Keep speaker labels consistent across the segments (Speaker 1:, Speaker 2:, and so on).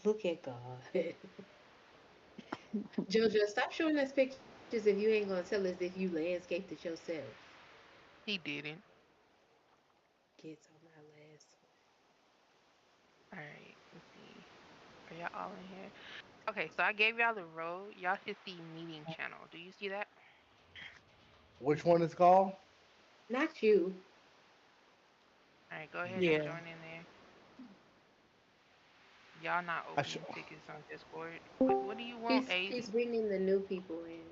Speaker 1: Look at God. Jojo, stop showing us pictures if you ain't gonna tell us if you landscaped it yourself.
Speaker 2: He didn't.
Speaker 1: Gets on my last
Speaker 2: All right, let's see. Are y'all all in here? Okay, so I gave y'all the road. Y'all should see meeting channel. Do you see that?
Speaker 3: Which one is called?
Speaker 1: one. Not you.
Speaker 2: All right, go ahead and
Speaker 4: Yeah.
Speaker 2: join in there. Y'all not
Speaker 3: I sh
Speaker 2: opening tickets on Discord. What do you want, Ace?
Speaker 1: He's bringing the new people in.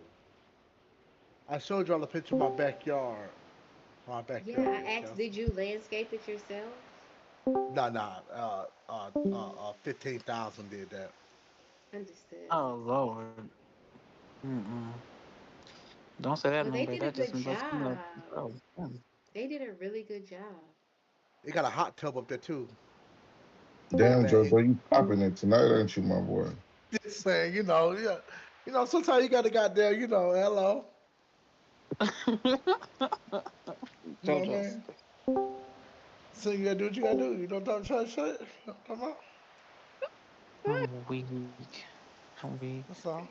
Speaker 3: I showed y'all a picture of my backyard. My
Speaker 1: Yeah,
Speaker 3: backyard,
Speaker 1: I asked,
Speaker 3: Kelsey.
Speaker 1: did you landscape it yourself?
Speaker 3: Nah, nah. 15,000 did that.
Speaker 1: Understood.
Speaker 4: Oh Lord. Mm-mm. Don't say that,
Speaker 1: Well,
Speaker 4: man,
Speaker 1: they
Speaker 4: babe.
Speaker 1: did a
Speaker 4: That just
Speaker 1: good
Speaker 4: involves me like,
Speaker 1: job.
Speaker 4: oh, damn.
Speaker 1: They did a really good job.
Speaker 3: They got a hot tub up there too. In the
Speaker 5: Damn,
Speaker 3: back.
Speaker 5: Jojo, you popping it tonight, ain't you, my boy?
Speaker 3: Just saying, yeah. Sometimes you got to goddamn, hello. You know what I
Speaker 4: JoJo.
Speaker 3: mean? So you gotta do what you gotta do. You don't talk try shit. Come on.
Speaker 4: I'm weak. I'm weak.
Speaker 3: That's all.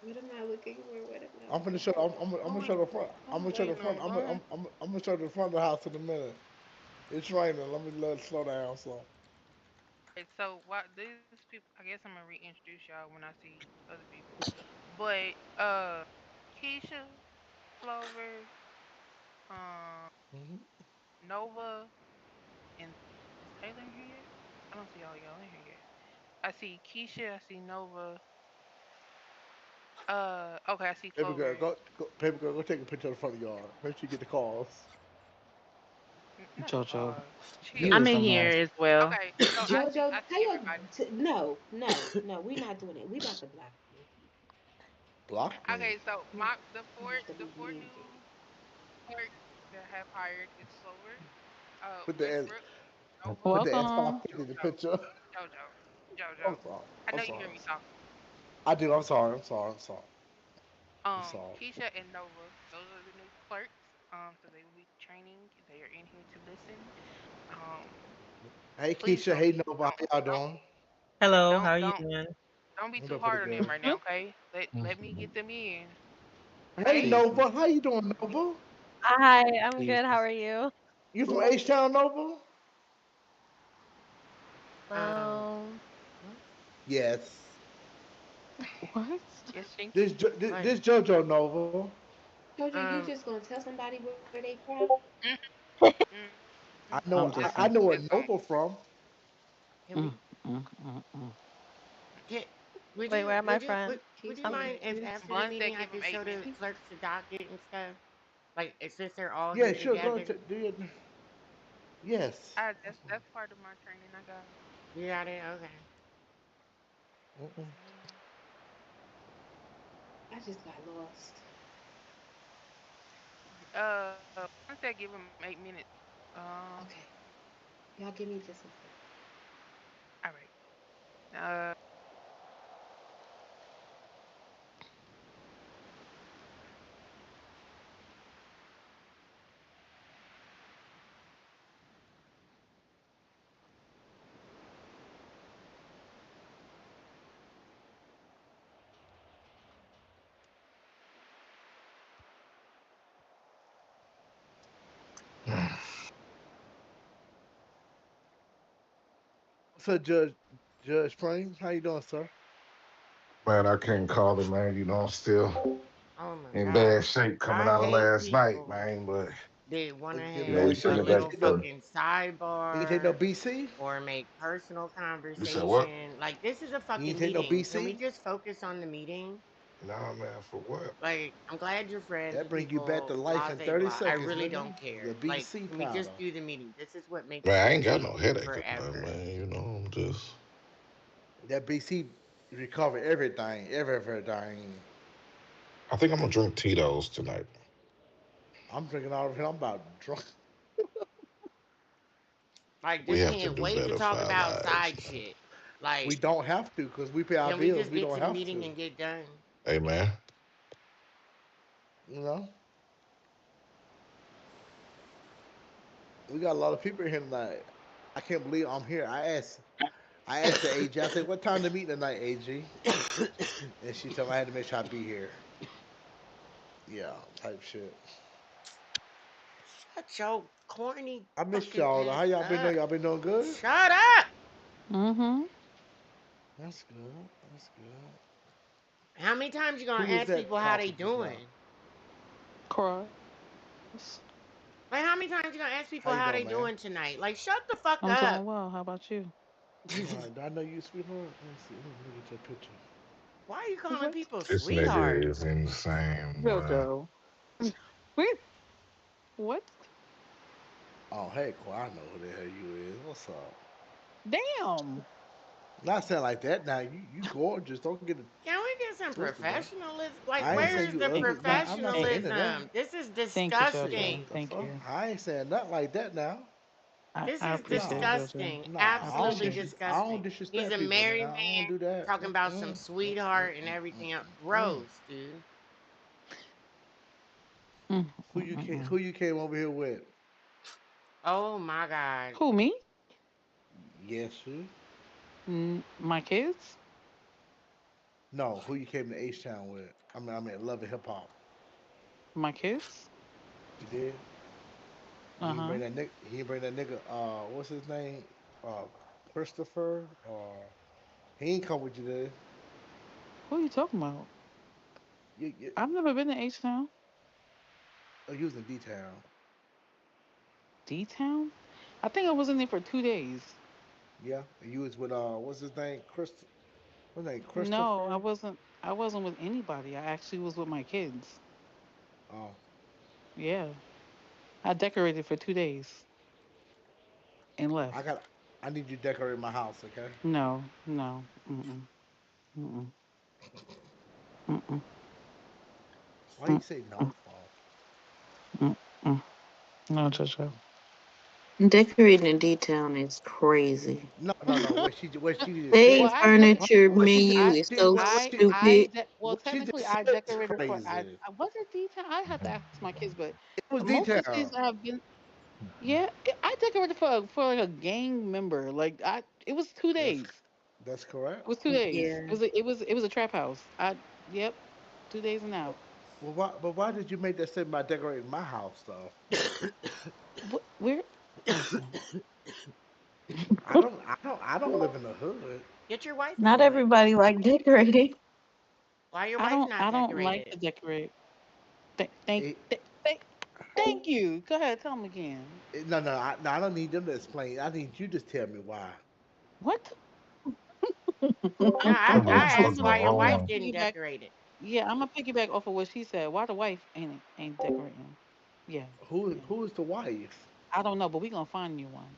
Speaker 1: What am I looking for? What am I
Speaker 3: I'm gonna
Speaker 1: looking
Speaker 3: show.
Speaker 1: for?
Speaker 3: I'm
Speaker 2: Who
Speaker 3: gonna
Speaker 2: we
Speaker 3: show the front. I'm
Speaker 2: who we
Speaker 3: gonna show the
Speaker 2: waiting
Speaker 3: front.
Speaker 2: on, boy?
Speaker 3: I'm gonna show the front of the house in a minute. It's raining. Let it slow down. So
Speaker 2: Okay, so what these people? I guess I'm gonna reintroduce y'all when I see other people. But Keisha, Clover, um,
Speaker 3: mhm.
Speaker 2: Nova, and is Taylor in here yet? I don't see all y'all in here yet. I see Keisha. I see Nova. Okay, I see
Speaker 3: Paper girl,
Speaker 2: Clover.
Speaker 3: paper girl, go take a picture of the front of the yard. Make sure you get the calls.
Speaker 2: Not the
Speaker 4: JoJo.
Speaker 2: cause.
Speaker 4: You
Speaker 2: Chill.
Speaker 4: is
Speaker 6: I'm
Speaker 4: a
Speaker 6: in
Speaker 4: mess.
Speaker 6: here as well.
Speaker 2: Okay, so
Speaker 1: Jojo,
Speaker 2: I
Speaker 1: how
Speaker 2: see everybody.
Speaker 1: no, no, no, we're not doing it. We about to block you.
Speaker 3: Block me.
Speaker 2: Okay, so
Speaker 1: You you have to
Speaker 2: the
Speaker 1: be
Speaker 2: four
Speaker 1: muted.
Speaker 2: new clerks that have hired is Clover,
Speaker 3: Put the S,
Speaker 2: Westbrook, Nova,
Speaker 3: put the S five
Speaker 4: Welcome.
Speaker 3: fifty in the
Speaker 2: JoJo,
Speaker 3: picture.
Speaker 2: JoJo, JoJo.
Speaker 3: I'm sorry.
Speaker 2: I
Speaker 3: I'm
Speaker 2: know you
Speaker 3: sorry.
Speaker 2: hear me talking.
Speaker 3: I do. I'm sorry. I'm sorry. I'm sorry. I'm sorry.
Speaker 2: Keisha and Nova, those are the new clerks. So they will be training. They are in here to listen. Um,
Speaker 3: Hey
Speaker 2: please
Speaker 3: Keisha. Hey Nova. How y'all doing?
Speaker 6: Hello, how
Speaker 2: don't
Speaker 6: are you
Speaker 2: don't
Speaker 6: doing?
Speaker 2: don't be
Speaker 3: I'm
Speaker 2: too
Speaker 3: doing pretty
Speaker 2: hard on them
Speaker 3: good.
Speaker 2: right now, okay? Let me get them in.
Speaker 3: Hey
Speaker 2: Okay?
Speaker 4: Easy.
Speaker 3: Nova. How you doing, Nova?
Speaker 7: Hi, I'm good. How
Speaker 4: Easy.
Speaker 7: are you?
Speaker 3: You from H Town, Nova?
Speaker 6: Um,
Speaker 7: Um,
Speaker 6: what?
Speaker 3: Yes.
Speaker 4: What?
Speaker 2: Yes, Jinxie.
Speaker 6: Like,
Speaker 3: This JoJo Nova.
Speaker 1: Jojo, you
Speaker 6: um,
Speaker 1: just gonna tell somebody where they from?
Speaker 2: Mm, mm,
Speaker 3: I
Speaker 2: mm.
Speaker 3: know.
Speaker 4: I'm
Speaker 3: I,
Speaker 4: just
Speaker 2: Just
Speaker 3: I
Speaker 4: saying.
Speaker 3: know where
Speaker 2: just don't.
Speaker 3: Nova from.
Speaker 6: can
Speaker 4: Mm,
Speaker 6: we
Speaker 4: mm, mm, mm.
Speaker 6: get?
Speaker 7: wait, where am I from?
Speaker 6: Would
Speaker 1: She's
Speaker 6: you
Speaker 1: from
Speaker 6: mind if
Speaker 1: she's
Speaker 6: after the
Speaker 2: Buns that
Speaker 6: meeting I
Speaker 2: give them
Speaker 6: could
Speaker 2: eight
Speaker 6: show the
Speaker 2: minutes.
Speaker 6: clerks the docket and stuff? Like, since they're all
Speaker 3: Yeah,
Speaker 6: here
Speaker 3: sure. Go
Speaker 6: together,
Speaker 3: ahead. Do you? Yes.
Speaker 2: That's part of my training. I got it.
Speaker 6: you got it. Okay.
Speaker 3: Mm-mm.
Speaker 1: I just got lost.
Speaker 2: Buns that give them 8 minutes.
Speaker 1: Okay. Y'all give me just a second.
Speaker 2: All right. Uh,
Speaker 3: So Judge Spring, how you doing, sir?
Speaker 5: Man, I can't call it, man. You know, I'm still
Speaker 6: Oh my
Speaker 5: in bad
Speaker 6: God.
Speaker 5: shape coming
Speaker 6: I
Speaker 5: out of
Speaker 6: hate
Speaker 5: last night,
Speaker 6: people
Speaker 5: man. But
Speaker 6: that want to
Speaker 3: Get
Speaker 5: you know,
Speaker 3: bad
Speaker 5: we
Speaker 6: have
Speaker 3: shit.
Speaker 6: a
Speaker 5: putting
Speaker 3: You
Speaker 5: it back
Speaker 6: little
Speaker 3: ain't take no.
Speaker 5: together.
Speaker 6: fucking
Speaker 3: You ain't take no
Speaker 6: sidebar
Speaker 3: BC.
Speaker 6: or make personal
Speaker 5: You said what?
Speaker 6: conversation. Like, this is a
Speaker 3: You ain't
Speaker 6: fucking
Speaker 3: take no
Speaker 6: meeting. Can we
Speaker 3: BC.
Speaker 6: just focus on the meeting?
Speaker 5: Nah, man, for what?
Speaker 6: Like, I'm glad you're friends
Speaker 3: That
Speaker 6: with
Speaker 3: bring you back to
Speaker 6: people,
Speaker 3: life
Speaker 6: blah,
Speaker 3: in
Speaker 6: blah,
Speaker 3: 30
Speaker 6: blah. I
Speaker 3: seconds,
Speaker 6: really
Speaker 3: nigga.
Speaker 6: don't
Speaker 3: The
Speaker 6: care. Like,
Speaker 3: BC
Speaker 6: can we just
Speaker 3: powder.
Speaker 6: do the meeting? This is what makes
Speaker 5: Man, I
Speaker 6: this
Speaker 5: ain't got
Speaker 6: take
Speaker 5: no
Speaker 6: me
Speaker 5: headache or nothing,
Speaker 6: forever.
Speaker 5: man. You know, I'm just.
Speaker 3: That BC recover everything, everything.
Speaker 5: I think I'm gonna drink Tito's tonight.
Speaker 3: I'm drinking all of it. I'm about drunk.
Speaker 6: Like,
Speaker 5: We
Speaker 6: just
Speaker 5: have to
Speaker 6: can't
Speaker 5: do
Speaker 6: wait to
Speaker 5: better for
Speaker 6: talk
Speaker 5: our
Speaker 6: about
Speaker 5: lives,
Speaker 6: side
Speaker 5: man.
Speaker 6: shit. Like,
Speaker 3: We don't have to because we pay our
Speaker 6: can we
Speaker 3: bills.
Speaker 6: just
Speaker 3: We
Speaker 6: get
Speaker 3: don't
Speaker 6: to the
Speaker 3: have
Speaker 6: meeting
Speaker 3: to.
Speaker 6: and get done?
Speaker 5: Hey, man.
Speaker 3: You know, we got a lot of people here tonight. I can't believe I'm here. I asked the AG. I said, "What time to meet tonight, AG?" And she told me I had to make sure I be here. Yeah, type shit.
Speaker 6: Shut your corny
Speaker 3: I missed
Speaker 6: fucking
Speaker 3: y'all.
Speaker 6: ass
Speaker 3: How y'all been doing?
Speaker 6: up.
Speaker 3: Y'all been doing good?
Speaker 6: Shut up.
Speaker 7: Mm-hmm.
Speaker 3: That's good. That's good.
Speaker 6: How many times you gonna
Speaker 3: Who was
Speaker 6: ask
Speaker 3: that
Speaker 6: people how they
Speaker 3: talking just now?
Speaker 6: doing?
Speaker 7: Cross.
Speaker 6: Like how many times you gonna ask
Speaker 3: How
Speaker 6: people
Speaker 3: you
Speaker 6: how
Speaker 3: doing,
Speaker 6: they
Speaker 3: man?
Speaker 6: doing tonight? Like shut the fuck
Speaker 7: I'm
Speaker 6: up.
Speaker 7: doing well. How about you?
Speaker 3: I'm alright. Do I know you, sweetheart? Let me see. Let me get your picture.
Speaker 6: Why are you calling
Speaker 7: What?
Speaker 6: people
Speaker 5: This nigga
Speaker 6: sweetheart?
Speaker 5: is insane, boy.
Speaker 7: JoJo. Wait. What?
Speaker 3: Oh, hey, Qua, I know who the hell you is. What's up?
Speaker 7: Damn.
Speaker 3: Not saying like that. Now you gorgeous. Don't get it
Speaker 6: Can we get some
Speaker 3: twisted now.
Speaker 6: professionalism? Like
Speaker 3: I ain't saying
Speaker 6: where's
Speaker 3: you
Speaker 6: the
Speaker 3: ugly. Now I'm not
Speaker 7: Thank,
Speaker 3: saying into that.
Speaker 6: professionalism? This is
Speaker 7: thank you,
Speaker 3: Shit,
Speaker 7: JoJo.
Speaker 6: disgusting.
Speaker 3: the
Speaker 7: Thank
Speaker 3: fuck?
Speaker 7: you.
Speaker 3: I ain't saying nothing like that now.
Speaker 6: This
Speaker 7: I
Speaker 6: is
Speaker 7: appreciate it,
Speaker 3: No,
Speaker 7: JoJo.
Speaker 6: disgusting.
Speaker 3: no,
Speaker 7: I
Speaker 6: Absolutely
Speaker 7: appreciate it.
Speaker 3: I don't
Speaker 6: disgusting. He's
Speaker 3: disrespect
Speaker 6: a
Speaker 3: people.
Speaker 6: married
Speaker 3: Now I don't
Speaker 6: man
Speaker 3: do that.
Speaker 6: talking about some sweetheart and everything else. Gross, dude.
Speaker 7: Mm,
Speaker 3: Who
Speaker 7: mm,
Speaker 3: you
Speaker 7: mm,
Speaker 3: came?
Speaker 7: mm.
Speaker 3: Who you came over here with?
Speaker 6: Oh my God.
Speaker 7: Who, me?
Speaker 3: Yes, who?
Speaker 7: My kids?
Speaker 3: No, who you came to H Town with? I mean, Love and Hip Hop.
Speaker 7: My kids?
Speaker 3: You did. He didn't
Speaker 7: Uh-huh.
Speaker 3: bring that nigga. He didn't bring that nigga. What's his name? Uh, Christopher. He ain't come with you there.
Speaker 7: Who are you talking about?
Speaker 3: You,
Speaker 7: I've never been to H-Town.
Speaker 3: oh, you was in D Town.
Speaker 7: D-Town? I think I was in there for 2 days.
Speaker 3: Yeah, and you was with what's his name? What's his name?
Speaker 7: No, I
Speaker 3: Christopher.
Speaker 7: wasn't. I wasn't with anybody. I actually was with my kids.
Speaker 3: Oh,
Speaker 7: Yeah. I decorated for 2 days and
Speaker 3: I
Speaker 7: left.
Speaker 3: got. I need you to decorate my house, okay?
Speaker 7: No, no. Mm-mm. Mm-mm. Mm-mm.
Speaker 3: Why you say no
Speaker 7: Mm-mm.
Speaker 3: for?
Speaker 7: Mm-mm. No, JoJo.
Speaker 8: Decorating in D-Town is crazy.
Speaker 3: No, no, no. What she just
Speaker 8: They
Speaker 3: said.
Speaker 7: Well, I dec
Speaker 8: furniture
Speaker 3: What she just
Speaker 8: menu is so
Speaker 7: I
Speaker 8: stupid.
Speaker 7: well
Speaker 3: what she
Speaker 7: technically
Speaker 3: just
Speaker 7: I
Speaker 3: said is
Speaker 7: decorated for
Speaker 3: crazy.
Speaker 7: I was it D-Town? I have to ask my kids, but
Speaker 3: It was D
Speaker 7: most of the cities
Speaker 3: Town.
Speaker 7: I have been, yeah, I decorated for like a gang member. Like it was two
Speaker 3: That's
Speaker 7: days.
Speaker 3: that's correct.
Speaker 7: It was 2 days.
Speaker 8: Yeah.
Speaker 7: It was a trap house. Yep, 2 days and out.
Speaker 3: But why did you make that statement about decorating my house though?
Speaker 7: Where? Listen,
Speaker 3: I don't live in the hood.
Speaker 6: Get your wife to
Speaker 8: Not
Speaker 6: do it.
Speaker 8: everybody like decorating.
Speaker 6: Why your
Speaker 7: I
Speaker 6: wife
Speaker 7: don't
Speaker 6: not
Speaker 7: I don't like
Speaker 6: decorated?
Speaker 7: to decorate.
Speaker 3: It,
Speaker 7: Thank you. Go ahead, tell them again.
Speaker 3: no, I don't need them to explain. I need you to tell me why.
Speaker 7: What?
Speaker 6: No, I,
Speaker 5: What the
Speaker 6: I
Speaker 5: fuck
Speaker 6: asked
Speaker 5: going
Speaker 6: why your
Speaker 7: I'm gonna
Speaker 6: wife
Speaker 5: on?
Speaker 6: didn't
Speaker 7: piggyback.
Speaker 6: decorate it.
Speaker 7: Yeah, I'm gonna piggyback off of what she said. Why the wife ain't decorating? Yeah,
Speaker 3: Who
Speaker 7: yeah.
Speaker 3: who is the wife?
Speaker 7: I don't know, but we gonna find you one.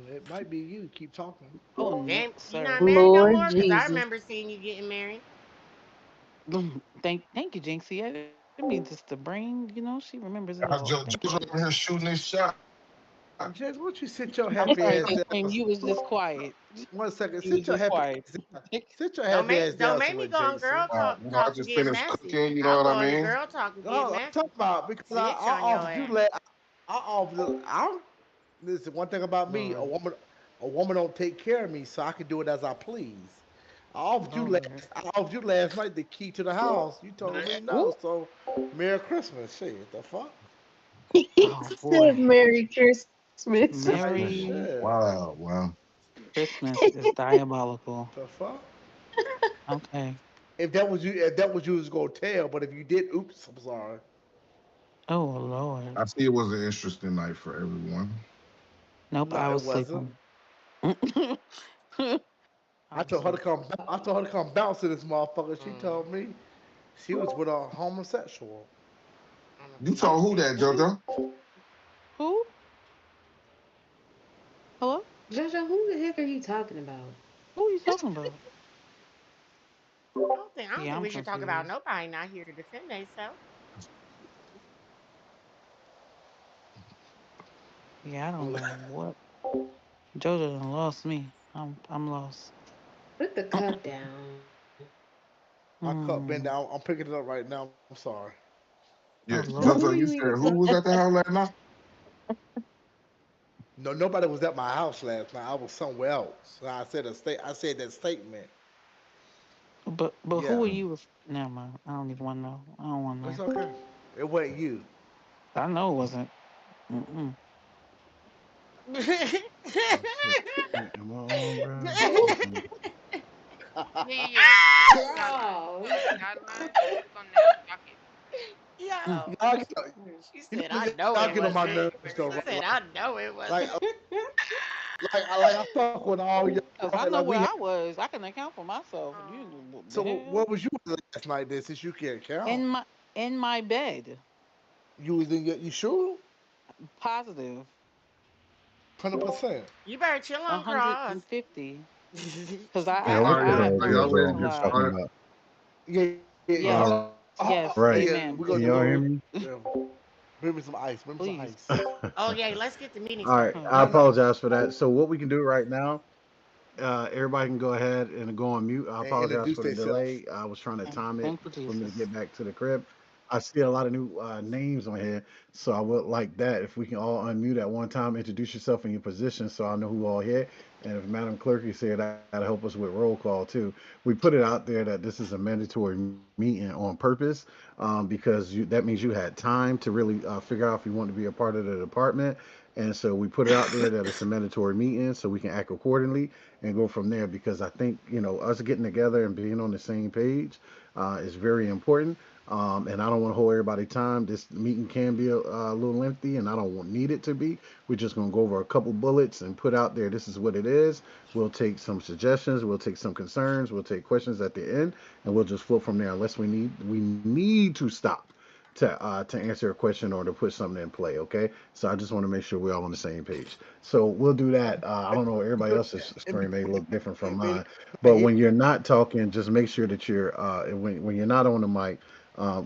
Speaker 3: It might be you. Keep talking.
Speaker 7: Oh no,
Speaker 6: Damn, you not
Speaker 7: sir.
Speaker 6: married no
Speaker 8: Lord
Speaker 6: more? Cause I
Speaker 8: Jesus.
Speaker 6: remember seeing you getting married.
Speaker 7: Thank you, Jinxie. I didn't mean just the brain. She remembers it all.
Speaker 5: How's
Speaker 7: Thank you.
Speaker 5: Joe over here shooting his shot?
Speaker 3: Jess, won't you sit your
Speaker 7: I'm
Speaker 3: happy
Speaker 7: sorry,
Speaker 3: ass
Speaker 7: Big
Speaker 3: down?
Speaker 7: Cream. You was just quiet.
Speaker 3: One second.
Speaker 7: You was
Speaker 3: Sit your
Speaker 7: just
Speaker 3: happy
Speaker 7: quiet.
Speaker 3: ass down. Sit your happy ass
Speaker 6: Don't
Speaker 3: down
Speaker 6: make me
Speaker 3: somewhere,
Speaker 6: go on girl
Speaker 3: Jason.
Speaker 5: I
Speaker 6: talk and
Speaker 5: just
Speaker 6: get
Speaker 5: finished
Speaker 6: messy.
Speaker 5: cooking, you know
Speaker 6: I'll
Speaker 5: what
Speaker 6: go
Speaker 5: I
Speaker 6: on the
Speaker 5: mean?
Speaker 6: girl talk and get
Speaker 3: Oh, I'm talking
Speaker 6: messy.
Speaker 3: about because I,
Speaker 6: Snitch
Speaker 3: I
Speaker 6: on your
Speaker 3: offered you
Speaker 6: ass.
Speaker 3: last. I offered. I listen. One thing about me, a
Speaker 7: Lord,
Speaker 3: woman, a woman don't take care of me, so I can do it as I please. I offered you
Speaker 7: Lord.
Speaker 3: last. I offered you last night the key to the house. You told me no.
Speaker 7: Ooh.
Speaker 3: So, Merry Christmas. Shit, the fuck?
Speaker 8: He
Speaker 7: Oh
Speaker 8: said
Speaker 7: boy.
Speaker 8: Merry Christmas.
Speaker 3: Like
Speaker 7: Merry
Speaker 3: shit.
Speaker 5: Wow, wow.
Speaker 7: Christmas is diabolical.
Speaker 3: The fuck?
Speaker 7: Okay.
Speaker 3: If that was you was gonna tell. But if you did, oops, I'm sorry.
Speaker 7: Oh Lord.
Speaker 5: I see it was an interesting night for everyone.
Speaker 7: Nope,
Speaker 3: No,
Speaker 7: I
Speaker 3: it
Speaker 7: was
Speaker 3: wasn't.
Speaker 7: sleeping. I
Speaker 3: I
Speaker 7: was
Speaker 3: told her to
Speaker 7: sleeping.
Speaker 3: come. I told her to come bounce to this motherfucker. She
Speaker 6: Mm,
Speaker 3: told me she was with a homosexual.
Speaker 6: I'm gonna
Speaker 5: You
Speaker 6: beat the
Speaker 5: told who
Speaker 6: shit
Speaker 5: that,
Speaker 6: out you.
Speaker 5: JoJo?
Speaker 7: Who? Hello?
Speaker 1: Jojo, who the heck are you talking about?
Speaker 7: Who are you talking about?
Speaker 6: I don't
Speaker 7: Yeah,
Speaker 6: think
Speaker 7: I'm
Speaker 6: we should talk about
Speaker 7: confused.
Speaker 6: nobody not here to defend themselves.
Speaker 7: Yeah, I don't know what. Jojo done lost me. I'm lost.
Speaker 1: Put the cup down.
Speaker 3: My cup been
Speaker 7: Hmm.
Speaker 3: down. I'm picking it up right now. I'm sorry.
Speaker 7: Oh
Speaker 5: Yeah,
Speaker 1: So who
Speaker 7: Lord.
Speaker 1: are
Speaker 5: JoJo, you
Speaker 1: you
Speaker 5: said
Speaker 1: even
Speaker 5: who
Speaker 1: talking
Speaker 5: was at the house last night?
Speaker 3: No, nobody was at my house last night. I was somewhere else. So I said that statement.
Speaker 7: But who
Speaker 3: Yeah,
Speaker 7: are you? Never mind. I don't even want to know. I don't want to
Speaker 3: it's
Speaker 7: know.
Speaker 3: okay. It wasn't you.
Speaker 7: I know it wasn't. Mm-mm.
Speaker 4: Oh shit. Wait, am I on, bro?
Speaker 2: Yeah. Guidelines.
Speaker 1: Oh.
Speaker 2: Guidelines. Click on that docket.
Speaker 7: Mm.
Speaker 6: Yo,
Speaker 3: Y'all,
Speaker 6: she
Speaker 3: you
Speaker 6: said,
Speaker 3: know,
Speaker 6: "I know
Speaker 3: y'all
Speaker 6: it
Speaker 3: get on my
Speaker 6: wasn't."
Speaker 3: nerves though,
Speaker 6: She
Speaker 3: right?
Speaker 6: said, "I know it
Speaker 3: Like,
Speaker 6: wasn't."
Speaker 3: like I fuck with all y'all.
Speaker 7: Cause I
Speaker 3: Like
Speaker 7: know
Speaker 3: we
Speaker 7: where
Speaker 3: had.
Speaker 7: I was. I can account for myself. You
Speaker 2: Um.
Speaker 7: what the
Speaker 3: So where
Speaker 7: hell?
Speaker 3: was you last night? Then since you can't count,
Speaker 7: In my bed.
Speaker 3: you was in your. You sure?
Speaker 7: Positive.
Speaker 3: 100%.
Speaker 6: You better chill
Speaker 7: a
Speaker 6: on
Speaker 7: hundred
Speaker 6: cross.
Speaker 7: and fifty. Cause
Speaker 6: She
Speaker 5: Yeah,
Speaker 6: got
Speaker 5: let's
Speaker 6: you.
Speaker 5: get
Speaker 7: I
Speaker 5: an
Speaker 7: have no
Speaker 5: idea of
Speaker 7: reason
Speaker 5: what
Speaker 7: to
Speaker 5: you're
Speaker 7: lie.
Speaker 5: talking about.
Speaker 3: Yeah.
Speaker 7: Yes.
Speaker 5: All
Speaker 7: Yes.
Speaker 5: right.
Speaker 3: Yeah.
Speaker 7: Amen.
Speaker 3: We
Speaker 5: Can
Speaker 3: gonna
Speaker 5: y'all
Speaker 3: do
Speaker 5: hear
Speaker 3: it.
Speaker 5: me?
Speaker 3: Yeah. Bring me some ice. Bring me some
Speaker 7: Please.
Speaker 3: ice.
Speaker 6: Oh yeah, let's get the meeting
Speaker 5: All right.
Speaker 6: started.
Speaker 7: Oh
Speaker 5: I
Speaker 3: No, no.
Speaker 7: Jesus.
Speaker 5: apologize for that. So what we can do right now, everybody can go ahead and go on mute. I
Speaker 3: And
Speaker 5: apologize
Speaker 3: introduce
Speaker 5: for the
Speaker 3: themselves.
Speaker 5: delay. I was trying to time it
Speaker 7: Thank you,
Speaker 5: for me to
Speaker 7: Jesus.
Speaker 5: get back to the crib. I see a lot of new names on here, so I would like that if we can all unmute at one time, introduce yourself and your position, so I know who all here. And if Madam Clerk, you said that'll help us with roll call too. We put it out there that this is a mandatory meeting on purpose, because that means you had time to really figure out if you want to be a part of the department. And so we put it out there that it's a mandatory meeting so we can act accordingly and go from there, because I think, us getting together and being on the same page is very important. And I don't want to hold everybody time. This meeting can be a little lengthy, and I don't need it to be. We're just going to go over a couple bullets and put out there this is what it is. We'll take some suggestions, we'll take some concerns, we'll take questions at the end, and we'll just flip from there unless we need to stop to answer a question or to put something in play. Okay, so I just want to make sure we're all on the same page. So we'll do that. I don't know. Everybody else's screen may look different from
Speaker 3: Maybe
Speaker 5: mine,
Speaker 3: I
Speaker 5: but
Speaker 3: hear.
Speaker 5: when you're not talking, just make sure that you're when you're not on the mic.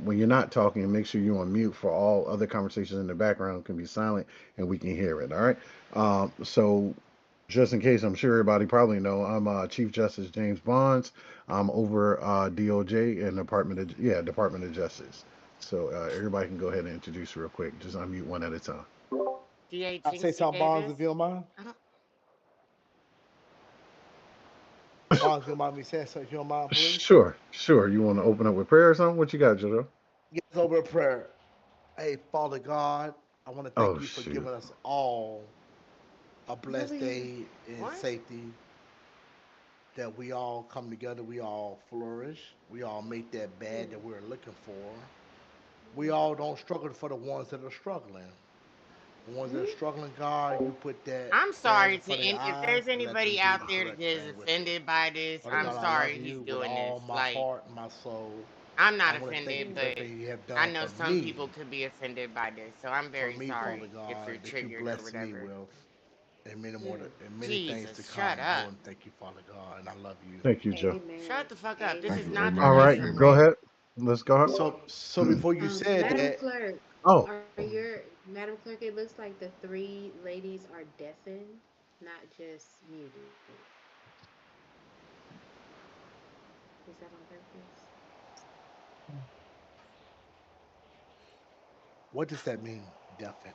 Speaker 5: When you're not talking, make sure you're on mute for all other conversations in the background can be silent and we can hear it. All right. So just in case, I'm sure everybody probably know, I'm Chief Justice James Bonds. I'm over DOJ and Department of Justice. So everybody can go ahead and introduce real quick. Just unmute one at a time.
Speaker 6: D.A.
Speaker 3: I say
Speaker 6: Jinxie
Speaker 3: something, Bonds,
Speaker 6: Davis.
Speaker 3: if you don't mind.
Speaker 6: I don't,
Speaker 3: Bonds, you don't mind me saying something, if you don't mind, please.
Speaker 5: Sure, sure. You want to open up with prayer or something? What you got, Jojo?
Speaker 3: Yes, over a prayer. Hey, Father God, I want to thank
Speaker 5: Oh
Speaker 3: you for
Speaker 5: shoot.
Speaker 3: giving us all a blessed
Speaker 1: Really?
Speaker 3: day in
Speaker 6: what?
Speaker 3: safety, that we all come together, we all flourish, we all make that bad that we're looking for. We all don't struggle for the ones that are struggling. The ones that are struggling, God, you put that
Speaker 6: I'm
Speaker 3: bad
Speaker 6: sorry
Speaker 3: in
Speaker 6: to
Speaker 3: front of their
Speaker 6: if
Speaker 3: eyes
Speaker 6: there's
Speaker 3: and let them
Speaker 6: anybody
Speaker 3: do
Speaker 6: out
Speaker 3: the
Speaker 6: there that
Speaker 3: correct
Speaker 6: is
Speaker 3: thing with it.
Speaker 6: offended by this.
Speaker 3: Father
Speaker 6: I'm
Speaker 3: God, I love
Speaker 6: sorry he's
Speaker 3: you with
Speaker 6: doing this.
Speaker 3: all my
Speaker 6: Like,
Speaker 3: heart and my soul.
Speaker 6: I'm not
Speaker 3: I want to thank you
Speaker 6: offended,
Speaker 3: for
Speaker 6: but
Speaker 3: everything you have
Speaker 6: I
Speaker 3: done
Speaker 6: know some people could be offended by this. So I'm
Speaker 3: for
Speaker 6: very
Speaker 3: me, Father
Speaker 6: sorry if you're
Speaker 3: God, that you
Speaker 6: triggered or
Speaker 3: blessed me
Speaker 6: whatever.
Speaker 3: with, and many more,
Speaker 1: Yeah.
Speaker 3: and many things to
Speaker 6: Jesus,
Speaker 3: come.
Speaker 6: shut
Speaker 3: I
Speaker 6: up.
Speaker 3: want to thank you, Father God, and I love you.
Speaker 5: Thank you, Joe.
Speaker 1: Amen.
Speaker 6: Shut the fuck up. This
Speaker 5: Thank
Speaker 6: is
Speaker 5: you
Speaker 1: Amen.
Speaker 5: very
Speaker 6: not the
Speaker 5: much. All
Speaker 6: place
Speaker 5: right,
Speaker 6: for
Speaker 1: Amen.
Speaker 5: go
Speaker 6: rant.
Speaker 5: ahead. Let's go ahead.
Speaker 3: So before you said
Speaker 1: Madam
Speaker 3: that,
Speaker 1: Clerk,
Speaker 5: Oh,
Speaker 1: Madam Clerk, it looks like the three ladies are deafened, not just muted. Is that on purpose?
Speaker 3: what does that mean, deafened?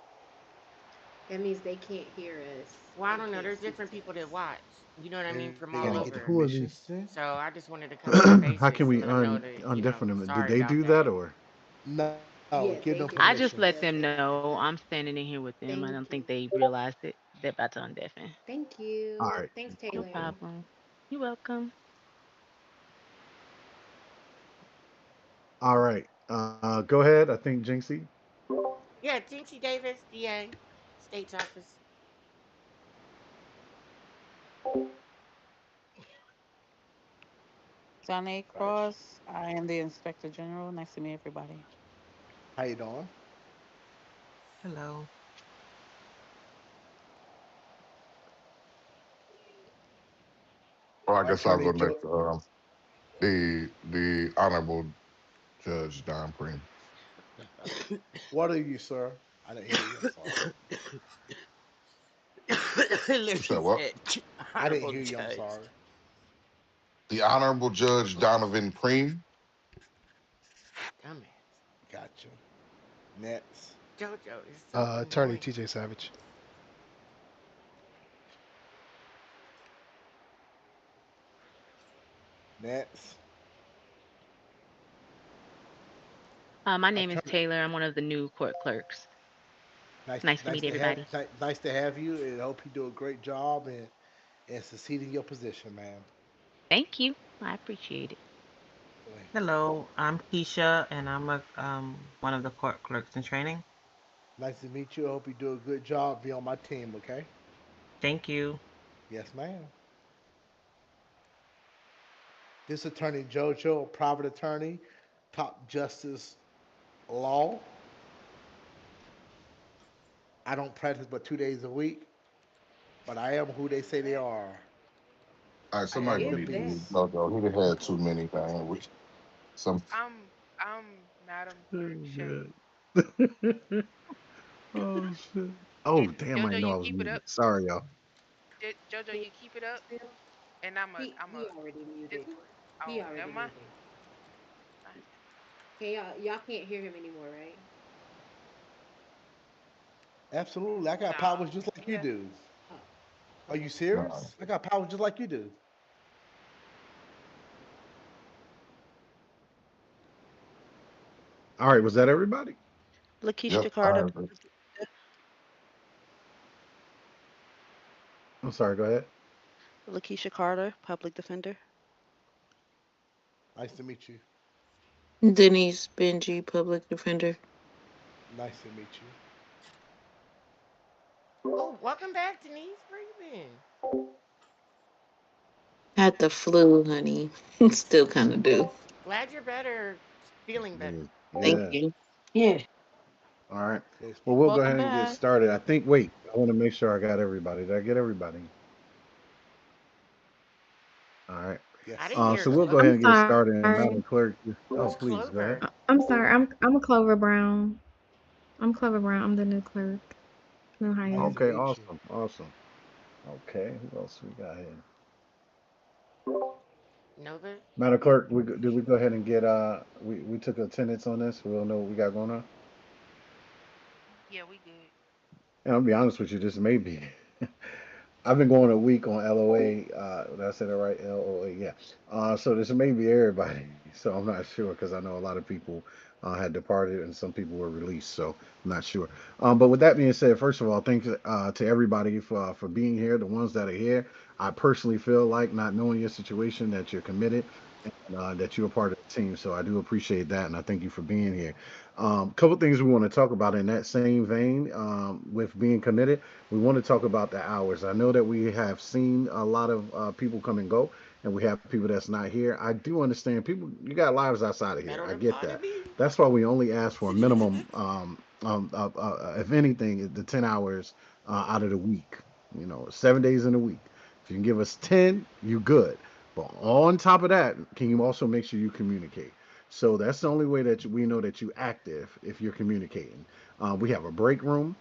Speaker 1: That means they can't hear us
Speaker 6: Well, I
Speaker 1: and
Speaker 6: don't know.
Speaker 1: can't
Speaker 6: There's
Speaker 1: speak
Speaker 6: different
Speaker 1: to
Speaker 6: people
Speaker 1: us.
Speaker 6: that watch. You know what I mean?
Speaker 3: They
Speaker 6: From
Speaker 3: got to
Speaker 6: all
Speaker 3: get the
Speaker 6: over.
Speaker 5: who are
Speaker 3: permissions
Speaker 5: these?
Speaker 3: then?
Speaker 6: So I just wanted to cover their
Speaker 5: How
Speaker 6: bases
Speaker 5: can
Speaker 6: and
Speaker 5: we
Speaker 6: let them know that,
Speaker 5: undeafen them? Did
Speaker 6: sorry
Speaker 5: they
Speaker 6: about
Speaker 5: do
Speaker 6: that.
Speaker 5: that or?
Speaker 3: No, give them
Speaker 1: Yes, they
Speaker 3: permission.
Speaker 1: did.
Speaker 9: I just let them
Speaker 1: They
Speaker 9: know I'm standing in here with them. I don't
Speaker 1: thank
Speaker 9: think
Speaker 1: you.
Speaker 9: they realized it. They're about to undeafen.
Speaker 1: Thank
Speaker 5: All
Speaker 1: you.
Speaker 5: right.
Speaker 1: Thanks,
Speaker 9: No
Speaker 5: Cool,
Speaker 1: Taylor.
Speaker 5: cool.
Speaker 9: problem. You're welcome.
Speaker 5: All right. Go ahead. I think Jinxie.
Speaker 6: Yeah, Jinxie Davis, DA, State's Office.
Speaker 7: John A.
Speaker 3: Gotcha.
Speaker 7: Cross. I am the Inspector General. Nice to meet everybody.
Speaker 3: How you doing?
Speaker 4: Hello.
Speaker 5: All Well, right. I guess I'll
Speaker 3: Attorney
Speaker 5: go
Speaker 3: Joe.
Speaker 5: next. The Honorable Judge Don Preem.
Speaker 3: What are you, sir? I didn't hear you. I'm sorry.
Speaker 5: You said
Speaker 6: Literally
Speaker 5: what?
Speaker 6: said,
Speaker 3: I didn't
Speaker 6: honorable
Speaker 3: hear you. I'm
Speaker 6: judge.
Speaker 3: sorry.
Speaker 5: The Honorable Judge Donovan Preem.
Speaker 6: Dumbass.
Speaker 3: Gotcha. Next.
Speaker 6: JoJo is so
Speaker 10: Attorney
Speaker 6: annoying.
Speaker 10: TJ Savage.
Speaker 3: Next,
Speaker 9: My name is
Speaker 3: attorney.
Speaker 9: Taylor. I'm one of the new court clerks.
Speaker 3: Nice,
Speaker 9: Nice to
Speaker 3: nice
Speaker 9: meet
Speaker 3: to have,
Speaker 9: everybody.
Speaker 3: nice to have you, and I hope you do a great job and succeed in your position, ma'am.
Speaker 9: Thank you. I appreciate it.
Speaker 6: Hello, I'm Keisha, and I'm one of the court clerks in training.
Speaker 3: Nice to meet you. I hope you do a good job. Be on my team, okay?
Speaker 6: Thank you.
Speaker 3: Yes, ma'am. This attorney JoJo, private attorney, top justice law. I don't practice but 2 days a week, but I am who they say they are.
Speaker 10: All right,
Speaker 3: I
Speaker 1: Who
Speaker 10: somebody
Speaker 3: am
Speaker 10: gonna
Speaker 3: the
Speaker 1: is
Speaker 10: need to
Speaker 1: that?
Speaker 10: mute
Speaker 3: beast.
Speaker 10: JoJo. He done had too many, man. Some
Speaker 2: I'm Madam Clerk
Speaker 5: Oh,
Speaker 2: Shay.
Speaker 5: man. Oh shit. Oh
Speaker 2: And
Speaker 5: damn! I
Speaker 2: Jojo,
Speaker 5: didn't know
Speaker 2: you
Speaker 5: I was
Speaker 2: keep it
Speaker 5: muted.
Speaker 2: up.
Speaker 5: Sorry, y'all.
Speaker 2: Jojo,
Speaker 1: Can you
Speaker 2: you keep it up.
Speaker 1: still?
Speaker 2: And I'm a.
Speaker 1: He already
Speaker 2: It's,
Speaker 1: muted. He
Speaker 2: oh, never
Speaker 1: already
Speaker 2: mind.
Speaker 1: muted. Can y'all can't hear him anymore, right?
Speaker 3: Absolutely. I got
Speaker 2: No.
Speaker 3: powers just like you
Speaker 2: Yeah.
Speaker 3: do.
Speaker 1: Oh,
Speaker 3: Are you
Speaker 1: okay.
Speaker 10: nah.
Speaker 3: serious? I got powers just like you do.
Speaker 5: All right, was that everybody?
Speaker 8: Lakeisha
Speaker 10: Yep, I
Speaker 8: Carter,
Speaker 10: heard it.
Speaker 5: I'm sorry. Go ahead.
Speaker 8: Lakeisha Carter, public defender.
Speaker 3: Nice to meet you.
Speaker 11: Denise Benji, public defender.
Speaker 3: Nice to meet you.
Speaker 6: Oh, welcome back, Denise. Where you been?
Speaker 11: Had the flu, honey. Still kind of do.
Speaker 6: Glad you're better, feeling better.
Speaker 11: Thank
Speaker 5: Yeah.
Speaker 11: you. Yeah.
Speaker 5: All right.
Speaker 3: Yes,
Speaker 5: Well, we'll go
Speaker 7: Welcome
Speaker 5: ahead and get
Speaker 7: back.
Speaker 5: started. I think. Wait, I want to make sure I got everybody. Did I get everybody? All right.
Speaker 6: I
Speaker 3: yes.
Speaker 6: didn't hear
Speaker 5: So we'll go
Speaker 6: clerk.
Speaker 5: ahead
Speaker 12: I'm
Speaker 5: and get started. And
Speaker 12: sorry.
Speaker 5: Madam Clerk, oh
Speaker 6: Who's
Speaker 5: please go ahead.
Speaker 6: Clover?
Speaker 12: I'm sorry. I'm Clover Brown. I'm Clover Brown. I'm the new clerk, new
Speaker 3: Nice
Speaker 12: hire.
Speaker 3: to
Speaker 5: Okay.
Speaker 3: meet you.
Speaker 5: Awesome. Awesome. Okay. Who else we got here?
Speaker 6: Nova?
Speaker 5: Madam Clerk, did we go ahead and get we took attendance on this? We'll know what we got going on.
Speaker 2: Yeah, we good.
Speaker 5: And I'll be honest with you, this may be. I've been going a week on LOA. Did I say that right? LOA, yeah. So this may be everybody. So I'm not sure because I know a lot of people had departed and some people were released. So I'm not sure. But with that being said, first of all, thanks to everybody for being here. The ones that are here, I personally feel like not knowing your situation that you're committed and that you're a part of the team. So I do appreciate that, and I thank you for being here. Couple things we want to talk about in that same vein with being committed. We want to talk about the hours. I know that we have seen a lot of people come and go, and we have people that's not here. I do understand people. You got lives outside of here.
Speaker 6: Better
Speaker 5: I get
Speaker 6: reply to
Speaker 5: that.
Speaker 6: me.
Speaker 5: That's why we only ask for a minimum, if anything, the 10 hours out of the week. 7 days in a week. If you can give us 10, you good. But on top of that, can you also make sure you communicate? So that's the only way that we know that you active if you're communicating. We have a break room.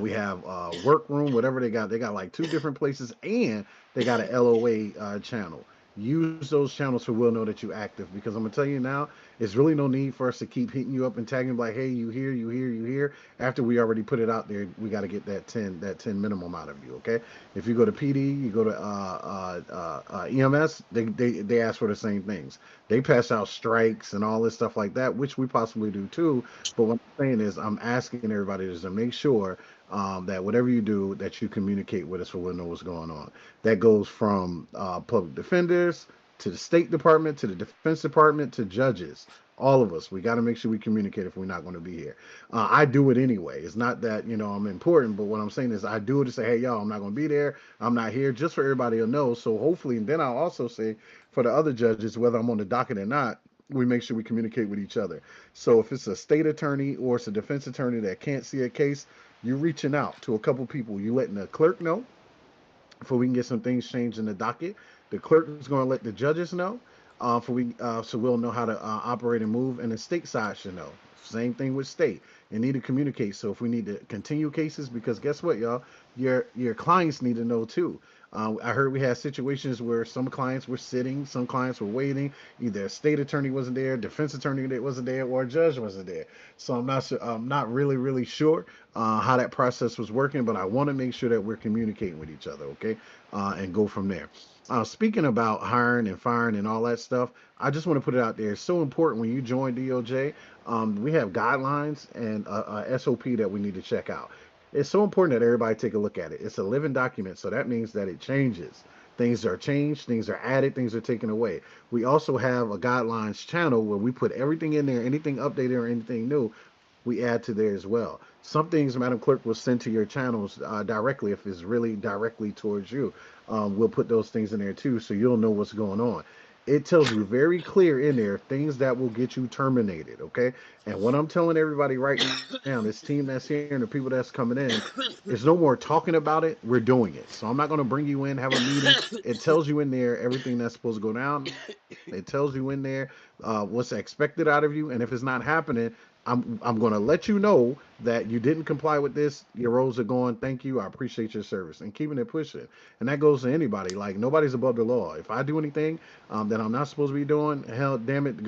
Speaker 5: We have workroom, whatever they got. They got like two different places, and they got an LOA channel. Use those channels so we'll know that you're active. Because I'm gonna tell you now, there's really no need for us to keep hitting you up and tagging like, "Hey, you here? You here? You here?" After we already put it out there, we got to get that 10 minimum out of you. Okay? If you go to PD, you go to EMS, they ask for the same things. They pass out strikes and all this stuff like that, which we possibly do too. But what I'm saying is, I'm asking everybody is to make sure that whatever you do, that you communicate with us so we'll know what's going on. That goes from public defenders to the State Department to the Defense Department to judges. All of us, we got to make sure we communicate if we're not going to be here. I do it anyway. It's not that I'm important, but what I'm saying is I do it to say, hey, y'all, I'm not going to be there. I'm not here, just for everybody to know. So hopefully, and then I'll also say for the other judges, whether I'm on the docket or not, we make sure we communicate with each other. So if it's a state attorney or it's a defense attorney that can't see a case, you're reaching out to a couple people. You letting the clerk know for we can get some things changed in the docket. The clerk is going to let the judges know so we'll know how to operate and move, and the state side should know. Same thing with state. You need to communicate. So if we need to continue cases, because guess what, y'all, your clients need to know too. I heard we had situations where some clients were sitting, some clients were waiting. Either a state attorney wasn't there, defense attorney that wasn't there, or a judge wasn't there. So I'm not really sure how that process was working, but I want to make sure that we're communicating with each other, okay, and go from there. Speaking about hiring and firing and all that stuff, I just want to put it out there. It's so important when you join DOJ. We have guidelines and a SOP that we need to check out. It's so important that everybody take a look at it. It's a living document, so that means that it changes. Things are changed, things are added, things are taken away. We also have a guidelines channel where we put everything in there, anything updated or anything new, we add to there as well. Some things Madam Clerk will send to your channels directly if it's really directly towards you. We'll put those things in there too, so you'll know what's going on. It tells you very clear in there things that will get you terminated, okay? And what I'm telling everybody right now, this team that's here and the people that's coming in, is no more talking about it. We're doing it. So I'm not going to bring you in, have a meeting. It tells you in there everything that's supposed to go down. It tells you in there what's expected out of you. And if it's not happening, I'm going to let you know that you didn't comply with this. Your roles are going. Thank you. I appreciate your service and keeping it pushing. And that goes to anybody. Like nobody's above the law. If I do anything that I'm not supposed to be doing, hell, damn it, the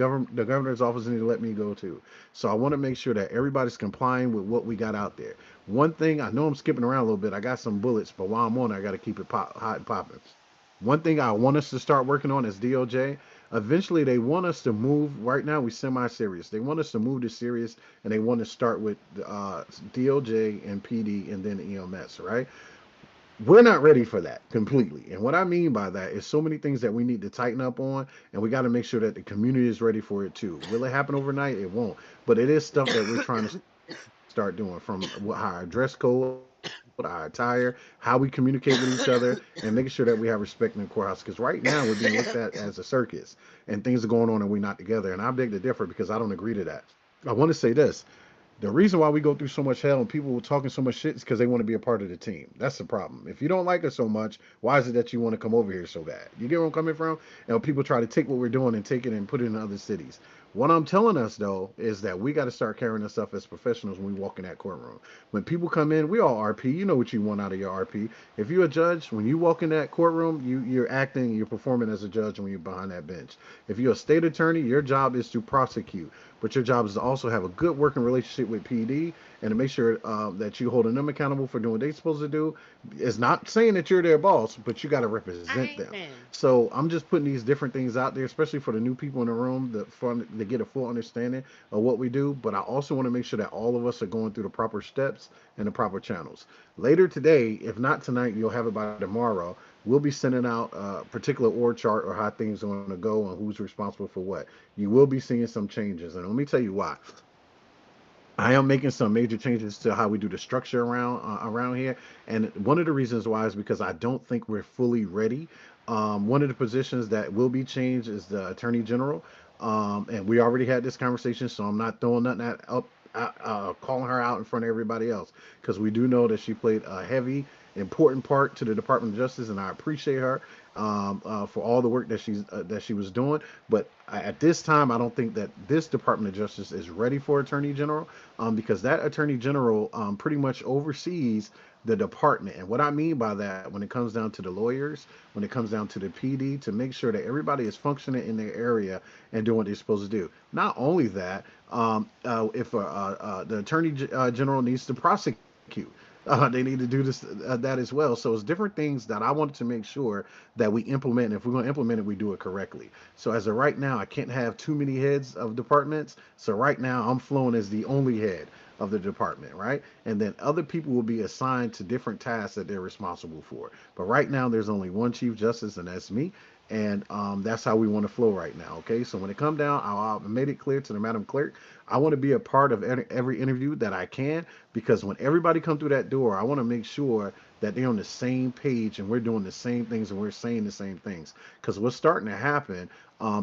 Speaker 5: governor's office need to let me go too. So I want to make sure that everybody's complying with what we got out there. One thing I know I'm skipping around a little bit. I got some bullets, but while I'm on, I got to keep it hot and popping. One thing I want us to start working on is DOJ. Eventually, they want us to move. Right now, we semi-serious. They want us to move to serious, and they want to start with DOJ and PD and then EMS, right? We're not ready for that completely. And what I mean by that is so many things that we need to tighten up on, and we got to make sure that the community is ready for it too. Will it happen overnight? It won't. But it is stuff that we're trying to start doing, from our dress code, our attire, how we communicate with each other, and making sure that we have respect in the courthouse. Because right now we're being looked at as a circus, and things are going on and we're not together. And I beg to differ because I don't agree to that. I want to say this. The reason why we go through so much hell and people talking so much shit is because they want to be a part of the team. That's the problem. If you don't like us so much, why is it that you want to come over here so bad? You get where I'm coming from? And people try to take what we're doing and take it and put it in other cities. What I'm telling us though is that we got to start carrying this stuff as professionals when we walk in that courtroom. When people come in, we all RP. You know what you want out of your RP. If you're a judge, when you walk in that courtroom, you're acting, you're performing as a judge when you're behind that bench. If you're a state attorney, your job is to prosecute, but your job is to also have a good working relationship with PD and to make sure that you're holding them accountable for doing what they're supposed to do. It's not saying that you're their boss, but you got to represent them.
Speaker 1: Amen.
Speaker 5: So I'm just putting these different things out there, especially for the new people in the room, to get a full understanding of what we do. But I also want to make sure that all of us are going through the proper steps and the proper channels. Later today, if not tonight, you'll have it by tomorrow. We'll be sending out a particular org chart or how things are going to go and who's responsible for what. You will be seeing some changes, and let me tell you why. I am making some major changes to how we do the structure around here, and one of the reasons why is because I don't think we're fully ready. One of the positions that will be changed is the Attorney General, and we already had this conversation, so I'm not throwing nothing up, calling her out in front of everybody else, because we do know that she played a heavy, important part to the Department of Justice, and I appreciate her for all the work that she was doing. But at this time, I don't think that this Department of Justice is ready for Attorney General, because that Attorney General pretty much oversees the department. And what I mean by that, when it comes down to the lawyers, when it comes down to the PD, to make sure that everybody is functioning in their area and doing what they're supposed to do. Not only that, if the Attorney General needs to prosecute, they need to do that as well. So it's different things that I wanted to make sure that we implement. And if we're going to implement it, we do it correctly. So as of right now, I can't have too many heads of departments. So right now, I'm flowing as the only head of the department, right? And then other people will be assigned to different tasks that they're responsible for. But right now, there's only one Chief Justice, and that's me. And that's how we want to flow right now. Okay, so when it come down, I made it clear to the Madam Clerk, I want to be a part of every interview that I can, because when everybody come through that door, I want to make sure that they're on the same page and we're doing the same things and we're saying the same things. Because what's starting to happen,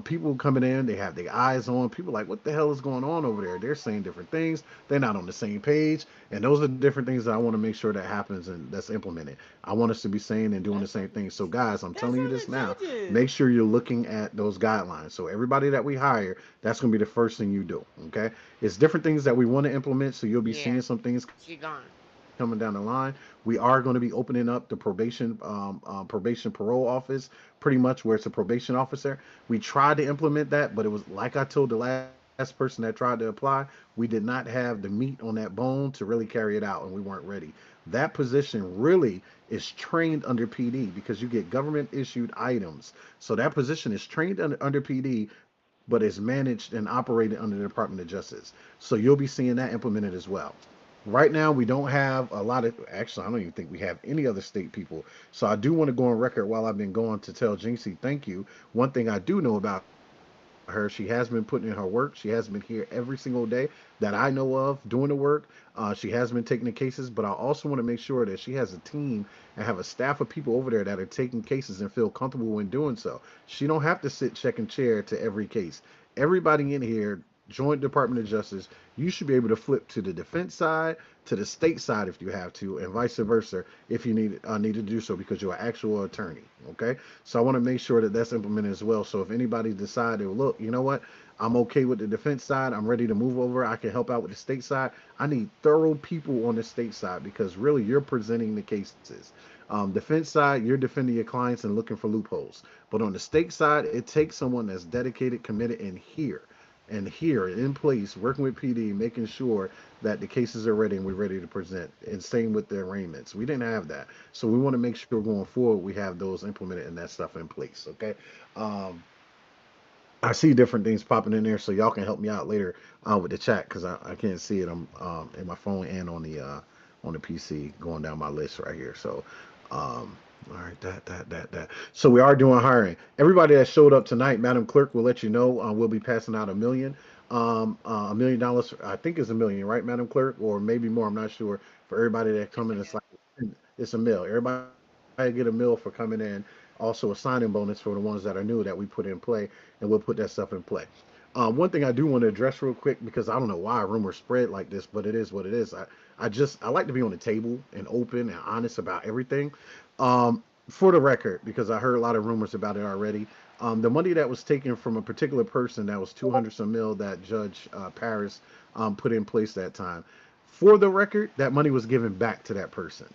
Speaker 5: people coming in, they have their eyes on. People like, what the hell is going on over there? They're saying different things. They're not on the same page, and those are different things that I want to make sure that happens and that's implemented. I want us to be saying and doing the same things. So, guys, I'm
Speaker 7: That's
Speaker 5: telling you
Speaker 7: on
Speaker 5: this
Speaker 7: the
Speaker 5: now.
Speaker 7: judges.
Speaker 5: Make sure you're looking at those guidelines. So, everybody that we hire, that's going to be the first thing you do. Okay, it's different things that we want to implement. So you'll be
Speaker 1: Yeah,
Speaker 5: seeing some things
Speaker 1: she gone.
Speaker 5: coming down the line. We are going to be opening up the probation parole office, pretty much where it's a probation officer. We tried to implement that, but it was like I told the last person that tried to apply, we did not have the meat on that bone to really carry it out, and we weren't ready. That position really is trained under PD because you get government issued items. So that position is trained under PD, but is managed and operated under the Department of Justice. So you'll be seeing that implemented as well. Right now, we don't have a lot of. Actually, I don't even think we have any other state people. So I do want to go on record while I've been going to tell Jinxie thank you. One thing I do know about her, she has been putting in her work. She has been here every single day that I know of doing the work. She has been taking the cases, but I also want to make sure that she has a team and have a staff of people over there that are taking cases and feel comfortable in doing so. She don't have to sit check and chair to every case. Everybody in here, joint Department of Justice, you should be able to flip to the defense side, to the state side if you have to, and vice versa if you need to do so because you're an actual attorney. Okay, so I want to make sure that that's implemented as well. So if anybody decided, look, you know what, I'm okay with the defense side, I'm ready to move over, I can help out with the state side. I need thorough people on the state side because really you're presenting the cases. Defense side, you're defending your clients and looking for loopholes. But on the state side, it takes someone that's dedicated, committed, and here in place, working with PD, making sure that the cases are ready and we're ready to present. And same with the arraignments. We didn't have that. So we want to make sure going forward we have those implemented and that stuff in place. Okay. Um, I see different things popping in there, so y'all can help me out later with the chat because I can't see it. I'm in my phone and on the PC going down my list right here. So, all right, that. So we are doing hiring. Everybody that showed up tonight, Madam Clerk will let you know. We'll be passing out $1 million. I think it's a million, right, Madam Clerk, or maybe more. I'm not sure. For everybody that
Speaker 1: It's
Speaker 5: come
Speaker 1: a
Speaker 5: in,
Speaker 1: mil.
Speaker 5: it's a mill. Everybody get a mill for coming in. Also, a signing bonus for the ones that are new that we put in play, and we'll put that stuff in play. One thing I do want to address real quick because I don't know why rumors spread like this, but it is what it is. I like to be on the table and open and honest about everything. For the record, because I heard a lot of rumors about it already. The money that was taken from a particular person that was 200 some mil that Judge Paris put in place that time. For the record, that money was given back to that person.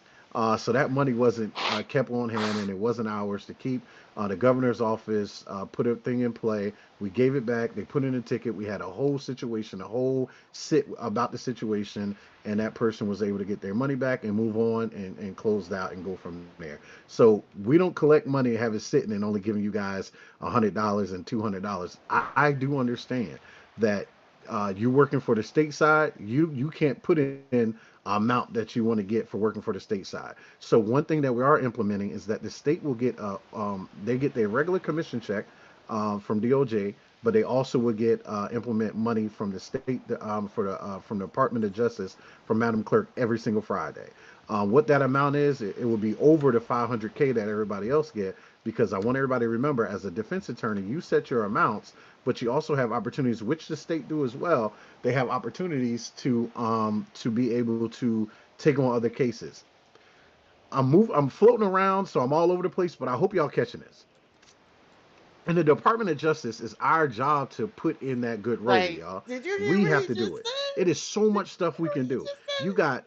Speaker 5: So that money wasn't kept on hand and it wasn't ours to keep. The governor's office put a thing in play. We gave it back. They put in a ticket. We had a whole situation, a whole sit about the situation, and that person was able to get their money back and move on and closed out and go from there. So we don't collect money and have it sitting and only giving you guys $100 and $200. I do understand that you working for the state side, you can't put in amount that you want to get for working for the state side. So one thing that we are implementing is that the state will get they get their regular commission check from DOJ, but they also will get implement money from the state from the Department of Justice from Madam Clerk every single Friday. What that amount is, it will be over the 500K that everybody else get because I want everybody to remember as a defense attorney, you set your amounts, but you also have opportunities, which the state do as well. They have opportunities to be able to take on other cases. I'm floating around, so I'm all over the place, but I hope y'all catching this. In the Department of Justice, it's our job to put in that good role,
Speaker 7: Like,
Speaker 5: y'all.
Speaker 7: did you hear
Speaker 5: We
Speaker 7: what
Speaker 5: have
Speaker 7: he
Speaker 5: to do
Speaker 7: just
Speaker 5: it.
Speaker 7: said?
Speaker 5: It is so
Speaker 7: Did
Speaker 5: much
Speaker 7: you
Speaker 5: stuff
Speaker 7: hear
Speaker 5: we
Speaker 7: what
Speaker 5: can
Speaker 7: he
Speaker 5: do.
Speaker 7: just
Speaker 5: You
Speaker 7: said?
Speaker 5: got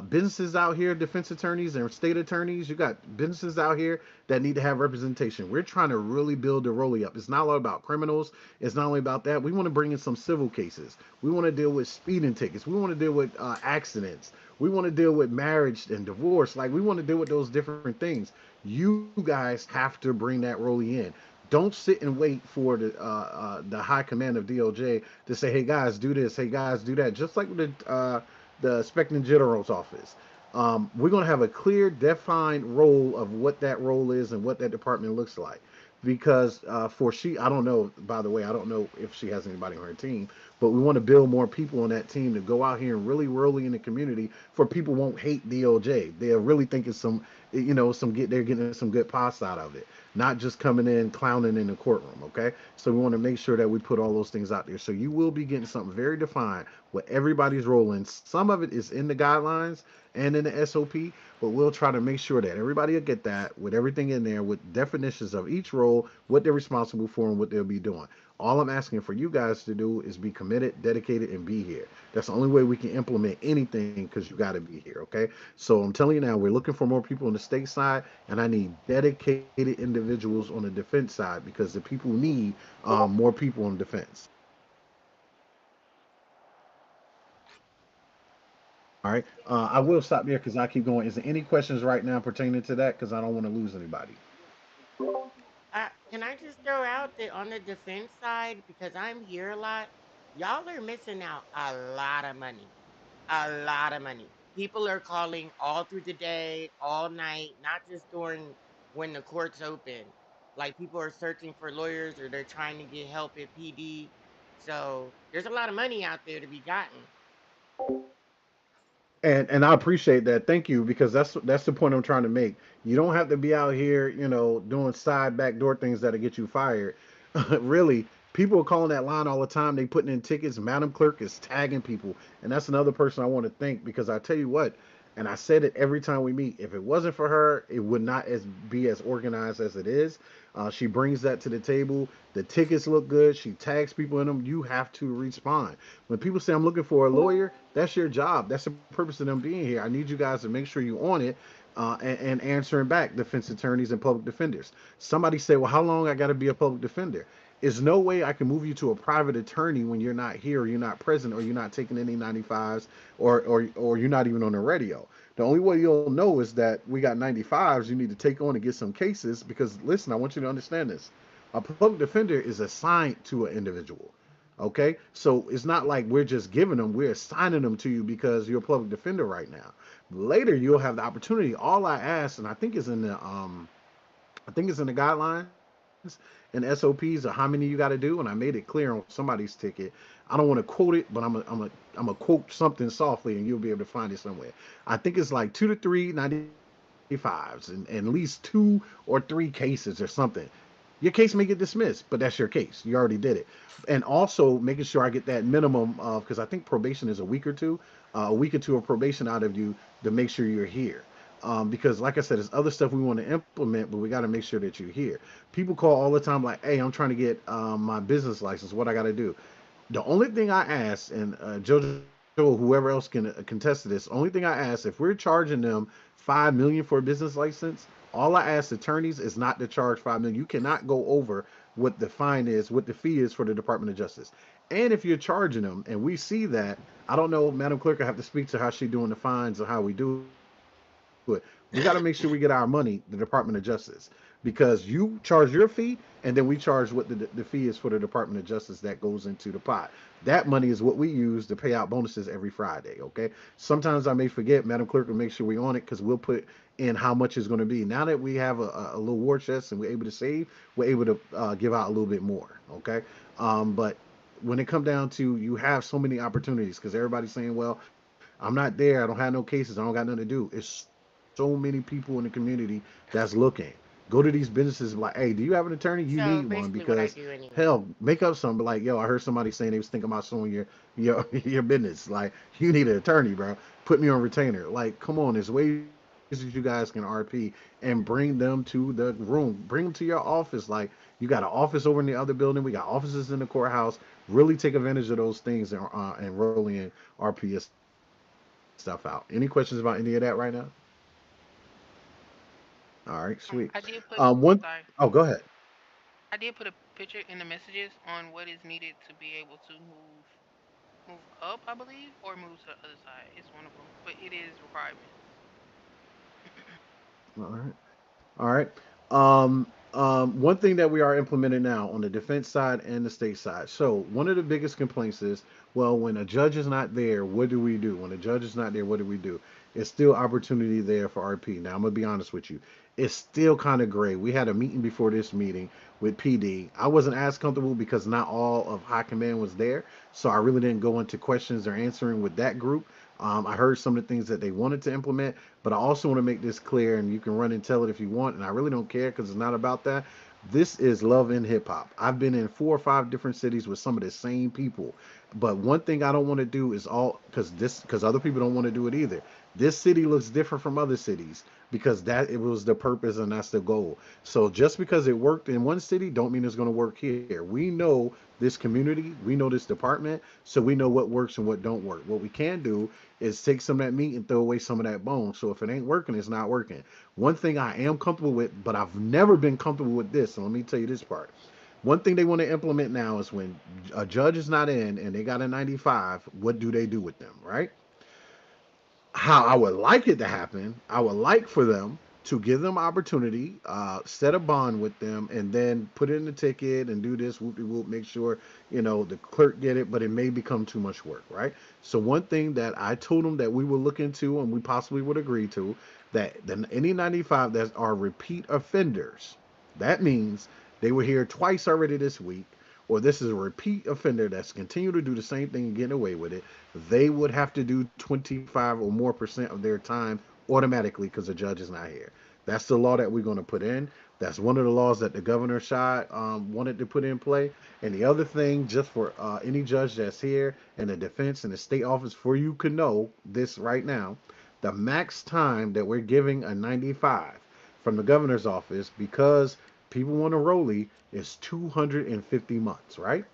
Speaker 5: businesses out here, defense attorneys and state attorneys. You got businesses out here that need to have representation. We're trying to really build the rolly up. It's not all about criminals. It's not only about that. We want to bring in some civil cases. We want to deal with speeding tickets. We want to deal with accidents. We want to deal with marriage and divorce. Like we want to deal with those different things. You guys have to bring that rolly in. Don't sit and wait for the high command of DOJ to say, "Hey guys, do this. Hey guys, do that." Just like with the Inspector General's office, we're going to have a clear, defined role of what that role is and what that department looks like. because I don't know. By the way, I don't know if she has anybody on her team, but we want to build more people on that team to go out here and really early in the community for people won't hate DOJ. They'll really think it's some, they're getting some good pasta out of it, not just coming in clowning in the courtroom. Okay, so we want to make sure that we put all those things out there. So you will be getting something very defined with everybody's role in. Some of it is in the guidelines and in the SOP, but we'll try to make sure that everybody will get that with everything in there with definitions of each role, what they're responsible for, and what they'll be doing. All I'm asking for you guys to do is be committed, dedicated, and be here. That's the only way we can implement anything because you got to be here, okay? So I'm telling you now, we're looking for more people on the state side, and I need dedicated individuals on the defense side because the people need more people on defense. All right. I will stop there because I keep going. Is there any questions right now pertaining to that? Because I don't want to lose anybody.
Speaker 13: Can I just throw out that on the defense side, because I'm here a lot, y'all are missing out a lot of money. A lot of money. People are calling all through the day, all night, not just during when the court's open. Like people are searching for lawyers or they're trying to get help at PD. So there's a lot of money out there to be gotten.
Speaker 5: And I appreciate that. Thank you because that's the point I'm trying to make. You don't have to be out here, doing side backdoor things that'll get you fired. Really, people are calling that line all the time. They putting in tickets. Madam Clerk is tagging people, and that's another person I want to thank because I tell you what, and I said it every time we meet. If it wasn't for her, it would not be as organized as it is. She brings that to the table. The tickets look good. She tags people in them. You have to respond. When people say I'm looking for a lawyer, that's your job. That's the purpose of them being here. I need you guys to make sure you on it and answering back defense attorneys and public defenders. Somebody say, well, how long I got to be a public defender? There's no way I can move you to a private attorney when you're not here, or you're not present, or you're not taking any 95s, or you're not even on the radio. The only way you'll know is that we got 95s you need to take on and get some cases because, listen, I want you to understand this. A public defender is assigned to an individual. Okay? So it's not like we're just giving them, we're assigning them to you because you're a public defender right now. Later, you'll have the opportunity. All I ask, and I think it's in the guidelines and SOPs of how many you got to do, and I made it clear on somebody's ticket. I don't want to quote it, but I'm a quote something softly, and you'll be able to find it somewhere. I think it's like 2 to 3 95s, and at least 2 or 3 cases or something. Your case may get dismissed, but that's your case. You already did it. And also making sure I get that minimum of, because I think probation is a week or two of probation out of you to make sure you're here. Because like I said, there's other stuff we want to implement, but we got to make sure that you're here. People call all the time like, hey, I'm trying to get my business license. What I got to do? The only thing I ask, and JoJo, whoever else can contest to this, only thing I ask, if we're charging them $5 million for a business license, all I ask attorneys is not to charge $5 million. You cannot go over what the fine is, what the fee is for the Department of Justice. And if you're charging them, and we see that, I don't know, Madam Clerk, I have to speak to how she's doing the fines or how we do it. We got to make sure we get our money, the Department of Justice, because you charge your fee, and then we charge what the fee is for the Department of Justice that goes into the pot. That money is what we use to pay out bonuses every Friday. Okay. Sometimes I may forget. Madam Clerk will make sure we on it because we'll put in how much it's going to be. Now that we have a little war chest and we're able to save, we're able to give out a little bit more. Okay. But when it comes down to you have so many opportunities because everybody's saying, well, I'm not there. I don't have no cases. I don't got nothing to do. It's so many people in the community that's looking. Go to these businesses like, hey, do you have an attorney? You
Speaker 13: So
Speaker 5: need one
Speaker 13: basically, what I
Speaker 5: because
Speaker 13: do anyway.
Speaker 5: hell, make up something. Like, yo, I heard somebody saying they was thinking about suing your your business. Like, you need an attorney, bro. Put me on retainer. Like, come on, there's ways that you guys can RP and bring them to the room. Bring them to your office. Like, you got an office over in the other building. We got offices in the courthouse. Really take advantage of those things and roll in RP stuff out. Any questions about any of that right now? All right, sweet.
Speaker 2: I did put.
Speaker 5: One.
Speaker 2: Sorry.
Speaker 5: Oh, go ahead.
Speaker 2: I did put a picture in the messages on what is needed to be able to move up, I believe, or move to the other side. It's one of them, but it is requirements.
Speaker 5: All right. All right. One thing that we are implementing now on the defense side and the state side. So one of the biggest complaints is, well, when a judge is not there, what do we do? When a judge is not there, what do we do? It's still opportunity there for RP. Now I'm gonna be honest with you. it's still kind of gray. We had a meeting before this meeting with PD. I wasn't as comfortable because not all of High Command was there, so I really didn't go into questions or answering with that group. I heard some of the things that they wanted to implement, but I also want to make this clear, and you can run and tell it if you want, and I really don't care because it's not about that. This is love in hip hop. I've been in 4 or 5 different cities with some of the same people, but one thing I don't want to do is all because other people don't want to do it either. This city looks different from other cities because that it was the purpose and that's the goal. So just because it worked in one city, don't mean it's going to work here. We know this community, we know this department, so we know what works and what don't work. What we can do is take some of that meat and throw away some of that bone. So if it ain't working, it's not working. One thing I am comfortable with, but I've never been comfortable with this. So let me tell you this part. One thing they want to implement now is when a judge is not in and they got a 95, what do they do with them, right? How I would like it to happen, I would like for them to give them opportunity, set a bond with them, and then put it in the ticket and do this whoop whoop, make sure the clerk get it, but it may become too much work, right? So one thing that I told them that we would look into and we possibly would agree to that any 95 that are repeat offenders, that means they were here twice already this week, or this is a repeat offender that's continued to do the same thing and getting away with it, they would have to do 25 or more percent of their time automatically because the judge is not here. That's the law that we're going to put in. That's one of the laws that the governor shot wanted to put in play. And the other thing, just for any judge that's here and the defense and the state office, for you can know this right now, the max time that we're giving a 95 from the governor's office because people want to rollie is 250 months, right?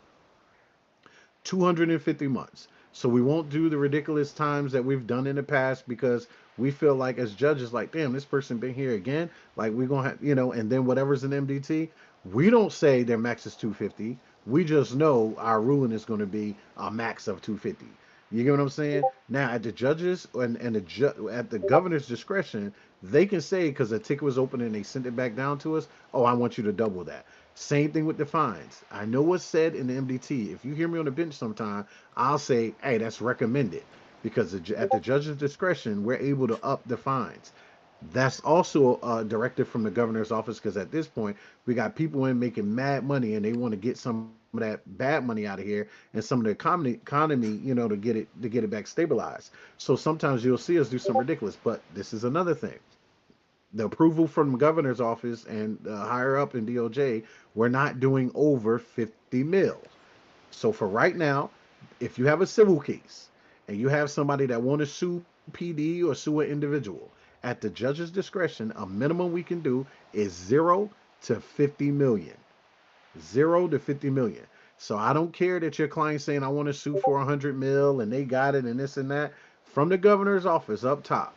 Speaker 5: 250 months. So we won't do the ridiculous times that we've done in the past because we feel like as judges, like, damn, this person been here again. Like we're gonna have, and then whatever's in MDT, we don't say their max is 250. We just know our ruling is going to be a max of 250. You get what I'm saying? Now at the judges at the governor's discretion, they can say because the ticket was open and they sent it back down to us. Oh, I want you to double that. Same thing with the fines. I know what's said in the MDT. If you hear me on the bench sometime, I'll say, hey, that's recommended because at the judge's discretion, we're able to up the fines. That's also a directive from the governor's office because at this point, we got people in making mad money and they want to get some of that bad money out of here and some of the economy, to get it back stabilized. So sometimes you'll see us do some ridiculous, but this is another thing the approval from the governor's office and higher up in DOJ, we're not doing over 50 mil. So for right now, if you have a civil case and you have somebody that want to sue PD or sue an individual, at the judge's discretion, a minimum we can do is 0 to 50 million. 0 to 50 million. So I don't care that your client's saying I want to sue for 100 mil and they got it and this and that. From the governor's office up top,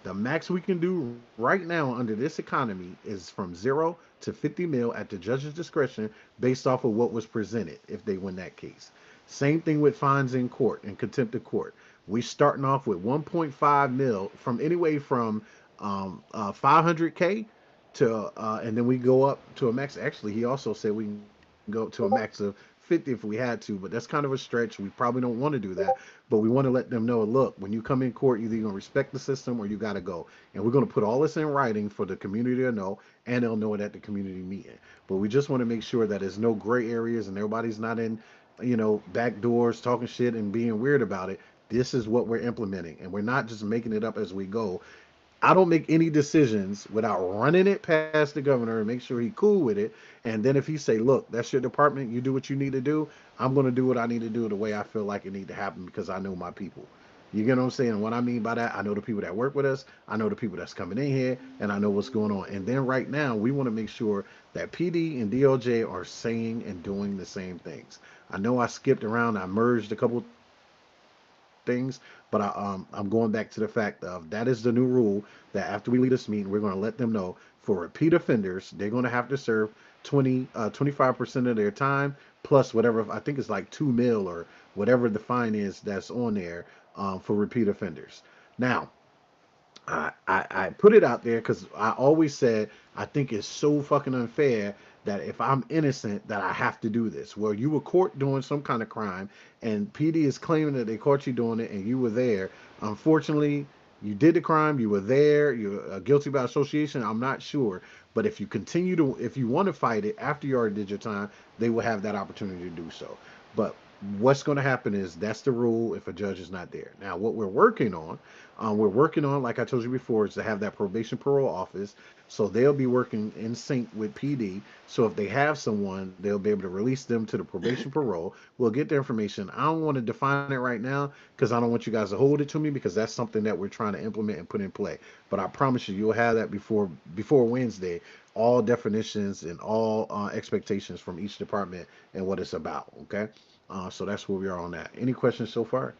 Speaker 5: the max we can do right now under this economy is from 0 to 50 mil at the judge's discretion based off of what was presented if they win that case. Same thing with fines in court and contempt of court. We starting off with 1.5 mil from anyway from 500K to and then we go up to a max. Actually, he also said we can go to a max of 50 if we had to, but that's kind of a stretch. We probably don't want to do that, but we want to let them know, look, when you come in court, either you're going to respect the system or you got to go. And we're going to put all this in writing for the community to know, and they'll know it at the community meeting. But we just want to make sure that there's no gray areas and everybody's not in, back doors talking shit and being weird about it. This is what we're implementing, and we're not just making it up as we go. I don't make any decisions without running it past the governor and make sure he's cool with it. And then if he say, look, that's your department, you do what you need to do, I'm going to do what I need to do the way I feel like it need to happen because I know my people. You get what I'm saying? And what I mean by that, I know the people that work with us, I know the people that's coming in here, and I know what's going on. And then right now, we want to make sure that PD and DOJ are saying and doing the same things. I know I skipped around, I merged a couple things, but I'm going back to the fact of that is the new rule that after we leave this meeting, we're going to let them know for repeat offenders, they're going to have to serve 25% of their time plus whatever, I think it's like 2 mil or whatever the fine is that's on there for repeat offenders. Now, I put it out there because I always said I think it's so fucking unfair that if I'm innocent that I have to do this. Well, you were caught doing some kind of crime and PD is claiming that they caught you doing it and you were there. Unfortunately, You did the crime. You were there. You're guilty by association. I'm not sure, but if you want to fight it after you already did your time, they will have that opportunity to do so. But what's going to happen is that's the rule if a judge is not there. Now, what we're working on, like I told you before, is to have that probation parole office. So they'll be working in sync with PD. So if they have someone, they'll be able to release them to the probation parole. We'll get the information. I don't want to define it right now because I don't want you guys to hold it to me because that's something that we're trying to implement and put in play. But I promise you, you'll have that before Wednesday. All definitions and all expectations from each department and what it's about. Okay, so that's where we are on that. Any questions so far?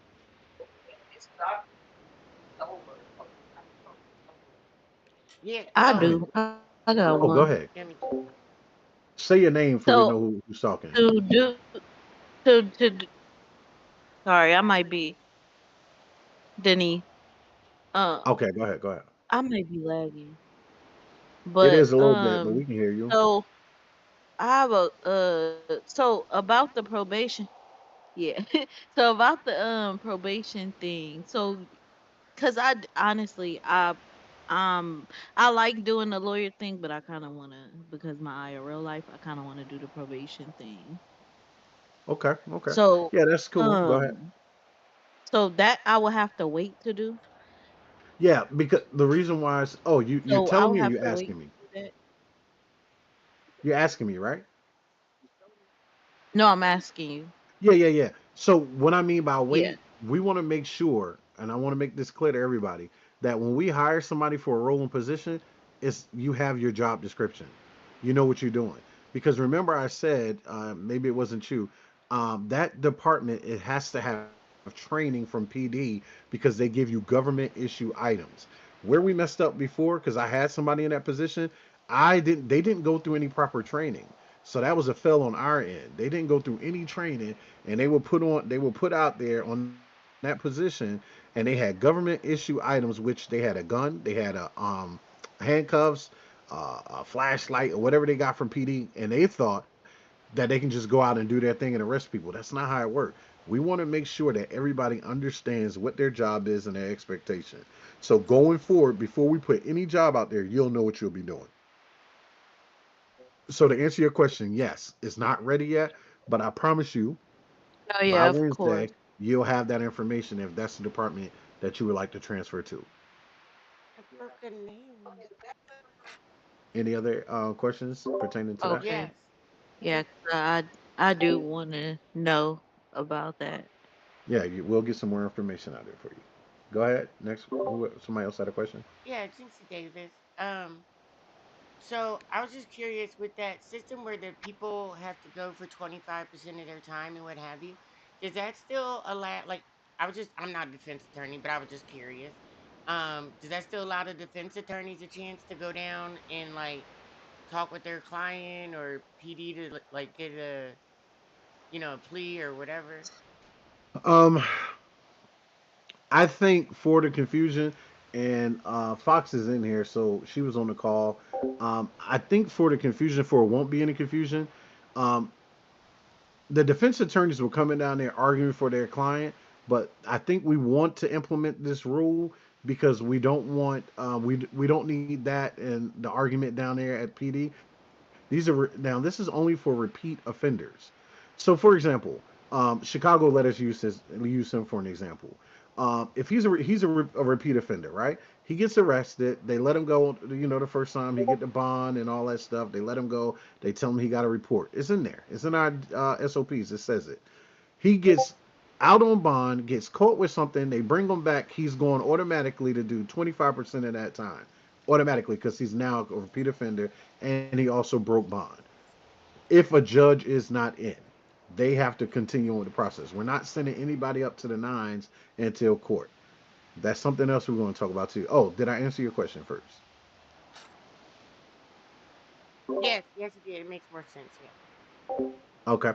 Speaker 13: Yeah.
Speaker 8: I
Speaker 5: Go ahead.
Speaker 8: do. I got one.
Speaker 5: Oh, go ahead.
Speaker 13: Let me.
Speaker 5: Say your name for we
Speaker 8: So
Speaker 5: know who's talking.
Speaker 8: to do to sorry, I might be Denny. Um,
Speaker 5: Okay, go ahead. Go ahead.
Speaker 8: I might be lagging,
Speaker 5: It
Speaker 8: but
Speaker 5: is a little bit, but we can hear you.
Speaker 8: so I have a so about the probation. Yeah. So about the probation thing. So cuz honestly I like doing the lawyer thing, but I kind of want to because my IRL life, I kind of want to do the probation thing.
Speaker 5: Okay, okay.
Speaker 8: So
Speaker 5: Yeah, that's cool. Go ahead.
Speaker 8: um so that I will have to wait to do.
Speaker 5: Yeah, because the reason why is oh, you're
Speaker 8: So I
Speaker 5: telling
Speaker 8: will
Speaker 5: me or
Speaker 8: have
Speaker 5: you
Speaker 8: to wait
Speaker 5: asking me?
Speaker 8: to do that.
Speaker 5: You're asking me, right?
Speaker 8: No, I'm asking you.
Speaker 5: Yeah, yeah, yeah. So what I mean by
Speaker 8: Yeah.
Speaker 5: wait, we want to make sure, and I want to make this clear to everybody, that when we hire somebody for a role and position, it's you have your job description. You know what you're doing. Because remember, I said maybe it wasn't you. That department it has to have training from PD because they give you government issue items. Where we messed up before, because I had somebody in that position, I didn't. They didn't go through any proper training. So that was a fail on our end. They didn't go through any training, and they were put out there on that position, and they had government issue items, which they had a gun, they had handcuffs, a flashlight, or whatever they got from PD, and they thought that they can just go out and do their thing and arrest people. That's not how it works. We want to make sure that everybody understands what their job is and their expectation. So going forward, before we put any job out there, you'll know what you'll be doing. So to answer your question, yes, it's not ready yet, but I promise you,
Speaker 8: Oh
Speaker 5: by
Speaker 8: yeah, of
Speaker 5: Wednesday,
Speaker 8: course.
Speaker 5: you'll have that information if that's the department that you would like to transfer to.
Speaker 13: I broke a nail.
Speaker 5: Any other questions pertaining to that?
Speaker 8: Okay.
Speaker 13: Yes.
Speaker 8: Yeah, 'cause I do want to know about that.
Speaker 5: Yeah, we'll get some more information out there for you. Go ahead. Next, somebody else had a question?
Speaker 13: Yeah, Jinxie Davis. So I was just curious with that system where the people have to go for 25% of their time and what have you. Does that still allow like I'm not a defense attorney, but I was just curious. Does that still allow the defense attorneys a chance to go down and like talk with their client or PD to like get a a plea or whatever?
Speaker 5: Um, I think for the confusion, and Fox is in here, so she was on the call. I think for the confusion, for it won't be any confusion. Um, the defense attorneys were coming down there arguing for their client, but I think we want to implement this rule because we don't want we don't need that and the argument down there at PD. Now this is only for repeat offenders. So for example, Chicago let us use him for an example. If he's a repeat offender, right? He gets arrested. They let him go. The first time he get the bond and all that stuff. They let him go. They tell him he got a report. It's in there. It's in our SOPs. It says it. He gets out on bond, gets caught with something. They bring him back. He's going automatically to do 25% of that time, automatically because he's now a repeat offender and he also broke bond. If a judge is not in, they have to continue with the process. We're not sending anybody up to the nines until court. That's something else we're going to talk about too. Oh, did I answer your question first?
Speaker 13: Yes, yes, it did. It makes more sense. Yeah.
Speaker 5: Okay.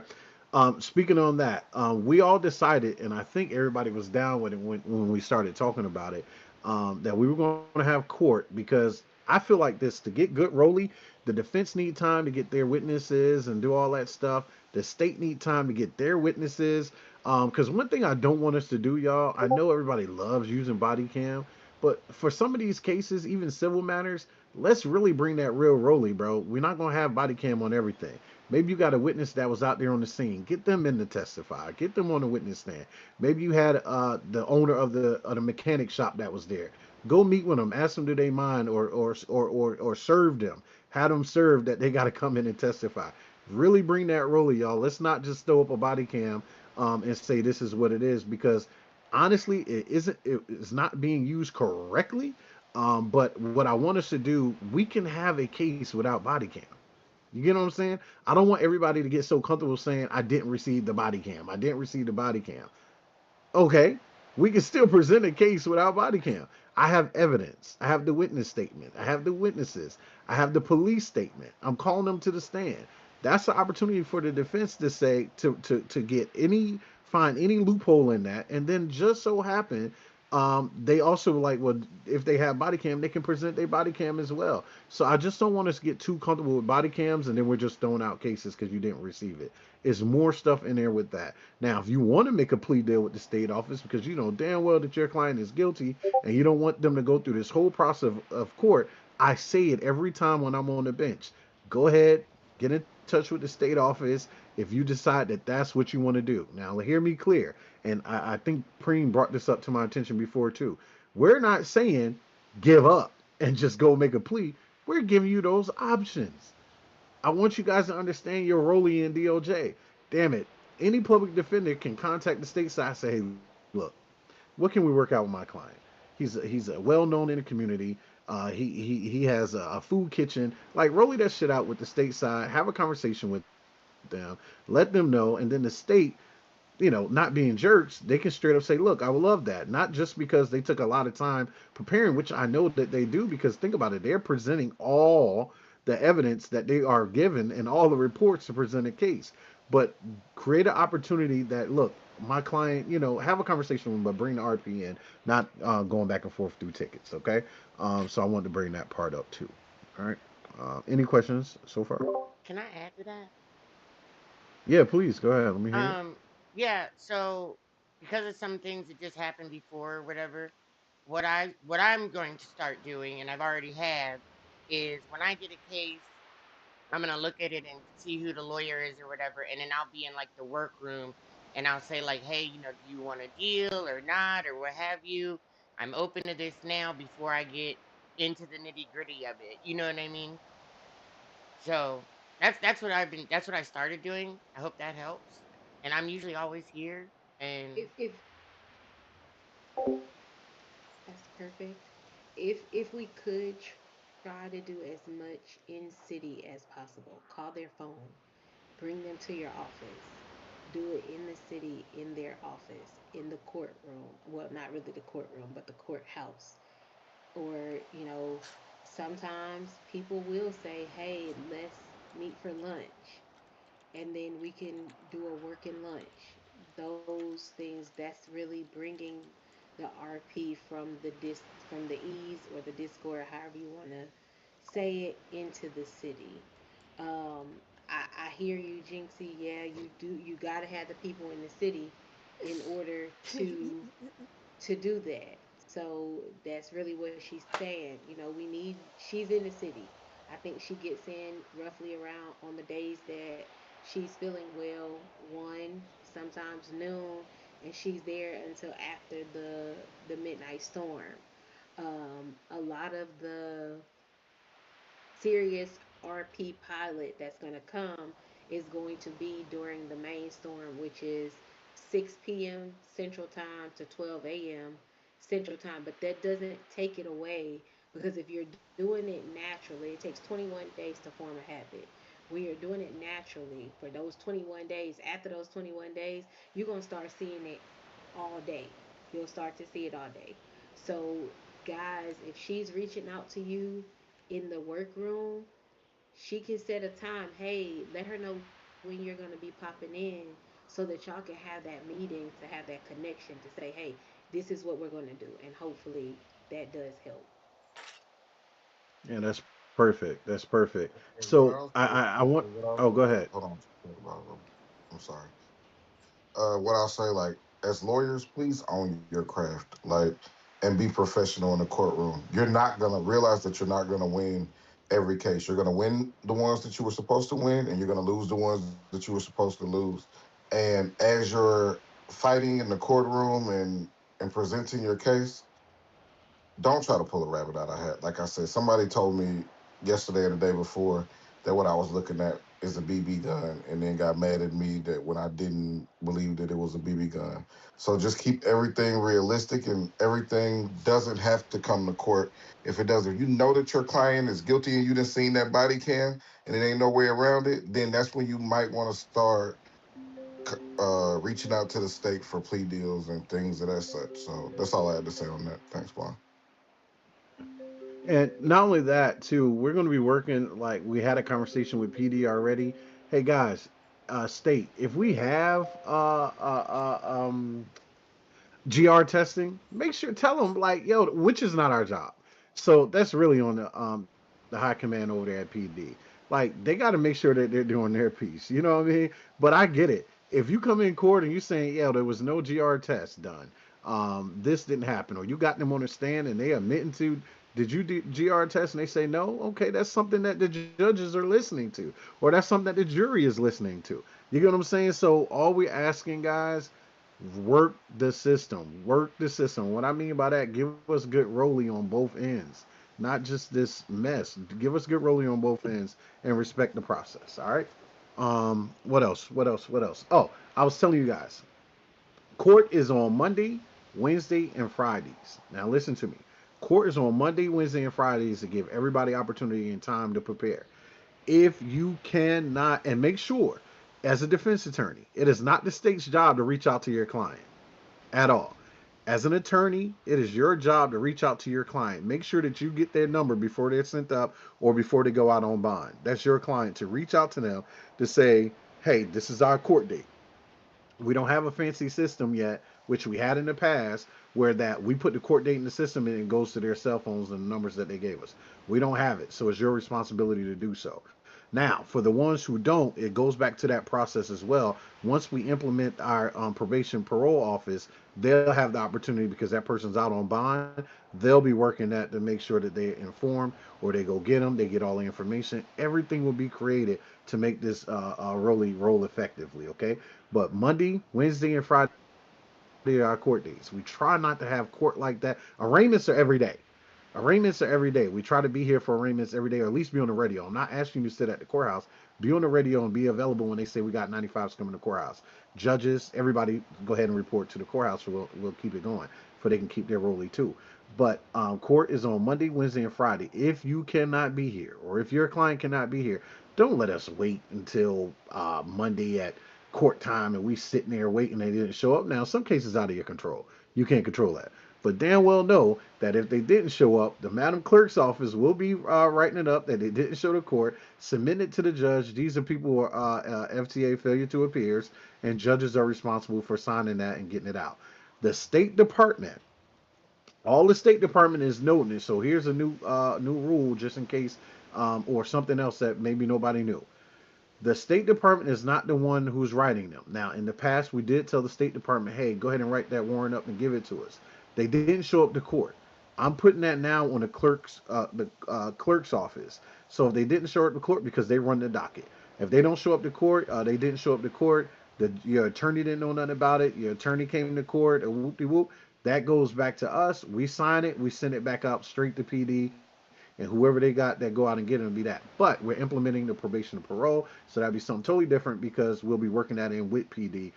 Speaker 5: Speaking on that, we all decided, and I think everybody was down with it when we started talking about it, that we were going to have court because I feel like this to get good Rolly, the defense need time to get their witnesses and do all that stuff. The state need time to get their witnesses. Because one thing I don't want us to do, y'all, I know everybody loves using body cam, But for some of these cases, even civil matters, let's really bring that real Rolly, bro. We're not gonna have body cam on everything. Maybe you got a witness that was out there on the scene. Get them in to testify. Get them on the witness stand. Maybe you had the owner of the mechanic shop that was there. Go meet with them. Ask them do they mind, or serve them. Have them served that they got to come in and testify. Really bring that Rolly, y'all. Let's not just throw up a body cam and say this is what it is, because honestly, it isn't. It's not being used correctly. But what I want us to do, we can have a case without body cam. You get what I'm saying? I don't want everybody to get so comfortable saying I didn't receive the body cam. I didn't receive the body cam. Okay, we can still present a case without body cam. I have evidence. I have the witness statement. I have the witnesses. I have the police statement. I'm calling them to the stand. That's the opportunity for the defense to say to get any find any loophole in that, and then just so happen they also like, well, if they have body cam, they can present their body cam as well. So I just don't want us to get too comfortable with body cams and then we're just throwing out cases because you didn't receive it. It's more stuff in there with that. Now, if you want to make a plea deal with the state office because you know damn well that your client is guilty and you don't want them to go through this whole process of court, I say it every time when I'm on the bench. Go ahead, get in touch with the state office if you decide that that's what you want to do. Now, hear me clear, and I think Preem brought this up to my attention before too. We're not saying give up and just go make a plea. We're giving you those options. I want you guys to understand your role in DOJ. Damn it. Any public defender can contact the state side and say, hey, look, what can we work out with my client? He's a well known in the community. He has a food kitchen. Like, roll that shit out with the state side. Have a conversation with them. Let them know, and then the state, not being jerks, they can straight up say, look, I would love that. Not just because they took a lot of time preparing, which I know that they do, because think about it, they're presenting all the evidence that they are given and all the reports to present a case. But create an opportunity that, look, my client, have a conversation with them, but bring the RP in, not going back and forth through tickets, okay? So I wanted to bring that part up too. All right. Any questions so far?
Speaker 13: Can I add to that?
Speaker 5: Yeah, please go ahead. Let me hear it.
Speaker 13: Um, yeah, so because of some things that just happened before or whatever, what I'm going to start doing, and I've already have, is when I get a case, I'm gonna look at it and see who the lawyer is or whatever, and then I'll be in like the workroom and I'll say like, hey, do you want a deal or not or what have you? I'm open to this now before I get into the nitty gritty of it. You know what I mean? So that's what I started doing. I hope that helps. And I'm usually always here. And
Speaker 1: If that's perfect. If we could try to do as much in city as possible, call their phone, bring them to your office, do it in the city, in their office, in the courtroom. Well, not really the courtroom, but the courthouse. Or, sometimes people will say, hey, let's meet for lunch. And then we can do a working lunch. Those things, that's really bringing the RP from the ease or the Discord, however you want to say it, into the city. I hear you, Jinxie. Yeah, you do. You got to have the people in the city in order to do that. So that's really what she's saying. We need. She's in the city. I think she gets in roughly around on the days that she's feeling well, 1, sometimes noon, and she's there until after the midnight storm. A lot of the serious RP pilot that's going to come is going to be during the main storm, which is 6 p.m. Central Time to 12 a.m. Central Time. But that doesn't take it away, because if you're doing it naturally, it takes 21 days to form a habit. When you're doing it naturally for those 21 days, after those 21 days, you're going to start seeing it all day. You'll start to see it all day. So, guys, if she's reaching out to you in the workroom, she can set a time. Hey, let her know when you're going to be popping in so that y'all can have that meeting, to have that connection, to say, hey, this is what we're going to do. And hopefully that does help.
Speaker 5: Yeah, that's perfect. That's perfect.
Speaker 10: And
Speaker 5: So
Speaker 10: what else?
Speaker 5: I want.
Speaker 10: What else?
Speaker 5: Oh, go ahead.
Speaker 10: Hold on. I'm sorry. What I'll say, like, as lawyers, please own your craft. Like, and and be professional in the courtroom. You're not going to realize that you're not going to win every case. You're going to win the ones that you were supposed to win, and you're going to lose the ones that you were supposed to lose. And as you're fighting in the courtroom and presenting your case, don't try to pull a rabbit out of a hat. Like I said, somebody told me yesterday and the day before that what I was looking at is a BB gun, and then got mad at me that when I didn't believe that it was a BB gun. So just keep everything realistic, and everything doesn't have to come to court. If it does, if you know that your client is guilty and you done seen that body cam and it ain't no way around it, then that's when you might want to start reaching out to the state for plea deals and things of that such. So that's all I had to say on that. Thanks, Juan.
Speaker 5: And not only that, too, we're going to be working like we had a conversation with PD already. Hey guys, state if we have GR testing, make sure tell them like, yo, which is not our job. So that's really on the high command over there at PD. Like they got to make sure that they're doing their piece. You know what I mean? But I get it. If you come in court and you saying, yeah, there was no GR test done, this didn't happen, or you got them on the stand and they admitting to, did you do GR test and they say no? Okay, that's something that the judges are listening to, or that's something that the jury is listening to. You get what I'm saying? So all we're asking, guys, work the system. Work the system. What I mean by that, give us good rolly on both ends, not just this mess. Give us good rolly on both ends and respect the process. All right. What else? What else? What else? Oh, I was telling you guys, court is on Monday, Wednesday, and Fridays. Now listen to me. Court is on Monday, Wednesday, and Fridays to give everybody opportunity and time to prepare. If you cannot, and make sure, as a defense attorney, it is not the state's job to reach out to your client at all. As an attorney, it is your job to reach out to your client. Make sure that you get their number before they're sent up or before they go out on bond. That's your client to reach out to them to say, hey, this is our court date. We don't have a fancy system yet, which we had in the past, where that we put the court date in the system and it goes to their cell phones and the numbers that they gave us. We don't have it, so it's your responsibility to do so. Now, for the ones who don't, it goes back to that process as well. Once we implement our probation parole office, they'll have the opportunity because that person's out on bond. They'll be working that to make sure that they're informed, or they go get them, they get all the information. Everything will be created to make this really roll effectively, okay? But Monday, Wednesday, and Friday are our court days. We try not to have court like that. Arraignments are every day. Arraignments are every day. We try to be here for arraignments every day, or at least be on the radio. I'm not asking you to sit at the courthouse. Be on the radio and be available when they say we got 95s coming to the courthouse. Judges, everybody, go ahead and report to the courthouse. So we'll keep it going, so they can keep their rolly too. But court is on Monday, Wednesday, and Friday. If you cannot be here, or if your client cannot be here, don't let us wait until Monday at court time and we sitting there waiting and they didn't show up. Now, some cases out of your control. You can't control that. But damn well know that if they didn't show up, the Madam Clerk's office will be writing it up that they didn't show to court, submitting it to the judge. These are people who are FTA failure to appears, and judges are responsible for signing that and getting it out. The State Department, all the State Department is noting it. So here's a new rule just in case, or something else that maybe nobody knew. The State Department is not the one who's writing them. Now, in the past, we did tell the State Department, hey, go ahead and write that warrant up and give it to us. They didn't show up to court. I'm putting that now on the clerk's office. So if they didn't show up to court, because they run the docket. If they don't show up to court, they didn't show up to court. Your attorney didn't know nothing about it. Your attorney came to court, a whoop de whoop. That goes back to us. We sign it. We send it back out straight to PD, and whoever they got that go out and get it will be that. But we're implementing the probation and parole, so that'd be something totally different because we'll be working that in with PD,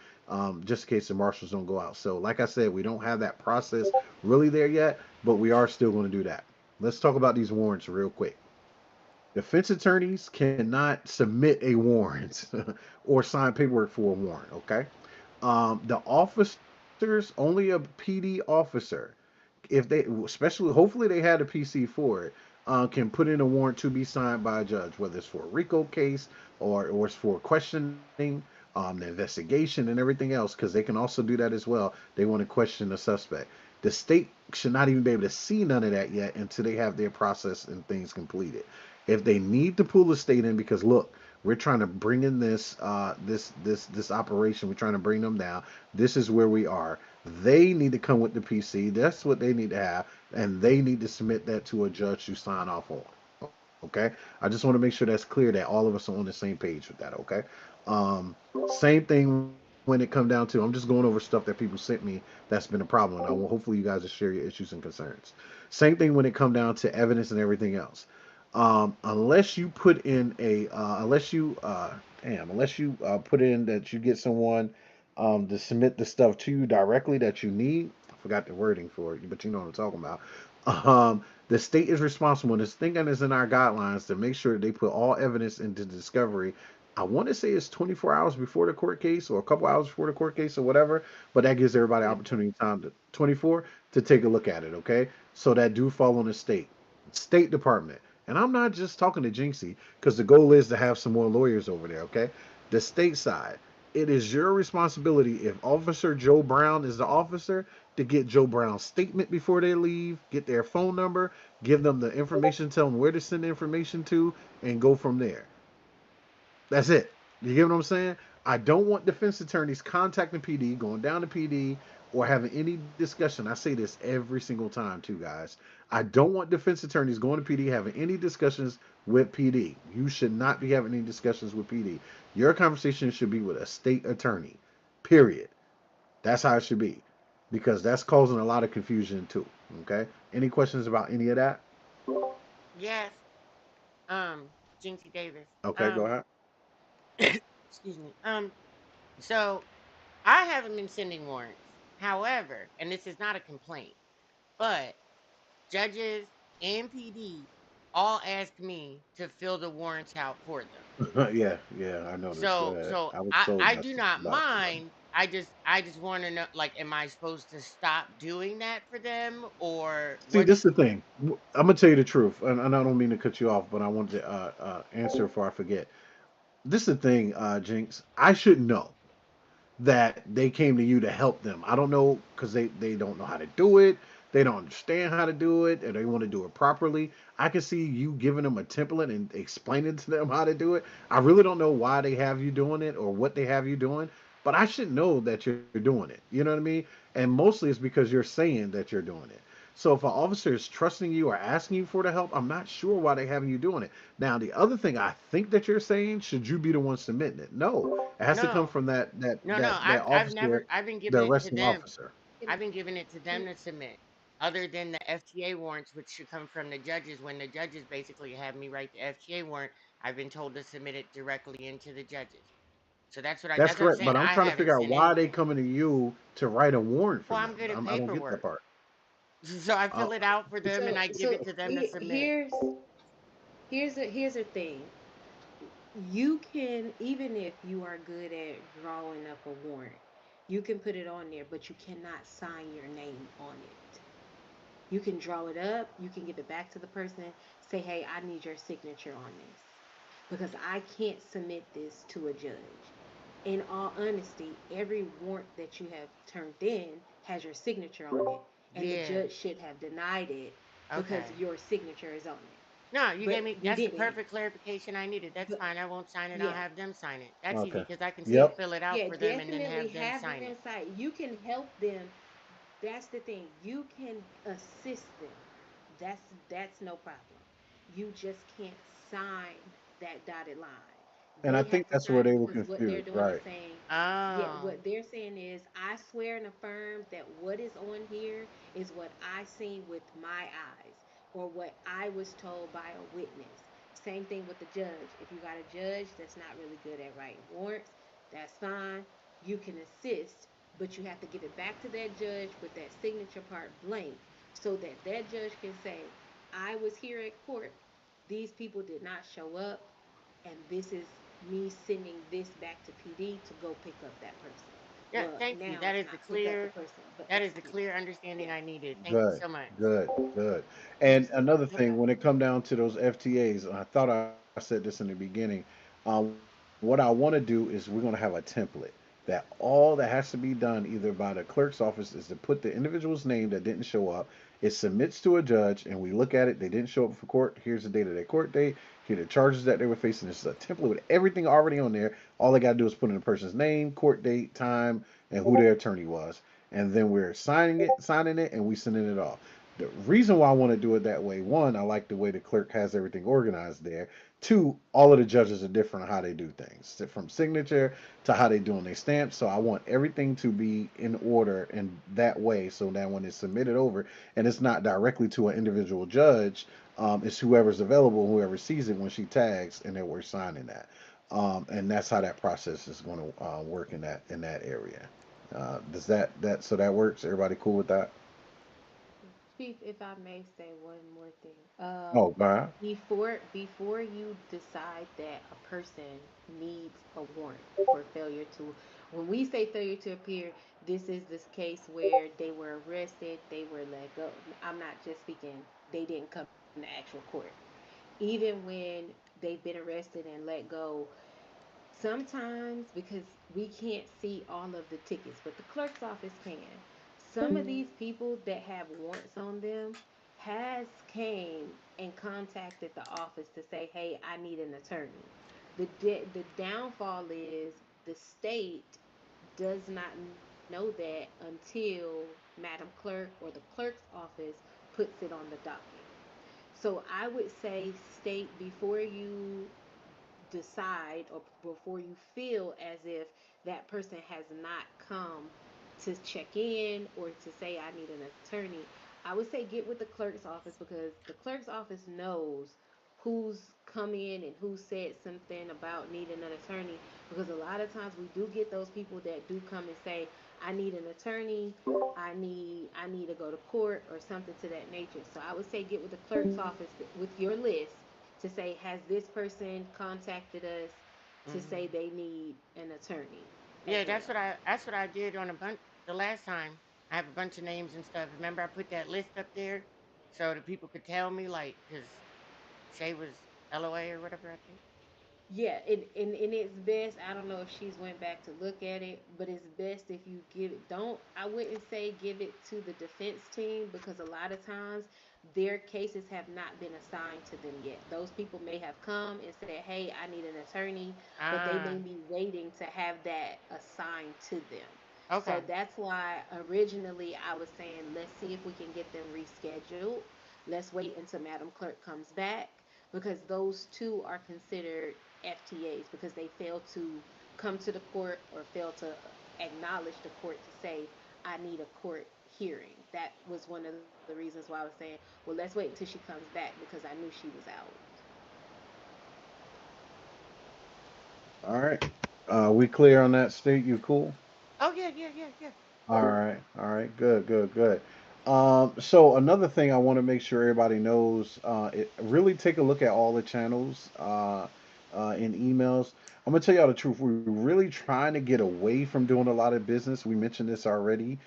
Speaker 5: just in case the marshals don't go out. So, like I said, we don't have that process really there yet, but we are still going to do that. Let's talk about these warrants real quick. Defense attorneys cannot submit a warrant or sign paperwork for a warrant. Okay, the officers, only a PD officer, if they, especially, hopefully they had a PC for it, can put in a warrant to be signed by a judge, whether it's for a RICO case or it's for questioning, the investigation and everything else, because they can also do that as well. They want to question the suspect. The state should not even be able to see none of that yet until they have their process and things completed. If they need to pull the state in, because look, We're trying to bring in this operation. We're trying to bring them down. This is where we are. They need to come with the PC. That's what they need to have, and they need to submit that to a judge to sign off on. Okay, I just want to make sure that's clear that all of us are on the same page with that. Okay, um, same thing when it come down to. I'm just going over stuff that people sent me that's been a problem. And I will hopefully you guys will share your issues and concerns. Same thing when it come down to evidence and everything else. Unless you put in unless you put in that you get someone to submit the stuff to you directly that you need. I forgot the wording for it, but you know what I'm talking about. The state is responsible, and this thinking is in our guidelines to make sure that they put all evidence into discovery. I want to say it's 24 hours before the court case or a couple hours before the court case or whatever, but that gives everybody opportunity time to 24 to take a look at it, okay? So that do fall on the State Department. And I'm not just talking to Jinxie because the goal is to have some more lawyers over there, okay? The state side. It is your responsibility if Officer Joe Brown is the officer to get Joe Brown's statement before they leave, get their phone number, give them the information, tell them where to send the information to, and go from there. That's it. You get what I'm saying? I don't want defense attorneys contacting PD, going down to PD, or having any discussion. I say this every single time, too, guys. I don't want defense attorneys going to PD having any discussions with PD. You should not be having any discussions with PD. Your conversation should be with a state attorney. Period. That's how it should be. Because that's causing a lot of confusion, too. Okay? Any questions about any of that?
Speaker 13: Yes. Um, Jinxie Davis.
Speaker 5: Okay, go ahead.
Speaker 13: Excuse me. So I haven't been sending warrants. However, and this is not a complaint, but judges and PD all ask me to fill the warrants out for them.
Speaker 5: Yeah, yeah, I noticed.
Speaker 13: So
Speaker 5: I was
Speaker 13: I
Speaker 5: told
Speaker 13: I
Speaker 5: not
Speaker 13: do
Speaker 5: to
Speaker 13: not
Speaker 5: about it.
Speaker 13: mind. I just want to know, like, am I supposed to stop doing that for them, or
Speaker 5: See,
Speaker 13: what?
Speaker 5: this is the thing. I'm gonna tell you the truth, and I don't mean to cut you off, but I want to answer before I forget. This is the thing, Jinx. I should know that they came to you to help them. I don't know because they don't know how to do it. They don't understand how to do it, and they want to do it properly. I can see you giving them a template and explaining to them how to do it. I really don't know why they have you doing it or what they have you doing, but I should know that you're doing it. You know what I mean? And mostly it's because you're saying that you're doing it. So if an officer is trusting you or asking you for the help, I'm not sure why they having you doing it. Now the other thing I think that you're saying, should you be the one submitting it? No, it has to come
Speaker 13: No,
Speaker 5: from
Speaker 13: no.
Speaker 5: that
Speaker 13: I've
Speaker 5: officer,
Speaker 13: never. I've been
Speaker 5: the
Speaker 13: giving it to
Speaker 5: arresting
Speaker 13: them.
Speaker 5: officer.
Speaker 1: Can,
Speaker 13: I've been giving it to them
Speaker 1: can,
Speaker 13: to submit. Other than the FTA warrants, which should come from the judges, when the judges basically have me write the FTA warrant, I've been told to submit it directly into the judges. So that's what I.
Speaker 5: That's
Speaker 13: That's what I'm
Speaker 5: correct,
Speaker 13: saying.
Speaker 5: but I'm
Speaker 13: I
Speaker 5: trying to
Speaker 13: haven't
Speaker 5: figure out
Speaker 13: sent
Speaker 5: why
Speaker 13: any.
Speaker 5: they coming to you to write a warrant for
Speaker 13: Well, I'm
Speaker 5: them.
Speaker 13: good at
Speaker 5: I don't get that
Speaker 13: paperwork,
Speaker 5: part.
Speaker 13: so I
Speaker 5: Uh,
Speaker 13: fill it out for them and
Speaker 1: so
Speaker 13: I give
Speaker 1: so
Speaker 13: it to them to
Speaker 1: he-
Speaker 13: submit.
Speaker 1: here's here's a thing. You can, even if you are good at drawing up a warrant, you can put it on there, but you cannot sign your name on it. You can draw it up, you can give it back to the person, say, hey, I need your signature on this because I can't submit this to a judge. In all honesty, every warrant that you have turned in has your signature on it, and the
Speaker 13: Yeah.
Speaker 1: judge should have denied it because
Speaker 13: Okay.
Speaker 1: your signature is on it.
Speaker 13: No, you gave
Speaker 1: But
Speaker 13: me.
Speaker 1: you
Speaker 13: That's the
Speaker 1: didn't.
Speaker 13: perfect clarification I needed. That's
Speaker 1: But
Speaker 13: fine. I won't sign it. I'll
Speaker 1: yeah,
Speaker 13: have them sign it. That's easy
Speaker 5: okay.
Speaker 13: because I can still
Speaker 5: Yep.
Speaker 13: fill it out
Speaker 1: yeah,
Speaker 13: for them and then
Speaker 1: definitely
Speaker 13: have them
Speaker 1: have
Speaker 13: sign
Speaker 1: them
Speaker 13: it.
Speaker 1: side. You can help them. That's the thing. You can assist them. That's that's no problem. You just can't sign that dotted line.
Speaker 5: And I
Speaker 1: They
Speaker 5: think
Speaker 1: have to
Speaker 5: that's where
Speaker 1: sign
Speaker 5: they
Speaker 1: it
Speaker 5: were
Speaker 1: because what they're
Speaker 5: confused,
Speaker 1: doing is
Speaker 5: right?
Speaker 1: saying, yeah,
Speaker 13: Oh.
Speaker 1: what they're saying is, I swear and affirm that what is on here is what I seen with my eyes or what I was told by a witness. Same thing with the judge. If you got a judge that's not really good at writing warrants, that's fine. You can assist, but you have to give it back to that judge with that signature part blank so that that judge can say, I was here at court. These people did not show up, and this is me sending this back to PD to go pick up that person.
Speaker 13: Yeah.
Speaker 1: Well,
Speaker 13: Thank you.
Speaker 1: now
Speaker 13: That
Speaker 1: it's
Speaker 13: is the
Speaker 1: not pick up the
Speaker 13: clear.
Speaker 1: person, but
Speaker 13: That is the
Speaker 1: execute it.
Speaker 13: clear understanding
Speaker 1: Yeah.
Speaker 13: I needed. Thank you
Speaker 5: Good,
Speaker 13: so much.
Speaker 5: good, good. And another
Speaker 1: No
Speaker 5: thing, when
Speaker 1: problem.
Speaker 5: it come down to those FTAs, and I thought I said this in the beginning. What I want to do is we're going to have a template that all that has to be done either by the clerk's office is to put the individual's name that didn't show up. It submits to a judge, and we look at it. They didn't show up for court. Here's the date of their court date. Here are the charges that they were facing. This is a template with everything already on there. All they got to do is put in the person's name, court date, time, and who their attorney was. And then we're signing it, and we sending it off. The reason why I want to do it that way, one, I like the way the clerk has everything organized there. Two, all of the judges are different on how they do things, from signature to how they doing their stamps. So I want everything to be in order in that way, so that when it's submitted over, and it's not directly to an individual judge, it's whoever's available, whoever sees it when she tags, and then we're signing that. And that's how that process is going to work in that area. Does that works? Everybody cool with that?
Speaker 1: Chief, if I may say one more thing.
Speaker 5: Oh, God.
Speaker 1: Before you decide that a person needs a warrant for failure to, when we say failure to appear, this case where they were arrested, they were let go. I'm not just speaking, they didn't come to actual court. Even when they've been arrested and let go, sometimes because we can't see all of the tickets, but the clerk's office can. Some of these people that have warrants on them has came and contacted the office to say, "Hey, I need an attorney." The downfall is the state does not know that until Madam Clerk or the clerk's office puts it on the docket. So I would say state before you decide or before you feel as if that person has not come to check in or to say I need an attorney, I would say get with the clerk's office because the clerk's office knows who's come in and who said something about needing an attorney, because a lot of times we do get those people that do come and say I need an attorney, I need to go to court or something to that nature. So I would say get with the clerk's office with your list to say, has this person contacted us to say
Speaker 13: Hmm.
Speaker 1: they need an attorney as
Speaker 13: Yeah,
Speaker 1: well?
Speaker 13: that's what I did on a bunch the last time. I have a bunch of names and stuff. Remember, I put that list up there so that people could tell me, like, because Shay was LOA or whatever. I think.
Speaker 1: Yeah, and it's best. I don't know if she's went back to look at it, but it's best if you give it. Don't I wouldn't say give it to the defense team because a lot of times their cases have not been assigned to them yet. Those people may have come and said, "Hey, I need an attorney," but they may
Speaker 13: Ah,
Speaker 1: be waiting to have that assigned to them. So
Speaker 13: okay.
Speaker 1: that's why originally I was saying, let's see if we can get them rescheduled. Let's wait until Madam Clerk comes back because those two are considered FTAs because they fail to come to the court or fail to acknowledge the court to say, I need a court hearing. That was one of the reasons why I was saying, well, let's wait until she comes back because I knew she was out.
Speaker 5: All right. We clear on that state? You cool?
Speaker 13: Oh yeah, yeah, yeah, yeah.
Speaker 5: All right, good, good, good. So another thing I want to make sure everybody knows, really take a look at all the channels in emails. I'm gonna tell y'all the truth. We're really trying to get away from doing a lot of business. We mentioned this already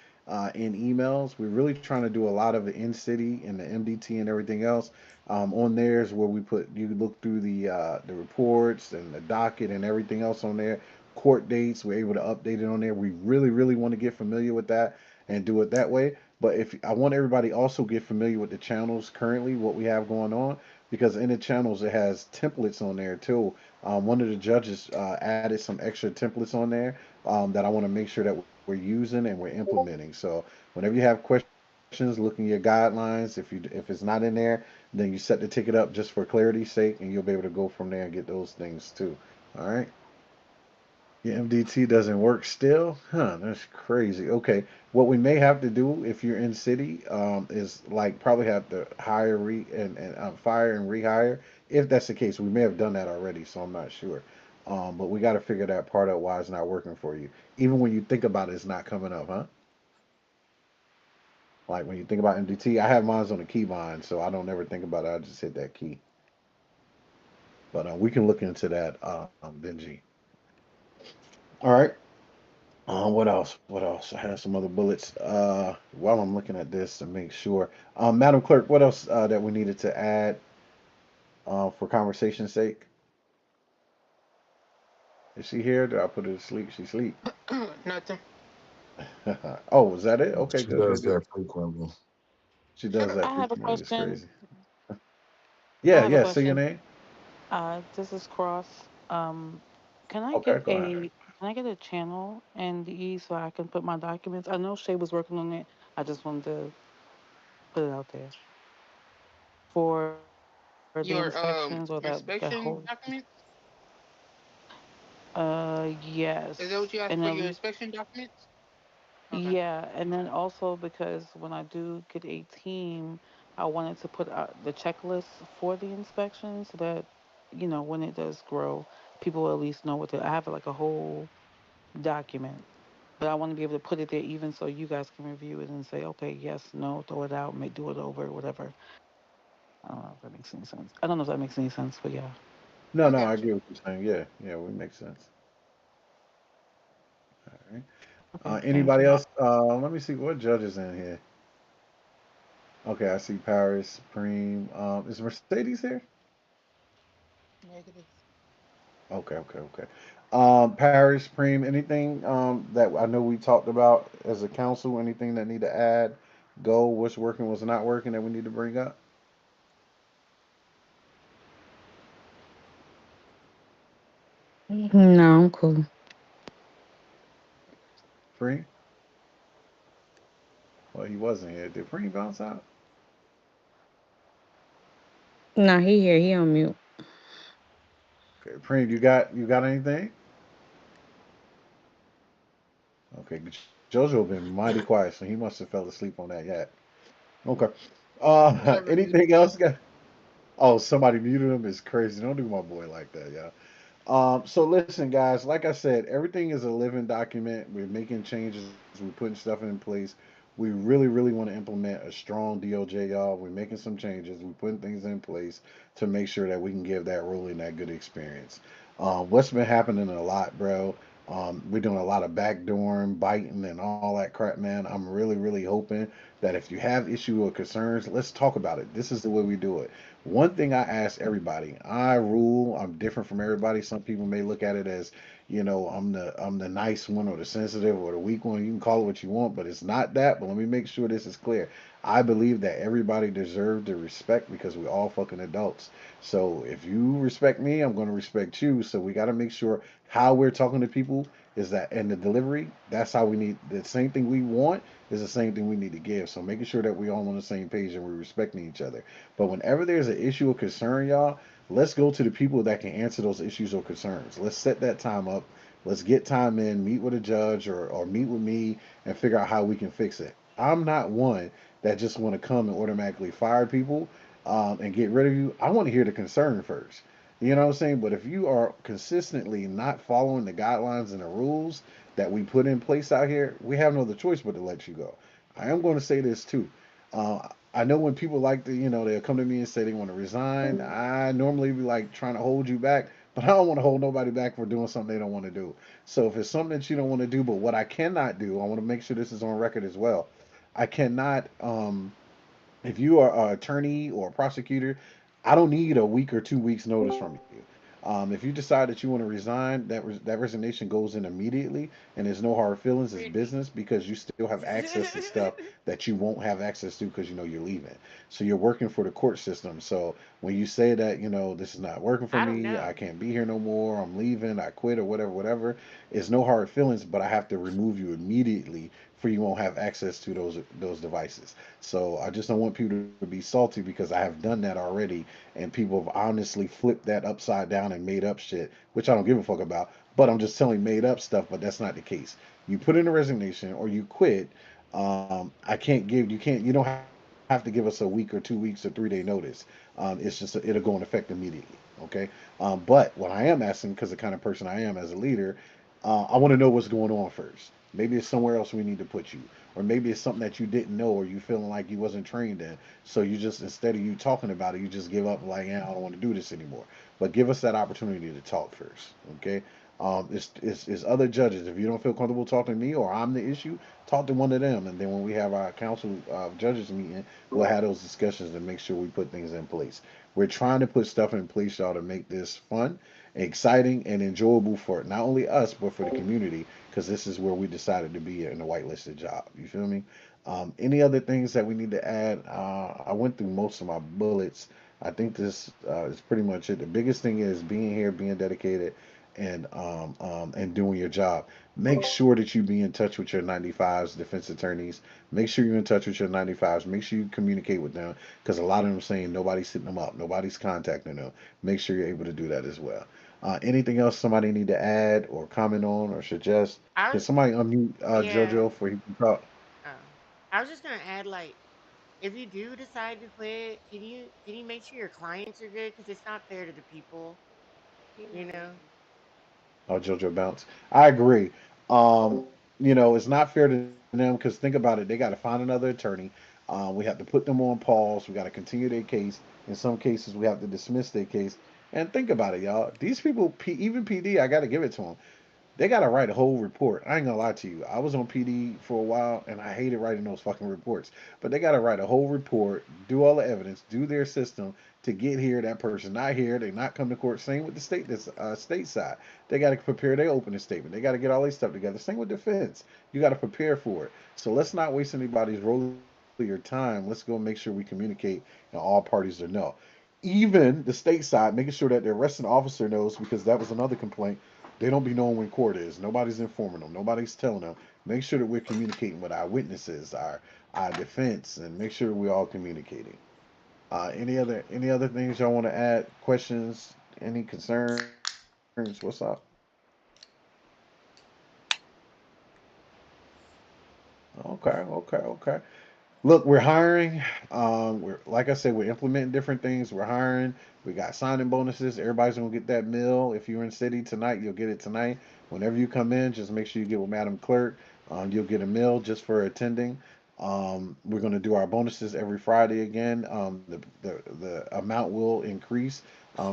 Speaker 5: in emails. We're really trying to do a lot of it in city and the MDT and everything else. On there is where we put you can look through the reports and the docket and everything else on there, court dates. We're able to update it on there. We really, really want to get familiar with that and do it that way. But if I want everybody also get familiar with the channels currently, what we have going on, because in the channels it has templates on there too. One of the judges added some extra templates on there that I want to make sure that we're using and we're implementing. So whenever you have questions, look in your guidelines. If it's not in there, then you set the ticket up just for clarity's sake, and you'll be able to go from there and get those things too. All right. Your MDT doesn't work still? Huh, that's crazy. Okay, what we may have to do if you're in city is like probably have to hire and fire and rehire. If that's the case, we may have done that already, so I'm not sure. But we got to figure that part out why it's not working for you. Even when you think about it, it's not coming up, huh? Like when you think about MDT, I have mine on the keybind, so I don't ever think about it. I just hit that key. But we can look into that, Benji. All right. What else? What else? I have some other bullets. While I'm looking at this to make sure. Madam Clerk, what else that we needed to add for conversation's sake? Is she here? Did I put her to sleep? She sleep.
Speaker 7: Nothing.
Speaker 5: Oh, was that it? Okay,
Speaker 10: She
Speaker 5: good, good,
Speaker 10: does
Speaker 5: good.
Speaker 10: that frequently.
Speaker 5: She does that
Speaker 7: I have a
Speaker 5: frequently. It's
Speaker 7: question.
Speaker 5: crazy.
Speaker 7: I
Speaker 5: Yeah,
Speaker 7: have a
Speaker 5: yeah. Say your
Speaker 7: question.
Speaker 5: name.
Speaker 7: This is Cross. Can I
Speaker 5: Okay,
Speaker 7: get
Speaker 5: go ahead.
Speaker 7: a channel in the E so I can put my documents? I know Shay was working on it. I just wanted to put it out there for the inspections or
Speaker 2: Your
Speaker 7: that whole.
Speaker 2: inspection documents? Is that
Speaker 7: Yes,
Speaker 2: what you
Speaker 7: and
Speaker 2: asked
Speaker 7: at
Speaker 2: for, your
Speaker 7: least
Speaker 2: inspection documents? Okay.
Speaker 7: yeah, and then also because when I do get a team, I wanted to put out the checklist for the inspection so that when it does grow, people will at least know what to. I have like a whole document, but I want to be able to put it there even so you guys can review it and say, okay, yes, no, throw it out, may do it over, whatever. I don't know if that makes any sense. I don't know if that makes any sense, but yeah.
Speaker 5: No,
Speaker 2: I
Speaker 5: no, I
Speaker 2: got you.
Speaker 5: get what you're saying. Yeah, yeah, would make sense. All right.
Speaker 7: Okay, thank
Speaker 5: Anybody
Speaker 7: you.
Speaker 5: else? Let me see what judges in here. Okay, I see Paris, Supreme. Is Mercedes here?
Speaker 2: Negative.
Speaker 5: Okay, okay, okay. Paris, Supreme. Anything that I know we talked about as a council? Anything that need to add? Go. What's working? What's not working that we need to bring up?
Speaker 12: No, I'm cool.
Speaker 5: Free? Well, he wasn't here. Did Free bounce out?
Speaker 12: No, he here. He on mute.
Speaker 5: Okay, Free, you got anything? Okay, Jojo been mighty quiet, so he must have fell asleep on that yet. Okay.
Speaker 2: Whoever muted
Speaker 5: Anything
Speaker 2: me.
Speaker 5: else? Oh, somebody muted him is crazy. Don't do my boy like that, yeah. So listen, guys. Like I said, everything is a living document. We're making changes. We're putting stuff in place. We really, really want to implement a strong DOJ, y'all. We're making some changes. We're putting things in place to make sure that we can give that ruling that good experience. What's been happening a lot, bro? We're doing a lot of backdooring, biting, and all that crap, man. I'm really, really hoping that if you have issue or concerns, let's talk about it. This is the way we do it. One thing I ask everybody, I rule, I'm different from everybody. Some people may look at it as, I'm the nice one or the sensitive or the weak one. You can call it what you want, but it's not that. But let me make sure this is clear. I believe that everybody deserves the respect because we're all fucking adults. So if you respect me, I'm going to respect you. So we got to make sure how we're talking to people is that, and the delivery, that's how we need the same thing we want is the same thing we need to give. So making sure that we all on the same page and we're respecting each other. But whenever there's an issue or concern, y'all, let's go to the people that can answer those issues or concerns. Let's set that time up. Let's get time in, meet with a judge or meet with me and figure out how we can fix it. I'm not one that just want to come and automatically fire people and get rid of you. I want to hear the concern first. You know what I'm saying? But if you are consistently not following the guidelines and the rules that we put in place out here, we have no other choice but to let you go. I am going to say this too. I know when people like to, they'll come to me and say they want to resign. I normally be like trying to hold you back, but I don't want to hold nobody back for doing something they don't want to do. So if it's something that you don't want to do, but what I cannot do, I want to make sure this is on record as well. I cannot if you are an attorney or a prosecutor, I don't need a week or 2 weeks notice from you. If you decide that you want to resign, that resignation goes in immediately, and there's no hard feelings. It's
Speaker 2: Brittany.
Speaker 5: business because you still have access to stuff that you won't have access to because you know you're leaving. So you're working for the court system. So when you say that this is not working for
Speaker 13: I don't
Speaker 5: me, I
Speaker 13: know.
Speaker 5: can't be here no more, I'm leaving, I quit or whatever, whatever, it's no hard feelings. But I have to remove you immediately for you won't have access to those devices. So I just don't want people to be salty because I have done that already, and people have honestly flipped that upside down and made up shit, which I don't give a fuck about. But I'm just telling made up stuff, but that's not the case. You put in a resignation or you quit. You don't have to give us a week or 2 weeks or 3-day notice. It's just it'll go in effect immediately. Okay. But what I am asking, because the kind of person I am as a leader, I want to know what's going on first. Maybe it's somewhere else we need to put you, or maybe it's something that you didn't know, or you feeling like you wasn't trained in. So you just instead of you talking about it, you just give up like, yeah, I don't want to do this anymore. But give us that opportunity to talk first, okay? It's other judges. If you don't feel comfortable talking to me or I'm the issue, talk to one of them, and then when we have our council judges meeting, we'll have those discussions to make sure we put things in place. We're trying to put stuff in place, y'all, to make this fun, exciting, and enjoyable for not only us but for the community, because this is where we decided to be in a whitelisted job. You feel me? Any other things that we need to add? I went through most of my bullets. I think this is pretty much it. The biggest thing is being here, being dedicated, and doing your job. Make sure that you be in touch with your 95s defense attorneys. Make sure you're in touch with your 95s. Make sure you communicate with them because a lot of them saying nobody's sitting them up, nobody's contacting them. Make sure you're able to do that as well. Anything else somebody need to add or comment on or suggest?
Speaker 13: I
Speaker 5: Can
Speaker 13: was,
Speaker 5: somebody unmute
Speaker 13: yeah.
Speaker 5: JoJo for he can talk?
Speaker 13: Oh, I was just gonna add, like, if you do decide to quit, can you make sure your clients are good? Because it's not fair to the people,
Speaker 1: He
Speaker 13: you
Speaker 1: not
Speaker 13: know.
Speaker 1: ready.
Speaker 5: Oh, JoJo bounce. I agree. Um, it's not fair to them because think about it. They got to find another attorney. We have to put them on pause. We got to continue their case. In some cases, we have to dismiss their case. And think about it, y'all. These people, even PD, I got to give it to them. They gotta write a whole report. I ain't gonna lie to you. I was on PD for a while and I hated writing those fucking reports. But they gotta write a whole report, do all the evidence, do their system to get here. That person not here. They not come to court. Same with the state. That's state side. They gotta prepare their opening statement. They gotta get all their stuff together. Same with defense. You gotta prepare for it. So let's not waste anybody's roll of your time. Let's go make sure we communicate and all parties are know. Even the state side, making sure that the arresting officer knows because that was another complaint they don't be knowing when court is. Nobody's informing them. Nobody's telling them. Make sure that we're communicating with our witnesses, our defense, and make sure we're all communicating. Any other things y'all want to add? Questions? Any concerns? What's up? Okay. Look, we're hiring. We're like I said, we're implementing different things. We're hiring. We got signing bonuses. Everybody's gonna get that meal. If you're in city tonight, you'll get it tonight. Whenever you come in, just make sure you get with Madam Clerk. You'll get a meal just for attending. We're gonna do our bonuses every Friday again. The amount will increase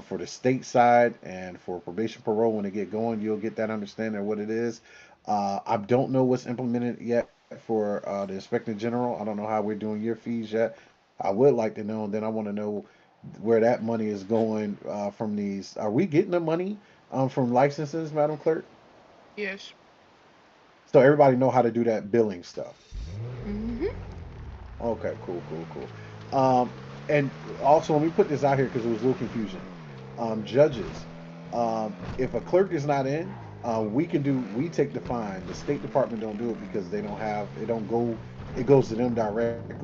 Speaker 5: for the state side and for probation parole when they get going. You'll get that understanding of what it is. I don't know what's implemented yet for the inspector general. I don't know how we're doing your fees yet. I would like to know, and then I want to know where that money is going from these. Are we getting the money from licenses, Madam Clerk?
Speaker 2: Yes.
Speaker 5: So everybody know how to do that billing stuff.
Speaker 1: Mm-hmm.
Speaker 5: Okay, cool. And also, let me put this out here because it was a little confusion. Judges, if a clerk is not in, we take the fine. The State Department don't do it because they don't have, it don't go, it goes to them directly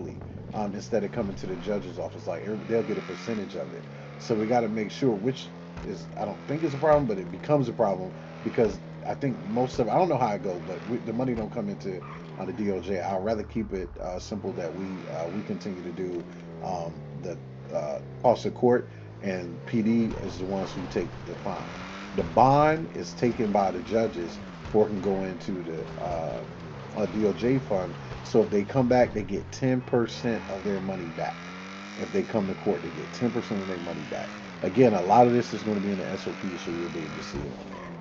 Speaker 5: instead of coming to the judge's office. Like they'll get a percentage of it. So we got to make sure, which is, I don't think is a problem, but it becomes a problem because I think most of, I don't know how it goes, but the money don't come into the DOJ. I'd rather keep it simple that we continue to do the cost of court, and PD is the ones who take the fine. The bond is taken by the judges before it can go into the DOJ fund. So if they come back, they get 10% of their money back. If they come to court, they get 10% of their money back. Again, a lot of this is going to be in the SOP, so you'll be able to see it on there.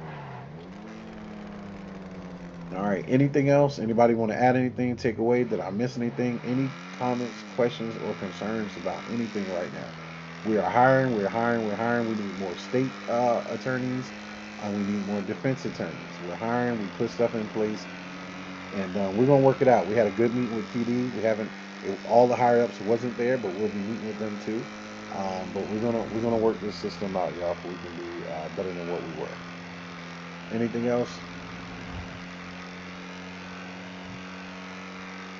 Speaker 5: All right. Anything else? Anybody want to add anything? Take away? Did I miss anything? Any comments, questions, or concerns about anything right now? We are hiring. We're hiring. We're hiring. We need more state attorneys. We need more defense attorneys. We're hiring. We put stuff in place, and we're gonna work it out. We had a good meeting with PD. We haven't all the higher ups wasn't there, but we'll be meeting with them too. But we're gonna work this system out, y'all, so we can be better than what we were. Anything else?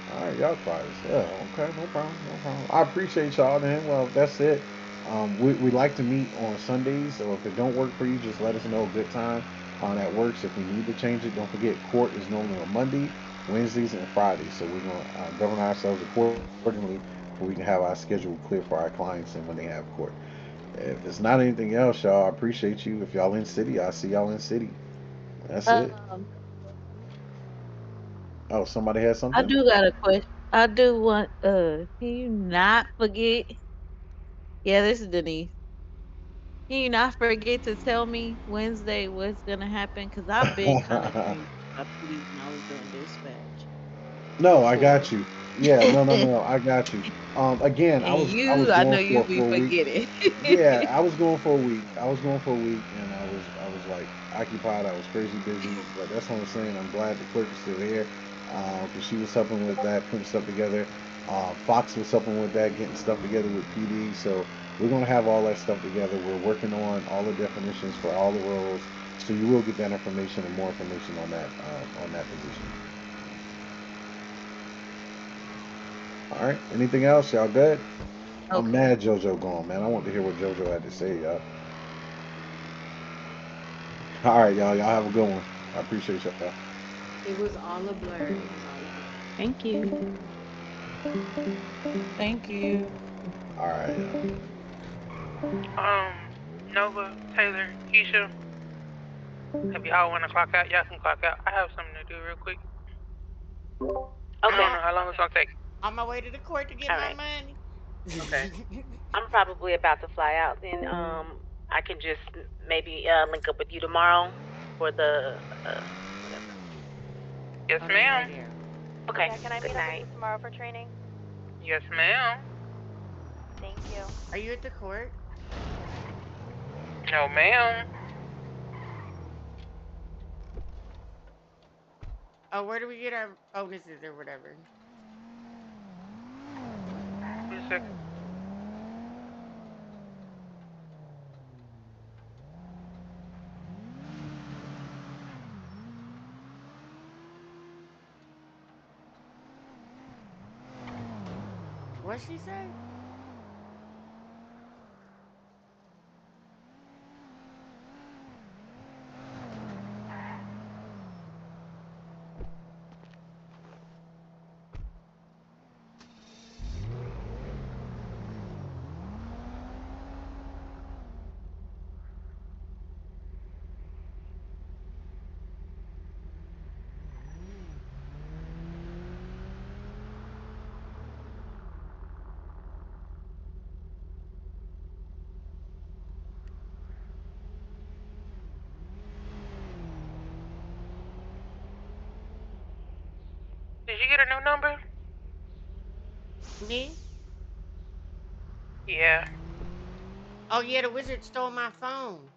Speaker 5: All right, y'all quiet as hell. Okay, no problem, no problem. I appreciate y'all then. Well, that's it. We like to meet on Sundays, so if it don't work for you, just let us know a good time that works. If we need to change it, don't forget court is normally on Monday, Wednesdays, and Fridays. So we're gonna govern ourselves accordingly, so we can have our schedule clear for our clients and when they have court. If it's not anything else, y'all, I appreciate you. If y'all in city, I see y'all in city. That's it.
Speaker 8: Um,
Speaker 5: Oh, somebody had
Speaker 8: I
Speaker 5: something?
Speaker 8: do got a question. I do want can you not forget? Yeah, this is Denise. Can you not forget to tell me Wednesday what's gonna happen? Cause I've been kind of dreaming about PD when I was doing dispatch
Speaker 5: No, I
Speaker 8: before.
Speaker 5: got you. Yeah, no, I got you. Again,
Speaker 8: And
Speaker 5: I was
Speaker 8: I know
Speaker 5: going
Speaker 8: you
Speaker 5: for
Speaker 8: be
Speaker 5: a week.
Speaker 8: forgetting.
Speaker 5: Yeah, I was going for a week. I was going for a week, and I was like occupied. I was crazy busy, but that's what I'm saying. I'm glad the clerk is still here because she was helping with that, putting stuff together. Fox was helping with that, getting stuff together with PD. So We're going to have all that stuff together. We're working on all the definitions for all the roles, so you will get that information and more information on that position. All right. Anything else? Y'all good? I'm
Speaker 8: Okay.
Speaker 5: mad JoJo gone, man. I want to hear what JoJo had to say, y'all. All right, y'all. Y'all have a good one. I appreciate y'all.
Speaker 1: It was all a blur. It was all a blur.
Speaker 9: Thank you.
Speaker 7: Thank you.
Speaker 5: All right, y'all.
Speaker 2: Nova, Taylor, Keisha, if y'all want to clock out, y'all can clock out. I have something to do real quick. I
Speaker 14: Okay.
Speaker 2: don't know how long it's gonna take.
Speaker 13: On my way to the court to get
Speaker 14: All
Speaker 13: my
Speaker 14: right.
Speaker 13: money.
Speaker 2: Okay.
Speaker 14: I'm probably about to fly out. Then I can just maybe link up with you tomorrow for the whatever.
Speaker 2: Yes,
Speaker 13: Oh, they right
Speaker 2: ma'am.
Speaker 13: here.
Speaker 14: Okay.
Speaker 15: Yeah, can I
Speaker 14: Good
Speaker 15: meet up with
Speaker 14: night.
Speaker 15: you tomorrow for training?
Speaker 2: Yes, ma'am.
Speaker 15: Thank you.
Speaker 13: Are you at the court?
Speaker 2: No, ma'am.
Speaker 13: Oh, where do we get our bonuses or whatever?
Speaker 2: Wait a second.
Speaker 13: What she say?
Speaker 2: Did you get a new number?
Speaker 13: Me?
Speaker 2: Yeah.
Speaker 13: Oh yeah, the wizard stole my phone.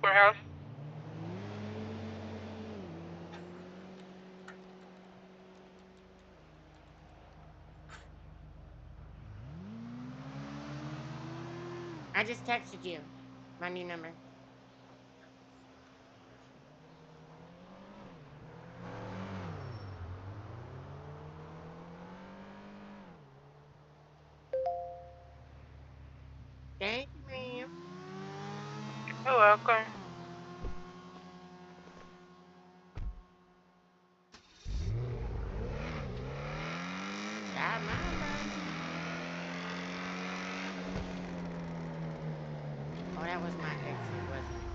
Speaker 2: Warehouse.
Speaker 13: I just texted you my new number. Thank you, ma'am.
Speaker 2: You're welcome.
Speaker 13: Got my money. Oh, that was my exit, wasn't it?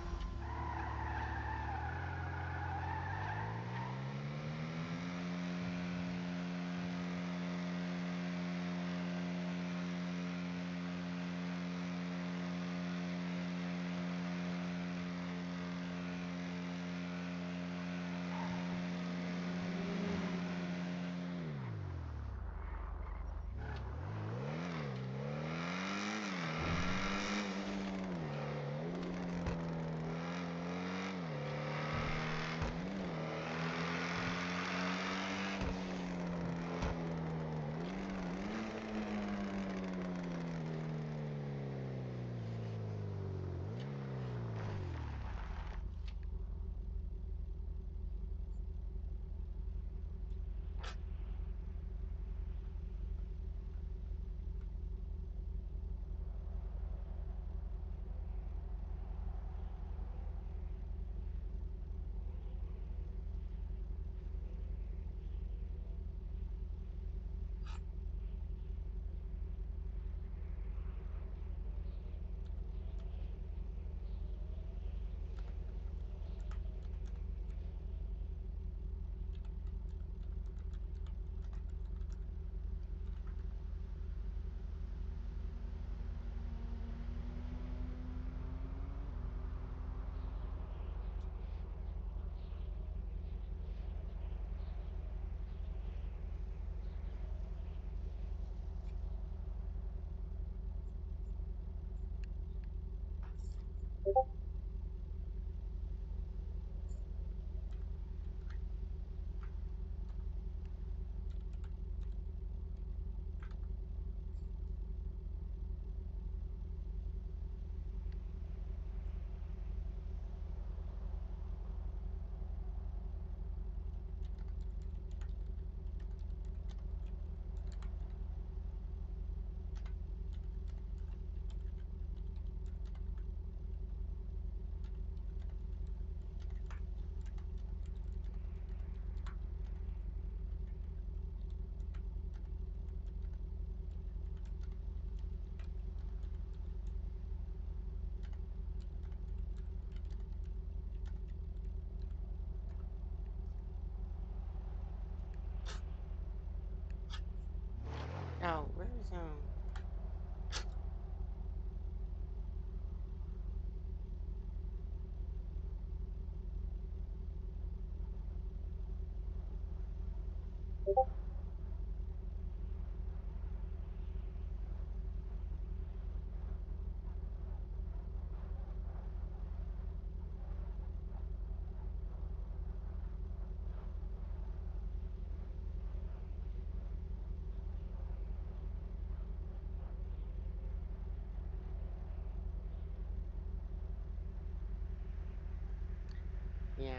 Speaker 13: Yeah.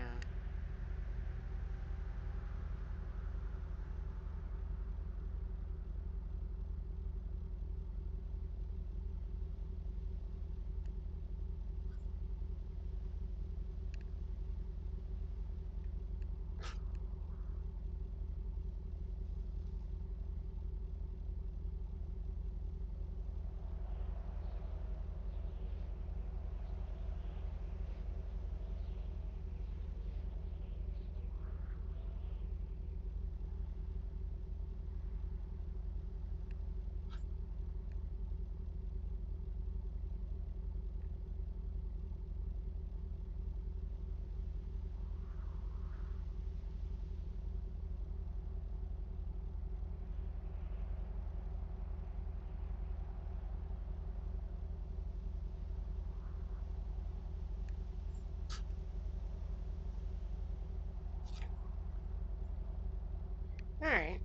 Speaker 13: All right.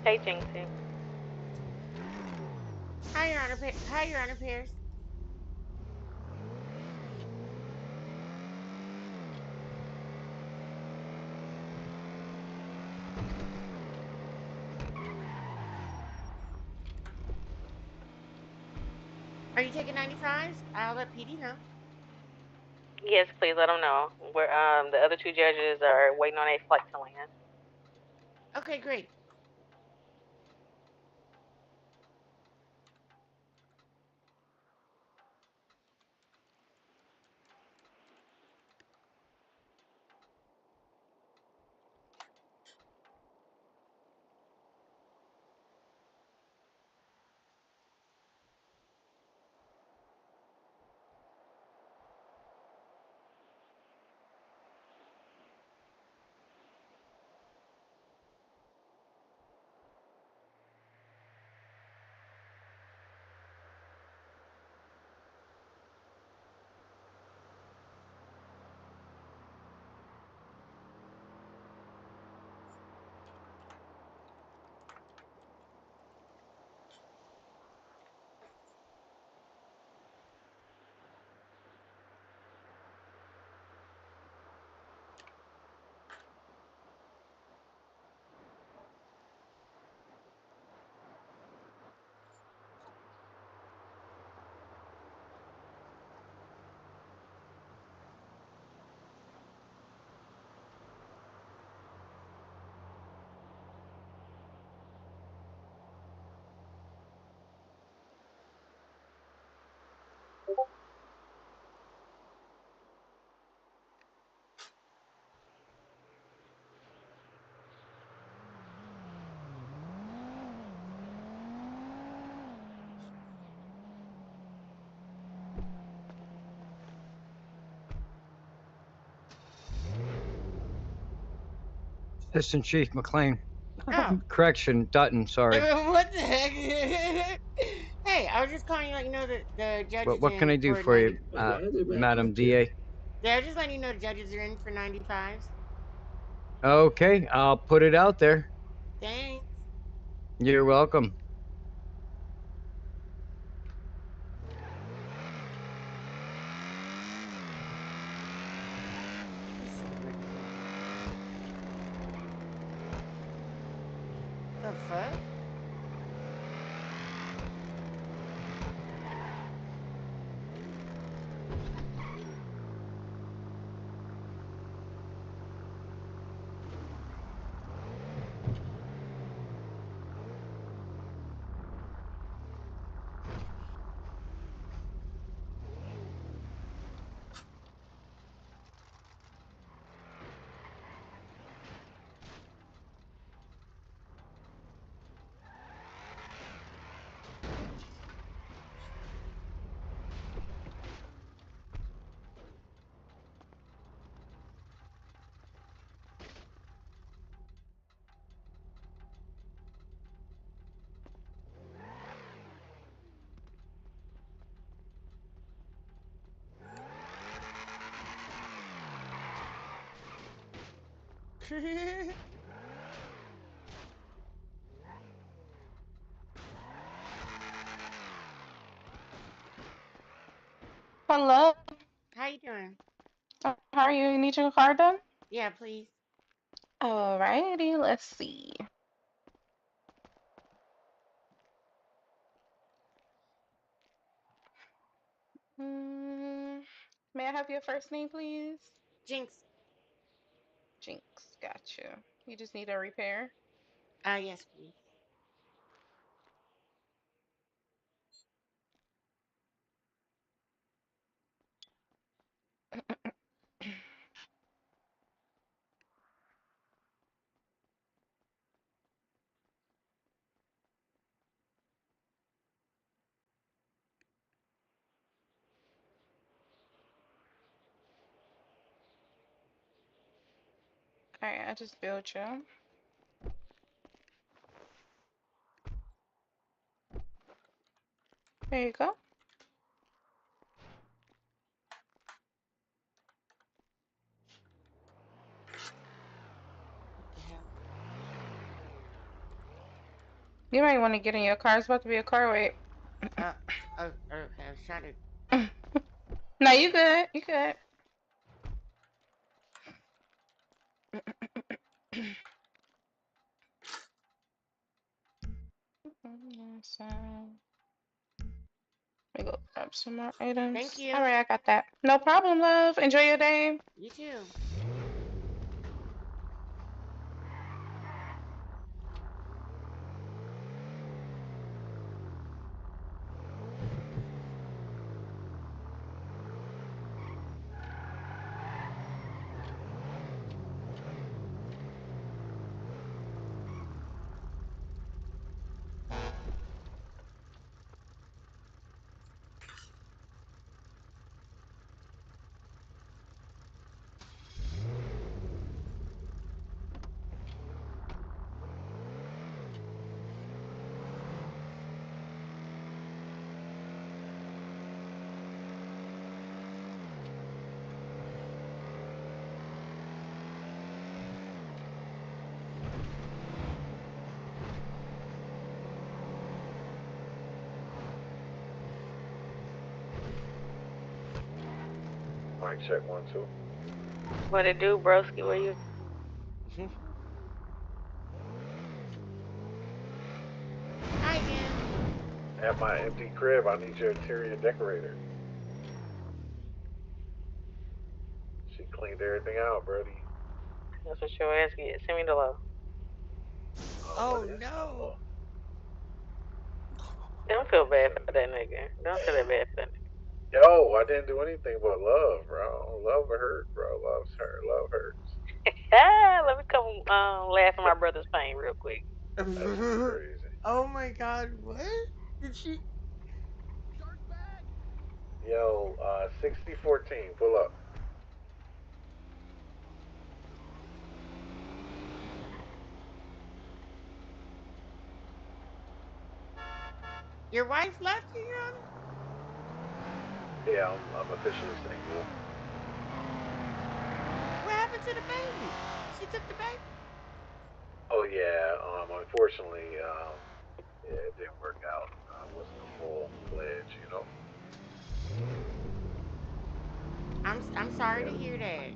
Speaker 14: Hey, Jinxie.
Speaker 13: Hi, Your Honor. Hi, Your Honor Pierce. Are you taking 95s? I'll let PD know.
Speaker 14: Yes, please let them know. We're the other two judges are waiting on a flight to land.
Speaker 13: Okay, great.
Speaker 16: Assistant Chief McLean.
Speaker 13: Oh.
Speaker 16: Correction, Dutton, sorry.
Speaker 13: What the heck? Hey, I was just calling you, let you know that the judge is
Speaker 16: What can
Speaker 13: in
Speaker 16: I do
Speaker 13: for
Speaker 16: for
Speaker 13: 90.
Speaker 16: you, Madam DA?
Speaker 13: Yeah, I was just letting you know the judges are in for 95s.
Speaker 16: Okay, I'll put it out there.
Speaker 13: Thanks.
Speaker 16: You're welcome.
Speaker 13: He's stupid. The fuck?
Speaker 17: Hello.
Speaker 13: How you doing?
Speaker 17: How are you? You need your car done?
Speaker 13: Yeah, please.
Speaker 17: Alrighty, let's see. Mm, may I have your first name, please?
Speaker 13: Jinx.
Speaker 17: Jinx, got you. You just need a repair?
Speaker 13: Yes, please.
Speaker 17: Alright, I just billed you. There you go.
Speaker 13: What the hell?
Speaker 17: You might want to get in your car. It's about to be a car wait.
Speaker 13: Uh, okay. I was trying to.
Speaker 17: No, you good. You good. So, let me go grab some more
Speaker 13: Thank
Speaker 17: items.
Speaker 13: you.
Speaker 17: Alright, I got that. No problem, love. Enjoy your day.
Speaker 13: You too.
Speaker 4: Mic check 1 2.
Speaker 14: What it do, broski? Where you?
Speaker 13: Hi again.
Speaker 4: At my empty crib, I need your interior decorator. She cleaned everything out, Brody.
Speaker 14: That's what your ass get. Send me the low.
Speaker 4: What
Speaker 13: Oh
Speaker 4: is?
Speaker 13: no.
Speaker 14: Don't feel bad for that nigga. Don't feel that bad for that nigga.
Speaker 4: Yo, I didn't do anything but love, bro. Love hurt, bro. Loves her. Love hurts.
Speaker 14: Let me come laugh at my brother's pain real quick.
Speaker 4: That shit's crazy.
Speaker 13: Oh my god, what? Did she?
Speaker 4: Yo, 6014, pull up.
Speaker 13: Your wife left you, Your
Speaker 4: Yeah, I'm officially single.
Speaker 13: What happened to the baby? She took the baby.
Speaker 4: Oh yeah, unfortunately, yeah, it didn't work out. It wasn't a full pledge, you know.
Speaker 13: I'm sorry to
Speaker 4: Yeah,
Speaker 13: hear that.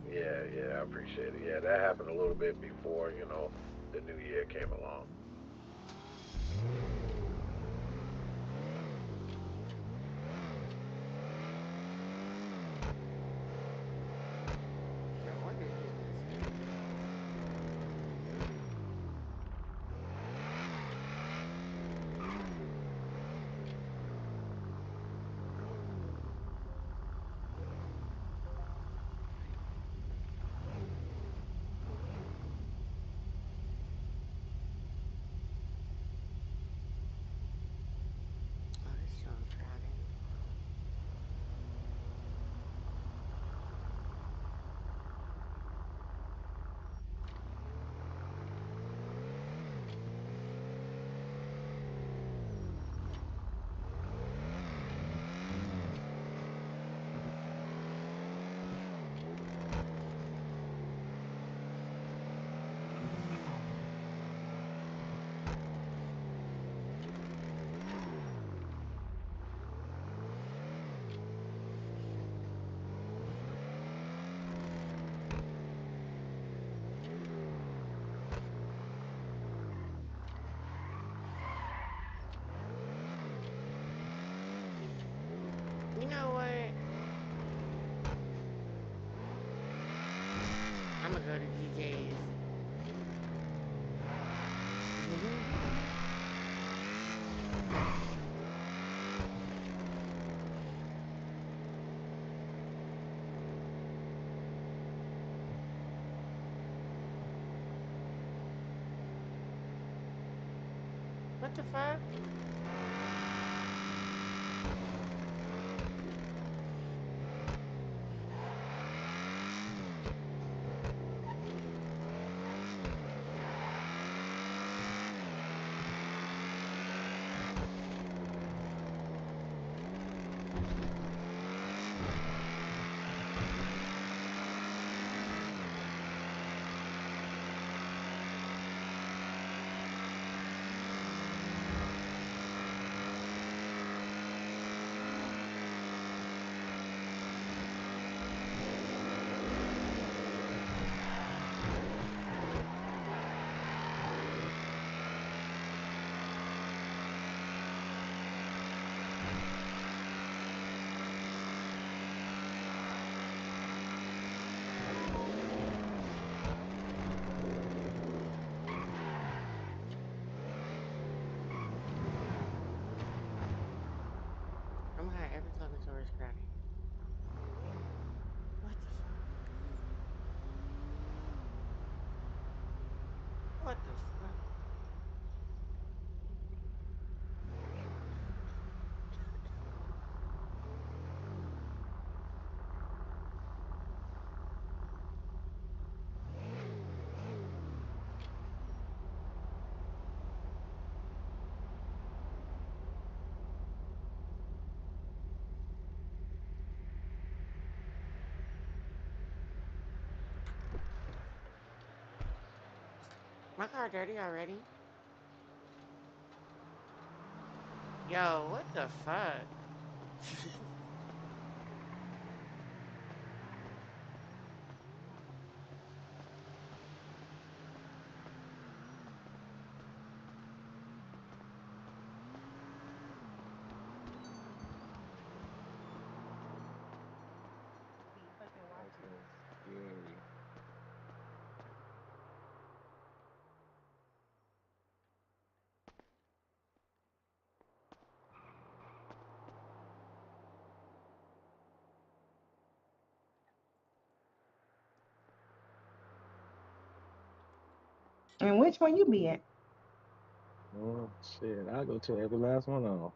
Speaker 4: yeah, I appreciate it. Yeah, that happened a little bit before, the new year came along.
Speaker 13: Your order's getting messy. Oh, this joint crowded. You know what? I'm gonna go to DJ's. What the fuck? Oh my god, every clothing store is crowded. What the fuck? What the fuck? My car dirty already? Yo, what the fuck?
Speaker 6: Be fucking
Speaker 16: That's
Speaker 6: watching.
Speaker 16: so scary.
Speaker 6: And which one you be at?
Speaker 16: Oh shit! I go to every last one of them.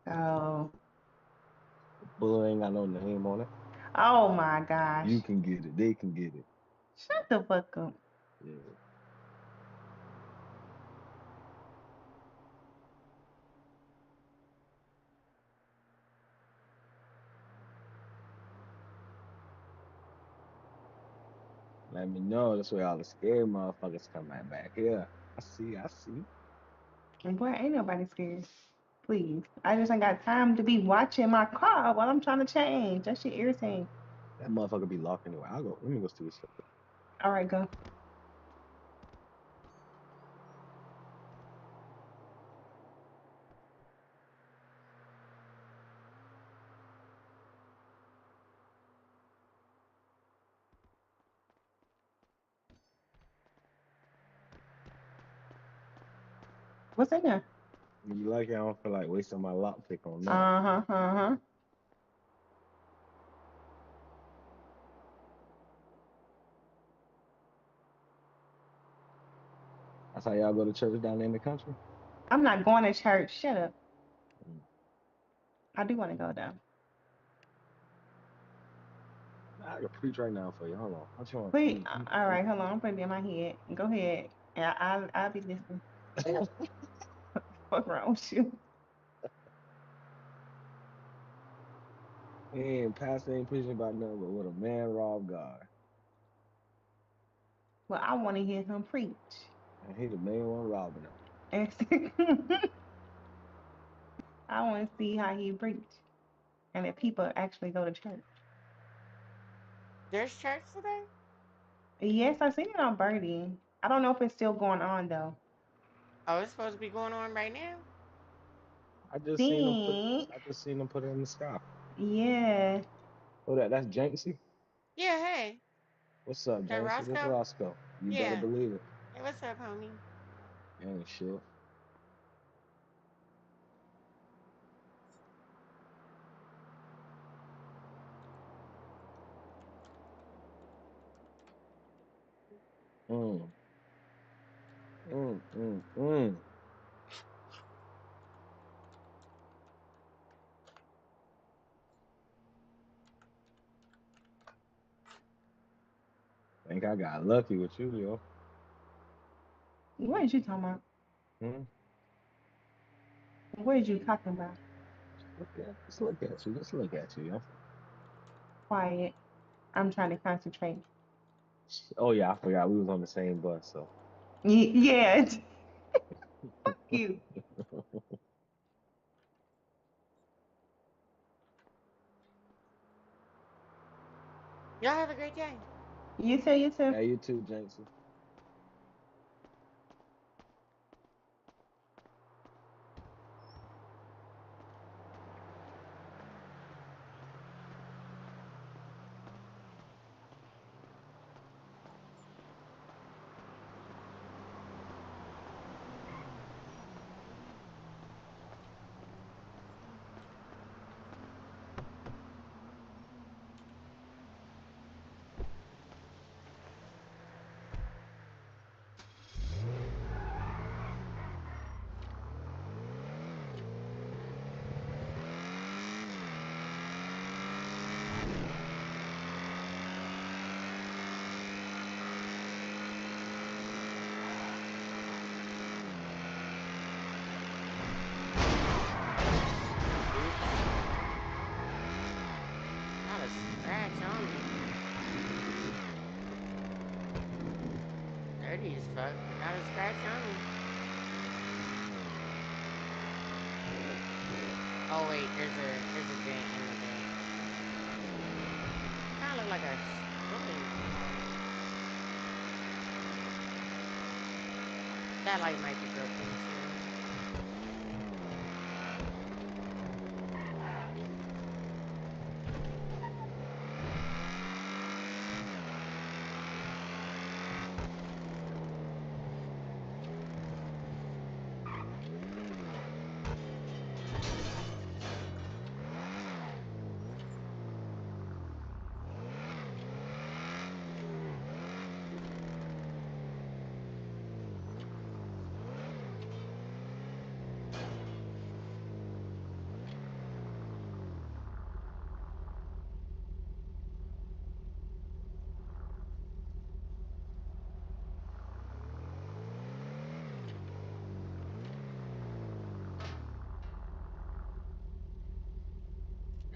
Speaker 6: Oh,
Speaker 16: Bullet ain't got no name on it.
Speaker 6: oh my
Speaker 16: You
Speaker 6: gosh.
Speaker 16: can get it. They can get it.
Speaker 6: Shut the fuck up.
Speaker 16: Yeah. Let me know. That's where all the scared motherfuckers come back here. I see. I see.
Speaker 18: And boy, ain't nobody scared. Please. I just ain't got time to be watching my car while I'm trying to change. That shit irritating.
Speaker 16: That motherfucker be locked anyway. I'll go. Let me go see what's up.
Speaker 18: All right, go. What's in there?
Speaker 16: You like it? I don't feel like wasting my lock pick on that.
Speaker 18: Uh-huh, uh-huh.
Speaker 16: That's how y'all go to church down there in the country.
Speaker 18: I'm not going to church. Shut up.
Speaker 16: Mm.
Speaker 18: I do want to go though.
Speaker 16: I can preach right now for you. Hold on. What you want?
Speaker 18: Please. All right, hold on. I'm putting it in my head. Go ahead. Yeah, I'll be listening. What's wrong with you?
Speaker 16: And pastor ain't preaching about nothing but what a man robbed God.
Speaker 18: Well, I want to hear him preach.
Speaker 16: And he the main one robbing him.
Speaker 18: And I want to see how he preach. And if people actually go to church.
Speaker 13: There's church today?
Speaker 18: Yes, I seen it on Birdie. I don't know if it's still going on though.
Speaker 13: Oh, it's supposed to be going on right now?
Speaker 16: I just seen him put.
Speaker 18: Think.
Speaker 16: I just seen him put it in the sky.
Speaker 18: Yeah.
Speaker 16: Oh, that's Jinxie.
Speaker 13: Yeah, hey.
Speaker 16: What's up,
Speaker 13: That
Speaker 16: Jinxie? This
Speaker 13: Roscoe?
Speaker 16: Roscoe. You better
Speaker 13: Yeah.
Speaker 16: believe it.
Speaker 13: Hey, what's up, homie?
Speaker 16: Ain't shit. Mm. Mm. Think I got lucky with you, yo.
Speaker 18: What is you talking about?
Speaker 16: Hmm?
Speaker 18: What is you talking about?
Speaker 16: Just look at you. Just look at you, yo.
Speaker 18: Quiet. I'm trying to concentrate.
Speaker 16: Oh yeah, I forgot we was on the same bus, so.
Speaker 18: Yeah. Fuck you.
Speaker 13: Y'all have a great day.
Speaker 18: You too, you too.
Speaker 16: Yeah, you too, Jinxie.
Speaker 13: Oops. Not a scratch on me. Dirty as fuck, but not a scratch on me. Oh wait, there's a dent in the dent. It kinda look like a bullet hole. That light might be broken too.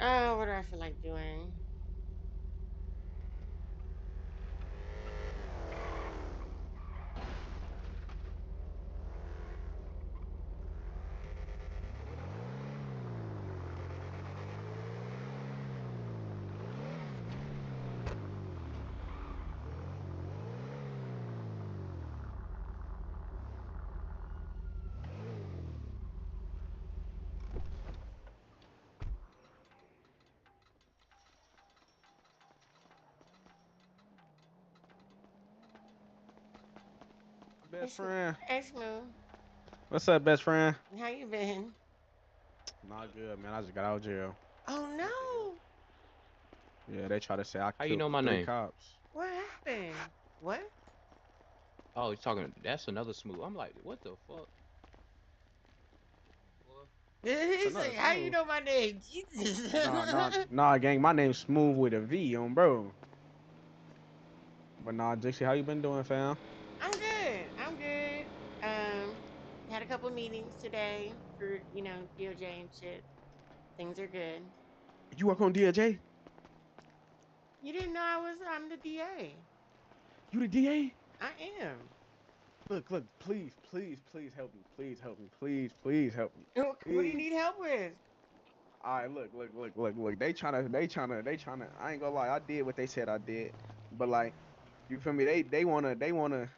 Speaker 13: Oh, what do I feel like doing?
Speaker 16: Best
Speaker 13: It's,
Speaker 16: friend.
Speaker 13: it's Moo.
Speaker 16: What's up, best friend?
Speaker 13: How you been?
Speaker 16: Not good, man. I just got out of jail.
Speaker 13: Oh no.
Speaker 16: Yeah, they try to say I
Speaker 19: How you
Speaker 16: killed
Speaker 19: know my
Speaker 16: three
Speaker 19: name?
Speaker 16: cops.
Speaker 13: What happened? What?
Speaker 19: Oh, he's talking. That's another smooth. I'm like, what the fuck?
Speaker 13: Did
Speaker 16: It's
Speaker 13: he
Speaker 16: another
Speaker 13: say, how you
Speaker 16: smooth.
Speaker 13: know my name? Jesus.
Speaker 16: Nah, gang. My name's Smooth with a V on, bro. But nah, Jinxie, how you been doing, fam?
Speaker 13: I'm good. I'm good. Had a couple meetings today for, DOJ and shit. Things are good.
Speaker 16: You work on DOJ?
Speaker 13: You didn't know I'm the DA.
Speaker 16: You the DA?
Speaker 13: I am.
Speaker 16: Look, please help me. Please help me.
Speaker 13: What do you
Speaker 16: Please.
Speaker 13: need help with?
Speaker 16: All right, look. They tryna. I ain't gonna lie. I did what they said I did, but like, you feel me? They wanna.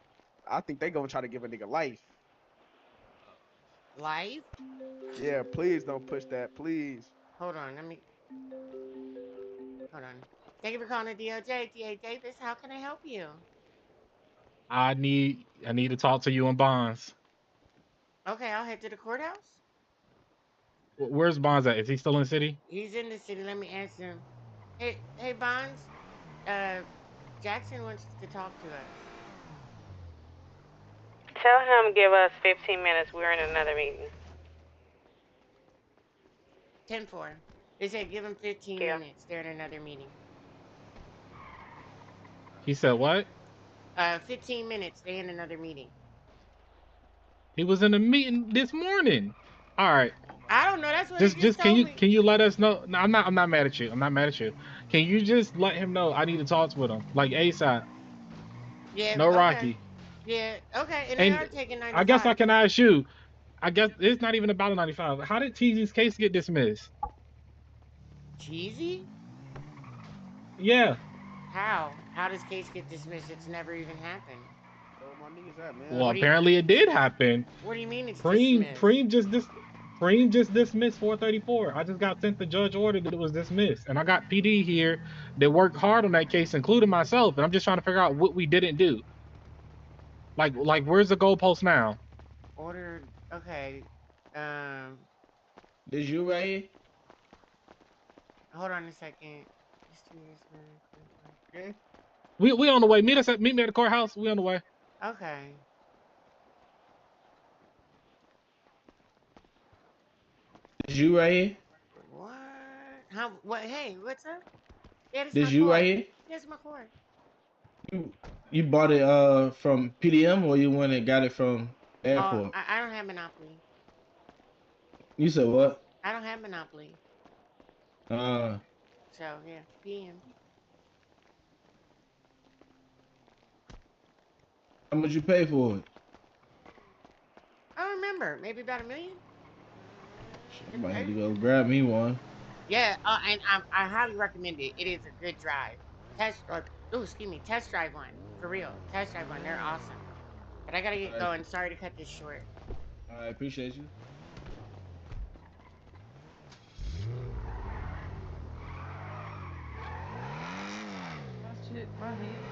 Speaker 16: I think they gonna try to give a nigga life.
Speaker 13: Life?
Speaker 16: Yeah, please don't push that, please.
Speaker 13: Hold on, hold on. Thank you for calling the DOJ. DA Davis, how can I help you?
Speaker 20: I need to talk to you on Bonds.
Speaker 13: Okay, I'll head to the courthouse.
Speaker 20: Where's Bonds at? Is he still in the city?
Speaker 13: He's in the city. Let me ask him. Hey, Bonds. Jackson wants to talk to us.
Speaker 14: Tell him give us 15 minutes. We're in another meeting.
Speaker 13: 10-4. They said give him 15
Speaker 14: Yeah.
Speaker 13: minutes. They're in another meeting.
Speaker 20: He said what?
Speaker 13: 15 minutes. They in another meeting.
Speaker 20: He was in a meeting this morning. All right.
Speaker 13: I don't know. That's what he
Speaker 20: Just
Speaker 13: just
Speaker 20: can
Speaker 13: told
Speaker 20: you
Speaker 13: me.
Speaker 20: can you let us know? No, I'm not mad at you. I'm not mad at you. Can you just let him know I need to talk with him like ASAP?
Speaker 13: Yeah.
Speaker 20: No
Speaker 13: Okay.
Speaker 20: Rocky.
Speaker 13: Yeah. Okay. And they
Speaker 20: And
Speaker 13: are taking
Speaker 20: I guess I
Speaker 13: 95.
Speaker 20: can ask you. I guess it's not even about a 95. How did TZ's case get dismissed?
Speaker 13: Cheesy?
Speaker 20: Yeah.
Speaker 13: How? How does case get dismissed? It's never even happened.
Speaker 16: Where my niggas at, man?
Speaker 20: Well,
Speaker 13: What do you
Speaker 20: apparently it did happen.
Speaker 13: What do you mean it's
Speaker 20: Preem
Speaker 13: dismissed?
Speaker 20: Preem just dis Preem just dismissed 434. I just got sent the judge order that it was dismissed, and I got PD here that worked hard on that case, including myself. And I'm just trying to figure out what we didn't do. Like where's the goalpost now?
Speaker 13: Ordered. Okay. Um.
Speaker 21: This you right here?
Speaker 13: Hold on a second.
Speaker 16: Okay.
Speaker 20: We on the way. Meet me at the courthouse. We on the way.
Speaker 13: Okay.
Speaker 21: This you right here?
Speaker 13: What? How? What? Hey, what's up? Yeah, this is my
Speaker 21: This you right
Speaker 13: cord.
Speaker 21: here?
Speaker 13: Yeah, it's my cord.
Speaker 21: You bought it from PDM or you went and got it from
Speaker 13: Oh,
Speaker 21: airport?
Speaker 13: I don't have Monopoly.
Speaker 21: You said what?
Speaker 13: I don't have Monopoly.
Speaker 21: Uh,
Speaker 13: So yeah, PM.
Speaker 21: how much you pay for it?
Speaker 13: I don't remember. Maybe about $1 million.
Speaker 21: I might have to go grab me one.
Speaker 13: Yeah. And I highly recommend it. It is a good drive. Test drive one for real. Test drive one. They're awesome. But I gotta get going. Sorry to cut this short.
Speaker 21: I appreciate you.
Speaker 6: Shit, my head.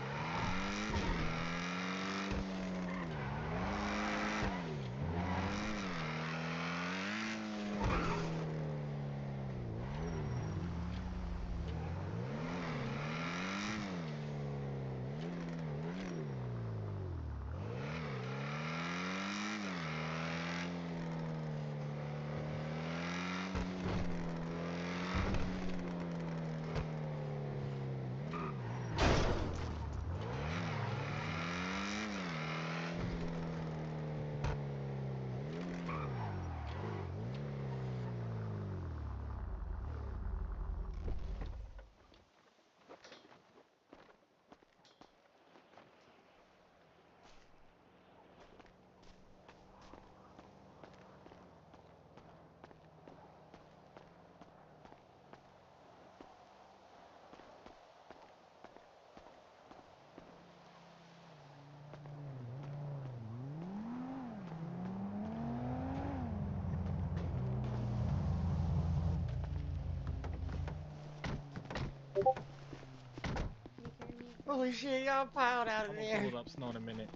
Speaker 13: Holy shit, y'all piled out of
Speaker 20: I'm gonna pull
Speaker 13: there.
Speaker 20: it up. Snow in a minute.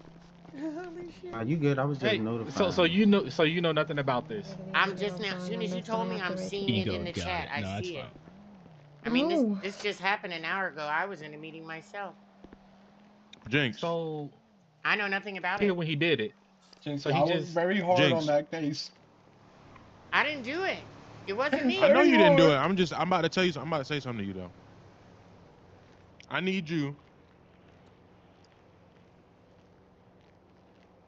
Speaker 13: Holy
Speaker 21: Are
Speaker 13: shit.
Speaker 21: you good? I was just
Speaker 20: Hey, so
Speaker 21: notifying.
Speaker 20: you know nothing about this.
Speaker 13: I'm just now, as soon as you told me, I'm seeing it in
Speaker 11: Ego
Speaker 13: the
Speaker 11: got
Speaker 13: chat.
Speaker 11: it.
Speaker 13: I
Speaker 11: No, that's
Speaker 13: see
Speaker 11: fine.
Speaker 13: it. I mean, this
Speaker 12: Oh,
Speaker 13: this just happened an hour ago. I was in a meeting myself.
Speaker 22: Jinx.
Speaker 20: So
Speaker 13: I know nothing about
Speaker 20: here
Speaker 13: it.
Speaker 20: when he did it.
Speaker 21: Jinx,
Speaker 20: So he
Speaker 21: I was
Speaker 20: just
Speaker 21: very hard on
Speaker 22: Jinx.
Speaker 21: that case.
Speaker 13: I didn't do it. It wasn't
Speaker 22: I know
Speaker 13: me.
Speaker 21: Very
Speaker 22: you didn't do it.
Speaker 21: hard.
Speaker 22: I'm about to tell you. I'm about to say something to you though. I need you.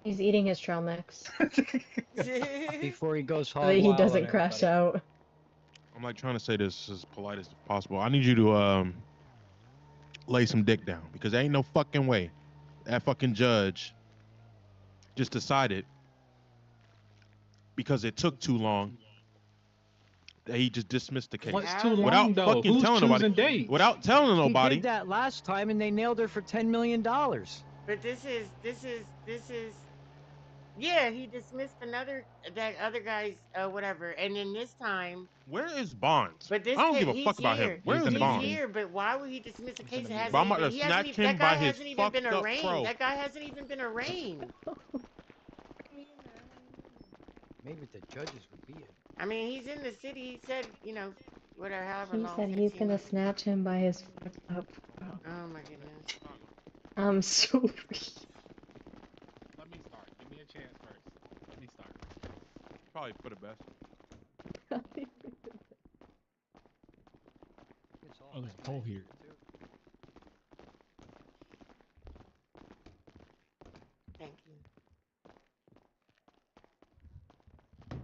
Speaker 12: he's eating his trail mix
Speaker 11: Before he goes
Speaker 12: so that
Speaker 11: hog
Speaker 12: he
Speaker 11: wild on
Speaker 12: doesn't crash
Speaker 11: everybody.
Speaker 12: out.
Speaker 22: I'm like trying to say this as polite as possible. I need you to lay some dick down because there ain't no fucking way that fucking judge just decided because it took too long that he just dismissed the case
Speaker 20: what's too
Speaker 13: How's it?
Speaker 20: long
Speaker 22: without
Speaker 20: though?
Speaker 22: fucking
Speaker 20: Who's
Speaker 22: telling nobody,
Speaker 20: choosing dates?
Speaker 22: without telling
Speaker 11: He
Speaker 22: nobody.
Speaker 11: did that last time and they nailed her for $10 million.
Speaker 13: But this is. Yeah, he dismissed another that other guy's whatever, and then this time.
Speaker 22: Where is Bonds?
Speaker 13: But
Speaker 22: I
Speaker 13: this
Speaker 22: don't give
Speaker 13: case,
Speaker 22: a
Speaker 13: he's
Speaker 22: fuck about him.
Speaker 13: here.
Speaker 22: Where
Speaker 20: He's
Speaker 22: is
Speaker 20: in the
Speaker 13: He's
Speaker 22: Bonds?
Speaker 20: meeting.
Speaker 13: here. But why would he dismiss a
Speaker 20: He's in
Speaker 13: case
Speaker 20: the
Speaker 13: that
Speaker 22: But
Speaker 13: hasn't
Speaker 20: meeting.
Speaker 22: I'm about
Speaker 13: even?
Speaker 22: to
Speaker 13: He hasn't
Speaker 22: snatch
Speaker 13: even.
Speaker 22: him
Speaker 13: That guy
Speaker 22: by his
Speaker 13: hasn't even been
Speaker 22: fucked up
Speaker 13: arraigned.
Speaker 22: fro.
Speaker 13: That guy hasn't even been arraigned.
Speaker 11: Maybe the judges would be it.
Speaker 13: I mean, he's in the city. He said, whatever, however
Speaker 12: He
Speaker 13: long,
Speaker 12: said he's
Speaker 13: 15
Speaker 12: gonna
Speaker 13: minutes.
Speaker 12: snatch him by his fucked up fro.
Speaker 13: Oh my goodness.
Speaker 12: I'm sorry.
Speaker 20: Let me start. Give me a chance first. Let me start.
Speaker 22: Probably for the best.
Speaker 11: It's
Speaker 20: Oh, there's a poll here.
Speaker 13: Thank you.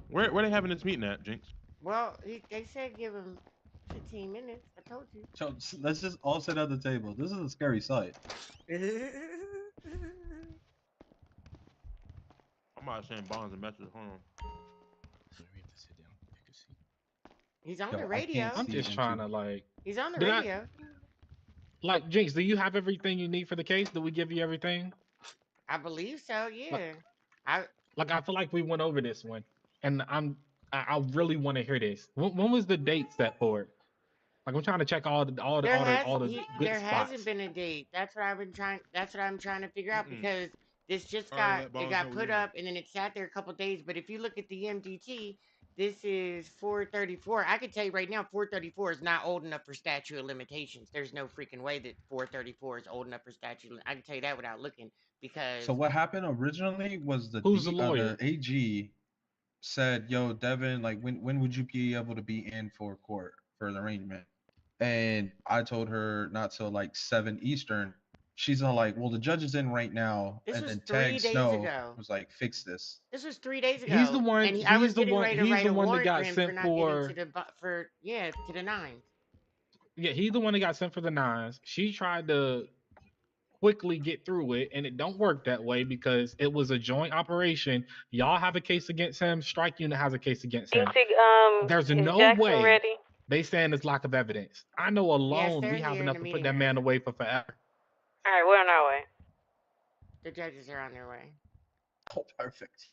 Speaker 22: Where they having this meeting at, Jinx?
Speaker 13: Well, they said give him 15 minutes. I told you.
Speaker 21: So let's just all sit at the table. This is a scary sight.
Speaker 22: I'm not saying Bonds and message. Hold on.
Speaker 11: So we have to sit down, pick a seat.
Speaker 13: He's on
Speaker 21: Yo,
Speaker 13: the
Speaker 21: I can't
Speaker 13: radio.
Speaker 20: I'm
Speaker 21: see
Speaker 20: just
Speaker 21: into.
Speaker 20: trying to like.
Speaker 13: He's on the
Speaker 20: Did I
Speaker 13: radio.
Speaker 20: like Jinx? Do you have everything you need for the case? Did we give you everything?
Speaker 13: I believe so.
Speaker 20: Like,
Speaker 13: Yeah. I
Speaker 20: like I feel like we went over this one, and I really want to hear this. When was the date set for it? Like I'm trying to check all the good
Speaker 13: there hasn't
Speaker 20: spots.
Speaker 13: been a date. That's what I've been trying. That's what I'm trying to figure out
Speaker 22: Mm-mm.
Speaker 13: because this just
Speaker 22: All right, let
Speaker 13: it
Speaker 22: Bonds know
Speaker 13: got
Speaker 22: we
Speaker 13: put
Speaker 22: in here.
Speaker 13: up and then it sat there a couple days. But if you look at the MDT, this is 434. I can tell you right now, 434 is not old enough for statute of limitations. There's no freaking way that 434 is old enough for statute. I can tell you that without looking because
Speaker 21: So what happened originally was
Speaker 20: Who's the
Speaker 21: the
Speaker 20: lawyer?
Speaker 21: AG said, "Yo, Devin, like when would you be able to be in for court for an arraignment?" And I told her not till like 7 Eastern. She's all like, "Well, the judge is in right now,"
Speaker 13: this
Speaker 21: and
Speaker 13: was
Speaker 21: then
Speaker 13: three
Speaker 21: Tag
Speaker 13: days
Speaker 21: Snow
Speaker 13: ago.
Speaker 21: was like, "Fix this."
Speaker 13: This was 3 days
Speaker 20: He's the
Speaker 13: ago,
Speaker 20: one.
Speaker 13: and I was getting ready to
Speaker 20: He's
Speaker 13: write
Speaker 20: the
Speaker 13: a
Speaker 20: one that
Speaker 13: warrant for
Speaker 20: got
Speaker 13: him for
Speaker 20: sent
Speaker 13: not getting
Speaker 20: for.
Speaker 13: to the nines.
Speaker 20: Yeah, he's the one that got sent for the nines. She tried to quickly get through it, and it don't work that way because it was a joint operation. Y'all have a case against him. Strike Unit has a case against him.
Speaker 14: Jinxie,
Speaker 20: There's
Speaker 14: is
Speaker 20: no
Speaker 14: Jackson
Speaker 20: way
Speaker 14: ready?
Speaker 20: they saying it's lack of evidence. I know
Speaker 13: Yes,
Speaker 20: alone
Speaker 13: they're
Speaker 20: we have
Speaker 13: here in
Speaker 20: enough
Speaker 13: the
Speaker 20: to put
Speaker 13: meeting
Speaker 20: that man
Speaker 13: room.
Speaker 20: away for forever.
Speaker 14: All right, we're on our way.
Speaker 13: The judges are on their way.
Speaker 21: Oh, perfect.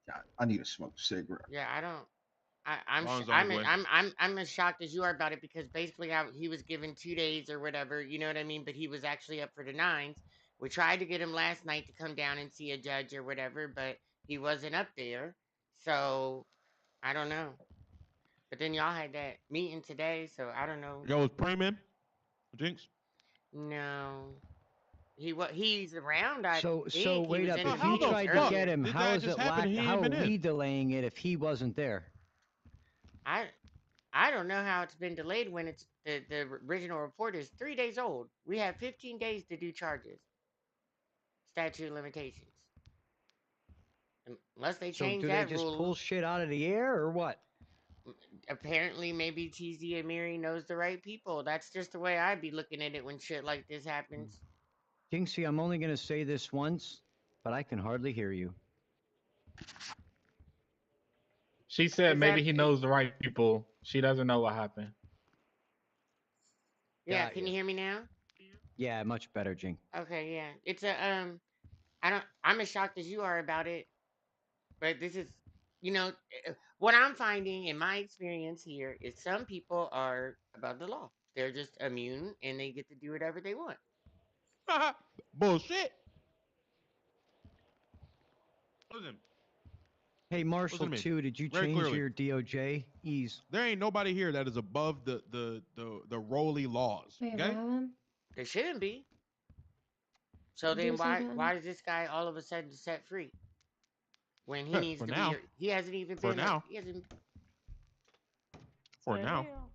Speaker 21: Yeah, I need to smoke a cigarette.
Speaker 13: Yeah, I don't. I'm
Speaker 22: Bonds on
Speaker 13: I'm
Speaker 22: his way.
Speaker 13: I'm as shocked as you are about it because basically he was given 2 days or whatever, you know what I mean? But he was actually up for the nines. We tried to get him last night to come down and see a judge or whatever, but he wasn't up there. So I don't know. But then y'all had that meeting today, so I don't know.
Speaker 22: Yo, is Preem in? Jinx?
Speaker 13: No, he's around. I
Speaker 11: So
Speaker 13: think he
Speaker 11: wait
Speaker 13: was
Speaker 11: up.
Speaker 13: in the
Speaker 11: If
Speaker 22: How
Speaker 11: he
Speaker 22: the
Speaker 13: meetings
Speaker 11: tried to
Speaker 22: fuck
Speaker 11: get
Speaker 13: earlier.
Speaker 11: him,
Speaker 22: did
Speaker 11: how
Speaker 22: that
Speaker 11: is
Speaker 22: just
Speaker 11: it
Speaker 22: happen and he
Speaker 11: how
Speaker 22: ain't
Speaker 11: are
Speaker 22: been in?
Speaker 11: we delaying it if he wasn't there?
Speaker 13: I I don't know how it's been delayed when it's the original report is 3 days old. We have 15 days to do charges. Statute of limitations. Unless they
Speaker 11: So
Speaker 13: change
Speaker 11: do they
Speaker 13: that
Speaker 11: just
Speaker 13: rule.
Speaker 11: pull shit out of the air or what?
Speaker 13: Apparently, maybe TZ and Miri knows the right people. That's just the way I'd be looking at it when shit like this happens.
Speaker 11: Jinxie, I'm only gonna say this once, but I can hardly hear you.
Speaker 20: She said
Speaker 13: Is
Speaker 20: maybe
Speaker 13: that
Speaker 20: he knows the right people. She doesn't know what happened.
Speaker 13: yeah?
Speaker 11: Got
Speaker 13: Can you
Speaker 11: you.
Speaker 13: hear me now?
Speaker 11: Yeah, much better, Jink.
Speaker 13: Okay, yeah. It's a I'm as shocked as you are about it, but this is what I'm finding in my experience here is some people are above the law. They're just immune and they get to do whatever they want.
Speaker 22: Bullshit. Listen,
Speaker 11: Hey,
Speaker 22: listen
Speaker 11: Marshall
Speaker 22: to me
Speaker 11: 2, did you
Speaker 22: very
Speaker 11: change
Speaker 22: clearly.
Speaker 11: your DOJ? Ease.
Speaker 22: There ain't nobody here that is above the Rolly laws.
Speaker 12: Wait,
Speaker 22: Okay?
Speaker 12: Rylan?
Speaker 13: They shouldn't be. So
Speaker 12: Did you
Speaker 13: then
Speaker 12: say
Speaker 13: why
Speaker 12: something?
Speaker 13: is this guy all of a sudden set free when he needs
Speaker 22: For
Speaker 13: to be?
Speaker 22: now.
Speaker 13: He hasn't even
Speaker 22: For
Speaker 13: been.
Speaker 22: now.
Speaker 13: He hasn't.
Speaker 22: For
Speaker 13: The
Speaker 22: now.
Speaker 13: hell?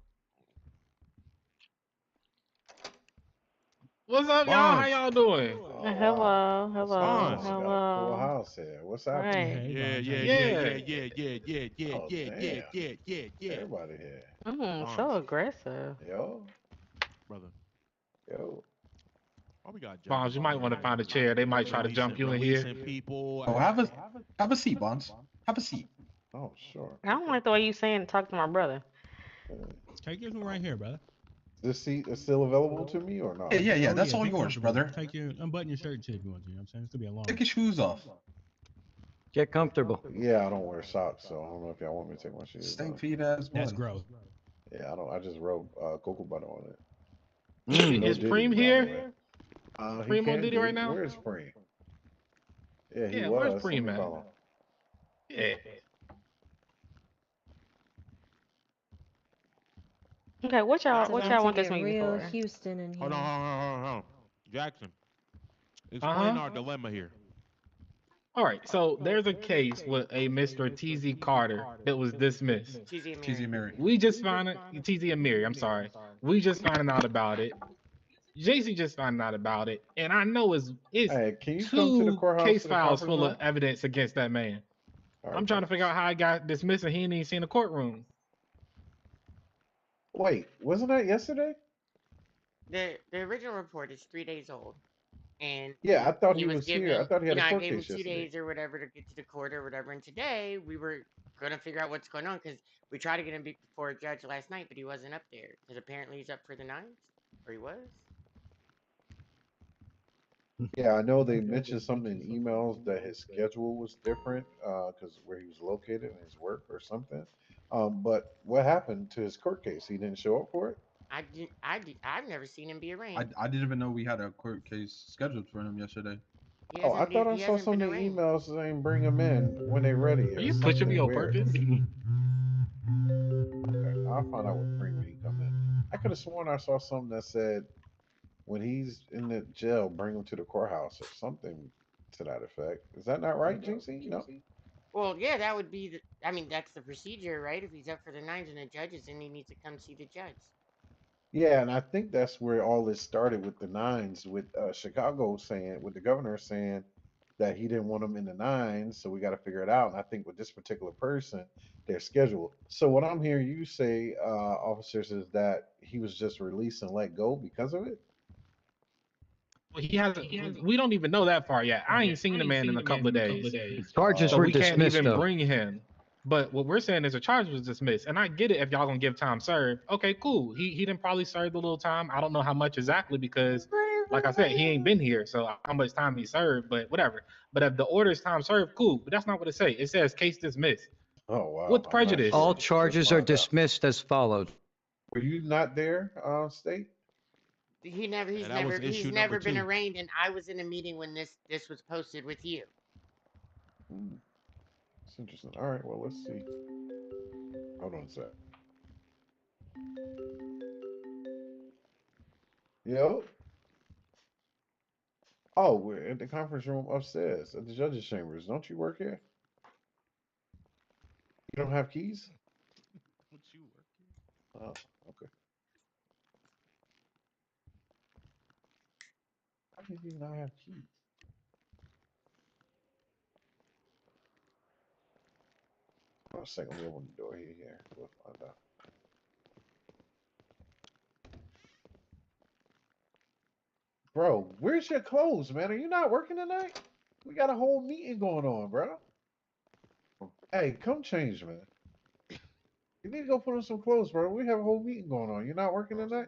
Speaker 1: What's
Speaker 20: up, y'all? How
Speaker 22: Bonds.
Speaker 20: y'all doing?
Speaker 5: Oh, wow.
Speaker 14: Hello,
Speaker 5: What's
Speaker 14: hello,
Speaker 5: going
Speaker 22: Bonds.
Speaker 5: on? We got a full
Speaker 14: hello.
Speaker 5: house here. What's happening?
Speaker 14: Right.
Speaker 19: Hey,
Speaker 22: Yeah,
Speaker 19: Bonds, how
Speaker 22: yeah,
Speaker 19: you
Speaker 22: yeah,
Speaker 19: doing?
Speaker 22: yeah,
Speaker 20: Yeah.
Speaker 22: yeah, yeah, yeah, yeah,
Speaker 5: Oh,
Speaker 22: yeah, yeah,
Speaker 5: damn.
Speaker 22: yeah, yeah, yeah.
Speaker 5: Everybody here.
Speaker 14: So
Speaker 22: Bonds,
Speaker 14: aggressive.
Speaker 5: Yo,
Speaker 22: brother.
Speaker 5: yo.
Speaker 22: Why we got
Speaker 20: Bonds,
Speaker 22: judges
Speaker 20: you
Speaker 22: on
Speaker 20: might want to
Speaker 22: here
Speaker 20: find a chair. They might try to jump you in here.
Speaker 22: releasing people?
Speaker 3: Oh, have a seat, Bonds. Have a seat.
Speaker 5: Oh, sure.
Speaker 14: I don't like the way you saying talk to my brother.
Speaker 19: Take this one right here, brother.
Speaker 5: This seat is still available to me or not?
Speaker 3: Yeah.
Speaker 19: Oh,
Speaker 3: That's
Speaker 19: yeah,
Speaker 3: all
Speaker 19: be
Speaker 3: yours,
Speaker 19: comfortable.
Speaker 3: brother.
Speaker 19: Take your unbutton your shirt too if you want to. You know what I'm saying? It's gonna be a long.
Speaker 3: Take your shoes off.
Speaker 11: Get comfortable.
Speaker 5: Yeah, I don't wear socks, so I don't know if y'all want me to take my shoes
Speaker 3: Stink
Speaker 5: off.
Speaker 3: feet as
Speaker 19: That's
Speaker 3: one.
Speaker 19: gross.
Speaker 5: Yeah, I don't. I just wrote cocoa butter on it.
Speaker 11: Mm.
Speaker 5: No
Speaker 20: Is
Speaker 5: Diddy,
Speaker 20: Preem
Speaker 5: by the
Speaker 20: here?
Speaker 5: way. He
Speaker 20: Preem on
Speaker 5: can
Speaker 20: duty
Speaker 5: be.
Speaker 20: right now?
Speaker 5: Where's Preem? Yeah, he
Speaker 20: Yeah, where's
Speaker 5: was. Let
Speaker 20: Preem
Speaker 5: me
Speaker 20: at?
Speaker 5: call him.
Speaker 20: Yeah.
Speaker 14: Okay, what y'all
Speaker 1: It's
Speaker 14: what
Speaker 1: about
Speaker 14: y'all
Speaker 1: to
Speaker 14: want this
Speaker 1: get
Speaker 14: meeting
Speaker 1: real
Speaker 14: for?
Speaker 1: Houston in
Speaker 22: Hold
Speaker 1: here.
Speaker 22: on. Jackson, explain
Speaker 20: Uh-huh.
Speaker 22: our dilemma here.
Speaker 20: All right, so there's a case with a Mr. TZ Carter that was dismissed.
Speaker 3: Cheesy Mary.
Speaker 20: We just found it. TZ and Mary, I'm sorry. We just finding out about it. JC just found out about it, and I know it's
Speaker 5: Hey, can you come to the
Speaker 20: two
Speaker 5: courthouse
Speaker 20: case
Speaker 5: to the
Speaker 20: files
Speaker 5: conference
Speaker 20: full
Speaker 5: room?
Speaker 20: of evidence against that man.
Speaker 5: All right,
Speaker 20: I'm trying to
Speaker 5: bet.
Speaker 20: figure out how I got dismissed and he ain't even seen the courtroom.
Speaker 5: Wait, wasn't that yesterday?
Speaker 13: The original report is 3 days old, and
Speaker 5: Yeah, I thought
Speaker 13: he
Speaker 5: he
Speaker 13: was
Speaker 5: was here. I
Speaker 13: given.
Speaker 5: thought he had a
Speaker 13: I
Speaker 5: court
Speaker 13: gave him
Speaker 5: case
Speaker 13: 2 days
Speaker 5: yesterday.
Speaker 13: or whatever to get to the court or whatever. And today we were gonna figure out what's going on because we tried to get him before a judge last night, but he wasn't up there because apparently he's up for the 9th, or he was.
Speaker 5: Yeah, I know they mentioned something in emails that his schedule was different because where he was located and his work or something. But what happened to his court case? He didn't show up for it?
Speaker 13: I've never seen him be
Speaker 3: I
Speaker 13: arraigned.
Speaker 3: didn't even know we had a court case scheduled for him yesterday.
Speaker 13: He
Speaker 5: Oh, I
Speaker 13: hasn't.
Speaker 5: thought I
Speaker 13: He
Speaker 5: saw
Speaker 13: hasn't
Speaker 5: some
Speaker 13: been
Speaker 5: of the
Speaker 13: arraigned.
Speaker 5: emails saying bring him in when they're ready
Speaker 20: Are
Speaker 5: or
Speaker 20: you pushing me
Speaker 5: something
Speaker 20: on
Speaker 5: weird.
Speaker 20: purpose?
Speaker 5: Okay, I'll find out what Preem when he come in. I could have sworn I saw something that said when he's in the jail, bring him to the courthouse or something to that effect. Is that not right, Jinxie? No.
Speaker 13: Well, yeah, that would be the. I mean, that's the procedure, right? If he's up for the 9th and the judge is in, he needs to come see the judge.
Speaker 5: Yeah, and I think that's where all this started with the nines, with Chicago saying, with the governor saying that he didn't want them in the nines, so we got to figure it out. And I think with this particular person, their schedule. So what I'm hearing you say, officers, is that he was just released and let go because of it.
Speaker 20: Well, he hasn't. We don't even know that far yet. I ain't seen the man in a couple of days,
Speaker 11: Charges
Speaker 20: so
Speaker 11: were
Speaker 20: we can't
Speaker 11: dismissed,
Speaker 20: even
Speaker 11: though.
Speaker 20: bring him. But what we're saying is a charge was dismissed, and I get it if y'all gonna give time served. Okay, cool. He didn't probably serve a little time. I don't know how much exactly because, like I said, he ain't been here, so how much time he served. But whatever. But if the order is time served, cool. But that's not what it say. It says case dismissed.
Speaker 5: Oh wow!
Speaker 20: With
Speaker 5: I'm not
Speaker 20: prejudice.
Speaker 5: sure.
Speaker 11: All
Speaker 5: Let's
Speaker 11: charges are
Speaker 5: find out.
Speaker 11: dismissed as followed.
Speaker 5: Were you not there, State?
Speaker 13: He never. He's
Speaker 22: And that was
Speaker 13: never. He's
Speaker 22: issue
Speaker 13: never
Speaker 22: number
Speaker 13: been
Speaker 22: 2.
Speaker 13: arraigned, and I was in a meeting when this was posted with you.
Speaker 5: Hmm, it's interesting. All right, well, let's see. Hold on a sec. Yo. Oh, we're at the conference room upstairs at the judges' chambers. Don't you work here? You don't have keys?
Speaker 22: What you working?
Speaker 5: Oh, okay. How did you not have keys? Hold on a second. Let me open the door here. We'll find out. Bro, where's your clothes, man? Are you not working tonight? We got a whole meeting going on, bro. Hey, come change, man. You need to go put on some clothes, bro. We have a whole meeting going on. You're not working tonight?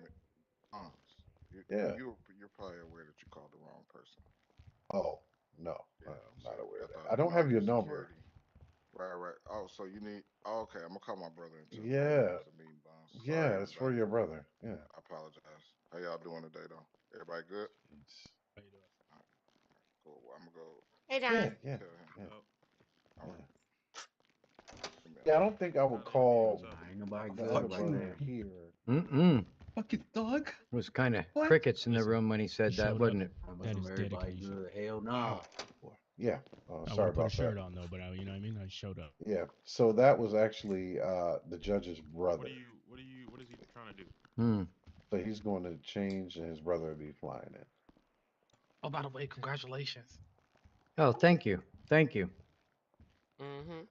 Speaker 5: Yeah.
Speaker 10: You're probably aware that you called the wrong person.
Speaker 5: Oh, no.
Speaker 10: Yeah,
Speaker 5: I'm not aware of that.
Speaker 10: thought
Speaker 5: I don't
Speaker 10: you
Speaker 5: have
Speaker 10: know
Speaker 5: your
Speaker 10: your
Speaker 5: number.
Speaker 10: security. Right. Oh, so you need. Oh, okay, I'm gonna call my brother into
Speaker 5: Yeah,
Speaker 10: the meeting, boss.
Speaker 5: yeah,
Speaker 10: Sorry,
Speaker 5: it's for
Speaker 10: everybody.
Speaker 5: your brother. Yeah.
Speaker 10: I apologize. How y'all doing today, though? Everybody good?
Speaker 20: How you doing?
Speaker 10: All right, cool. Well, I'm gonna go
Speaker 13: Hey,
Speaker 5: Yeah,
Speaker 13: Don.
Speaker 5: yeah,
Speaker 10: tell him.
Speaker 5: yeah,
Speaker 22: Oh,
Speaker 10: All
Speaker 5: yeah.
Speaker 10: right, give me a
Speaker 5: Yeah, I
Speaker 10: minute.
Speaker 5: don't think I would
Speaker 22: how's everything?
Speaker 5: call
Speaker 22: What's up?
Speaker 11: Ain't nobody
Speaker 5: the
Speaker 11: good
Speaker 5: other
Speaker 21: Fuck
Speaker 11: right
Speaker 5: brother
Speaker 21: you.
Speaker 11: there.
Speaker 5: here.
Speaker 11: Mm-mm.
Speaker 21: Fucking dog.
Speaker 11: It was kind of
Speaker 21: What?
Speaker 11: crickets in the
Speaker 8: Listen,
Speaker 11: room when he
Speaker 8: he
Speaker 11: said that,
Speaker 8: showed up.
Speaker 11: wasn't it?
Speaker 8: That
Speaker 11: That
Speaker 8: is
Speaker 11: is everybody
Speaker 8: dedication.
Speaker 11: good. Hell nah.
Speaker 5: Oh, boy. Yeah.
Speaker 8: I
Speaker 5: Sorry
Speaker 8: wouldn't put a
Speaker 5: about that.
Speaker 8: shirt on though, but you know what I mean. I showed up.
Speaker 5: Yeah. So that was actually the judge's
Speaker 22: What
Speaker 5: brother.
Speaker 22: what is he trying to do?
Speaker 11: Hmm.
Speaker 5: So he's going to change, and his brother will be flying in.
Speaker 20: Oh, by the way, congratulations.
Speaker 11: Oh, thank you. Thank you.
Speaker 13: Mm-hmm.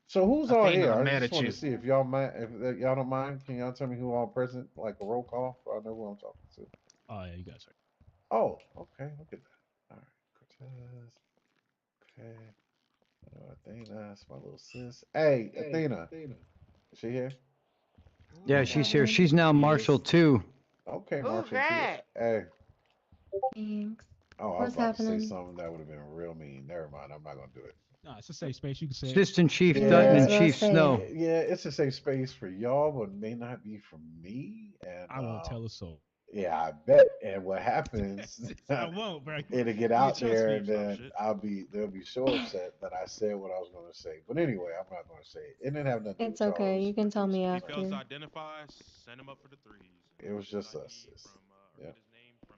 Speaker 5: So who's all
Speaker 20: Athena,
Speaker 5: here?
Speaker 20: I'm
Speaker 5: I
Speaker 20: mad
Speaker 5: just
Speaker 20: at
Speaker 5: want to
Speaker 20: you.
Speaker 5: see if y'all mind. If y'all don't mind, can y'all tell me who all present? Like a roll call, so I know who I'm talking to.
Speaker 8: Oh yeah, you guys are.
Speaker 5: Oh, okay. Look at that. All right, Cortez. Okay. Athena, that's my little sis. Hey, Athena, is she here?
Speaker 11: Yeah,
Speaker 13: Ooh,
Speaker 11: she's
Speaker 13: that
Speaker 11: here.
Speaker 13: was
Speaker 11: She's now Marshall
Speaker 13: nice.
Speaker 11: too.
Speaker 5: Okay,
Speaker 13: Ooh,
Speaker 5: Marshall too.
Speaker 13: Grat.
Speaker 5: Hey.
Speaker 12: Thanks.
Speaker 5: Oh, I was
Speaker 12: What's
Speaker 5: about to say
Speaker 12: happening?
Speaker 5: something that would have been real mean. Never mind. I'm not gonna do it.
Speaker 8: No, it's a safe space. You can say it.
Speaker 11: Assistant Chief
Speaker 12: Yeah,
Speaker 11: Dutton
Speaker 12: that's
Speaker 11: and
Speaker 5: Yeah,
Speaker 12: what I
Speaker 11: Chief Snow.
Speaker 12: said.
Speaker 5: yeah, it's a safe space for y'all, but may not be for me. And
Speaker 8: I won't tell a soul.
Speaker 5: yeah, I bet. And what happens,
Speaker 8: I won't, bro.
Speaker 5: it'll get
Speaker 8: You
Speaker 5: out
Speaker 8: trust
Speaker 5: there,
Speaker 8: me.
Speaker 5: and
Speaker 22: Stop
Speaker 5: then
Speaker 22: shit.
Speaker 5: they'll be so upset that I said what I was gonna say. But anyway, I'm not gonna say it. It didn't have nothing to do
Speaker 12: It's
Speaker 5: with y'all. It
Speaker 12: okay.
Speaker 5: was
Speaker 12: You can tell me
Speaker 5: between
Speaker 22: If he fails to
Speaker 12: after.
Speaker 22: identify, send him up for the threes. And
Speaker 5: It was
Speaker 22: get his
Speaker 5: just us,
Speaker 22: ID
Speaker 5: sis.
Speaker 22: from or
Speaker 5: Yeah.
Speaker 22: get his name from.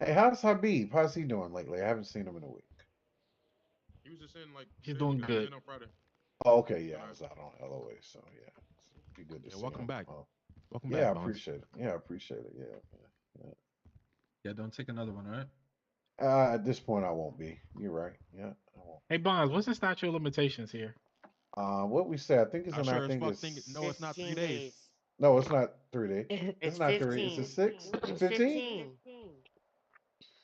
Speaker 5: Hey, how's Habib? How's he doing lately? I haven't seen him in a week.
Speaker 22: He was just in like
Speaker 20: He's
Speaker 22: he
Speaker 20: doing
Speaker 22: got
Speaker 20: good.
Speaker 22: in on Friday.
Speaker 5: Oh, okay, yeah, I
Speaker 22: Alright.
Speaker 5: was out on LOA, so yeah, it'd be good to
Speaker 22: Yeah,
Speaker 5: see
Speaker 22: welcome
Speaker 5: him.
Speaker 22: back. Welcome
Speaker 5: Yeah, I
Speaker 22: back, Bonds.
Speaker 5: appreciate it. Yeah, I appreciate it. Yeah.
Speaker 21: Yeah, don't take another one, all right?
Speaker 5: At this point, I won't be. You're right. Yeah, I won't.
Speaker 20: Hey, Bonds, what's the statute of limitations here?
Speaker 5: What we say? I think it's
Speaker 22: I
Speaker 5: in.
Speaker 22: sure
Speaker 5: I
Speaker 22: as
Speaker 5: think
Speaker 22: fuck
Speaker 5: it's.
Speaker 22: think no, it's not 3
Speaker 13: 15
Speaker 22: days.
Speaker 13: days.
Speaker 5: No, it's not 3 days. It's
Speaker 13: It's
Speaker 5: not 3. It's a
Speaker 13: 15.
Speaker 5: 6.
Speaker 13: It's
Speaker 5: 15.
Speaker 13: 15.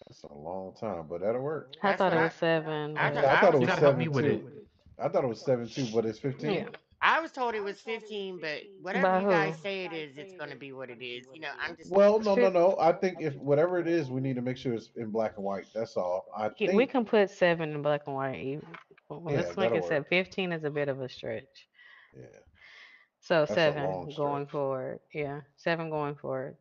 Speaker 5: That's a long time, but that'll work.
Speaker 7: I
Speaker 13: That's
Speaker 7: thought
Speaker 13: what
Speaker 7: it was 7,
Speaker 13: I
Speaker 7: but
Speaker 13: thought.
Speaker 5: Yeah, I
Speaker 13: I
Speaker 5: thought it
Speaker 13: was
Speaker 20: You
Speaker 5: was
Speaker 20: gotta
Speaker 13: told.
Speaker 20: help me
Speaker 5: 7
Speaker 20: with it.
Speaker 5: too. I thought it was 7 too, but it's
Speaker 7: yeah.
Speaker 5: 15.
Speaker 13: I was told it was 15, but whatever
Speaker 7: By
Speaker 13: you
Speaker 7: who?
Speaker 13: guys say it is, it's gonna be what it is. You know, I'm just.
Speaker 5: Well, no, no,
Speaker 7: Fif-
Speaker 5: no. I think if whatever it is, we need to make sure it's in black and white. That's all. I
Speaker 7: Yeah, we
Speaker 5: think.
Speaker 7: can put 7 in black and white. Well,
Speaker 5: Yeah,
Speaker 7: let's make
Speaker 5: that'll
Speaker 7: it 7.
Speaker 5: work.
Speaker 7: 15 is a bit of a stretch.
Speaker 5: Yeah,
Speaker 7: So
Speaker 5: that's a long
Speaker 7: 7 going
Speaker 5: stretch.
Speaker 7: forward. Yeah, 7 going forward.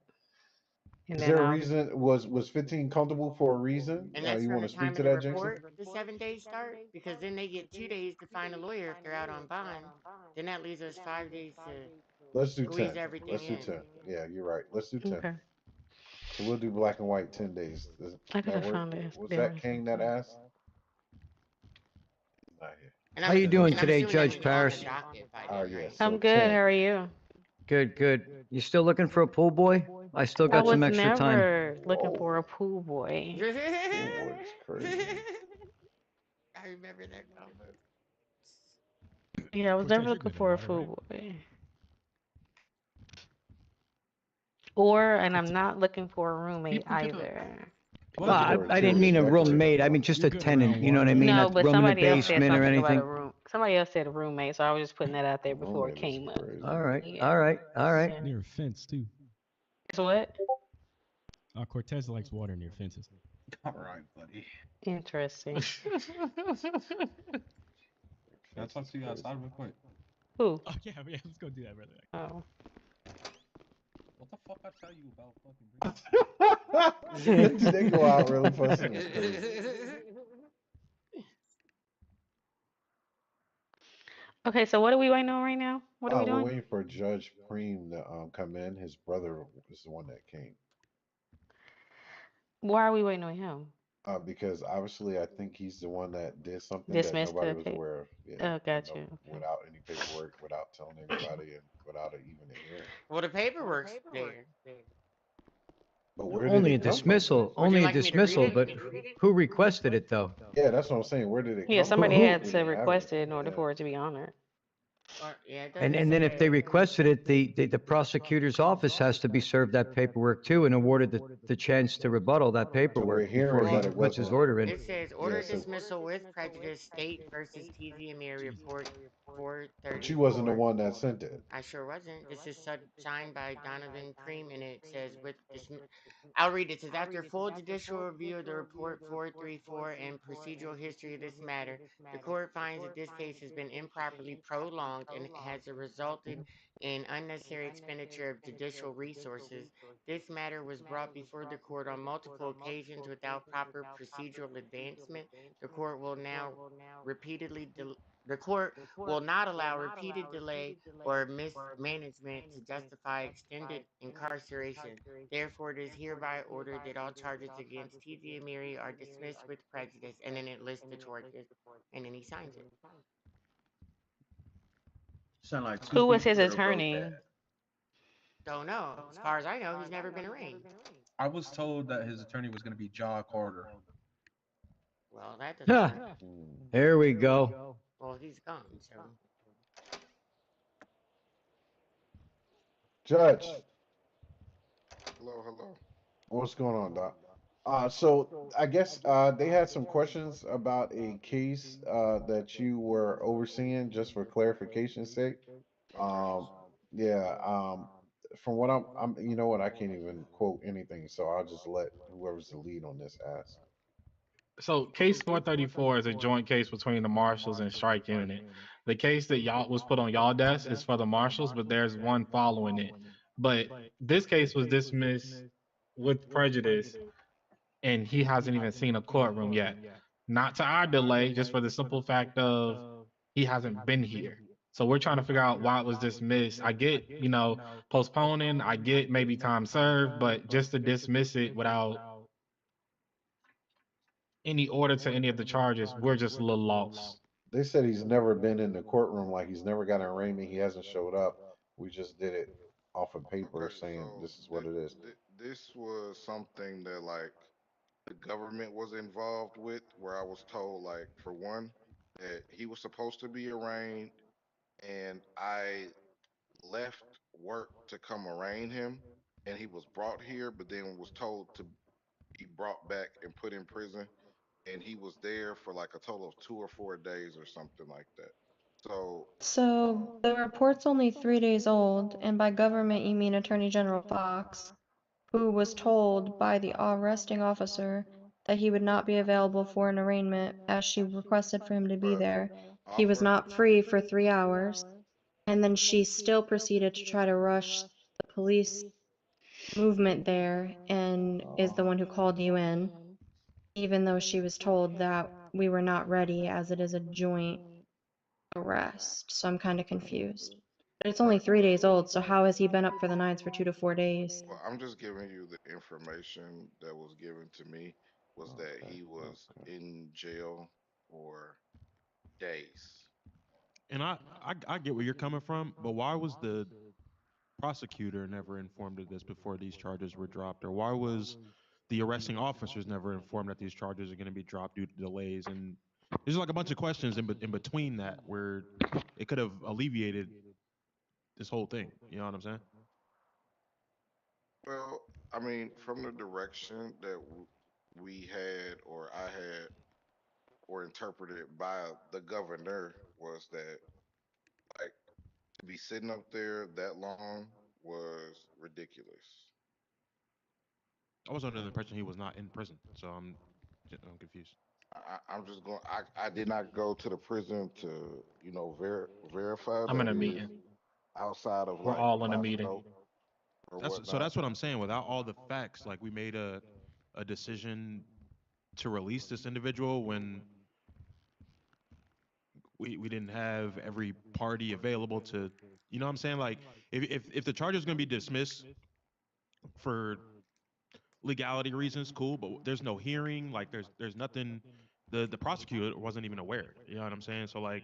Speaker 7: And
Speaker 5: Is
Speaker 7: then
Speaker 5: there a
Speaker 7: I'll.
Speaker 5: reason? Was 15 comfortable for a reason?
Speaker 13: And that's
Speaker 5: You
Speaker 13: from
Speaker 5: want
Speaker 13: the
Speaker 5: to speak
Speaker 13: time
Speaker 5: to
Speaker 13: of the
Speaker 5: that, Jinxie?
Speaker 13: report, the 7 days start, because then they get 2 days to find a lawyer if they're out on bond. Then that leaves us 5 days to
Speaker 5: Let's do
Speaker 13: squeeze
Speaker 5: 10.
Speaker 13: everything
Speaker 5: Let's do
Speaker 13: in.
Speaker 5: 10. Yeah, you're right. Let's do 10.
Speaker 7: Okay.
Speaker 5: So we'll do black and white 10 days. Does
Speaker 7: I could
Speaker 5: that
Speaker 7: have
Speaker 5: work?
Speaker 7: found it.
Speaker 5: Was
Speaker 7: There
Speaker 5: that
Speaker 7: was.
Speaker 5: King that asked? He's not here.
Speaker 13: And
Speaker 11: How you doing
Speaker 13: and I'm
Speaker 11: today,
Speaker 13: assuming that
Speaker 11: Judge
Speaker 13: means on the
Speaker 11: Paris?
Speaker 13: docket by
Speaker 5: Oh,
Speaker 13: then,
Speaker 5: yeah.
Speaker 13: right?
Speaker 5: So
Speaker 7: I'm good.
Speaker 5: 10.
Speaker 7: How are you?
Speaker 11: Good, good. You still looking for a pool boy? I still
Speaker 7: I
Speaker 11: got
Speaker 7: was
Speaker 11: some extra time.
Speaker 7: never looking for
Speaker 5: Whoa.
Speaker 7: a pool boy.
Speaker 5: Pool boy is crazy.
Speaker 13: I remember that comment.
Speaker 7: Yeah, I was
Speaker 8: Cortez,
Speaker 7: never
Speaker 8: you're
Speaker 7: looking
Speaker 8: good in
Speaker 7: for a
Speaker 8: water,
Speaker 7: pool
Speaker 8: right?
Speaker 7: boy. And I'm not looking for a roommate
Speaker 20: People get a
Speaker 7: either.
Speaker 11: Well,
Speaker 5: Looking
Speaker 11: I,
Speaker 5: for a
Speaker 11: I didn't
Speaker 5: serious
Speaker 11: mean a
Speaker 5: decorator.
Speaker 11: roommate. I mean just
Speaker 8: You're
Speaker 11: a
Speaker 8: good
Speaker 11: tenant.
Speaker 8: around
Speaker 11: You know what I
Speaker 8: water,
Speaker 11: mean?
Speaker 8: right?
Speaker 7: No,
Speaker 11: A
Speaker 7: but
Speaker 11: room in the
Speaker 7: somebody else said
Speaker 11: basement or
Speaker 7: something about a
Speaker 11: anything.
Speaker 7: room. Somebody else said a roommate, so I was just putting that out there before it
Speaker 5: Roommate is
Speaker 7: came up.
Speaker 5: crazy.
Speaker 11: All right,
Speaker 7: Yeah.
Speaker 11: all right, all right.
Speaker 7: Yeah.
Speaker 8: Near a fence too.
Speaker 7: So what?
Speaker 8: Cortez likes water near fences.
Speaker 21: All right, buddy.
Speaker 7: Interesting.
Speaker 21: Can I talk to you outside real quick?
Speaker 7: Who?
Speaker 8: Oh yeah, let's go do that, brother.
Speaker 7: Oh.
Speaker 21: What the fuck I tell you about fucking
Speaker 5: Did they go out really fussing? It's crazy.
Speaker 7: Okay, so what are we waiting on right now? What are we
Speaker 5: We're
Speaker 7: doing?
Speaker 5: waiting for Judge Preem to come in. His brother is the one that came.
Speaker 7: Why are we waiting on him?
Speaker 5: Because obviously I think he's the one that did something
Speaker 7: Dismissed
Speaker 5: that nobody
Speaker 7: the
Speaker 5: was
Speaker 7: pa-
Speaker 5: aware of. Yeah,
Speaker 7: Oh, gotcha.
Speaker 5: no,
Speaker 7: Okay.
Speaker 5: without any paperwork, without telling anybody, and without even a hearing.
Speaker 13: Well, the paperwork's there.
Speaker 5: But where did
Speaker 11: Only a
Speaker 5: it come from?
Speaker 11: dismissal.
Speaker 13: Would you
Speaker 11: Only a
Speaker 13: like me to read
Speaker 11: dismissal.
Speaker 13: it?
Speaker 11: But who requested it though?
Speaker 5: Yeah, that's what I'm saying. Where did it
Speaker 7: Yeah,
Speaker 5: come
Speaker 7: somebody
Speaker 5: from?
Speaker 7: had
Speaker 5: We
Speaker 7: to
Speaker 5: didn't have
Speaker 7: request
Speaker 5: it.
Speaker 7: it in order
Speaker 5: Yeah.
Speaker 7: for it to be honored.
Speaker 13: Yeah, it
Speaker 11: And
Speaker 13: doesn't
Speaker 11: then if
Speaker 13: say.
Speaker 11: they requested it, the prosecutor's office has to be served that paperwork too and awarded the chance to rebuttal that
Speaker 5: So we're
Speaker 11: paperwork
Speaker 5: hearing
Speaker 11: before he
Speaker 5: that it
Speaker 11: puts his
Speaker 5: wasn't.
Speaker 11: order in.
Speaker 13: It says order
Speaker 5: Yeah, so
Speaker 13: dismissal with prejudice, state versus TVMA report
Speaker 5: But you wasn't the
Speaker 13: 434.
Speaker 5: one that sent it.
Speaker 13: I sure wasn't. This is signed by Donovan Cream, and it says with this. I'll read it. It says after full judicial review of the report 434 and procedural history of this matter, the court finds that this case has been improperly prolonged and has resulted in unnecessary expenditure of judicial resources. This matter was brought before the court on multiple occasions without proper procedural advancement. The court will now repeatedly. The court will not allow repeated delay or mismanagement to justify extended incarceration. Therefore, it is hereby ordered that all charges against TZ Amiri are dismissed with prejudice. And then it lists the charges, and then he signs it.
Speaker 5: Sound like two
Speaker 17: Who was
Speaker 5: people
Speaker 17: his
Speaker 5: that wrote
Speaker 17: attorney?
Speaker 5: that.
Speaker 13: Don't know. As far as I know, he's never been arraigned.
Speaker 21: I was told that his attorney was going to be Jaw Carter.
Speaker 13: Well, that doesn't
Speaker 11: Huh.
Speaker 13: work.
Speaker 11: Here we go.
Speaker 13: Well, he's gone, so.
Speaker 5: Judge,
Speaker 10: Hello, hello.
Speaker 5: what's going on, Doc? So I guess they had some questions about a case that you were overseeing, just for clarification's sake.
Speaker 10: Okay.
Speaker 5: Yeah. From what you know what, I can't even quote anything, so I'll just let whoever's the lead on this ask.
Speaker 20: So case 434 is a joint case between the marshals and strike unit. The case that y'all was put on y'all desk is for the marshals, but there's one following it. But this case was dismissed with prejudice, and he hasn't even seen a courtroom yet. Not to our delay, just for the simple fact of he hasn't been here. So we're trying to figure out why it was dismissed. I get, postponing, I get maybe time served, but just to dismiss it without any order to any of the charges, we're just a little lost.
Speaker 5: They said he's never been in the courtroom, like he's never got an arraignment. He hasn't showed up. We just did it off of paper,
Speaker 10: Okay,
Speaker 5: saying
Speaker 10: so
Speaker 5: this is what it is.
Speaker 10: this was something that like the government was involved with, where I was told like for one that he was supposed to be arraigned, and I left work to come arraign him, and he was brought here, but then was told to be brought back and put in prison, and he was there for like a total of 2 or 4 days or something like that. So
Speaker 12: So the report's only 3 days old, and by government you mean Attorney General Fox, who was told by the arresting officer that he would not be available for an arraignment as she requested for him to be there. He was not free for 3 hours, and then she still proceeded to try to rush the police movement there and is the one who called you in, even though she was told that we were not ready as it is a joint arrest. So I'm kind of confused. But it's only 3 days old, so how has he been up for the nines for 2 to 4 days?
Speaker 10: well, I'm just giving you the information that was given to me was that he was in jail for days.
Speaker 22: And I get where you're coming from, but why was the prosecutor never informed of this before these charges were dropped, or why was the arresting officers never informed that these charges are going to be dropped due to delays? And there's like a bunch of questions in between that where it could have alleviated this whole thing. You know what I'm saying?
Speaker 10: Well, I mean, from the direction that we had, or I had, or interpreted by the governor, was that like to be sitting up there that long was ridiculous.
Speaker 22: I was under the impression he was not in prison, so I'm confused.
Speaker 10: I'm just going. I did not go to the prison to verify
Speaker 20: I'm
Speaker 10: that
Speaker 20: in a
Speaker 10: he is
Speaker 20: meeting.
Speaker 10: outside of
Speaker 20: We're
Speaker 10: like
Speaker 20: all in a
Speaker 10: my
Speaker 20: meeting.
Speaker 10: scope or
Speaker 22: So
Speaker 10: whatnot.
Speaker 22: that's what I'm saying. Without all the facts, like we made a decision to release this individual when we didn't have every party available to, you know what I'm saying? Like if the charge is going to be dismissed for legality reasons, cool, but there's no hearing, like there's nothing. The prosecutor wasn't even aware. You know what I'm saying? So like,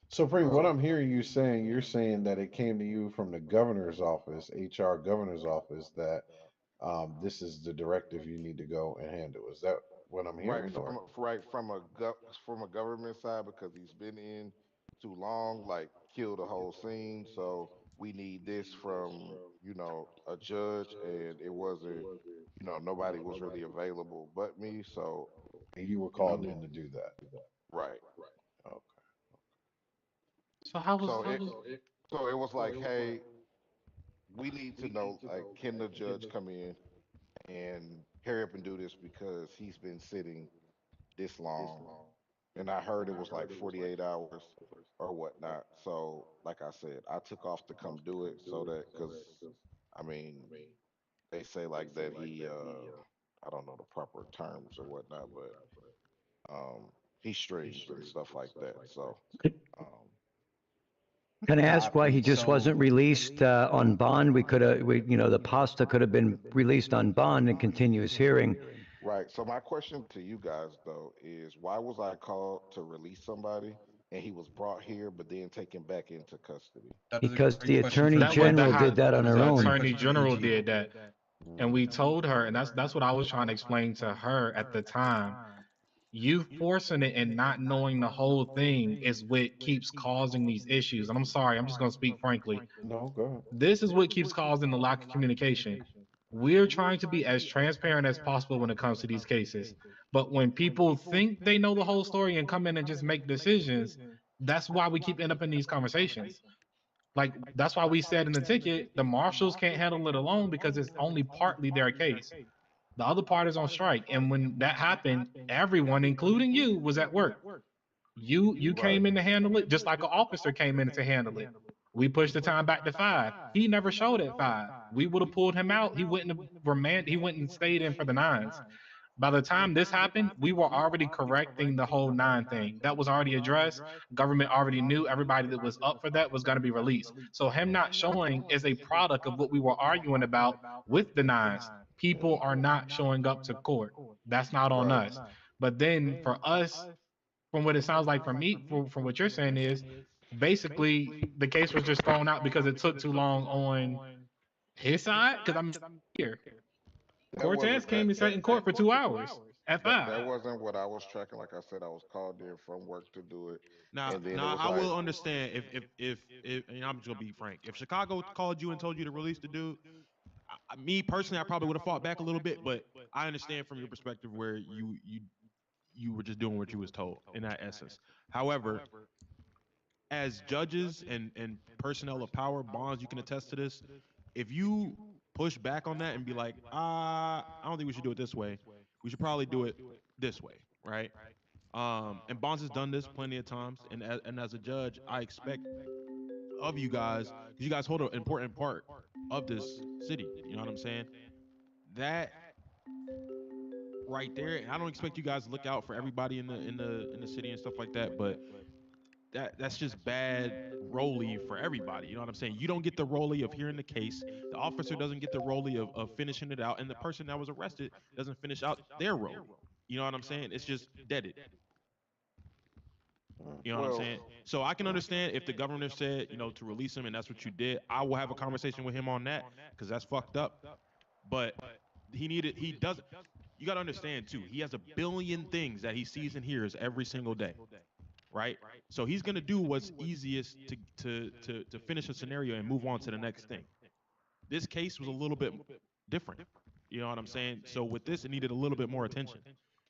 Speaker 5: Supreme, what I'm hearing you saying, you're saying that it came to you from the governor's office, HR governor's office, that this is the directive you need to go and handle. Is that what I'm
Speaker 10: Right
Speaker 5: hearing, or?
Speaker 10: from a government side, because he's been in too long, like kill the whole scene. So we need this from a judge, and it wasn't, nobody was really available but me. So
Speaker 5: And you were
Speaker 10: you know,
Speaker 5: called in to do that.
Speaker 10: right.
Speaker 5: Okay.
Speaker 20: So how was
Speaker 10: So
Speaker 20: how
Speaker 10: it
Speaker 20: was
Speaker 10: so it was like, hey, we need to know, like, can the judge come in and hurry up and do this because he's been sitting this long? And I heard it was like 48 hours or whatnot. So, like I said, I took off to come do it so that, because I mean, they say like that I don't know the proper terms or whatnot, but he streams and stuff like that. So, um,
Speaker 11: Can I ask why he
Speaker 21: Copy.
Speaker 11: just wasn't
Speaker 21: So
Speaker 11: released on bond? The pasta could have been released on bond and continue his hearing.
Speaker 10: right. So my question to you guys though is, why was I called to release somebody and he was brought here but then taken back into custody?
Speaker 21: that is a
Speaker 11: Because
Speaker 21: great
Speaker 11: the
Speaker 21: question for
Speaker 11: Attorney
Speaker 21: the
Speaker 20: that was
Speaker 21: AG.
Speaker 20: the
Speaker 11: General
Speaker 20: how
Speaker 11: did that on
Speaker 21: That is
Speaker 11: her
Speaker 21: a
Speaker 20: the
Speaker 21: great
Speaker 11: own.
Speaker 20: attorney
Speaker 21: question for the
Speaker 20: general
Speaker 21: AG.
Speaker 20: did that. And we told her, and that's what I was trying to explain to her at the time. You forcing it and not knowing the whole thing is what keeps causing these issues. And I'm sorry, I'm just gonna speak frankly.
Speaker 10: No, go ahead.
Speaker 20: This is what keeps causing the lack of communication. We're trying to be as transparent as possible when it comes to these cases. But when people think they know the whole story and come in and just make decisions, that's why we keep end up in these conversations. Like that's why we said in the ticket, the marshals can't handle it alone because it's only partly their case. The other part is on strike. And when that happened, everyone, including you, was at work. You
Speaker 10: Right.
Speaker 20: came in to handle it just like an officer came in to handle it. We pushed the time back to 5. He never showed at 5. We would have pulled him out. He wouldn't have he wouldn't have stayed in for the nines. By the time this happened, we were already correcting the whole 9 thing. That was already addressed. Government already knew everybody that was up for that was going to be released. So him not showing is a product of what we were arguing about with the nines. People are not showing up to court. That's not on
Speaker 10: Right.
Speaker 20: us. But then for us, from what it sounds like from me, from what you're saying is basically the case was just thrown out because it took too long on his side. Because I'm here.
Speaker 10: That
Speaker 20: Cortez
Speaker 10: wasn't
Speaker 20: came and sat in court for 2 hours at
Speaker 10: that
Speaker 20: 5.
Speaker 10: that wasn't what I was tracking. Like I said, I was called in from work to do it,
Speaker 22: Now,
Speaker 10: and then it
Speaker 22: now
Speaker 10: was
Speaker 22: I
Speaker 10: like,
Speaker 22: will understand if and I'm just gonna be frank. If Chicago called you and told you to release the dude, me personally, I probably would have fought back a little bit. But I understand from your perspective where you were just doing what you was told in that essence. However, as judges and personnel of power, bonds, you can attest to this. If you push back on that and be like, I don't think we should do it this way. We should probably do it this way, right? And Bonds has done this plenty of times, and as a judge, I expect of you guys, because you guys hold an important part of this city. You know what I'm saying? That right there, and I don't expect you guys to look out for everybody in the city and stuff like that, but that's just bad roley for everybody. You know what I'm saying? You don't get the roley of hearing the case. The officer doesn't get the roley of finishing it out, and the person that was arrested doesn't finish out their roley. You know what I'm saying? It's just deaded. You know what I'm
Speaker 10: well,
Speaker 22: saying? So I can understand if the governor said, to release him and that's what you did. I will have a conversation with him on that because that's fucked up. But he doesn't. You got to understand too, he has a billion things that he sees and hears every single day. Right? So he's gonna do what's easiest to finish a scenario and move on to the next thing. This case was a little bit different. You know what I'm saying? So with this, it needed a little bit more attention.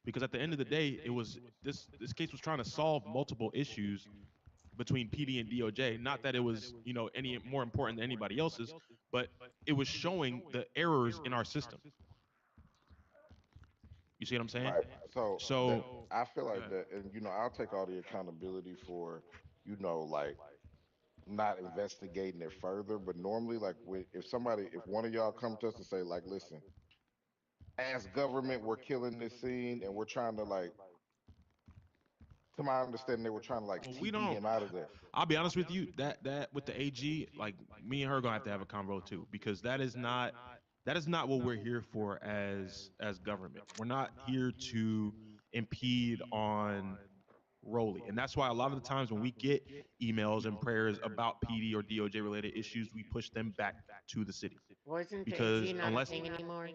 Speaker 22: Because at the end of the day, it was this case was trying to solve multiple issues between PD and DOJ. Not that it was, any more important than anybody else's, but it was showing the errors in our system. You see what I'm saying?
Speaker 10: right. So that,
Speaker 22: So
Speaker 10: I feel like that, and I'll take all the accountability for, like, not investigating it further. But normally, like, if one of y'all come to us and say, like, listen, as government, we're killing this scene, and we're trying to, like, to my understanding, they were trying to, like,
Speaker 22: well, we
Speaker 10: TP
Speaker 22: don't.
Speaker 10: him out of there.
Speaker 22: I'll be honest with you. That with the AG, like me and her gonna have to have a convo too, because that is not what we're here for as government. We're not here to impede on Rolly, and that's why a lot of the times when we get emails and prayers about PD or DOJ related issues, we push them back to the city
Speaker 13: Wasn't the
Speaker 22: because
Speaker 13: AG not a
Speaker 22: unless
Speaker 13: thing anymore?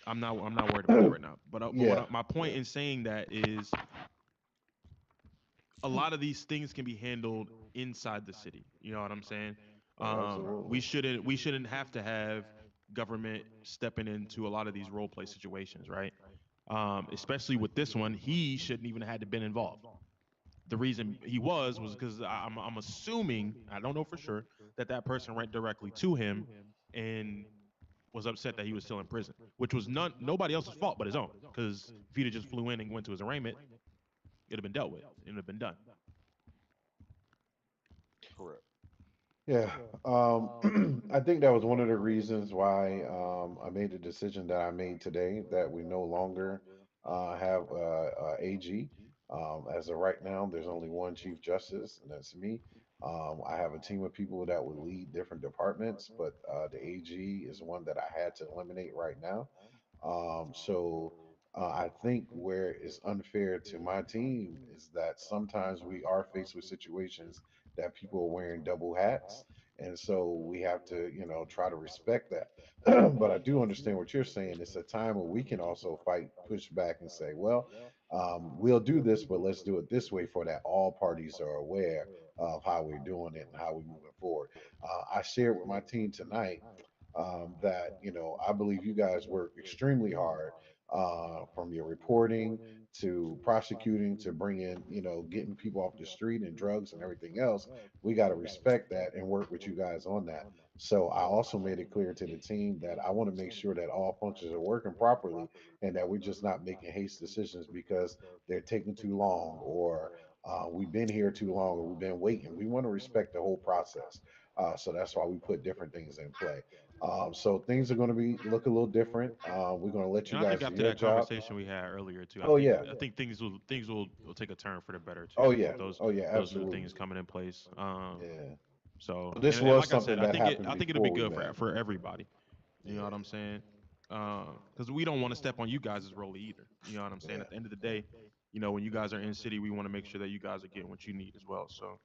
Speaker 22: I'm not worried about that right now. But
Speaker 5: Yeah.
Speaker 22: my point in saying that is a lot of these things can be handled inside the city. You know what I'm saying?
Speaker 10: Oh, absolutely.
Speaker 22: We shouldn't have to have government stepping into a lot of these role play situations, right? Especially with this one, he shouldn't even have had to been involved. the reason he was because I'm assuming, I don't know for sure, that that person went directly to him and was upset that he was still in prison, which was nobody else's fault but his own. Because if he'd have just flew in and went to his arraignment, it'd have been dealt with. It'd have been done.
Speaker 9: Correct.
Speaker 15: Yeah, I think that was one of the reasons why I made the decision that I made today that we no longer have AG. As of right now, there's only one Chief Justice, and that's me. I have a team of people that would lead different departments, but the AG is one that I had to eliminate right now. I think where it's unfair to my team is that sometimes we are faced with situations that people are wearing double hats. And so we have to, try to respect that. But I do understand what you're saying. It's a time where we can also fight, push back, and say, well, we'll do this, but let's do it this way for that all parties are aware of how we're doing it and how we're moving forward. I shared with my team tonight that I believe you guys work extremely hard from your reporting to prosecuting to bringing getting people off the street and drugs and everything else. We got to respect that and work with you guys on that. So I also made it clear to the team that I want to make sure that all functions are working properly and that we're just not making haste decisions because they're taking too long or we've been here too long or we've been waiting. We want to respect the whole process. So that's why we put different things in play. So things are going to look a little different. We're going to let you
Speaker 22: And I
Speaker 15: guys
Speaker 22: think
Speaker 15: do
Speaker 22: after
Speaker 15: your
Speaker 22: that
Speaker 15: job.
Speaker 22: conversation we had earlier too,
Speaker 15: Oh yeah.
Speaker 22: I think things will take a turn for the better too.
Speaker 15: Oh yeah.
Speaker 22: With those
Speaker 15: Oh yeah.
Speaker 22: those new
Speaker 15: Absolutely.
Speaker 22: things coming in place.
Speaker 15: Yeah.
Speaker 22: So
Speaker 15: So this
Speaker 22: and
Speaker 15: was
Speaker 22: like I said,
Speaker 15: something that happened
Speaker 22: I think it'll be
Speaker 15: before we
Speaker 22: good
Speaker 15: met.
Speaker 22: for everybody. You know
Speaker 15: Yeah.
Speaker 22: what I'm saying? Because we don't want to step on you guys' role either. You know what I'm saying?
Speaker 15: Yeah.
Speaker 22: At the end of the day, when you guys are in city, we want to make sure that you guys are getting what you need as well. So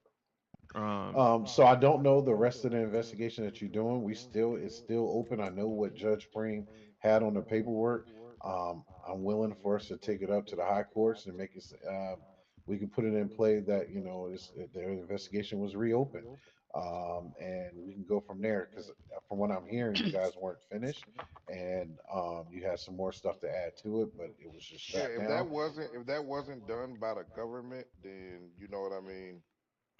Speaker 15: So I don't know the rest of the investigation that you're doing. It's still open. I know what Judge Preem had on the paperwork. I'm willing for us to take it up to the high courts and make it. We can put it in play that their investigation was reopened, and we can go from there. Because from what I'm hearing, you guys weren't finished, and you had some more stuff to add to it, but it was just
Speaker 10: Yeah,
Speaker 15: shut down.
Speaker 10: if that wasn't done by the government, then you know what I mean.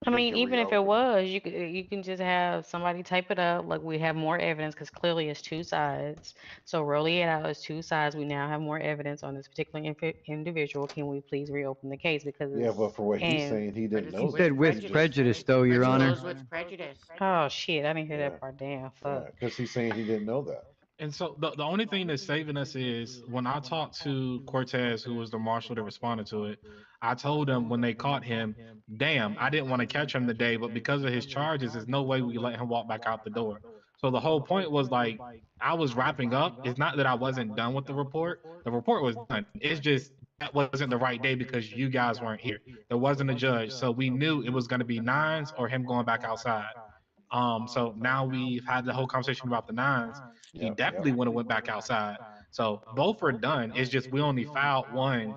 Speaker 14: I
Speaker 10: We
Speaker 14: mean,
Speaker 10: can
Speaker 14: even if it
Speaker 10: reopen it.
Speaker 14: was, you can just have somebody type it up. Like we have more evidence because clearly it's two sides. So rolling it out as two sides, we now have more evidence on this particular individual. Can we please reopen the case because
Speaker 15: Yeah,
Speaker 14: it's
Speaker 15: but for what he's
Speaker 14: and
Speaker 15: saying, he
Speaker 13: But
Speaker 15: didn't
Speaker 13: it's
Speaker 11: He
Speaker 15: know
Speaker 13: with
Speaker 15: that.
Speaker 11: said
Speaker 15: He
Speaker 11: with
Speaker 15: just
Speaker 13: prejudice.
Speaker 11: prejudice, though,
Speaker 13: But
Speaker 11: Your
Speaker 13: it
Speaker 11: Honor.
Speaker 13: goes with prejudice.
Speaker 14: oh shit, I didn't hear
Speaker 15: Yeah,
Speaker 14: that part. Damn,
Speaker 15: yeah,
Speaker 14: fuck.
Speaker 15: because he's saying he didn't know that.
Speaker 20: And so the only thing that's saving us is when I talked to Cortez, who was the marshal that responded to it, I told him when they caught him, damn, I didn't want to catch him today, but because of his charges, there's no way we let him walk back out the door. So the whole point was like I was wrapping up. It's not that I wasn't done with the report. The report was done. It's just that wasn't the right day because you guys weren't here. There wasn't a judge. So we knew it was going to be nines or him going back outside. So now we've had the whole conversation about the nines. He
Speaker 15: Yep, yep.
Speaker 20: definitely would have went back outside. So both are done. It's just we only filed one,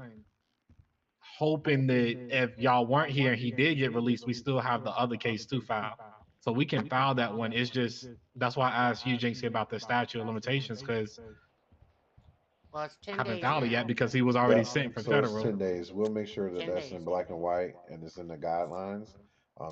Speaker 20: hoping that if y'all weren't here and he did get released, we still have the other case to file. So we can file that one. It's just that's why I asked you, Jinxie, about the statute of limitations because
Speaker 13: Well, it's
Speaker 20: I
Speaker 13: 10
Speaker 20: haven't
Speaker 13: days
Speaker 20: filed it yet
Speaker 13: now.
Speaker 20: because he was already
Speaker 15: Yep.
Speaker 20: sent for
Speaker 15: So it's
Speaker 20: federal.
Speaker 15: 10 days. We'll make sure that
Speaker 13: 10
Speaker 15: that's in
Speaker 13: days.
Speaker 15: black and white and it's in the guidelines.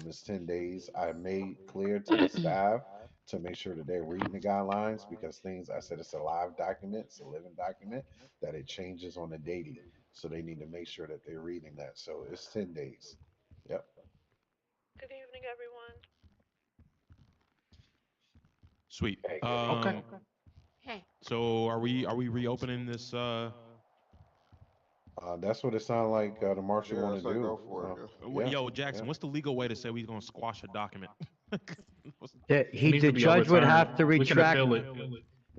Speaker 15: It's 10 days. I made clear to the staff to make sure that they're reading the guidelines because I said it's a live document, it's a living document, that it changes on a daily. So they need to make sure that they're reading that. So it's 10 days. Yep.
Speaker 23: Good evening, everyone.
Speaker 22: sweet.
Speaker 15: Hey, good
Speaker 20: Okay.
Speaker 15: evening.
Speaker 13: Hey.
Speaker 22: So are we reopening this?
Speaker 15: That's what it sounded like the marshal
Speaker 10: Yeah,
Speaker 15: want
Speaker 10: I
Speaker 15: to
Speaker 10: say
Speaker 15: do.
Speaker 10: go for it.
Speaker 15: Yeah,
Speaker 22: Yo, Jackson,
Speaker 15: yeah.
Speaker 22: what's the legal way to say we're gonna squash a document?
Speaker 20: It needs
Speaker 11: The
Speaker 20: to be
Speaker 11: judge would
Speaker 20: overturned.
Speaker 11: have to
Speaker 20: We can
Speaker 11: retract.
Speaker 20: appeal it.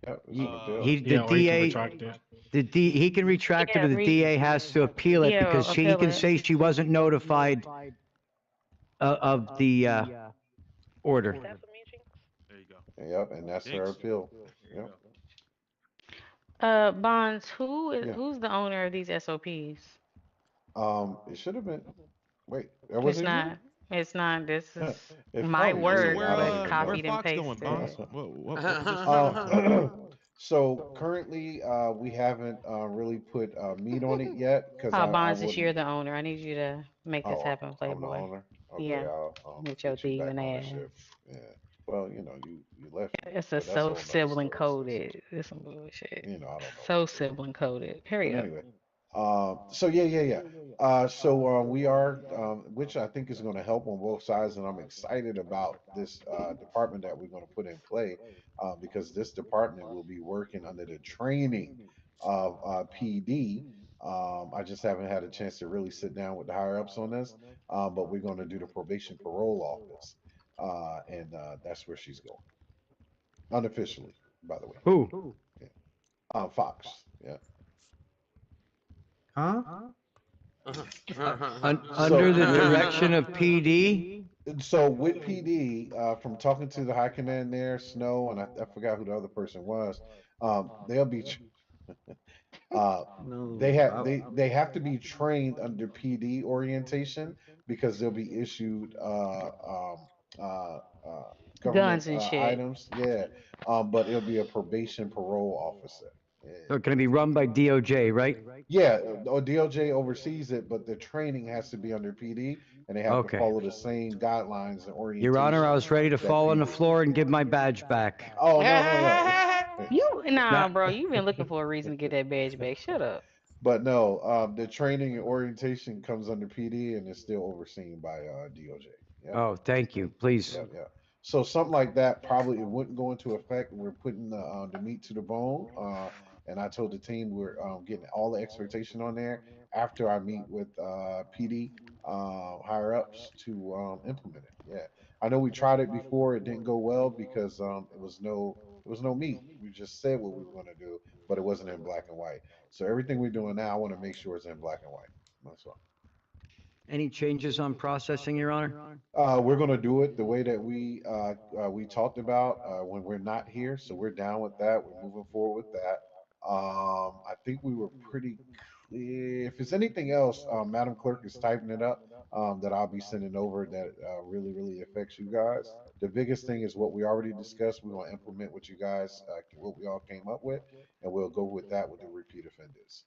Speaker 15: Yep, it's an appeal.
Speaker 11: The
Speaker 20: Yeah, or he can
Speaker 11: DA,
Speaker 20: retract it.
Speaker 11: he can retract it,
Speaker 14: Yeah,
Speaker 11: or the DA has to appeal it
Speaker 14: yeah,
Speaker 11: because he
Speaker 14: appeal
Speaker 11: can
Speaker 14: it.
Speaker 11: say she wasn't notified of the order.
Speaker 23: Is that for me, Jinx?
Speaker 22: There you go.
Speaker 15: Yep, and that's her
Speaker 22: Jinx.
Speaker 15: appeal.
Speaker 22: There you
Speaker 15: Yep.
Speaker 22: go.
Speaker 14: Bonds,
Speaker 15: Yeah.
Speaker 14: who's the owner of these SOPs?
Speaker 15: It should have been. Wait, that
Speaker 14: It's
Speaker 15: wasn't you?
Speaker 14: not. It's not. This is
Speaker 15: It
Speaker 14: my
Speaker 15: probably
Speaker 22: So
Speaker 15: is.
Speaker 14: words,
Speaker 22: where
Speaker 15: I don't
Speaker 14: but
Speaker 15: even know.
Speaker 14: copied and
Speaker 22: Fox going,
Speaker 14: pasted.
Speaker 22: Bonds? What position?
Speaker 15: So currently, we haven't really put meat on it yet because I
Speaker 14: Bonds, this
Speaker 15: would.
Speaker 14: you're the owner. I need you to Make this
Speaker 15: Oh,
Speaker 14: happen,
Speaker 15: I'm the
Speaker 14: Playboy.
Speaker 15: owner. Okay,
Speaker 14: Yeah,
Speaker 15: I'll
Speaker 14: with your
Speaker 15: get you back
Speaker 14: thieving
Speaker 15: ownership.
Speaker 14: ass.
Speaker 15: Yeah. Well, you left me,
Speaker 14: It's a
Speaker 15: but that's a
Speaker 14: so
Speaker 15: whole nother
Speaker 14: sibling
Speaker 15: story.
Speaker 14: coded. It's some bullshit.
Speaker 15: You know, I don't know
Speaker 14: So
Speaker 15: what to do.
Speaker 14: sibling coded.
Speaker 15: But
Speaker 14: Hurry up.
Speaker 15: anyway, so yeah. So we are, which I think is going to help on both sides, and I'm excited about this department that we're going to put in play, because this department will be working under the training of PD. I just haven't had a chance to really sit down with the higher ups on this, but we're going to do the probation parole office, and that's where she's going unofficially, by the way.
Speaker 11: Who?
Speaker 15: Yeah. Fox. Yeah.
Speaker 11: Huh?
Speaker 15: So
Speaker 11: Under the direction of PD?
Speaker 15: So with PD, from talking to the high command there, Snow, and I forgot who the other person was, they'll be they have to be trained under PD orientation because they'll be issued uh, government
Speaker 14: Guns and shit.
Speaker 15: items. Yeah, but it'll be a probation parole officer.
Speaker 11: So can it be run by DOJ, right?
Speaker 15: Yeah, DOJ oversees it, but the training has to be under PD, and they have to
Speaker 11: Okay.
Speaker 15: follow the same guidelines and orientation.
Speaker 11: Your Honor, I was ready to
Speaker 15: that
Speaker 11: fall on the
Speaker 15: PD
Speaker 11: floor and give my badge back.
Speaker 15: Oh no.
Speaker 14: Nah, bro, you've been looking for a reason to get that badge back. Shut up.
Speaker 15: But no, the training and orientation comes under PD and is still overseen by DOJ. Yeah.
Speaker 11: Oh, thank you. Please.
Speaker 15: Yeah. So something like that probably it wouldn't go into effect. We're putting the meat to the bone, and I told the team we're getting all the expectation on there after I meet with PD higher ups to implement it. Yeah, I know we tried it before; it didn't go well because it was no meat. We just said what we were going to do, but it wasn't in black and white. So everything we're doing now, I want to make sure it's in black and white. That's all.
Speaker 11: Any changes on processing, Your Honor?
Speaker 15: We're going to do it the way that we talked about when we're not here. So we're down with that. We're moving forward with that. I think we were pretty clear. If it's anything else, Madam Clerk is typing it up that I'll be sending over that really affects you guys. The biggest thing is what we already discussed. We're going to implement what you guys, what we all came up with, and we'll go with that with the repeat offenders.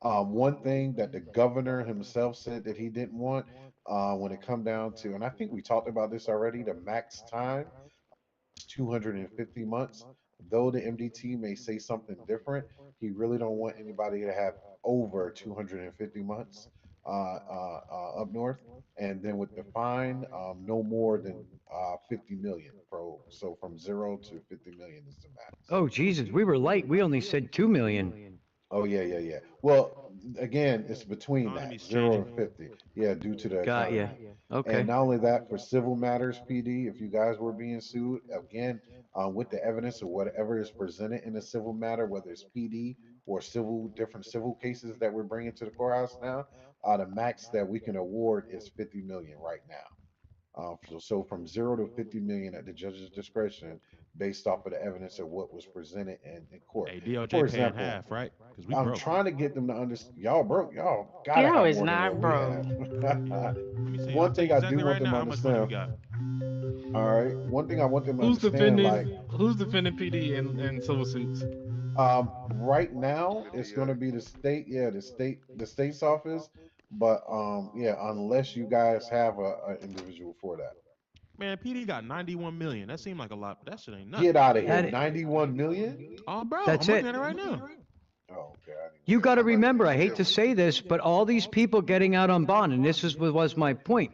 Speaker 15: One thing that the governor himself said that he didn't want when it come down to, and I think we talked about this already, the max time is 250 months. Though the MDT may say something different, he really don't want anybody to have over 250 months up north. And then with the fine, no more than 50 million. So from 0 to 50 million is the max.
Speaker 11: Oh, Jesus, we were light. We only said 2 million.
Speaker 15: Oh yeah. Well, again, it's between that 0 and 50. Yeah, due to the
Speaker 11: Got ya.
Speaker 15: economy.
Speaker 11: Okay.
Speaker 15: And not only that, for civil matters, PD, if you guys were being sued, again, with the evidence of whatever is presented in a civil matter, whether it's PD or different civil cases that we're bringing to the courthouse now, the max that we can award is 50 million right now. So from 0 to 50 million at the judge's discretion, based off of the evidence of what was presented in court.
Speaker 22: Hey, DOJ
Speaker 15: For
Speaker 22: paying
Speaker 15: example,
Speaker 22: half, right? Because we
Speaker 15: I'm
Speaker 22: broke.
Speaker 15: trying to get them to understand. Y'all broke. Y'all gotta
Speaker 14: Y'all
Speaker 15: have
Speaker 14: is
Speaker 15: more than
Speaker 14: not
Speaker 15: what
Speaker 14: broke.
Speaker 15: we have.
Speaker 22: Let me see.
Speaker 15: One thing I do
Speaker 22: exactly
Speaker 15: want
Speaker 22: right
Speaker 15: them to
Speaker 22: now how much money we
Speaker 15: understand.
Speaker 22: got.
Speaker 15: All right. One thing I want them to
Speaker 20: Who's
Speaker 15: understand,
Speaker 20: defending PD in civil suits?
Speaker 15: right now it's going to be the state. Yeah, the state's office. But yeah, unless you guys have a individual for that.
Speaker 22: Man, PD got 91 million. That seemed like a lot, but that shit ain't nothing.
Speaker 15: Get out of here. 91 million?
Speaker 22: Oh, bro,
Speaker 11: That's
Speaker 22: I'm
Speaker 11: it.
Speaker 22: looking at it right now.
Speaker 15: Oh, God.
Speaker 11: You got to remember, I hate to say this, but all these people getting out on bond, and this was my point.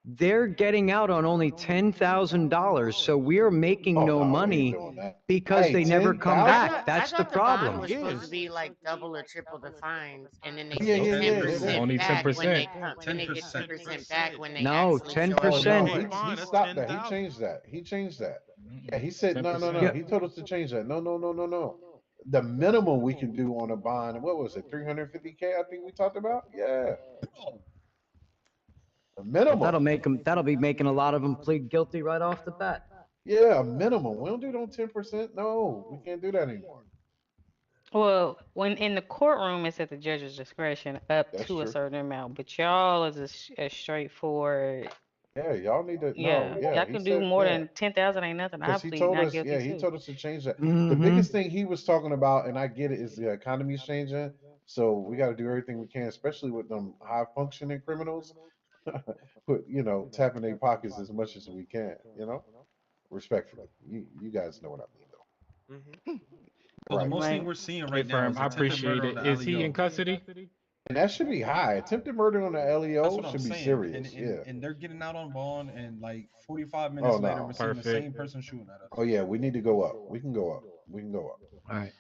Speaker 11: They're getting out on only $10,000, so we're making no money because they never come back. That's the
Speaker 13: I thought the
Speaker 11: problem.
Speaker 13: bond was supposed to be like double or triple the fines, and then they
Speaker 15: Yeah,
Speaker 13: get
Speaker 15: yeah,
Speaker 13: 10%
Speaker 20: Only
Speaker 13: back when they
Speaker 20: 10%.
Speaker 13: come. Then they get 10% back when they
Speaker 11: No,
Speaker 13: actually show up.
Speaker 11: 10%.
Speaker 15: Oh, no, he stopped that. He changed that. Yeah, he said no.
Speaker 20: 10%.
Speaker 15: He told us to change that. No. The minimum we can do on a bond, what was it, 350K? I think we talked about. Yeah, a minimum.
Speaker 11: That'll be making a lot of them plead guilty right off the bat.
Speaker 15: Yeah, a minimum. We don't do it on 10%. No, we can't do that anymore.
Speaker 14: Well, when in the courtroom, it's at the judge's discretion up
Speaker 15: That's
Speaker 14: to a
Speaker 15: true.
Speaker 14: certain amount. But y'all is as straightforward.
Speaker 15: Yeah, y'all need to.
Speaker 14: Yeah,
Speaker 15: No, yeah.
Speaker 14: y'all
Speaker 15: he
Speaker 14: can do
Speaker 15: said-
Speaker 14: more
Speaker 15: yeah.
Speaker 14: than 10,000. Ain't nothing. I
Speaker 15: Because he
Speaker 14: plead
Speaker 15: told
Speaker 14: not
Speaker 15: us,
Speaker 14: guilty
Speaker 15: yeah, he
Speaker 14: too.
Speaker 15: told us to change that. The
Speaker 11: Mhm.
Speaker 15: biggest thing he was talking about, and I get it, is the economy's changing. So we got to do everything we can, especially with them high functioning criminals. Put tap in their pockets as much as we can. Respectfully. You guys know what I mean, though.
Speaker 16: Mm-hmm.
Speaker 21: So the
Speaker 15: Right.
Speaker 21: most thing
Speaker 12: Right.
Speaker 21: we're seeing
Speaker 20: Hey,
Speaker 21: right now
Speaker 20: firm,
Speaker 21: is
Speaker 20: I
Speaker 21: attempted
Speaker 20: appreciate
Speaker 21: murder on
Speaker 20: it.
Speaker 21: the
Speaker 20: Is he in
Speaker 21: LEO.
Speaker 20: custody?
Speaker 15: And that should be high. Attempted murder on the
Speaker 21: That's
Speaker 15: LEO
Speaker 21: what I'm
Speaker 15: should be
Speaker 21: saying.
Speaker 15: serious. Yeah.
Speaker 21: And they're getting out on bond, and like 45
Speaker 15: Oh
Speaker 21: minutes later, we're
Speaker 15: no.
Speaker 21: seeing the
Speaker 20: Perfect.
Speaker 21: same person shooting at us.
Speaker 15: Oh yeah. We need to go up. We can go up. We can go up.
Speaker 11: All right.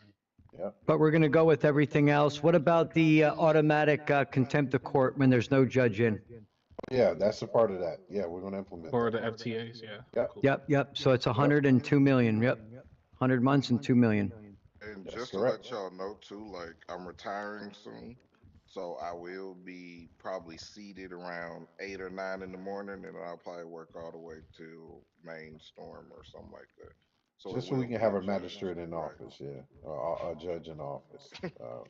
Speaker 15: Yeah.
Speaker 11: But we're going to go with everything else. What about the automatic contempt of court when there's no judge in?
Speaker 15: Yeah. That's a part of that. Yeah. We're gonna implement
Speaker 20: For
Speaker 15: that.
Speaker 20: the FTAs, yeah.
Speaker 15: Yep.
Speaker 20: Cool.
Speaker 11: Yep. So it's 102 million. Yep. 100 months and 2 million.
Speaker 10: And
Speaker 15: That's
Speaker 10: just to
Speaker 15: correct.
Speaker 10: let y'all know too, like I'm retiring soon, so I will be probably seated around 8 or 9 in the morning, and I'll probably work all the way till main storm or something like that. So it
Speaker 15: Just so we
Speaker 10: will
Speaker 15: can
Speaker 10: be
Speaker 15: have
Speaker 10: a
Speaker 15: a
Speaker 10: judge,
Speaker 15: magistrate in
Speaker 10: right?
Speaker 15: office. Yeah. A judge in office.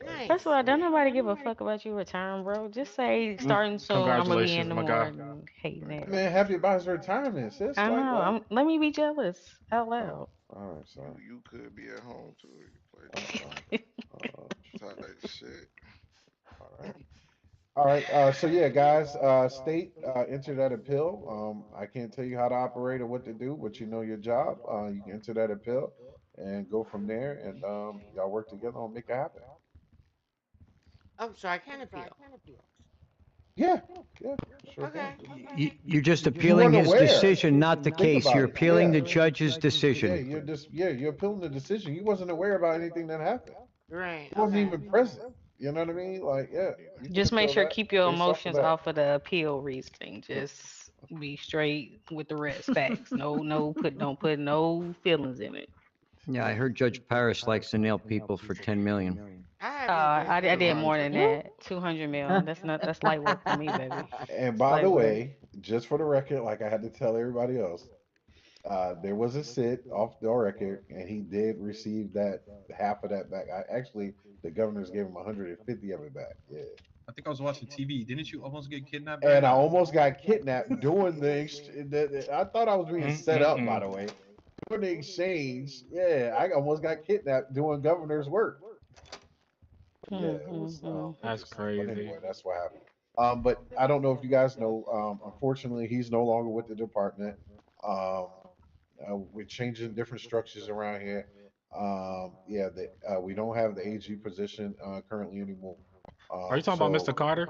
Speaker 13: Nice.
Speaker 14: First of all, don't nobody give a fuck about you retiring, bro. Just say starting soon. I'm gonna be in
Speaker 20: Congratulations,
Speaker 14: the
Speaker 20: my guy.
Speaker 14: morning hating
Speaker 15: Man,
Speaker 14: ass.
Speaker 15: happy about his retirement, sis.
Speaker 14: I
Speaker 15: Like
Speaker 14: know.
Speaker 15: what?
Speaker 14: Let me be jealous out
Speaker 15: Oh,
Speaker 14: loud.
Speaker 15: all right, sorry.
Speaker 10: You could be at home too. You
Speaker 15: Oh,
Speaker 10: play
Speaker 15: sorry.
Speaker 10: type shit.
Speaker 15: All right. All right. So yeah, guys, state enter that appeal. I can't tell you how to operate or what to do, but you know your job. You can enter that appeal and go from there, and y'all work together and make it happen.
Speaker 13: Oh, so I can appeal.
Speaker 15: Yeah. Yeah. Sure
Speaker 13: Okay.
Speaker 15: can.
Speaker 11: You're just
Speaker 15: You
Speaker 11: appealing
Speaker 15: weren't
Speaker 11: his
Speaker 15: aware.
Speaker 11: decision, not the
Speaker 15: Think
Speaker 11: case.
Speaker 15: about
Speaker 11: You're
Speaker 15: it.
Speaker 11: appealing
Speaker 15: Yeah.
Speaker 11: the judge's
Speaker 15: Yeah.
Speaker 11: decision.
Speaker 15: You're appealing the decision. You wasn't aware about anything that happened.
Speaker 13: Right.
Speaker 15: You wasn't
Speaker 13: Okay.
Speaker 15: even present. You know what I mean? Like, yeah, you can
Speaker 14: Just make
Speaker 15: appeal
Speaker 14: sure
Speaker 15: that
Speaker 14: keep your
Speaker 15: based off of
Speaker 14: emotions
Speaker 15: that.
Speaker 14: off of the appeal reasoning. Just be straight with the rest. Facts. Don't put no feelings in it.
Speaker 11: Yeah, I heard Judge Parrish likes to nail people for 10 million.
Speaker 13: I
Speaker 14: I did more than
Speaker 13: 200.
Speaker 14: that. 200 mil. That's light work for me, baby.
Speaker 15: And by
Speaker 14: Light
Speaker 15: the
Speaker 14: work.
Speaker 15: way, just for the record, like I had to tell everybody else, there was a sit off the record, and he did receive that half of that back. The governors gave him 150 of it back. Yeah.
Speaker 21: I think I was watching TV. Didn't you almost get kidnapped?
Speaker 15: And I almost got kidnapped doing I thought I was being set up, by the way. Doing the exchange. Yeah, I almost got kidnapped doing governor's work. Yeah, it was
Speaker 20: That's
Speaker 15: But
Speaker 20: crazy.
Speaker 15: anyway, that's what happened. But I don't know if you guys know. Unfortunately, he's no longer with the department. We're changing different structures around here. We don't have the AG position currently anymore.
Speaker 20: Are you talking about Mr. Carter?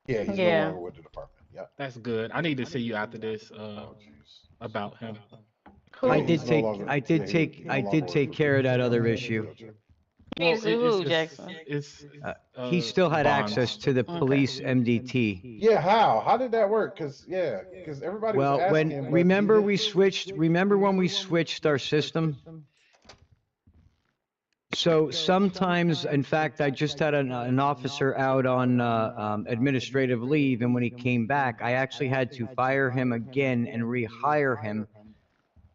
Speaker 15: Yeah, he's no
Speaker 14: Yeah.
Speaker 15: longer with the department. Yeah.
Speaker 20: That's good. I need to see you after this
Speaker 15: Oh, jeez.
Speaker 20: about him.
Speaker 11: I
Speaker 15: Yeah,
Speaker 11: did
Speaker 15: he's no
Speaker 11: take,
Speaker 15: longer-
Speaker 11: I
Speaker 15: yeah,
Speaker 11: did
Speaker 15: he's
Speaker 11: take,
Speaker 15: no
Speaker 11: I
Speaker 15: longer
Speaker 11: did
Speaker 15: with
Speaker 11: take
Speaker 15: the
Speaker 11: care of that other
Speaker 15: DOJ.
Speaker 11: issue.
Speaker 20: Well,
Speaker 14: Who,
Speaker 20: it's,
Speaker 14: Jackson?
Speaker 11: He still had
Speaker 20: bonds.
Speaker 11: access to the police MDT.
Speaker 15: Yeah, how? How did that work? Because everybody was
Speaker 11: Well,
Speaker 15: asking.
Speaker 11: when
Speaker 15: but
Speaker 11: remember
Speaker 15: he
Speaker 11: we
Speaker 15: didn't-
Speaker 11: switched. Remember when we switched our system? So sometimes, in fact, I just had an officer out on administrative leave, and when he came back, I actually had to fire him again and rehire him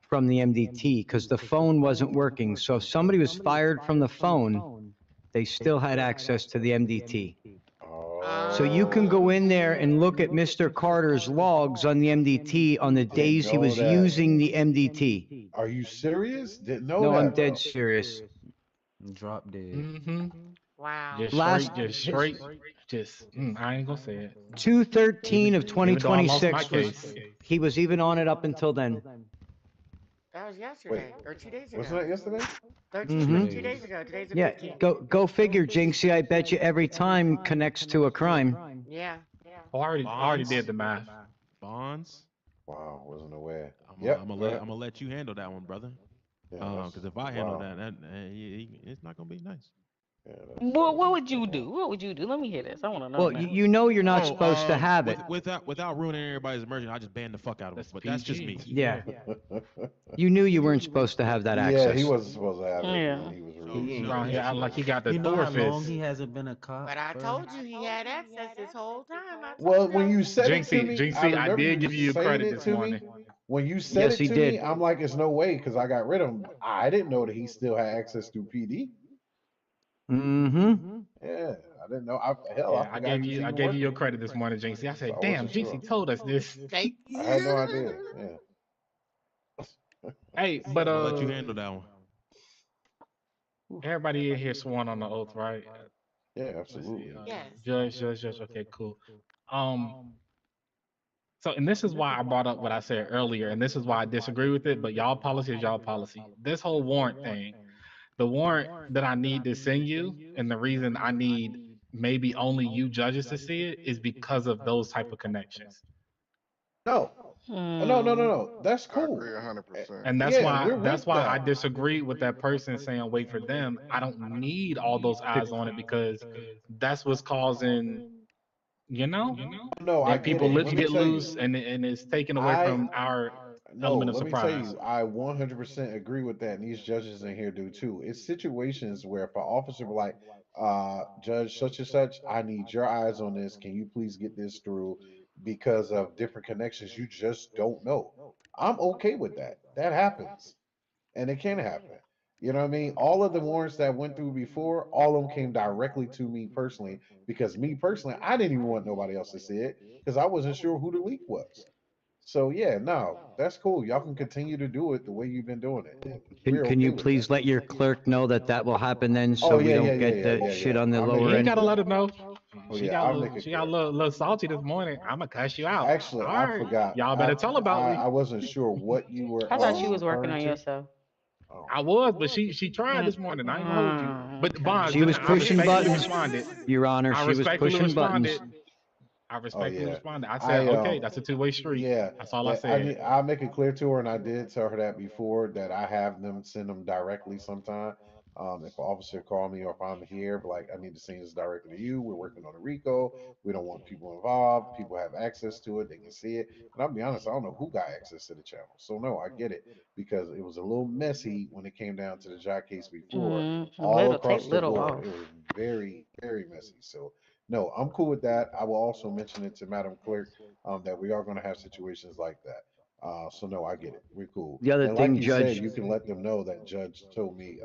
Speaker 11: from the MDT because the phone wasn't working. So if somebody was fired from the phone, they still had access to the MDT. So you can go in there and look at Mr. Carter's logs on the MDT on the days he was
Speaker 15: know that.
Speaker 11: using the MDT.
Speaker 15: Are you serious? Didn't know
Speaker 11: No,
Speaker 15: that.
Speaker 11: I'm dead
Speaker 15: bro.
Speaker 11: serious.
Speaker 2: Drop dead.
Speaker 20: Mm-hmm.
Speaker 13: Wow.
Speaker 11: Last-
Speaker 20: I ain't gonna say it.
Speaker 11: 2/13 of
Speaker 20: Even though I lost my
Speaker 11: 2026 was,
Speaker 20: case.
Speaker 11: he was even on it up until then.
Speaker 13: That was yesterday or 2 days ago.
Speaker 15: Wasn't that yesterday?
Speaker 13: 13,
Speaker 11: Mhm.
Speaker 13: 2 days ago. Today's the
Speaker 11: Yeah,
Speaker 13: 15th.
Speaker 11: go figure, Jinxie. I bet you every time connects to a crime.
Speaker 13: Yeah.
Speaker 20: Oh, I already did the math.
Speaker 19: Bonds.
Speaker 15: Wow, wasn't aware.
Speaker 19: I'm
Speaker 15: Yep.
Speaker 19: gonna let you handle that one, brother.
Speaker 15: Yeah, that's-
Speaker 19: Because if I handle
Speaker 15: wow.
Speaker 19: that, it's not gonna be nice.
Speaker 15: Yeah,
Speaker 14: What would you do? What would you do? Let me hear this. I want to know.
Speaker 11: Well,
Speaker 14: now.
Speaker 11: you know you're not supposed to have it.
Speaker 19: Without ruining everybody's immersion, I just ban the fuck out of them. But that's just me.
Speaker 11: Yeah. You knew you weren't supposed to have that access.
Speaker 15: Yeah, he wasn't supposed to have it.
Speaker 14: Yeah.
Speaker 15: And he was
Speaker 20: He around here acting like he got the
Speaker 2: You know how
Speaker 20: Thor
Speaker 2: long
Speaker 20: fist.
Speaker 2: he hasn't been a cop?
Speaker 13: But I
Speaker 2: bro?
Speaker 13: told you he had access this whole time.
Speaker 15: Well, when you said it to me,
Speaker 20: Jinxie, I
Speaker 15: remember
Speaker 20: did give you
Speaker 15: saying
Speaker 20: credit
Speaker 15: it
Speaker 20: this
Speaker 15: to me.
Speaker 20: morning.
Speaker 15: When you said
Speaker 11: Yes,
Speaker 15: it
Speaker 11: he
Speaker 15: to
Speaker 11: did.
Speaker 15: me, I'm like, it's no way because I got rid of him. I didn't know that he still had access to PD.
Speaker 11: Mm-hmm.
Speaker 15: Yeah, I didn't know.
Speaker 20: Yeah, I
Speaker 15: forgot
Speaker 20: gave
Speaker 15: he was
Speaker 20: you
Speaker 15: even
Speaker 20: your
Speaker 15: working.
Speaker 20: credit this morning, Jinxie. I said,
Speaker 15: So I
Speaker 20: damn,
Speaker 15: wasn't
Speaker 20: Jinxie
Speaker 15: sure.
Speaker 20: told us this.
Speaker 13: Thank
Speaker 15: I had no idea. Yeah.
Speaker 20: Hey,
Speaker 19: I'm
Speaker 20: but
Speaker 19: gonna let you handle that one.
Speaker 20: everybody in here sworn on the oath, right?
Speaker 15: Yeah,
Speaker 20: Let's see.
Speaker 15: absolutely.
Speaker 13: Yes.
Speaker 20: Judge. Okay, cool. Um, so, and this is why I brought up what I said earlier, and this is why I disagree with it. But y'all policy is y'all policy. This whole warrant thing, the warrant that I need to send you, and the reason I need maybe only you judges to see it is because of those type of connections.
Speaker 15: No, no. That's
Speaker 10: I agree
Speaker 15: cool.
Speaker 10: 100%.
Speaker 20: And
Speaker 15: Yeah, we're
Speaker 20: that's
Speaker 15: with
Speaker 20: why I
Speaker 15: that.
Speaker 20: disagree with that person saying wait for them. I don't need all those eyes on it because that's what's causing, you know,
Speaker 15: No, I
Speaker 20: that
Speaker 15: get
Speaker 20: people
Speaker 15: it. Let me
Speaker 20: get
Speaker 15: tell
Speaker 20: loose
Speaker 15: you.
Speaker 20: and it's taken away
Speaker 15: I
Speaker 20: from our
Speaker 15: No,
Speaker 20: element of
Speaker 15: let me tell
Speaker 20: surprise.
Speaker 15: you, I 100% agree with that, and these judges in here do too. It's situations where if an officer be like, Judge such and such, I need your eyes on this. Can you please get this through? Because of different connections you just don't know. I'm okay with that. That happens, and it can happen. You know what I mean? All of the warrants that went through before, all of them came directly to me personally, because me personally, I didn't even want nobody else to see it because I wasn't sure who the leak was. So yeah, no, that's cool. Y'all can continue to do it the way you've been doing it, and we're
Speaker 11: Can
Speaker 15: okay
Speaker 11: you
Speaker 15: with that.
Speaker 11: please let your clerk know that that will happen then,
Speaker 15: Oh
Speaker 11: so we don't get the shit on the
Speaker 15: I'll make
Speaker 20: You
Speaker 11: lower
Speaker 15: it.
Speaker 20: ain't
Speaker 11: end?
Speaker 20: gotta let her know.
Speaker 15: Oh yeah, I'll make it
Speaker 20: She got a
Speaker 15: clear.
Speaker 20: little salty this morning. I'ma cuss you out.
Speaker 15: Actually,
Speaker 20: All
Speaker 15: I
Speaker 20: right.
Speaker 15: forgot.
Speaker 20: Y'all better tell about me.
Speaker 15: I wasn't sure what you were
Speaker 14: I thought you was working
Speaker 15: referring
Speaker 14: on
Speaker 15: to.
Speaker 14: yourself.
Speaker 15: Oh,
Speaker 20: I was, but she tried this morning. I ain't gonna hold you. But Bonds,
Speaker 11: She was
Speaker 20: listen, I
Speaker 11: pushing
Speaker 20: respectfully
Speaker 11: buttons,
Speaker 20: responded.
Speaker 11: Your Honor.
Speaker 20: I
Speaker 11: She was
Speaker 20: respectfully
Speaker 11: pushing
Speaker 20: responded.
Speaker 11: buttons.
Speaker 20: I
Speaker 15: oh
Speaker 20: respectfully
Speaker 15: yeah.
Speaker 20: responded. I said,
Speaker 15: I
Speaker 20: okay, that's a two-way street.
Speaker 15: Yeah,
Speaker 20: That's all I
Speaker 15: that I
Speaker 20: said.
Speaker 15: need. I'll make it clear to her, and I did tell her that before, that I have them send them directly sometime. If an officer call me or if I'm here, but like I need to send this directly to you. We're working on a RICO. We don't want people involved. People have access to it. They can see it. And I'll be honest, I don't know who got access to the channel. So no, I get it because it was a little messy when it came down to the Jack case before. All
Speaker 14: Little take
Speaker 15: across the
Speaker 14: little
Speaker 15: board,
Speaker 14: off.
Speaker 15: it was very, very messy. So no, I'm cool with that. I will also mention it to Madam Clerk, that we are going to have situations like that. So no, I get it. We're cool.
Speaker 11: The other
Speaker 15: And like
Speaker 11: thing,
Speaker 15: you said,
Speaker 11: Judge,
Speaker 15: you can let them know that Judge told me,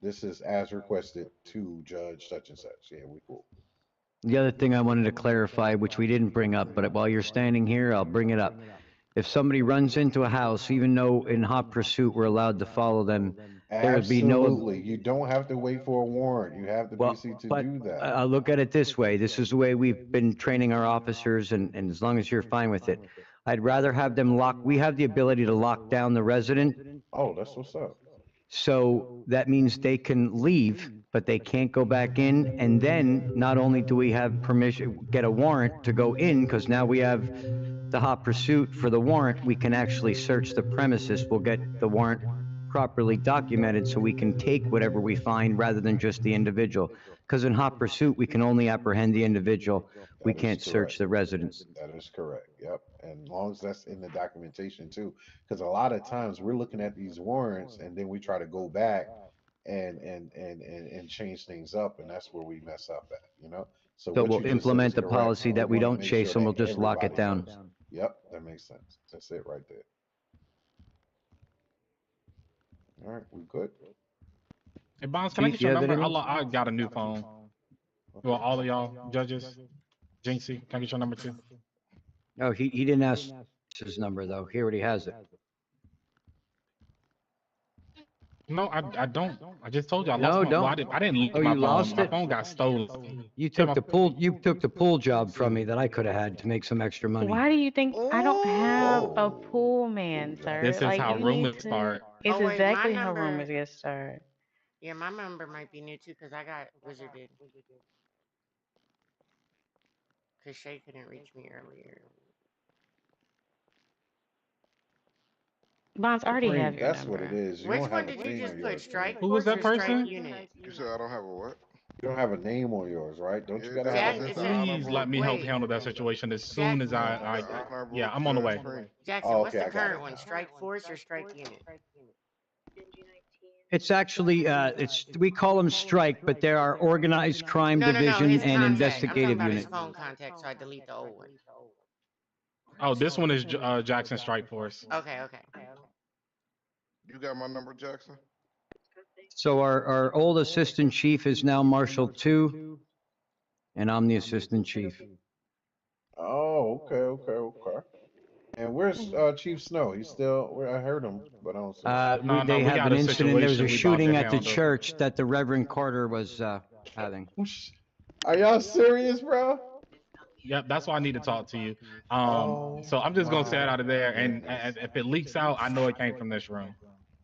Speaker 15: this is as requested to Judge such and such. Yeah, we cool.
Speaker 11: the other thing I wanted to clarify, which we didn't bring up, but while you're standing here, I'll bring it up. If somebody runs into a house, even though in hot pursuit we're allowed to follow them, there would be no.
Speaker 15: Absolutely. You don't have to wait for a warrant. You have the
Speaker 11: Well,
Speaker 15: PC to
Speaker 11: but
Speaker 15: do that.
Speaker 11: I'll look at it this way. This is the way we've been training our officers, and as long as you're fine with it, I'd rather have them lock. We have the ability to lock down the resident.
Speaker 15: Oh, that's what's up.
Speaker 11: So that means they can leave, but they can't go back in. And then not only do we have permission, get a warrant to go in, because now we have the hot pursuit for the warrant, we can actually search the premises. We'll get the warrant properly documented so we can take whatever we find rather than just the individual. Because in hot pursuit, we can only apprehend the individual. We
Speaker 15: That is
Speaker 11: can't search
Speaker 15: correct.
Speaker 11: the residence.
Speaker 15: That is correct. Yep. And as long as that's in the documentation too, because a lot of times we're looking at these warrants and then we try to go back and change things up, and that's where we mess up at, you know. So
Speaker 11: So
Speaker 15: what
Speaker 11: we'll
Speaker 15: you just said
Speaker 11: implement
Speaker 15: is
Speaker 11: the
Speaker 15: correct.
Speaker 11: policy that we
Speaker 15: wanna
Speaker 11: don't
Speaker 15: make
Speaker 11: chase
Speaker 15: sure
Speaker 11: them,
Speaker 15: that
Speaker 11: we'll just lock it
Speaker 15: everybody
Speaker 11: down.
Speaker 15: knows. Yep, that makes sense. That's it right there. All right, we good.
Speaker 20: Hey, Bonds, can I
Speaker 11: Chief,
Speaker 20: get your
Speaker 11: you have
Speaker 20: number?
Speaker 11: anything?
Speaker 20: I got a new phone. Well,
Speaker 15: Okay.
Speaker 20: all of y'all judges, Jinxie, can I get your number too?
Speaker 11: Oh, he didn't ask his number though. He already has it.
Speaker 20: No, I don't. I just told you I
Speaker 11: No,
Speaker 20: lost my. Well,
Speaker 11: don't.
Speaker 20: I didn't lose
Speaker 11: Oh,
Speaker 20: my
Speaker 11: you
Speaker 20: phone.
Speaker 11: lost
Speaker 20: My
Speaker 11: it?
Speaker 20: phone got stolen.
Speaker 11: You
Speaker 20: Yeah,
Speaker 11: took the pool job from me that I could have had to make some extra money.
Speaker 14: Why do you think I don't have a
Speaker 15: Whoa.
Speaker 14: pool man, sir?
Speaker 20: This is
Speaker 14: Like
Speaker 20: how
Speaker 14: you need
Speaker 20: rumors
Speaker 14: to.
Speaker 20: start.
Speaker 14: It's
Speaker 13: Oh wait, my
Speaker 14: exactly how
Speaker 13: number.
Speaker 14: rumors get started.
Speaker 13: Yeah, my number might be new too because I got wizarded because Shay couldn't reach me earlier.
Speaker 14: Bonds, I already have
Speaker 15: Supreme,
Speaker 14: your
Speaker 15: that's what it
Speaker 14: number.
Speaker 15: is. You
Speaker 13: Which
Speaker 15: don't
Speaker 13: one
Speaker 15: have a
Speaker 13: did you
Speaker 15: thing
Speaker 13: just
Speaker 15: on
Speaker 13: put?
Speaker 15: yours,
Speaker 13: Strike
Speaker 20: Who was
Speaker 13: Force
Speaker 20: that
Speaker 13: or Strike
Speaker 20: person?
Speaker 13: Unit?
Speaker 10: You said I don't have a what?
Speaker 15: You don't have a name on yours, right? Don't you gotta
Speaker 10: It
Speaker 15: have
Speaker 13: Jack,
Speaker 15: a
Speaker 10: says
Speaker 13: it
Speaker 10: the
Speaker 13: says.
Speaker 20: Please let me help
Speaker 13: Wait,
Speaker 20: handle that situation as
Speaker 13: Jack,
Speaker 20: soon as
Speaker 10: the
Speaker 20: yeah,
Speaker 10: Honorable
Speaker 20: I'm on the
Speaker 10: Judge
Speaker 20: way.
Speaker 10: Prince.
Speaker 13: Jackson.
Speaker 15: Oh,
Speaker 13: What's
Speaker 15: okay,
Speaker 13: the
Speaker 15: I got
Speaker 13: current
Speaker 15: it
Speaker 13: one?
Speaker 15: now.
Speaker 13: Strike Force or Strike Unit?
Speaker 11: It's actually we call them strike, but there are organized crime
Speaker 13: No,
Speaker 11: division
Speaker 13: his
Speaker 11: and
Speaker 13: contact. I'm talking
Speaker 11: investigative
Speaker 13: about his
Speaker 11: unit.
Speaker 13: phone contact, so I delete the old one.
Speaker 20: Oh, this one is Jackson Strike Force.
Speaker 13: Okay, okay.
Speaker 10: You got my number, Jackson?
Speaker 11: So our old assistant chief is now Marshal 2, and I'm the assistant chief.
Speaker 15: Oh, okay. And where's Chief Snow? He's still where I heard him, but I don't see him.
Speaker 20: No,
Speaker 11: They
Speaker 20: we
Speaker 11: have
Speaker 20: got
Speaker 11: an
Speaker 20: a
Speaker 11: incident. There was
Speaker 20: situation
Speaker 11: a
Speaker 20: we about to
Speaker 11: shooting at the
Speaker 20: handle.
Speaker 11: church that the Reverend Carter was having.
Speaker 15: Are y'all serious, bro?
Speaker 20: Yep, that's why I need to talk to you.
Speaker 15: Oh
Speaker 20: So I'm just gonna say it
Speaker 15: my
Speaker 20: out of there, and
Speaker 15: goodness.
Speaker 20: if it leaks out, I know it came from this room.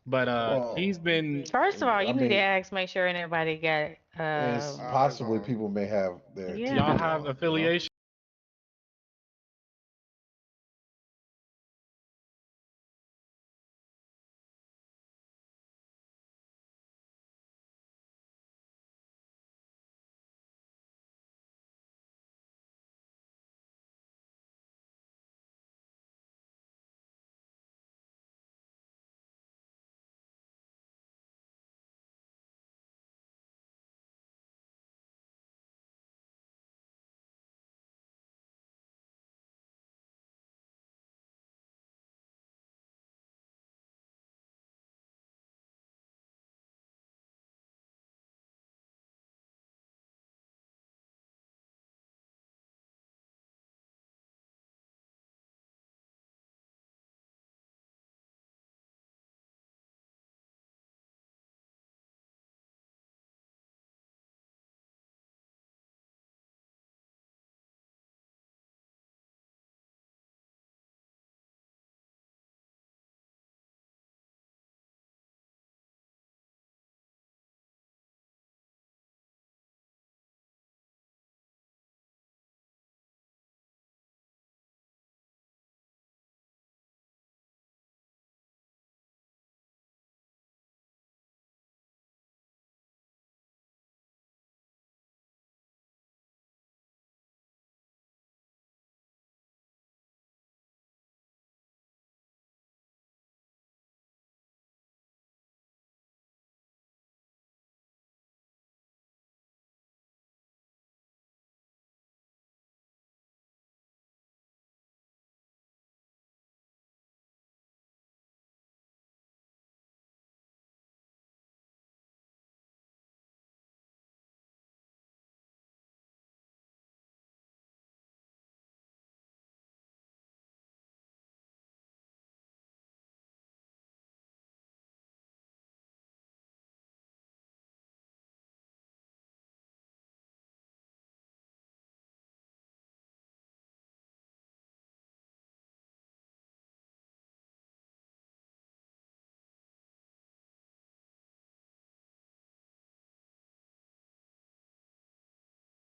Speaker 20: But
Speaker 15: Well,
Speaker 20: he's been.
Speaker 14: First of all,
Speaker 15: I
Speaker 14: you need to
Speaker 15: mean,
Speaker 14: ask, make sure everybody got
Speaker 15: it's
Speaker 10: Eyes
Speaker 15: possibly
Speaker 10: on.
Speaker 15: people may have their
Speaker 20: Y'all
Speaker 15: TV
Speaker 14: yeah.
Speaker 20: have
Speaker 15: on, you know?
Speaker 20: affiliation.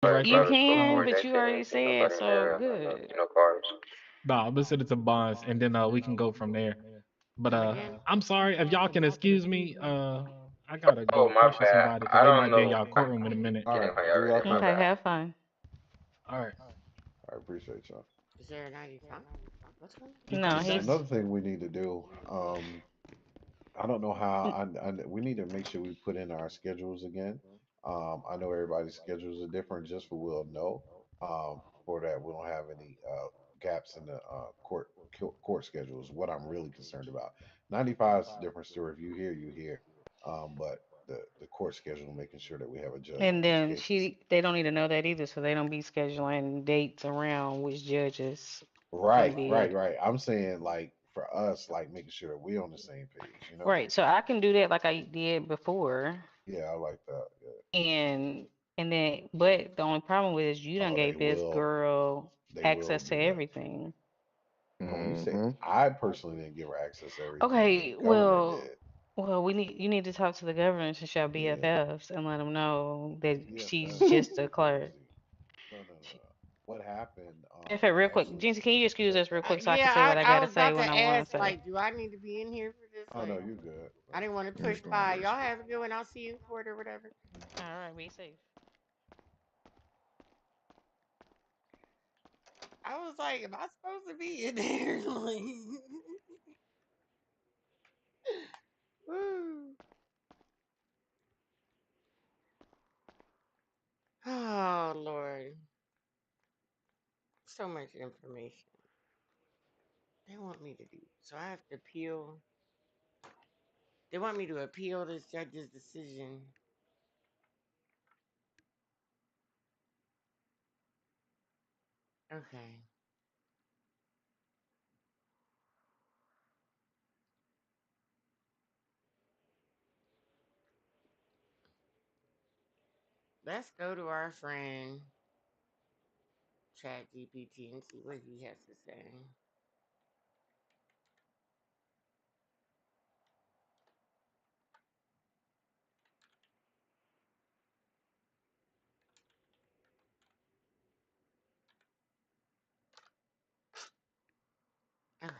Speaker 20: Right
Speaker 14: You
Speaker 20: there.
Speaker 14: can, but you already said so good.
Speaker 20: Nah, I'm gonna send it to Bonds, and then we can go from there. But
Speaker 13: Come again?
Speaker 20: I'm sorry if y'all can excuse me. I gotta go question somebody because they might be in y'all courtroom in a minute.
Speaker 15: All right, do y'all thing.
Speaker 14: Okay, have fun.
Speaker 20: All right.
Speaker 15: I appreciate y'all.
Speaker 13: Is there a 95? What's going
Speaker 14: No, he's
Speaker 15: Another thing we need to do, I don't know how, we need to make sure we put in our schedules again. I know everybody's schedules are different, just so we'll know. For that, we don't have any gaps in the court schedules. What I'm really concerned about. 95 is a different story. If you hear, you hear. But the court schedule, making sure that we have a judge on
Speaker 14: and
Speaker 15: each
Speaker 14: then
Speaker 15: case.
Speaker 14: they don't need to know that either, so they don't be scheduling dates around which judges can
Speaker 15: Right,
Speaker 14: be
Speaker 15: right,
Speaker 14: it.
Speaker 15: right. I'm saying like for us, like making sure that we're on the same page, you know?
Speaker 14: Right, so I can do that like I did before,
Speaker 15: Yeah, I like that. Yeah.
Speaker 14: and then but the only problem is you done
Speaker 15: Oh,
Speaker 14: gave this girl
Speaker 15: they will
Speaker 14: access to
Speaker 15: do that.
Speaker 14: everything.
Speaker 15: No, you say
Speaker 10: Mm-hmm.
Speaker 15: I personally didn't give her access to everything. The
Speaker 14: Okay,
Speaker 15: government did.
Speaker 14: well, you need to talk to the governor since y'all
Speaker 15: Yeah,
Speaker 14: BFFs and let them know that she's
Speaker 15: BFFs
Speaker 14: just
Speaker 15: is
Speaker 14: a clerk.
Speaker 15: crazy. No, no, no, no. What happened?
Speaker 14: In fact, real quick,
Speaker 15: Actually,
Speaker 14: Jinxie, can you excuse us real quick so I can
Speaker 13: Yeah,
Speaker 14: say what I
Speaker 13: I
Speaker 14: gotta
Speaker 13: was
Speaker 14: say
Speaker 13: about
Speaker 14: when
Speaker 13: to
Speaker 14: I want
Speaker 13: ask,
Speaker 14: to say?
Speaker 13: like, do I need to be in here for this?
Speaker 15: oh no,
Speaker 13: Like,
Speaker 15: you good.
Speaker 13: I didn't want to
Speaker 10: You're
Speaker 13: push
Speaker 10: good.
Speaker 13: by. Y'all have a good one. I'll see you in court or whatever.
Speaker 14: All right, be safe.
Speaker 13: I was like, am I supposed to be in there? Like, woo. Oh Lord, so much information they want me to do. So I have to appeal. They want me to appeal this judge's decision. Okay. Let's go to our friend Chat GPT and see what he has to say. Okay.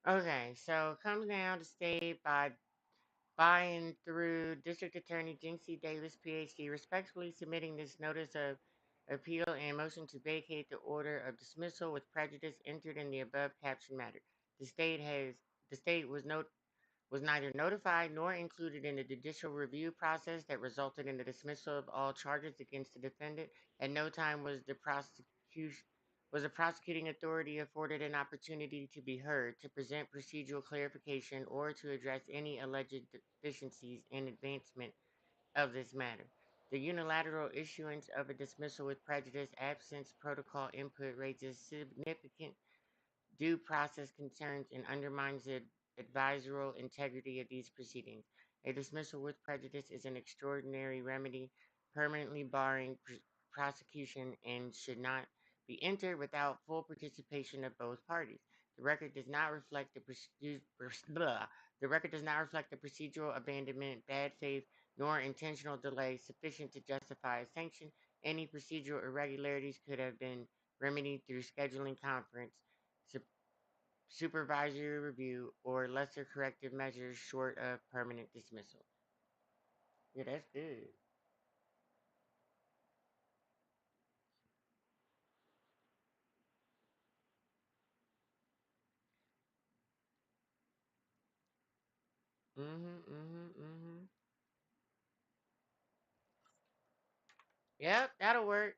Speaker 13: Okay, so comes down to state by and through District Attorney Jinxie Davis PhD, respectfully submitting this notice of appeal and motion to vacate the order of dismissal with prejudice entered in the above captioned matter. The state has the state was neither notified nor included in the judicial review process that resulted in the dismissal of all charges against the defendant. At no time was the prosecuting authority afforded an opportunity to be heard, to present procedural clarification, or to address any alleged deficiencies in advancement of this matter. The unilateral issuance of a dismissal with prejudice absence protocol input raises significant due process concerns and undermines the advisorial integrity of these proceedings. A dismissal with prejudice is an extraordinary remedy, permanently barring prosecution, and should not be entered without full participation of both parties. The record does not reflect the record does not reflect the procedural abandonment, bad faith, nor intentional delay sufficient to justify a sanction. Any procedural irregularities could have been remedied through scheduling conference, supervisory review, or lesser corrective measures short of permanent dismissal. Yeah, that's good. Mm-hmm. Yep, that'll work.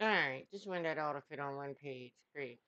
Speaker 13: All right, just wanted that all to fit on one page. Great.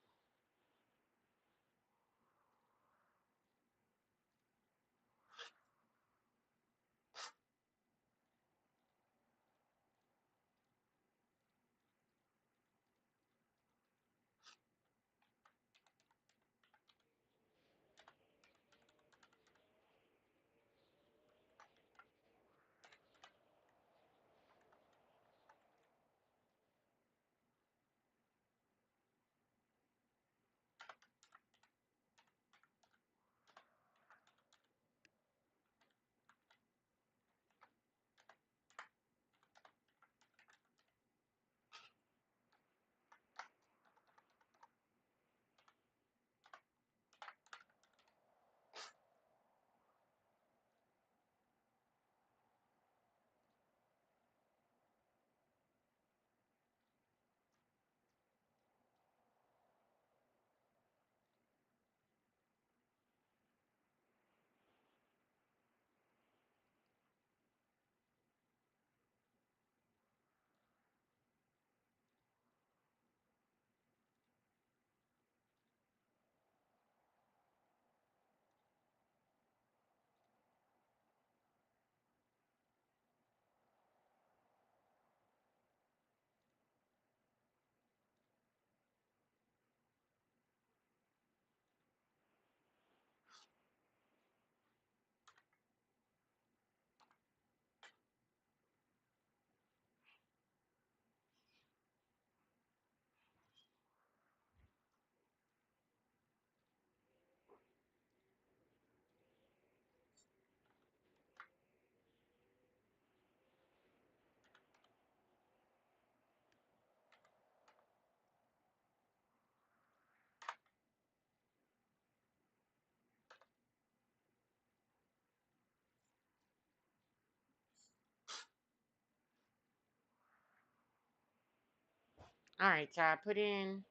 Speaker 13: All right, so I put in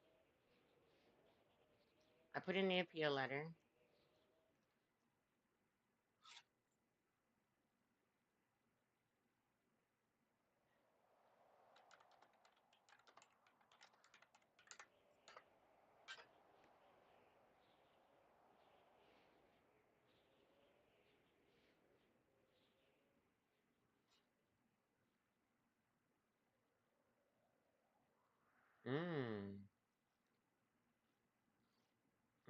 Speaker 13: the appeal letter. Mm.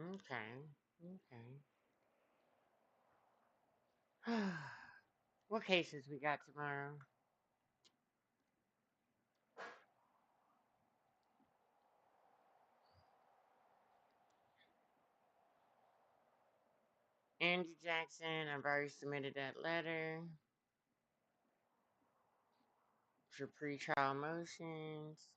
Speaker 13: Okay. Okay. What cases we got tomorrow? Andrew Jackson, I've already submitted that letter for pretrial motions.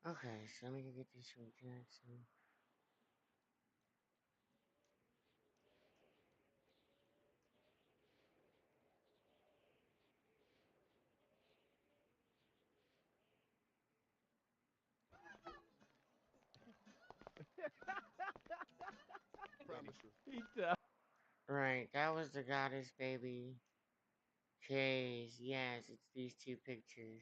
Speaker 13: Okay, so let me get this from Jackson.
Speaker 16: Promise you.
Speaker 13: Right, that was the goddess baby case. Yes, it's these two pictures.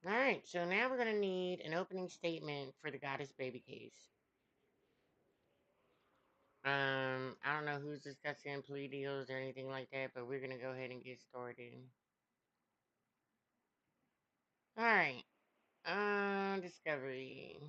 Speaker 13: All right, so now we're gonna need an opening statement for the Goddess Baby case. I don't know who's discussing plea deals or anything like that, but we're gonna go ahead and get started. All right. Discovery.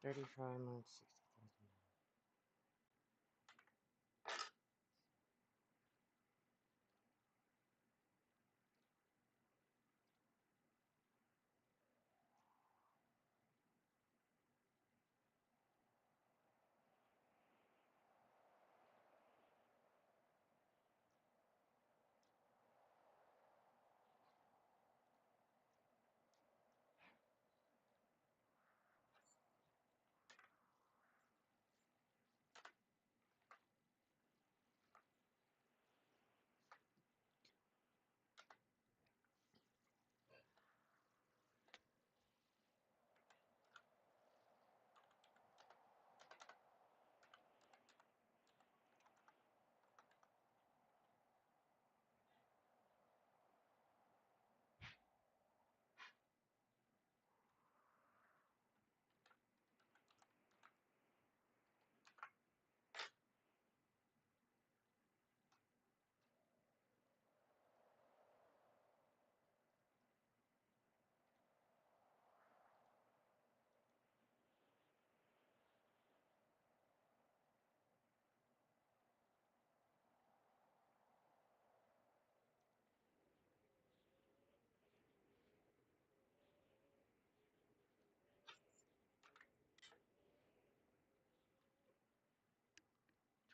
Speaker 13: $35 months, 60,000.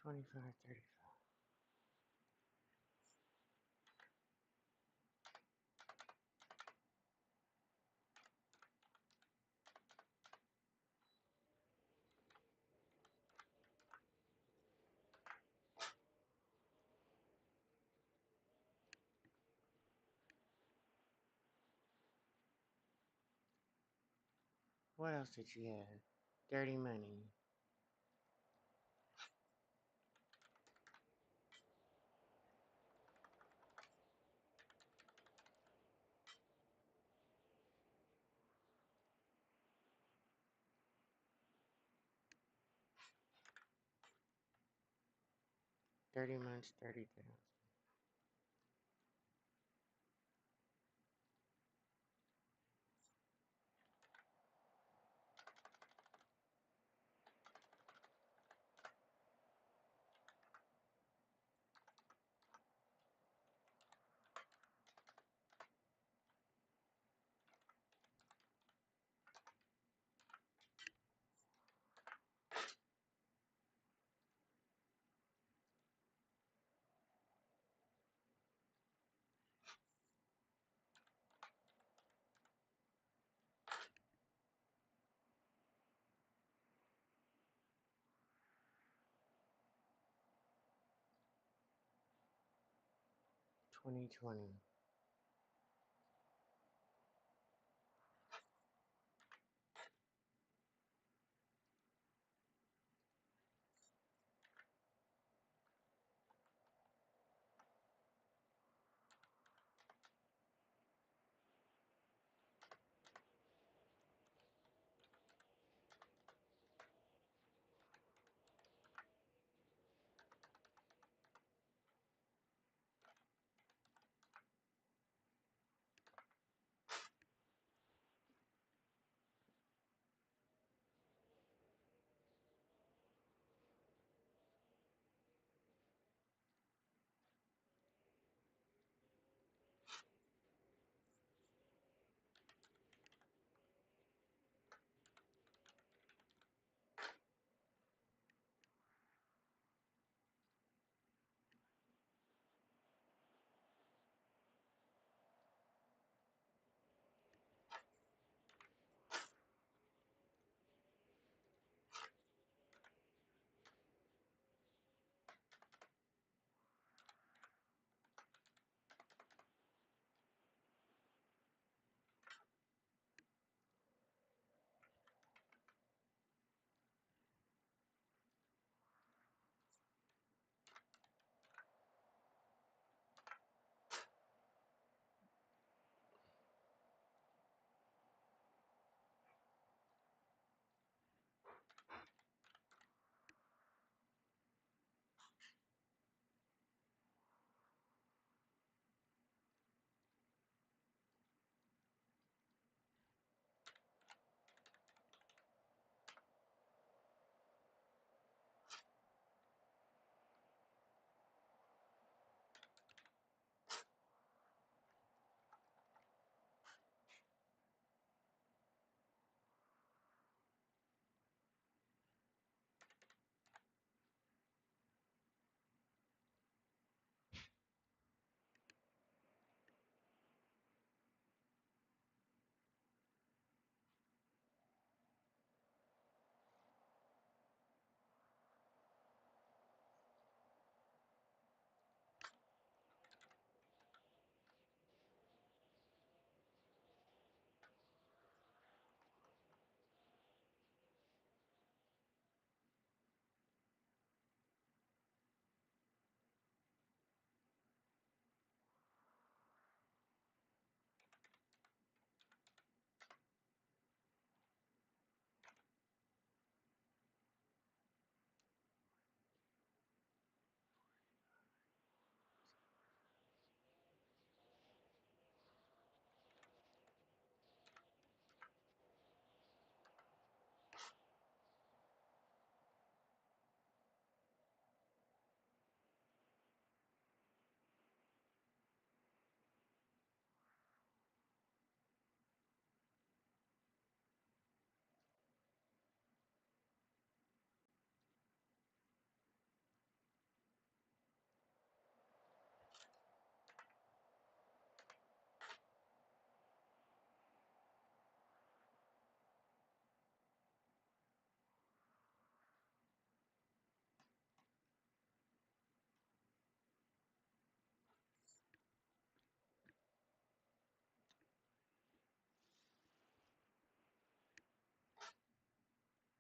Speaker 13: $25, $35. What else did you have? Dirty money. $30 months, 30,000. 2020.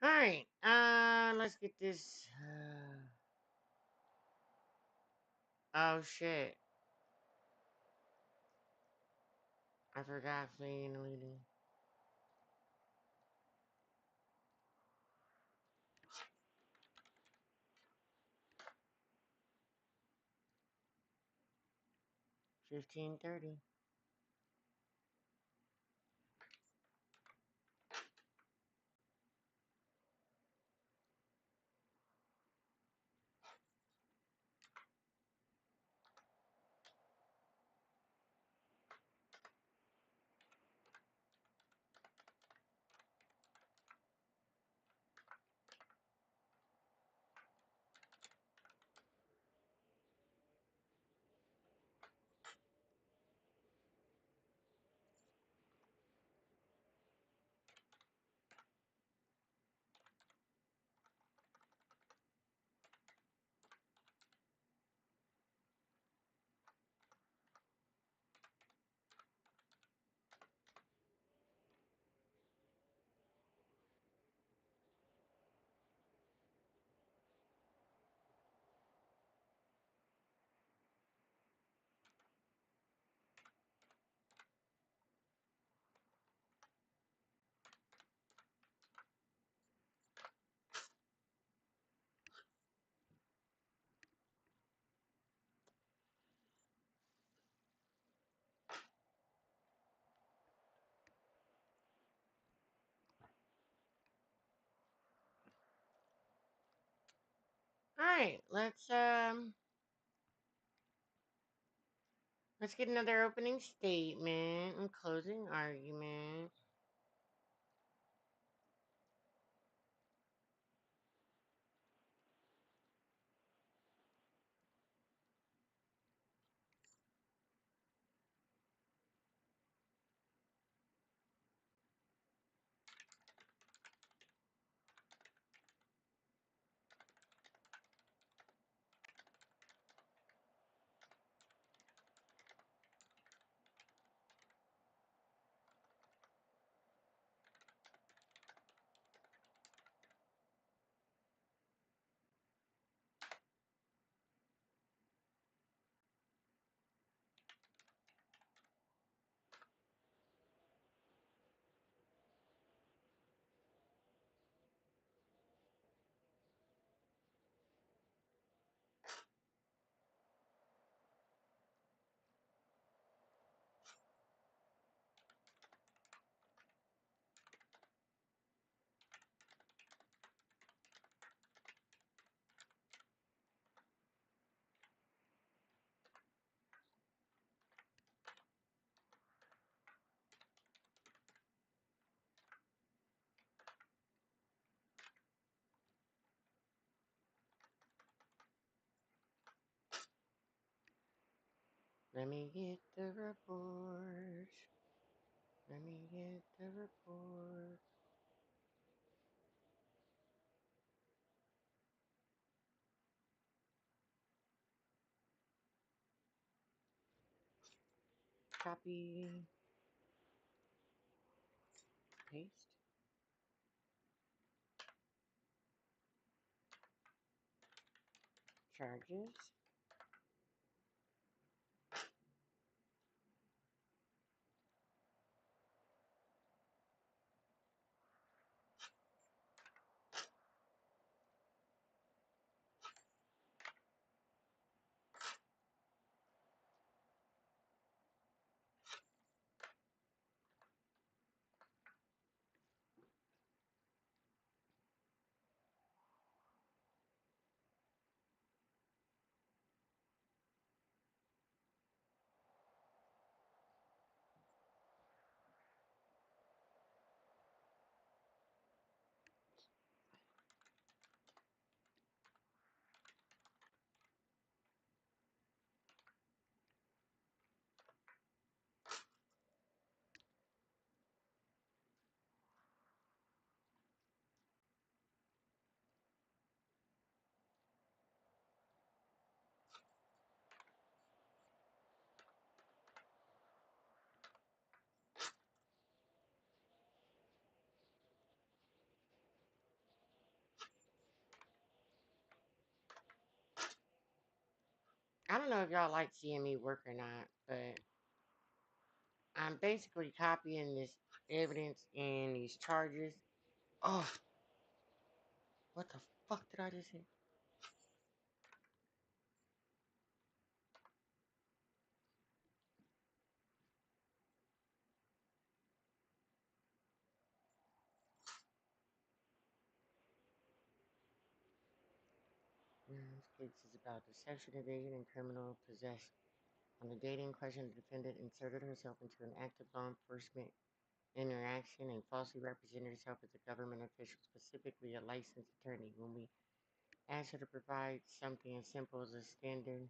Speaker 13: All right. Let's get this. Oh shit! I forgot fleeing and leading. $15.30. right, let's get another opening statement and closing argument. Let me get the report. Let me get the report. Copy. Paste. Charges. I don't know if y'all like seeing me work or not, but I'm basically copying this evidence and these charges. Oh, what the fuck did I just hit? This case is about deception, evasion, and criminal possession. On the date in question, the defendant inserted herself into an active law enforcement interaction and falsely represented herself as a government official, specifically a licensed attorney. When we asked her to provide something as simple as a standard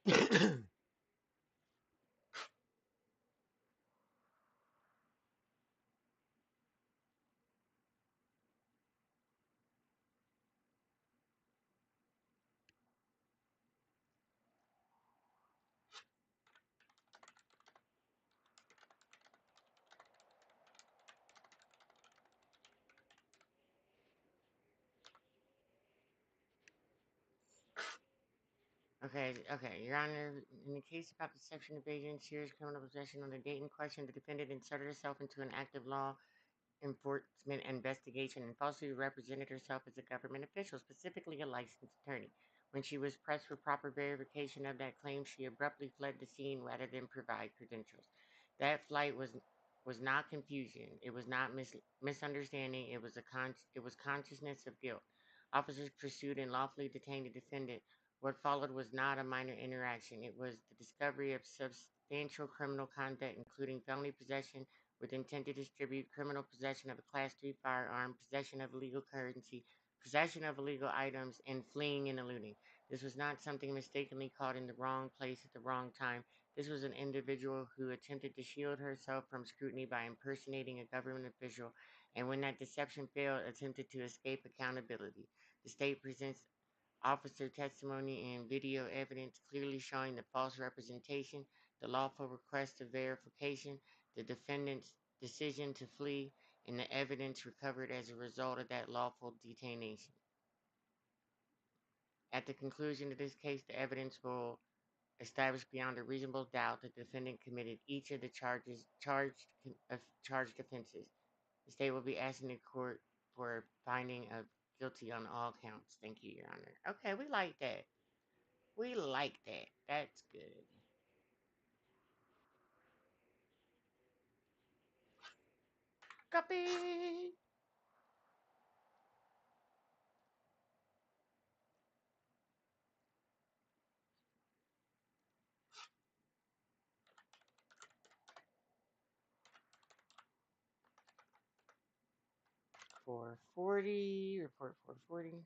Speaker 13: Okay, Your Honor, in the case about deception, evasion, serious criminal possession on the date in question, the defendant inserted herself into an active law enforcement investigation and falsely represented herself as a government official, specifically a licensed attorney. When she was pressed for proper verification of that claim, she abruptly fled the scene rather than provide credentials. That flight was not confusion. It was not misunderstanding. It was consciousness of guilt. Officers pursued and lawfully detained the defendant. What followed was not a minor interaction. It was the discovery of substantial criminal conduct, including felony possession with intent to distribute, criminal possession of a Class 3 firearm, possession of illegal currency, possession of illegal items, and fleeing and eluding. This was not something mistakenly caught in the wrong place at the wrong time. This was an individual who attempted to shield herself from scrutiny by impersonating a government official, and when that deception failed, attempted to escape accountability. The state presents officer testimony and video evidence clearly showing the false representation, the lawful request of verification, the defendant's decision to flee, and the evidence recovered as a result of that lawful detention. At the conclusion of this case, the evidence will establish beyond a reasonable doubt that the defendant committed each of the charged offenses. The state will be asking the court for a finding of guilty on all counts. Thank you, Your Honor. Okay, we like that. We like that. That's good. Copy. Report 440.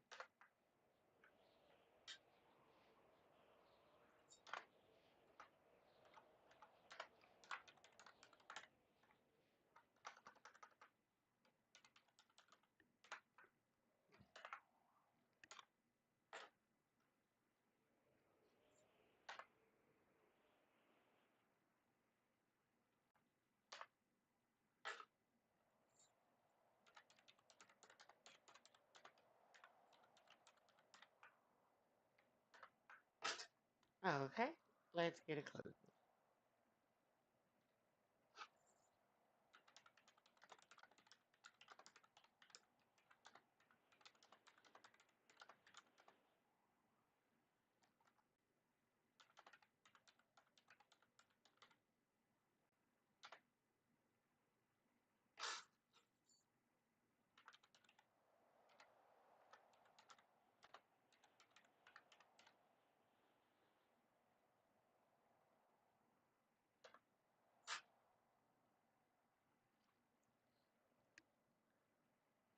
Speaker 13: Okay, let's get a close.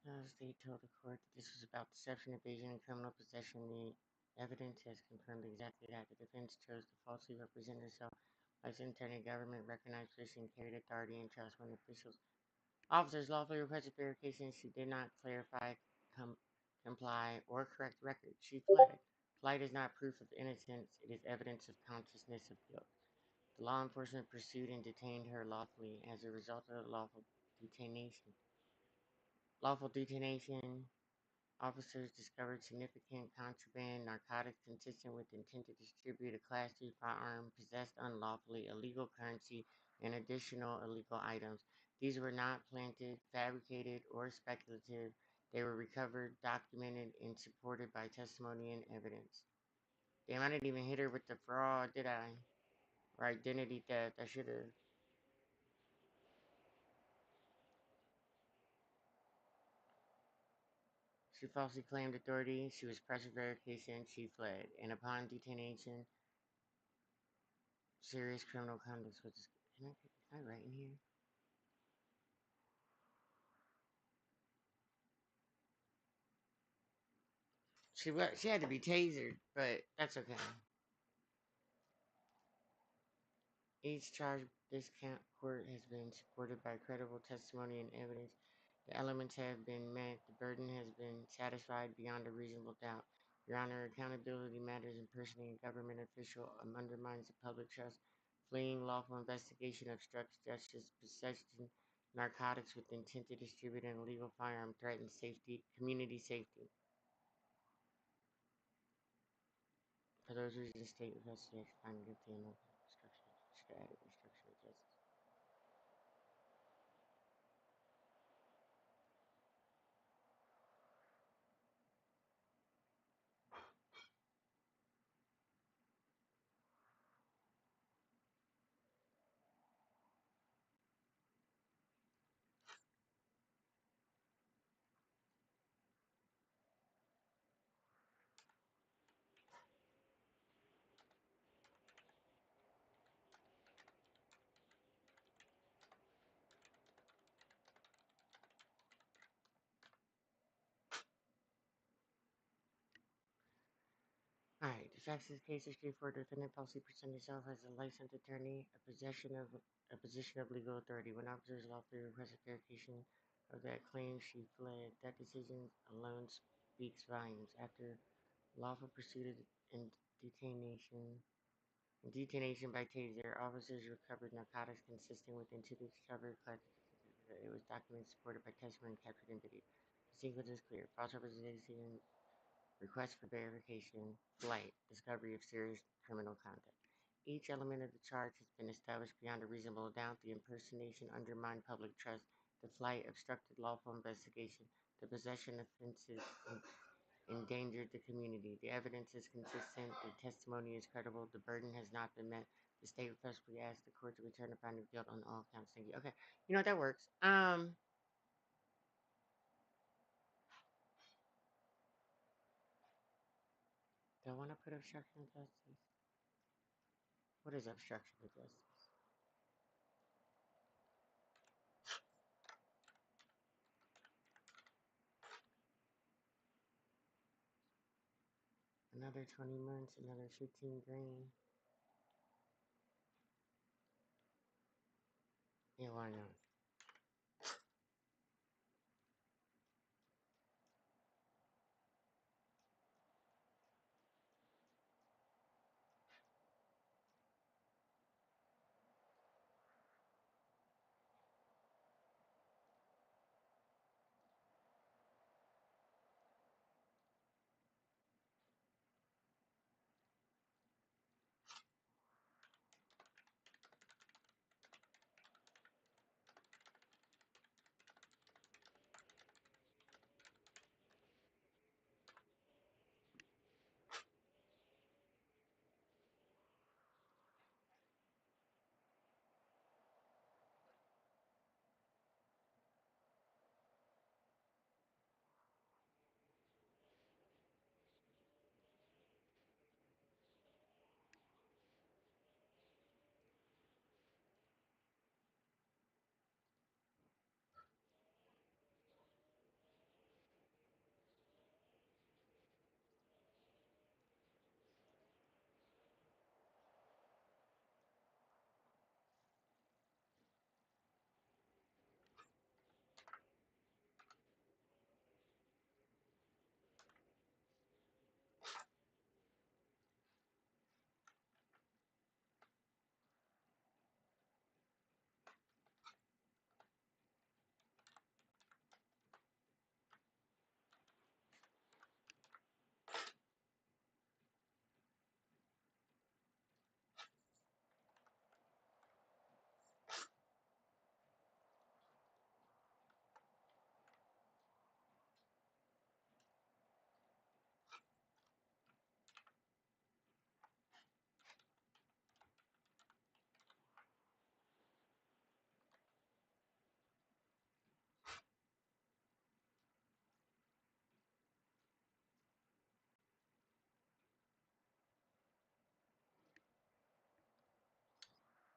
Speaker 13: The state told the court that this was about deception, evasion, and criminal possession. The evidence has confirmed exactly that. The defense chose to falsely represent herself as an intended government recognized position, carried authority, and trust when officials. Officers lawfully requested verification. She did not clarify, comply, or correct record. She fled. Flight is not proof of innocence. It is evidence of consciousness of guilt. The law enforcement pursued and detained her lawfully as a result of the lawful detention. Officers discovered significant contraband, narcotics consistent with intent to distribute a Class 2 firearm, possessed unlawfully, illegal currency, and additional illegal items. These were not planted, fabricated, or speculative. They were recovered, documented, and supported by testimony and evidence. Damn, I didn't even hit her with the fraud, did I? Or identity theft. I should have. She falsely claimed authority. She was pressed for verification. She fled. And upon detention, serious criminal conduct was. Can I write in here? She had to be tasered, but that's okay. Each charge this court has been supported by credible testimony and evidence. The elements have been met. The burden has been satisfied beyond a reasonable doubt. Your Honor, accountability matters. Impersonating a government official undermines the public trust. Fleeing lawful investigation obstructs justice. Possessing narcotics with intent to distribute an illegal firearm threatens safety, community safety. For those reasons, state investigators find guilty and obstruction of justice. Alright, the facts of the case are straightforward. Defendant falsely presented himself as a licensed attorney, a position of legal authority. When officers lawfully requested verification of that claim, she fled. That decision alone speaks volumes. After lawful pursuit and detonation by taser, officers recovered narcotics consisting with intent to discover. It was documented, supported by testimony, and captured in video. The sequence is clear. False representation, request for verification, flight, discovery of serious criminal conduct. Each element of the charge has been established beyond a reasonable doubt. The impersonation undermined public trust. The flight obstructed lawful investigation. The possession offenses endangered the community. The evidence is consistent. The testimony is credible. The burden has not been met. The state respectfully asks the court to return a finding of guilt on all counts. Thank you. Okay, you know what, that works. Do I want to put obstruction of justice? What is obstruction of justice? Another 20 months, another 15 grand. Yeah, why not?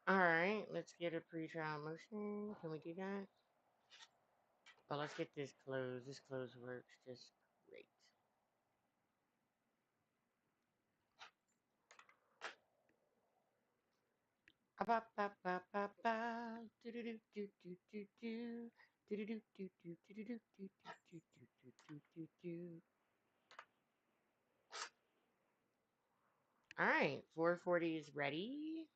Speaker 13: Alright, let's get a pre-trial motion. Can we do that? But let's get this closed. This close works just great. Ba ba ba ba ba. Do do do do do do do. Do do do do do do do do do do do do do do. All right, 440 is ready.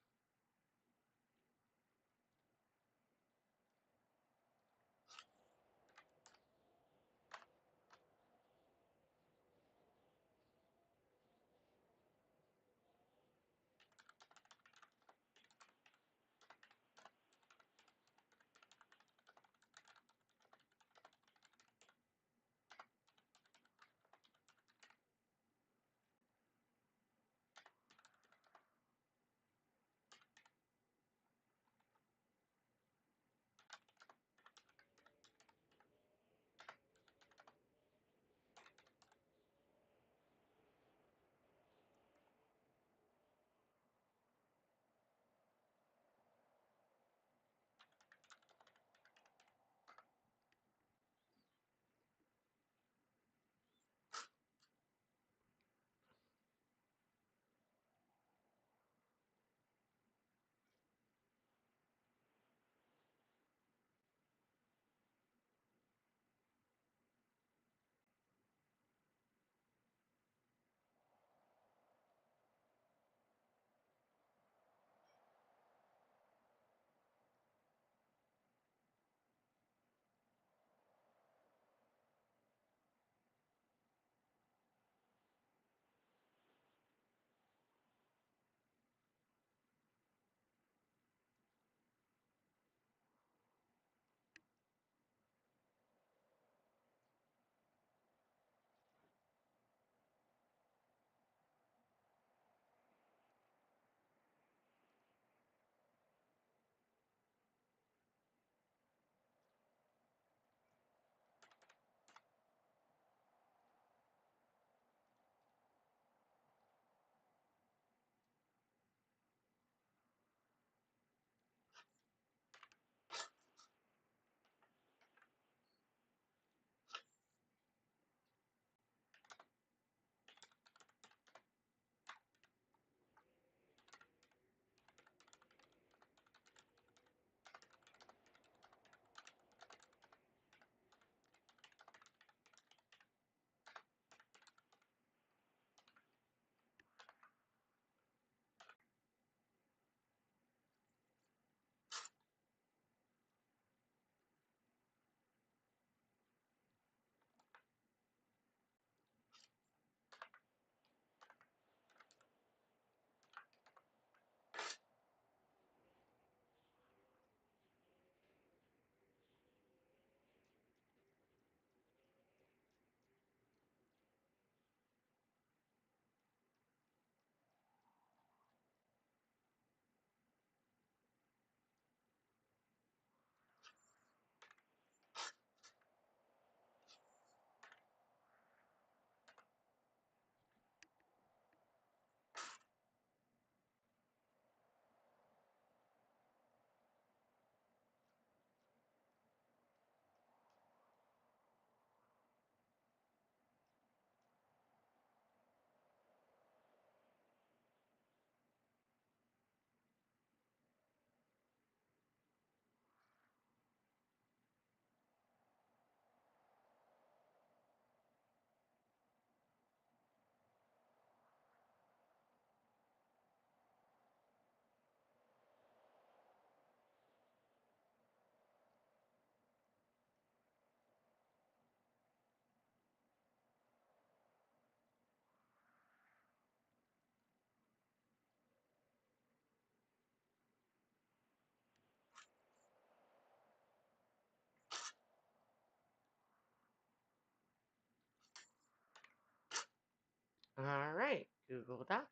Speaker 13: All right, Google Doc.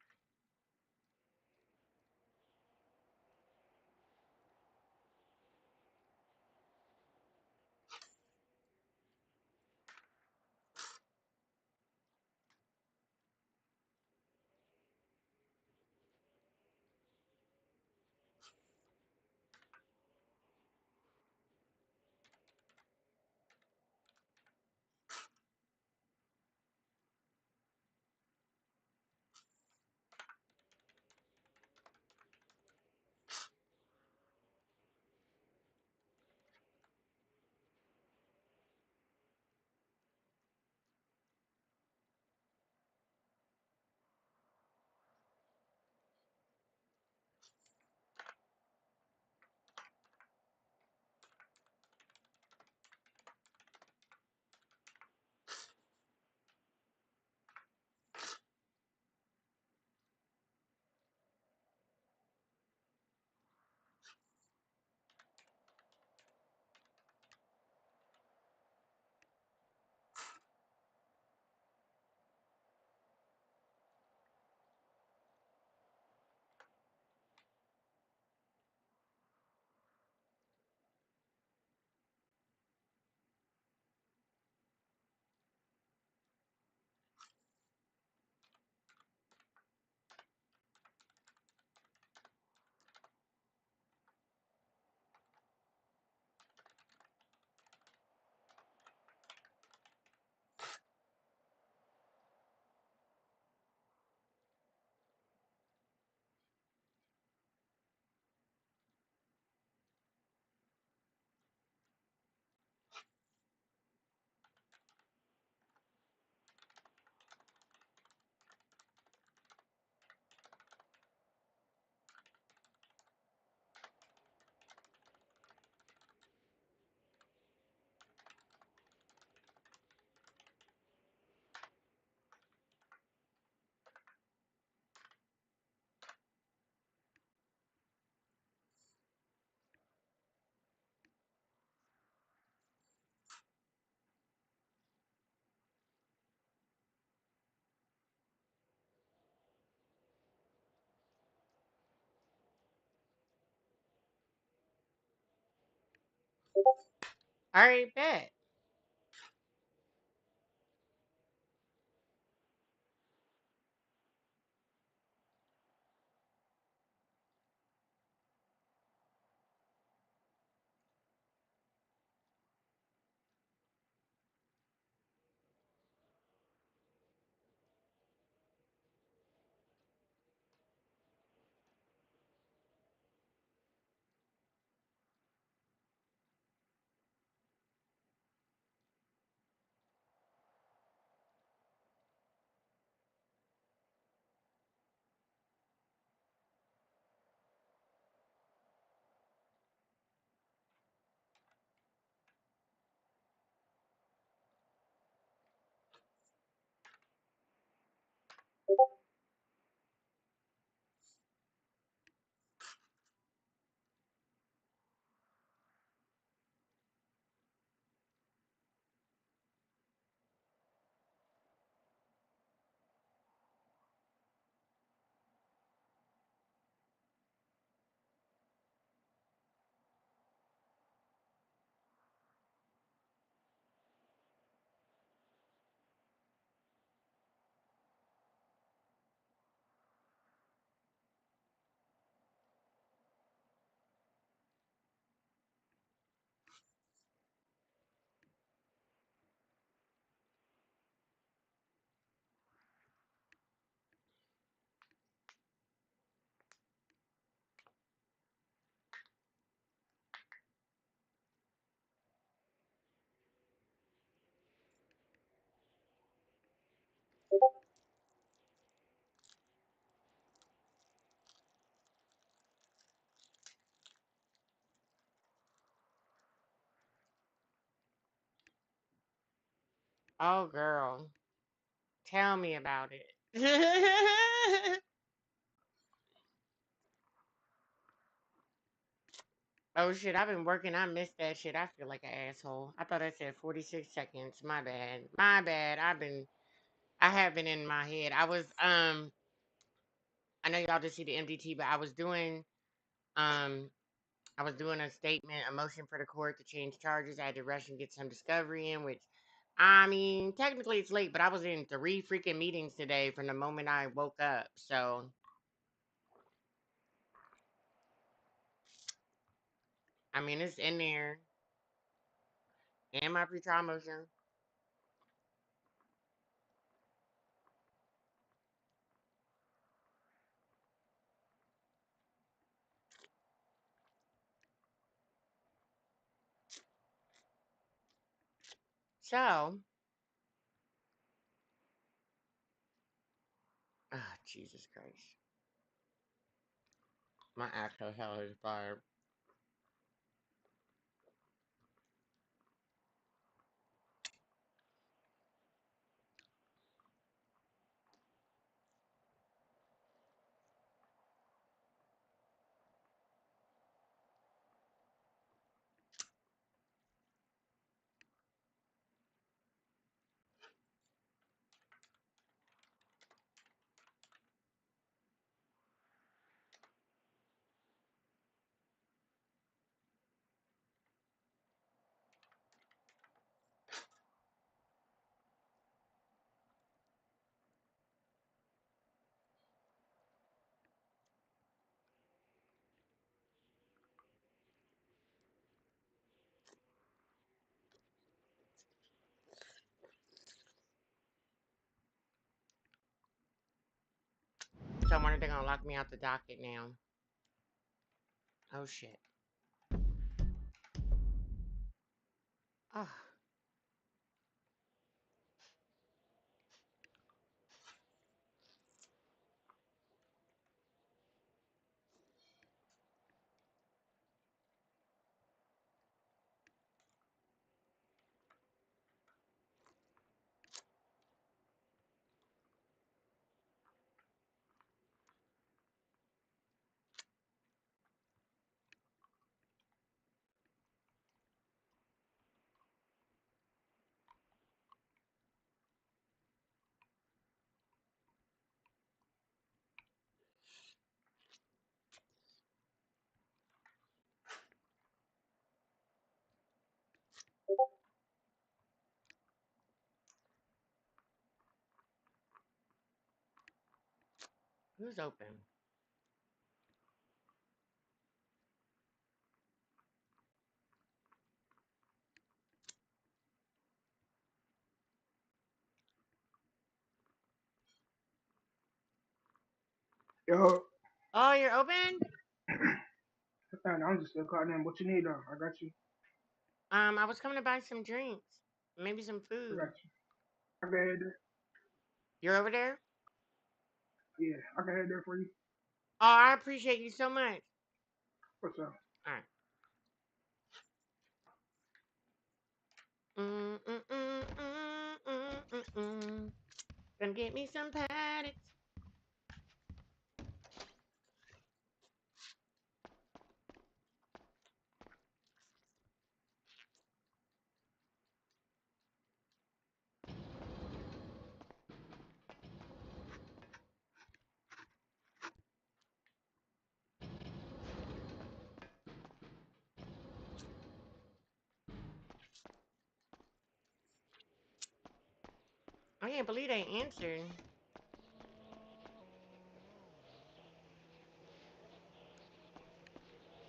Speaker 13: All right, bet. Oh, girl, tell me about it. Oh shit, I've been working. I missed that shit. I feel like an asshole. I thought I said 46 seconds. My bad. My bad. I have been in my head. I know y'all just see the MDT, but um I was doing a statement, a motion for the court to change charges. I had to rush and get some discovery in, which I mean, technically it's late, but I was in 3 freaking meetings today from the moment I woke up. So, I mean, it's in there and my pretrial motion. So, ah, Jesus Christ. My actual hell is fired. So, when are they gonna lock me out the docket now? Oh, shit. Oh, Who's open?
Speaker 4: Yo,
Speaker 13: Oh, you're open?
Speaker 4: I'm just still calling in. What you need though? I got you.
Speaker 13: I was coming to buy some drinks, maybe some
Speaker 4: I
Speaker 13: food.
Speaker 4: got you. I can head there.
Speaker 13: You're over there?
Speaker 4: Yeah, I can head there for you.
Speaker 13: Oh, I appreciate you so much.
Speaker 4: What's up?
Speaker 13: All right. Mm, mm, mm, mm, mm, mm, mm. Gonna get me some paddocks. I can't believe they answered.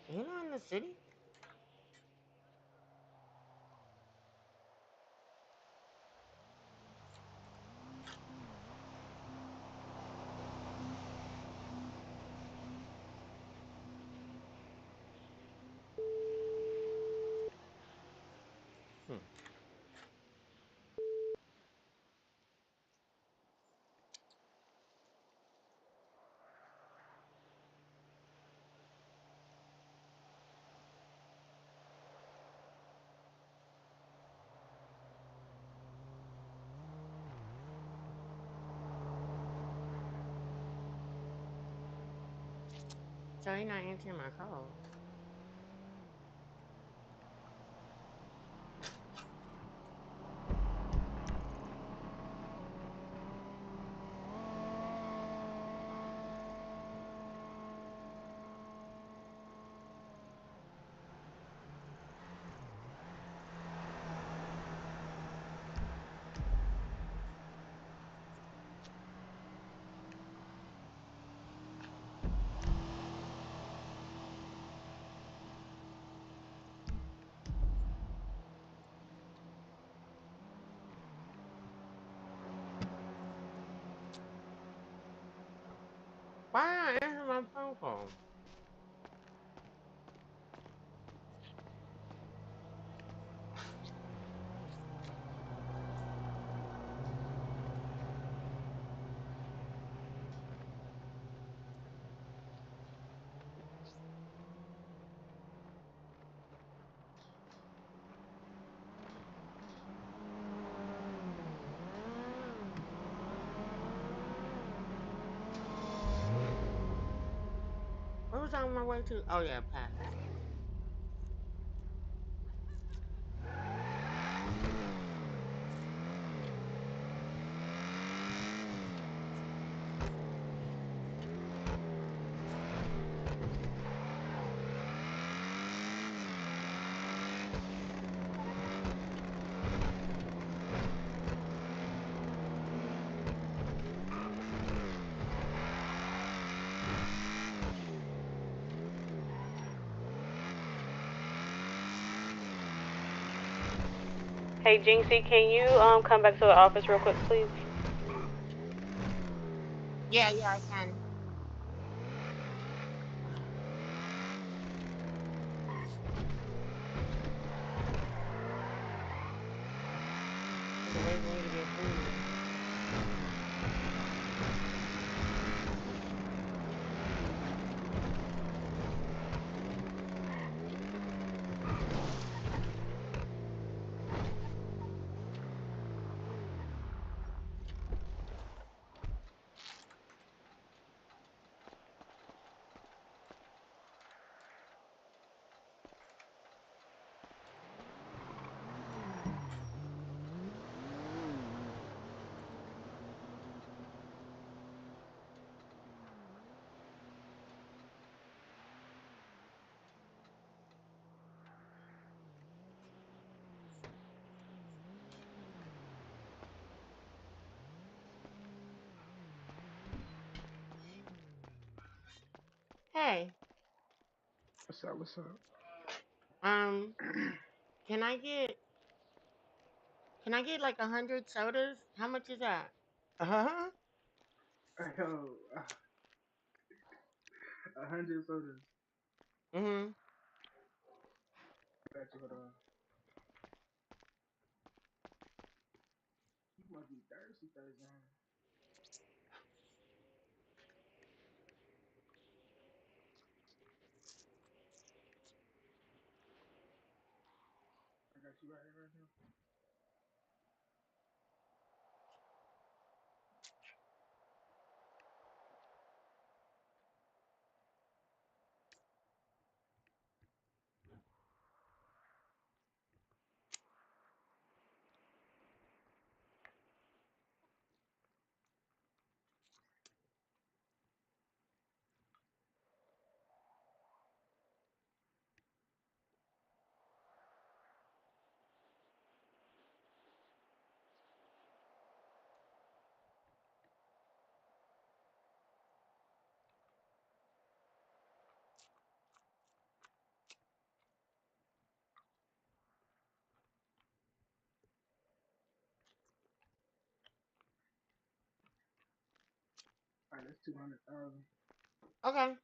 Speaker 13: You know, in the city? Hmm. So you're not answering my call. Why not answer my phone call? Where was I on my way to? Oh yeah, Pat.
Speaker 14: Hey, Jinxie, can you come back to the office real quick, please?
Speaker 13: Yeah, I can. They're waiting for me to get food. Hey,
Speaker 4: What's up? What's up?
Speaker 13: um, can I get like 100 sodas? How much is that? Uh-huh.
Speaker 4: Yo, 100 sodas.
Speaker 13: Mm-hmm.
Speaker 4: Got you. Hold on. You must be thirsty, Thursday. I got you right here, right now. All right, that's 200,000.
Speaker 13: Okay.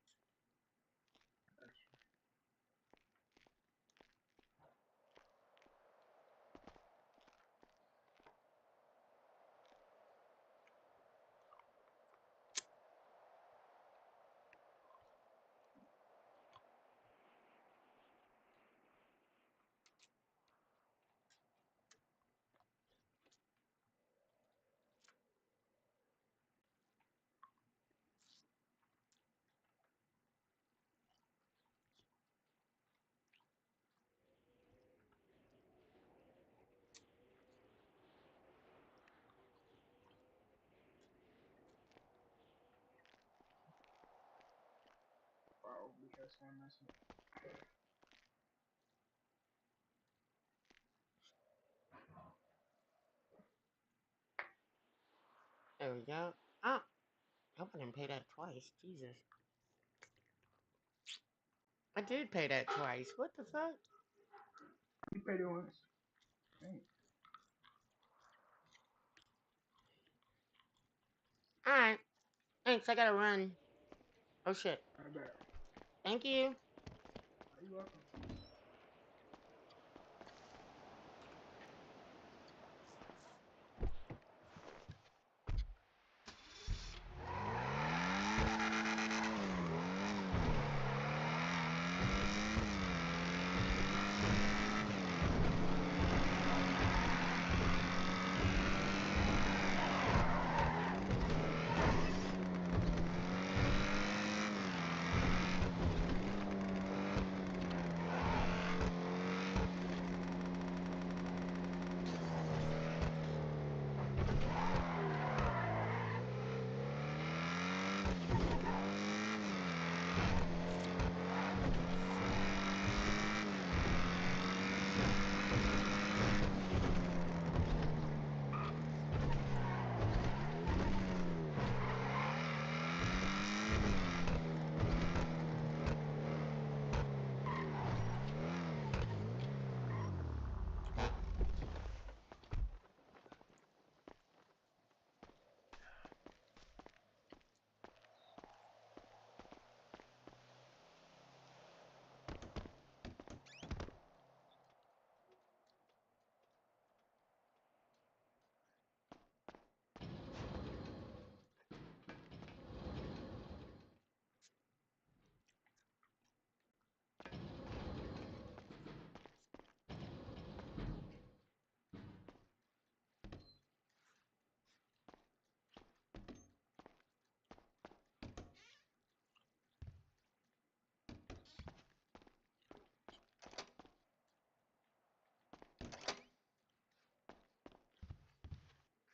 Speaker 4: Wow, we got some messing.
Speaker 13: There we go. Ah, I hope I didn't pay that twice. Jesus. I did pay that twice. What the fuck?
Speaker 4: You paid it once. Dang.
Speaker 13: Alright. Thanks, I gotta run. Oh shit.
Speaker 4: I bet.
Speaker 13: Thank you.
Speaker 4: Are you welcome?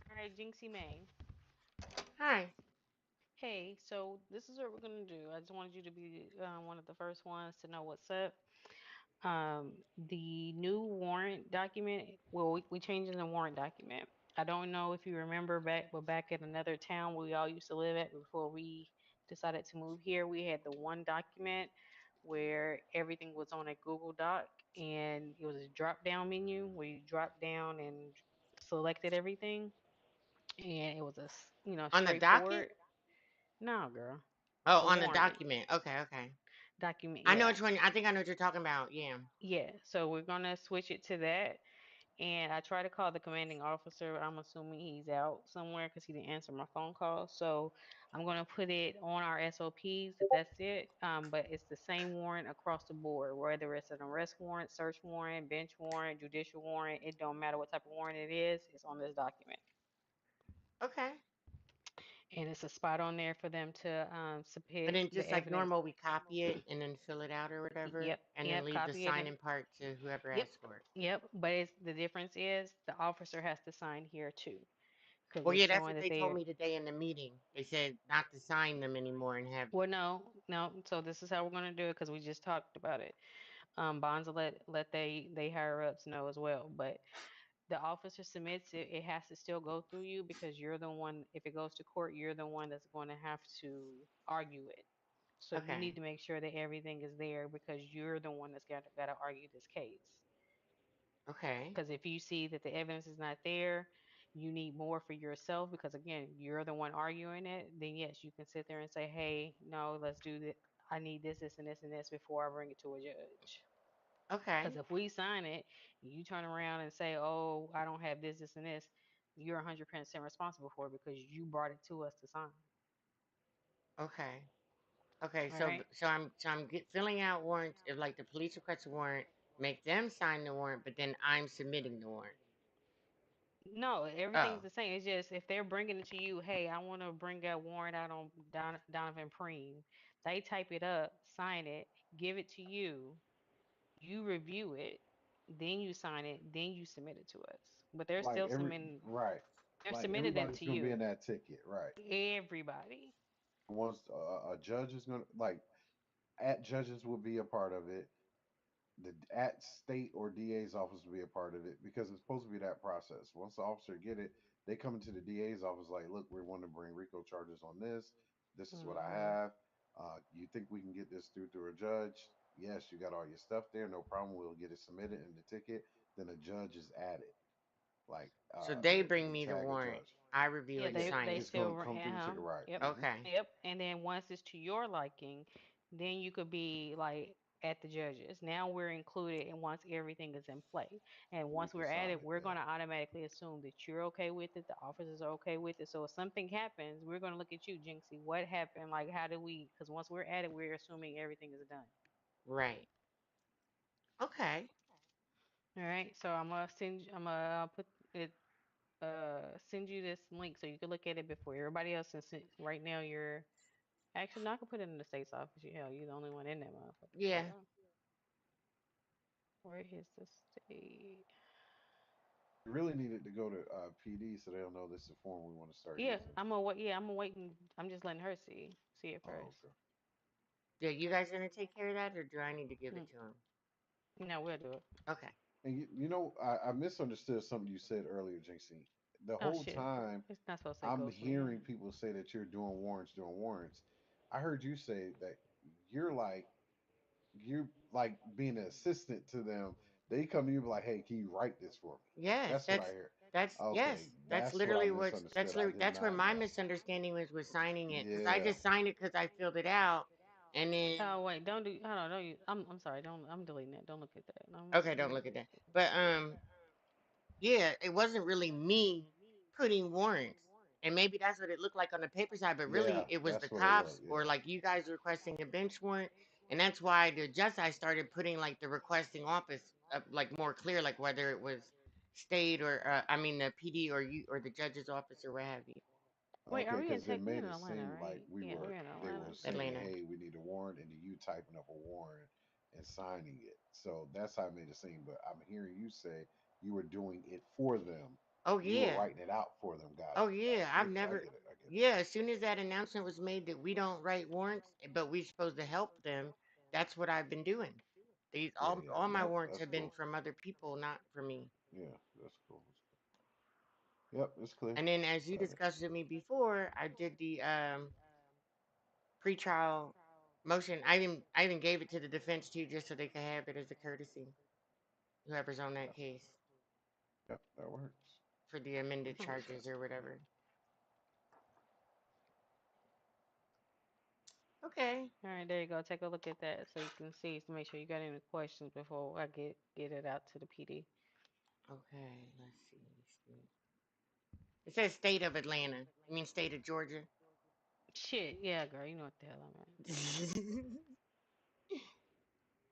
Speaker 14: All right, Jinxie May.
Speaker 13: Hi.
Speaker 14: Hey, so this is what we're gonna do. I just wanted you to be one of the first ones to know what's up. The new warrant document. Well, we changing the warrant document. I don't know if you remember back, but back in another town where we all used to live at before we decided to move here, we had the one document where everything was on a Google Doc, and it was a drop down menu where you drop down and selected everything, and it was
Speaker 13: On the docket?
Speaker 14: straightforward. No, girl,
Speaker 13: Oh,
Speaker 14: a
Speaker 13: on the
Speaker 14: warrant
Speaker 13: document. Okay, okay.
Speaker 14: document.
Speaker 13: I know
Speaker 14: Yeah,
Speaker 13: which one. I think I know what you're talking about. Yeah.
Speaker 14: yeah. So we're gonna switch it to that. And I tried to call the commanding officer, but I'm assuming he's out somewhere because he didn't answer my phone call. So I'm going to put it on our SOPs that that's it. But it's the same warrant across the board, whether it's an arrest warrant, search warrant, bench warrant, judicial warrant. It don't matter what type of warrant it is. It's on this document.
Speaker 13: Okay.
Speaker 14: And it's a spot on there for them to
Speaker 13: And
Speaker 14: submit
Speaker 13: then
Speaker 14: the
Speaker 13: just like
Speaker 14: evidence.
Speaker 13: normal, we copy it and then fill it out or whatever,
Speaker 14: Yep,
Speaker 13: and then
Speaker 14: yep,
Speaker 13: leave the
Speaker 14: copy it. And
Speaker 13: signing part to whoever
Speaker 14: yep,
Speaker 13: asks for it.
Speaker 14: yep. But the difference is the officer has to sign here too because
Speaker 13: Well,
Speaker 14: it's
Speaker 13: yeah, that's
Speaker 14: showing
Speaker 13: what
Speaker 14: that
Speaker 13: they told
Speaker 14: they're.
Speaker 13: me today in the meeting. They said not to sign them anymore and have.
Speaker 14: Well, no, no. So this is how we're gonna do it because we just talked about it. Bonds will let they higher ups know as well. But the officer submits it, it has to still go through you because you're the one. If it goes to court, you're the one that's going to have to argue it. So you need
Speaker 13: Okay.
Speaker 14: to make sure that everything is there because you're the one that's got to argue this case.
Speaker 13: Okay.
Speaker 14: Because if you see that the evidence is not there, you need more for yourself because again, you're the one arguing it, then yes, you can sit there and say, "Hey, no, let's do this. I need this, this, and this, and this before I bring it to a judge." Because
Speaker 13: Okay.
Speaker 14: if we sign it, you turn around and say, "Oh, I don't have this, this, and this," you're 100% responsible for it because you brought it to us to sign.
Speaker 13: Okay. Okay.
Speaker 14: All
Speaker 13: So
Speaker 14: right.
Speaker 13: filling out warrants. If like the police request a warrant, make them sign the warrant, but then I'm submitting the warrant.
Speaker 14: No, everything's
Speaker 13: Oh.
Speaker 14: the same. It's just if they're bringing it to you, hey, I want to bring a warrant out on Donovan Preem. They type it up, sign it, give it to you. You review it, then you sign it, then you submit it to us. But they're
Speaker 15: Like
Speaker 14: still
Speaker 15: every
Speaker 14: submitting.
Speaker 15: right,
Speaker 14: They're
Speaker 15: like
Speaker 14: submitting it
Speaker 15: everybody's
Speaker 14: to
Speaker 15: gonna be in
Speaker 14: you.
Speaker 15: that ticket, right?
Speaker 14: Everybody.
Speaker 15: Once a judge is gonna like at judges will be a part of it. The at state or DA's office will be a part of it because it's supposed to be that process. Once the officer get it, they come into the DA's office like, look, we want to bring RICO charges on this. This is what I
Speaker 14: Hmm.
Speaker 15: have. You think we can get this through a judge? Yes, you got all your stuff there, no problem. We'll get it submitted in the ticket. Then a judge is added. Like
Speaker 13: So they bring
Speaker 15: they
Speaker 13: me the
Speaker 15: tag a
Speaker 13: warrant.
Speaker 15: judge.
Speaker 13: I review
Speaker 14: Yeah,
Speaker 13: it and
Speaker 15: Yeah,
Speaker 13: sign
Speaker 14: they
Speaker 13: it.
Speaker 15: it's gonna
Speaker 14: still
Speaker 15: come through the ticket, right?
Speaker 14: Yep.
Speaker 13: Okay.
Speaker 14: Yep. And then once it's to your liking, then you could be like at the judges. Now we're included and once everything is in play. And
Speaker 15: We
Speaker 14: once
Speaker 15: can
Speaker 14: we're at
Speaker 15: sign
Speaker 14: it,
Speaker 15: it.
Speaker 14: we're
Speaker 15: Yeah.
Speaker 14: gonna automatically assume that you're okay with it, the officers are okay with it. So if something happens, we're gonna look at you, Jinxie. What happened? Like how do we because once we're at it, we're assuming everything is done.
Speaker 13: Right. Okay.
Speaker 14: All right. So I'm gonna put it send you this link so you can look at it before everybody else since right now you're actually no, I can put it in the state's office. Hell, you're the only one in that motherfucker. Hold
Speaker 13: Yeah.
Speaker 14: on. Where is the state?
Speaker 15: We really needed to go to PD so they'll know this is the form we want to start
Speaker 14: Yeah,
Speaker 15: using.
Speaker 14: I'm gonna wait. Yeah, I'm gonna wait and I'm just letting her see it
Speaker 15: Oh,
Speaker 14: first.
Speaker 15: okay.
Speaker 13: Yeah. You guys gonna take care of that, or do I need to give it
Speaker 14: Mm,
Speaker 13: to him?
Speaker 14: no, we'll do it.
Speaker 13: Okay.
Speaker 15: And you know, I misunderstood something you said earlier, JC. The
Speaker 14: Oh
Speaker 15: whole
Speaker 14: shit,
Speaker 15: time
Speaker 14: it's not supposed to say
Speaker 15: I'm
Speaker 14: ghost me.
Speaker 15: hearing people say that you're doing warrants, doing warrants. I heard you say that you're like you're like being an assistant to them. They come to you like, "Hey, can you write this for me?"
Speaker 13: Yes.
Speaker 15: That's what I hear.
Speaker 13: That's
Speaker 15: Okay,
Speaker 13: yes. That's
Speaker 15: that's what I
Speaker 13: literally what's
Speaker 15: misunderstood. I did
Speaker 13: that's where
Speaker 15: not
Speaker 13: my
Speaker 15: know.
Speaker 13: misunderstanding was signing it because I
Speaker 15: Yeah.
Speaker 13: just signed it because I filled it out, and then
Speaker 14: Oh wait, don't do. Hold on, don't you? I'm sorry. Don't. I'm deleting that. Don't look at that.
Speaker 13: okay, don't look at that. But yeah, it wasn't really me putting warrants. And maybe that's what it looked like on the paper side, but really
Speaker 15: Yeah,
Speaker 13: it was the
Speaker 15: that's what it was.
Speaker 13: cops or
Speaker 15: Yeah.
Speaker 13: like you guys requesting a bench warrant. And that's why the just I started putting like the requesting office up like more clear, like whether it was state or I mean the PD or you or the judge's office or what have you.
Speaker 14: Wait, are
Speaker 15: Okay,
Speaker 14: we in
Speaker 15: because it
Speaker 14: Tech? We
Speaker 15: made
Speaker 14: in
Speaker 15: it
Speaker 14: Atlanta,
Speaker 15: seem like
Speaker 14: right? Yeah, we're in
Speaker 15: they
Speaker 14: Atlanta.
Speaker 15: were saying,
Speaker 13: Atlanta.
Speaker 15: "Hey, we need a warrant," and you typing up a warrant and signing it. So that's how it made it seem. But I'm hearing you say you were doing it for them.
Speaker 13: Oh
Speaker 15: You were
Speaker 13: yeah.
Speaker 15: writing it out for them. Got
Speaker 13: Oh
Speaker 15: it. Got
Speaker 13: yeah.
Speaker 15: it.
Speaker 13: I've
Speaker 15: Okay, I
Speaker 13: never
Speaker 15: get it. I get it.
Speaker 13: yeah, as soon as that announcement was made that we don't write warrants, but we're supposed to help them, that's what I've been doing. These
Speaker 15: Yeah, yeah.
Speaker 13: all my
Speaker 15: Nope,
Speaker 13: warrants
Speaker 15: that's
Speaker 13: have been
Speaker 15: cool.
Speaker 13: from other people, not for me.
Speaker 15: Yeah, that's cool. That's cool. Yep, it's clear.
Speaker 13: And then as you
Speaker 15: Got it.
Speaker 13: discussed with me before, I did the pretrial motion. I even gave it to the defense too, just so they could have it as a courtesy. Whoever's on that case
Speaker 15: Yep, that works.
Speaker 13: for the amended
Speaker 15: Appreciate
Speaker 13: charges
Speaker 15: that.
Speaker 13: or whatever. Okay.
Speaker 14: All right, there you go. Take a look at that so you can see to make sure you got any questions before I get it out to the PD.
Speaker 13: Okay. Let's see. It says state of Atlanta. You mean state of Georgia?
Speaker 14: Shit, yeah, girl, you know what the hell I'm at.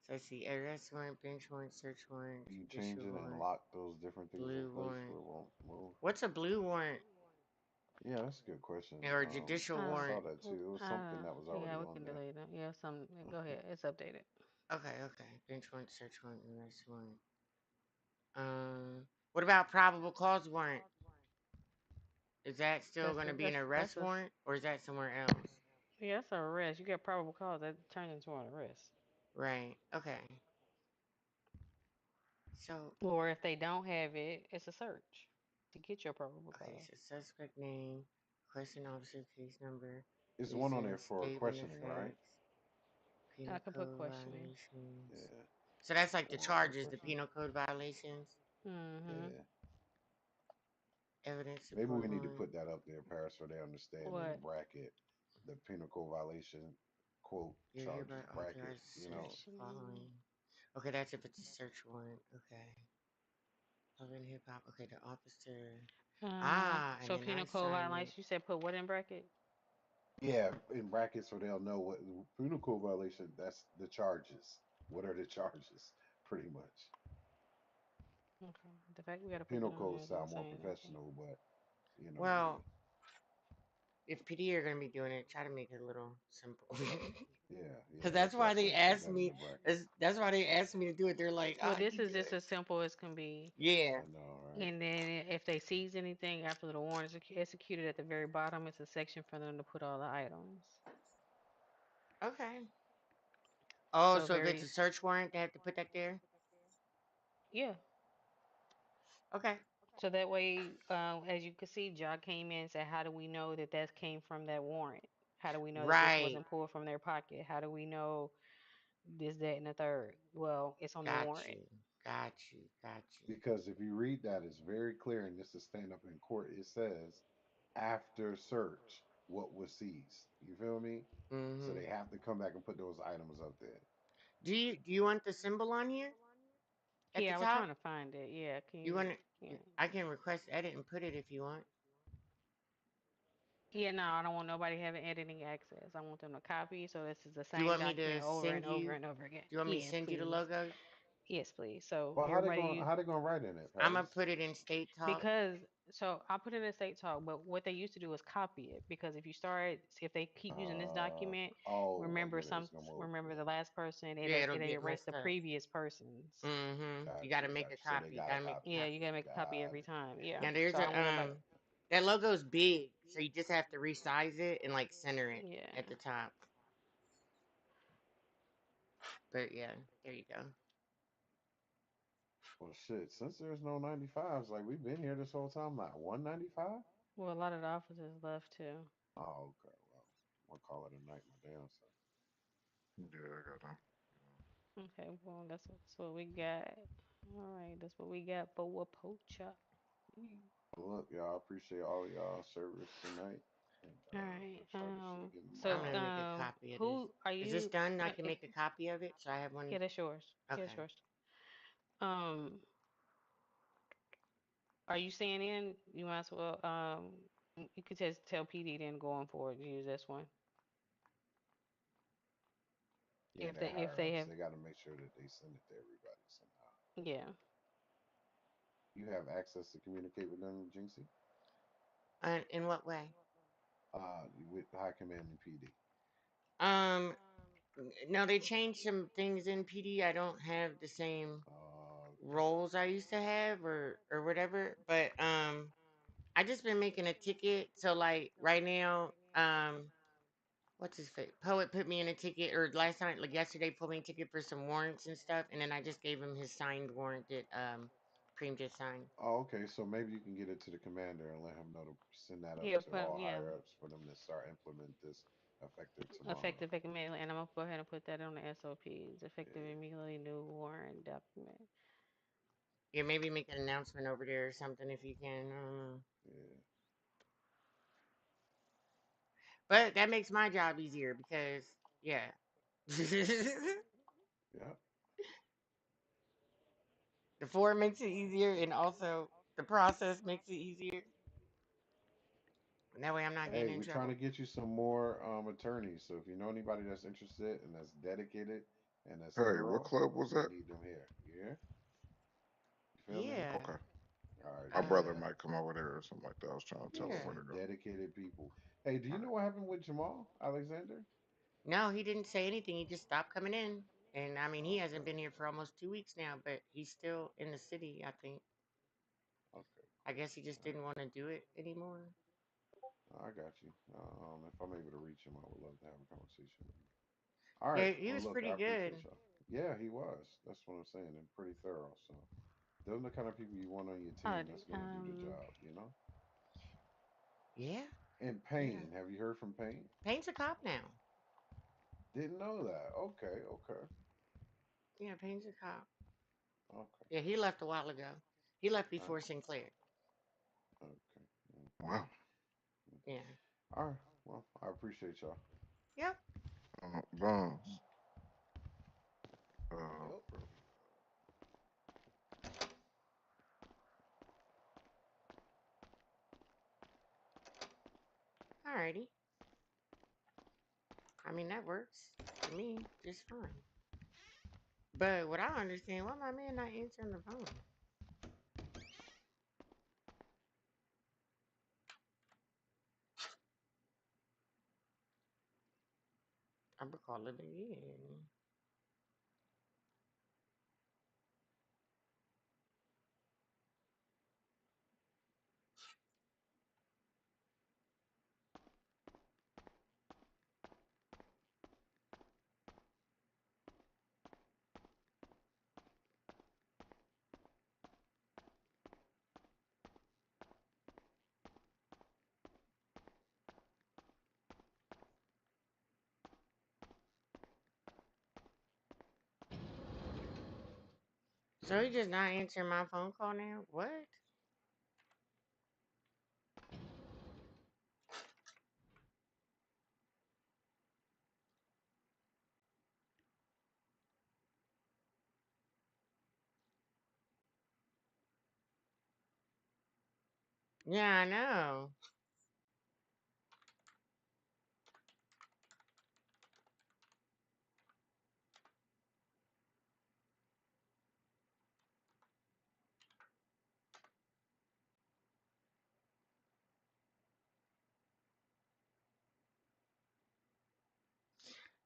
Speaker 13: So let's see. Arrest warrant, bench warrant, search warrant,
Speaker 15: You can change
Speaker 13: judicial
Speaker 15: it and
Speaker 13: warrant,
Speaker 15: lock those different things in
Speaker 13: blue
Speaker 15: place
Speaker 13: warrant.
Speaker 15: where it won't move.
Speaker 13: What's a blue warrant?
Speaker 15: Yeah, that's a good question.
Speaker 13: Or judicial
Speaker 15: I saw
Speaker 13: warrant?
Speaker 15: that too. It was something that was already
Speaker 14: Yeah, we
Speaker 15: on
Speaker 14: can
Speaker 15: there.
Speaker 14: delete them. Yeah, some. Go ahead. It's updated.
Speaker 13: Okay. Bench warrant, search warrant, arrest warrant. What about probable cause warrant? Is that still going to be an arrest warrant, or is that somewhere else?
Speaker 14: Yeah, that's an arrest. You get probable cause that turns into an arrest.
Speaker 13: Right. Okay. So.
Speaker 14: Or if they don't have it, it's a search to get your probable cause.
Speaker 13: Okay. So suspect name, question officer, case number.
Speaker 15: It's one on there
Speaker 13: Reason,
Speaker 15: for
Speaker 13: statement of
Speaker 15: questioning, right?
Speaker 13: facts, penal
Speaker 14: I can put
Speaker 13: code
Speaker 14: questioning.
Speaker 13: violations.
Speaker 15: Yeah.
Speaker 13: So that's like the
Speaker 15: One for
Speaker 13: charges, the
Speaker 15: questioning.
Speaker 13: penal code violations.
Speaker 14: Mm-hmm.
Speaker 15: Yeah.
Speaker 13: Evidence
Speaker 15: Maybe
Speaker 13: support
Speaker 15: we need to
Speaker 13: warrant.
Speaker 15: put that up there, Paris, so they understand in the
Speaker 14: What?
Speaker 15: bracket the pinnacle violation quote
Speaker 13: You're
Speaker 15: charges
Speaker 13: hereby
Speaker 15: bracket.
Speaker 13: authorized to
Speaker 15: You
Speaker 13: search
Speaker 15: know,
Speaker 13: the following. Okay, that's if it's a search warrant. Okay. LUV HIPHOP. Okay, the officer. And
Speaker 14: So
Speaker 13: then I
Speaker 14: penal code
Speaker 13: sign it.
Speaker 14: violation. You said put what in bracket?
Speaker 15: yeah, in brackets so they'll know what pinnacle violation. That's the charges. What are the charges? Pretty much.
Speaker 14: Okay. The fact we gotta put
Speaker 15: Penal
Speaker 14: that on there
Speaker 15: codes
Speaker 14: is
Speaker 15: sound more
Speaker 14: insane.
Speaker 15: professional, but you know
Speaker 13: Well, if PD are gonna be doing it, try to make it a little simple.
Speaker 15: yeah,
Speaker 13: Because
Speaker 15: that's why I
Speaker 13: they
Speaker 15: said put
Speaker 13: asked
Speaker 15: that in
Speaker 13: me.
Speaker 15: the bracket.
Speaker 13: That's why they asked me to do it. They're like,
Speaker 14: Well,
Speaker 13: "Ah,
Speaker 14: this
Speaker 13: you
Speaker 14: is
Speaker 13: do
Speaker 14: just
Speaker 13: it."
Speaker 14: as simple as can be.
Speaker 13: Yeah.
Speaker 15: I know, right?
Speaker 14: And then if they seize anything after the warrant is executed at the very bottom, it's a section for them to put all the items.
Speaker 13: Okay. Oh,
Speaker 14: So
Speaker 13: so if it's
Speaker 14: very,
Speaker 13: a search warrant, they have to put that there.
Speaker 14: yeah.
Speaker 13: Okay.
Speaker 14: So that way, as you can see, Jock came in and said, how do we know that that came from that warrant? How do we know that this
Speaker 13: Right.
Speaker 14: wasn't pulled from their pocket? How do we know this, that, and the third? Well, it's on the
Speaker 13: Got
Speaker 14: warrant.
Speaker 13: you. Got you.
Speaker 15: Because if you read that, it's very clear, and this is stand up in court. It says after search, what was seized. You feel me? So
Speaker 13: Mm-hmm.
Speaker 15: they have to come back and put those items up there.
Speaker 13: Do you want the symbol on here at the
Speaker 14: Yeah, I was
Speaker 13: top?
Speaker 14: trying to find it. Yeah, can
Speaker 13: You
Speaker 14: you?
Speaker 13: want it?
Speaker 14: Yeah.
Speaker 13: I can request edit and put it if you want.
Speaker 14: Yeah, no, I don't want nobody having editing access. I want them to copy, so this is the
Speaker 13: Do you
Speaker 14: same
Speaker 13: want me to
Speaker 14: document over
Speaker 13: send
Speaker 14: and over
Speaker 13: you?
Speaker 14: and over again.
Speaker 13: Do you want me to
Speaker 14: Yes,
Speaker 13: send you the
Speaker 14: please.
Speaker 13: logo?
Speaker 14: Yes, please. So
Speaker 15: Well,
Speaker 14: everybody,
Speaker 15: how they gonna write in it,
Speaker 13: I'm gonna
Speaker 15: Paris?
Speaker 13: put it in state talk.
Speaker 14: because so I put it in state talk, but what they used to do is copy it. Because if you start, see if they keep using this document,
Speaker 15: Oh, I get it. It's gonna move.
Speaker 14: remember
Speaker 15: Yeah.
Speaker 14: the last person,
Speaker 13: Yeah, it'll
Speaker 14: it
Speaker 13: get
Speaker 14: erase
Speaker 13: messed
Speaker 14: the
Speaker 13: up.
Speaker 14: previous person's.
Speaker 13: Mm-hmm. You
Speaker 15: Got
Speaker 13: got to
Speaker 15: you,
Speaker 13: make
Speaker 15: got
Speaker 13: a
Speaker 15: you. So they
Speaker 13: copy.
Speaker 15: got a
Speaker 13: Got to make
Speaker 15: copy.
Speaker 14: Yeah, you gotta make a copy
Speaker 15: Got
Speaker 14: every
Speaker 15: it.
Speaker 14: time. Yeah.
Speaker 13: now. There's
Speaker 14: So I don't want nobody.
Speaker 13: that logo's big, so you just have to resize it and like center it
Speaker 14: Yeah.
Speaker 13: at the top. But yeah, there you go.
Speaker 15: Well, shit. Since there's no 95s, like we've been here this whole time, not 195.
Speaker 14: Well, a lot of the officers left too.
Speaker 15: Oh, okay. Well, I'll call it a night, my damn self.
Speaker 10: Yeah, I got them.
Speaker 14: Okay, well, that's what we got. All right, that's what we got for Wapocha.
Speaker 15: Well, look, y'all, appreciate all y'all service tonight. And,
Speaker 14: All right.
Speaker 15: let's start this shit getting
Speaker 14: So,
Speaker 13: I'm gonna
Speaker 15: wild.
Speaker 13: make a copy of this.
Speaker 14: who are
Speaker 13: Is this
Speaker 14: you?
Speaker 13: done? I can make a copy of it, so I have one.
Speaker 14: Yeah, that's yours. Yeah,
Speaker 13: Okay.
Speaker 14: that's yours. Um, are you staying in? You might as well. You could just tell PD then going forward to use this one.
Speaker 15: Yeah,
Speaker 14: If
Speaker 15: they're
Speaker 14: they
Speaker 15: higher ups.
Speaker 14: have,
Speaker 15: They got to make sure that they send it to everybody somehow.
Speaker 14: yeah.
Speaker 15: You have access to communicate with them, Jinxie?
Speaker 13: In what way?
Speaker 15: With High Command and PD.
Speaker 13: No, they changed some things in PD. I don't have the same roles I used to have or whatever. But I just been making a ticket. So like right now, what's his face? Poet put me in a ticket, or last night, like yesterday, put me in a ticket for some warrants and stuff, and then I just gave him his signed warrant that Preem just signed.
Speaker 15: Oh, okay. So maybe you can get it to the commander and let him know to send that up
Speaker 14: Yeah,
Speaker 15: to all
Speaker 14: yeah.
Speaker 15: higher ups for them to start implement this effective tomorrow.
Speaker 14: Effective immediately, and I'm gonna go ahead and put that on the SOPs. Effective
Speaker 15: Yeah.
Speaker 14: immediately, new warrant document.
Speaker 13: Yeah, maybe make an announcement over there or something if you can. I don't know.
Speaker 15: Yeah.
Speaker 13: But that makes my job easier because, yeah.
Speaker 15: Yeah.
Speaker 13: The form makes it easier, and also the process makes it easier. And that way I'm not
Speaker 15: Hey,
Speaker 13: getting in
Speaker 15: we're trying to
Speaker 13: trouble.
Speaker 15: get you some more attorneys. So if you know anybody that's interested and that's dedicated and that's
Speaker 10: Hey, what
Speaker 15: thorough,
Speaker 10: club was
Speaker 15: we
Speaker 10: that?
Speaker 15: need them here. Yeah. You feel me?
Speaker 13: Yeah.
Speaker 10: Okay.
Speaker 15: All right,
Speaker 10: My
Speaker 15: do
Speaker 13: Uh,
Speaker 10: brother
Speaker 15: that.
Speaker 10: might come over there or something like that. I was trying to tell him
Speaker 15: Get
Speaker 13: yeah.
Speaker 10: where to
Speaker 15: some
Speaker 10: go.
Speaker 15: dedicated people. Hey, do you
Speaker 10: All
Speaker 15: know
Speaker 10: right.
Speaker 15: what happened with Jamal Alexander?
Speaker 13: No, he didn't say anything. He just stopped coming in. And I mean, he hasn't
Speaker 15: Okay.
Speaker 13: been here for almost 2 weeks now, but he's still in the city, I think.
Speaker 15: Okay.
Speaker 13: I guess he just
Speaker 15: All
Speaker 13: didn't want to do it anymore.
Speaker 15: right. I got you. If I'm able to reach him, I would love to have a conversation with him. All right.
Speaker 13: Yeah, he
Speaker 15: Well,
Speaker 13: was
Speaker 15: look, I
Speaker 13: pretty
Speaker 15: appreciate
Speaker 13: good.
Speaker 15: y'all. Yeah, he was. That's what I'm saying, and pretty thorough. So those are the kind of people you want on your team
Speaker 14: Alrighty.
Speaker 15: that's going to do the job, you know?
Speaker 13: Yeah,
Speaker 15: And
Speaker 13: yeah.
Speaker 15: Payne, have you heard from Payne?
Speaker 13: Payne's a cop now.
Speaker 15: Didn't know that. Okay, okay,
Speaker 13: Yeah, Payne's a cop.
Speaker 15: okay.
Speaker 13: Yeah, he left a while ago. He left
Speaker 15: All right,
Speaker 13: before Sinclair.
Speaker 15: okay.
Speaker 10: Wow.
Speaker 13: Yeah.
Speaker 15: All right. Well, I appreciate y'all.
Speaker 13: Yep.
Speaker 10: Bones.
Speaker 15: Yep.
Speaker 13: Alrighty. I mean, that works for me just fine. But what I don't understand, why my man not answering the phone? I'm gonna call it again. So he just not answering my phone call now? What? Yeah, I know.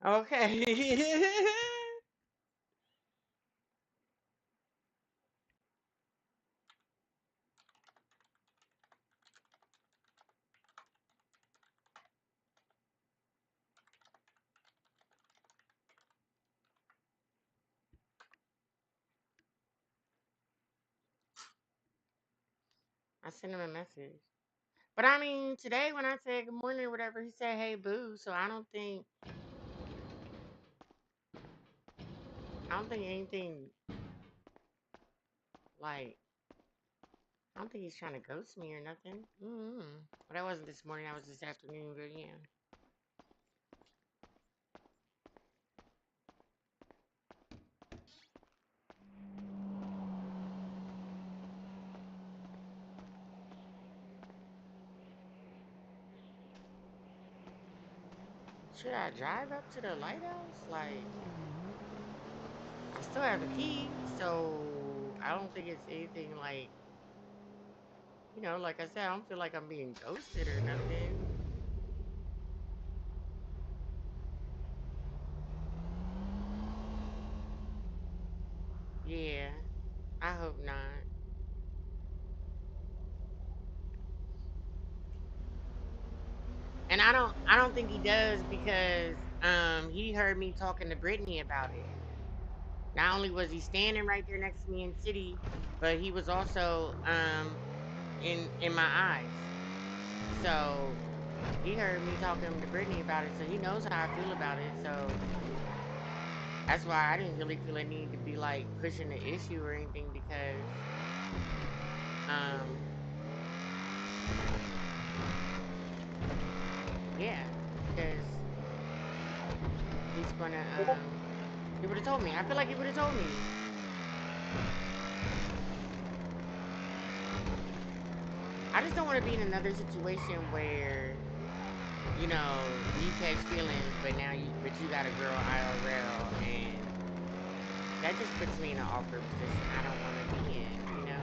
Speaker 13: Okay. I sent him a message. But I mean, today when I said good morning or whatever, he said, hey, boo. So I don't think anything, like, I don't think he's trying to ghost me or nothing. But that wasn't this morning. That was this afternoon. But yeah. Should I drive up to the lighthouse? Like, I still have the key. So I don't think it's anything like, like I said, I don't feel like I'm being ghosted or nothing. Yeah. I hope not. And I don't think he does because he heard me talking to Brittany about it. Not only was he standing right there next to me in city, but he was also in my eyes. So he heard me talking to Brittany about it, so he knows how I feel about it. So that's why I didn't really feel a need to be like pushing the issue or anything because, um, yeah, because he's gonna, he would have told me. I feel like he would have told me. I just don't want to be in another situation where, you know, you catch feelings, but you got a girl IRL, and that just puts me in an awkward position I don't want to be in, you know?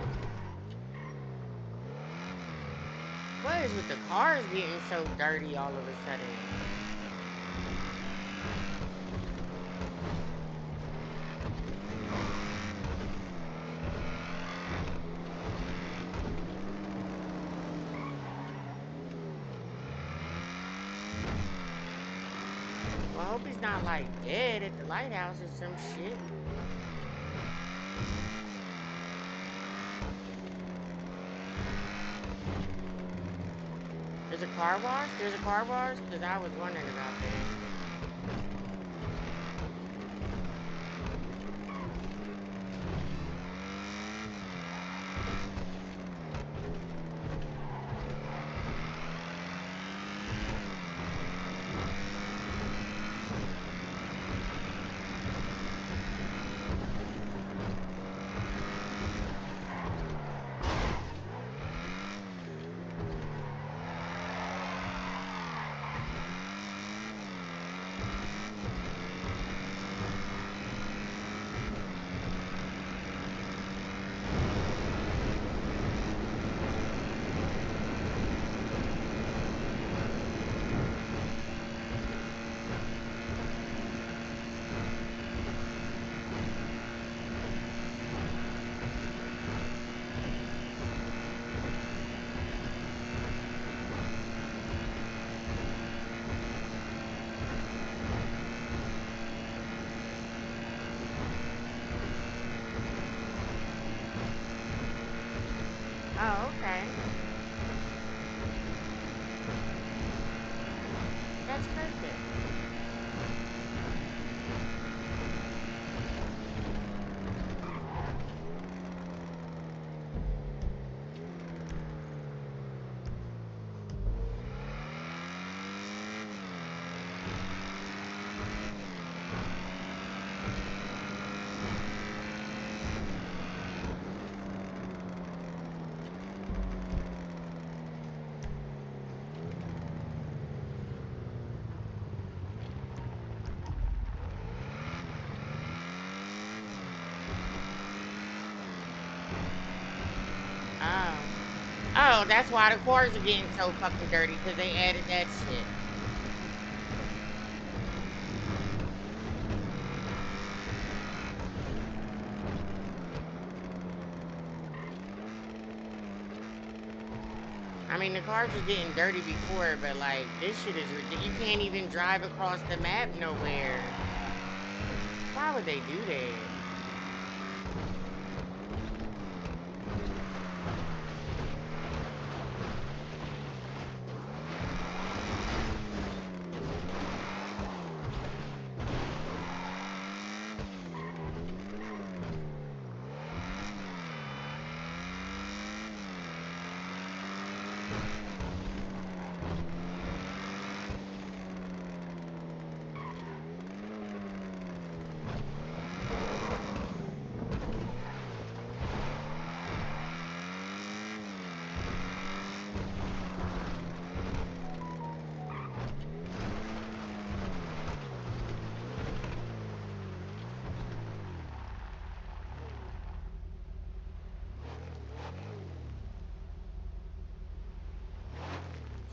Speaker 13: What is with the cars getting so dirty all of a sudden? Well, I hope he's not like dead at the lighthouse or some shit. There's a car wash? There's a car wash? Because I was wondering about that. Oh, okay. That's perfect. Oh. Oh, that's why the cars are getting so fucking dirty, because they added that shit. I mean, the cars was getting dirty before, but like, this shit is ridiculous. You can't even drive across the map nowhere. Why would they do that?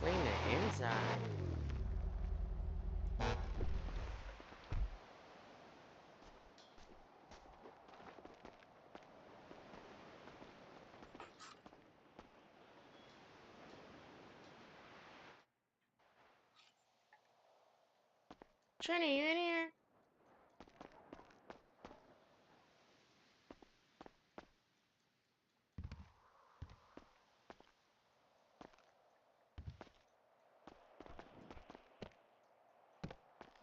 Speaker 13: Clean the inside. Trini, you in here?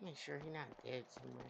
Speaker 13: Make sure he not dead somewhere.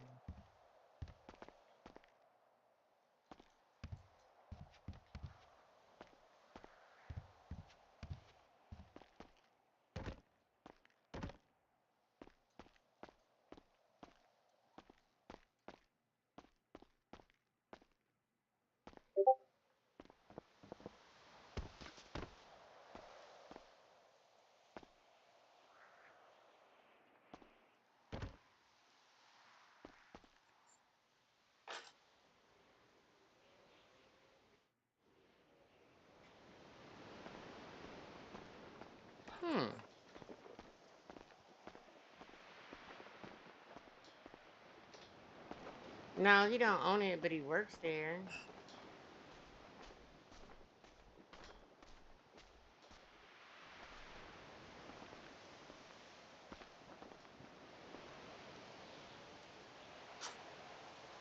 Speaker 13: No, he don't own it, but he works there.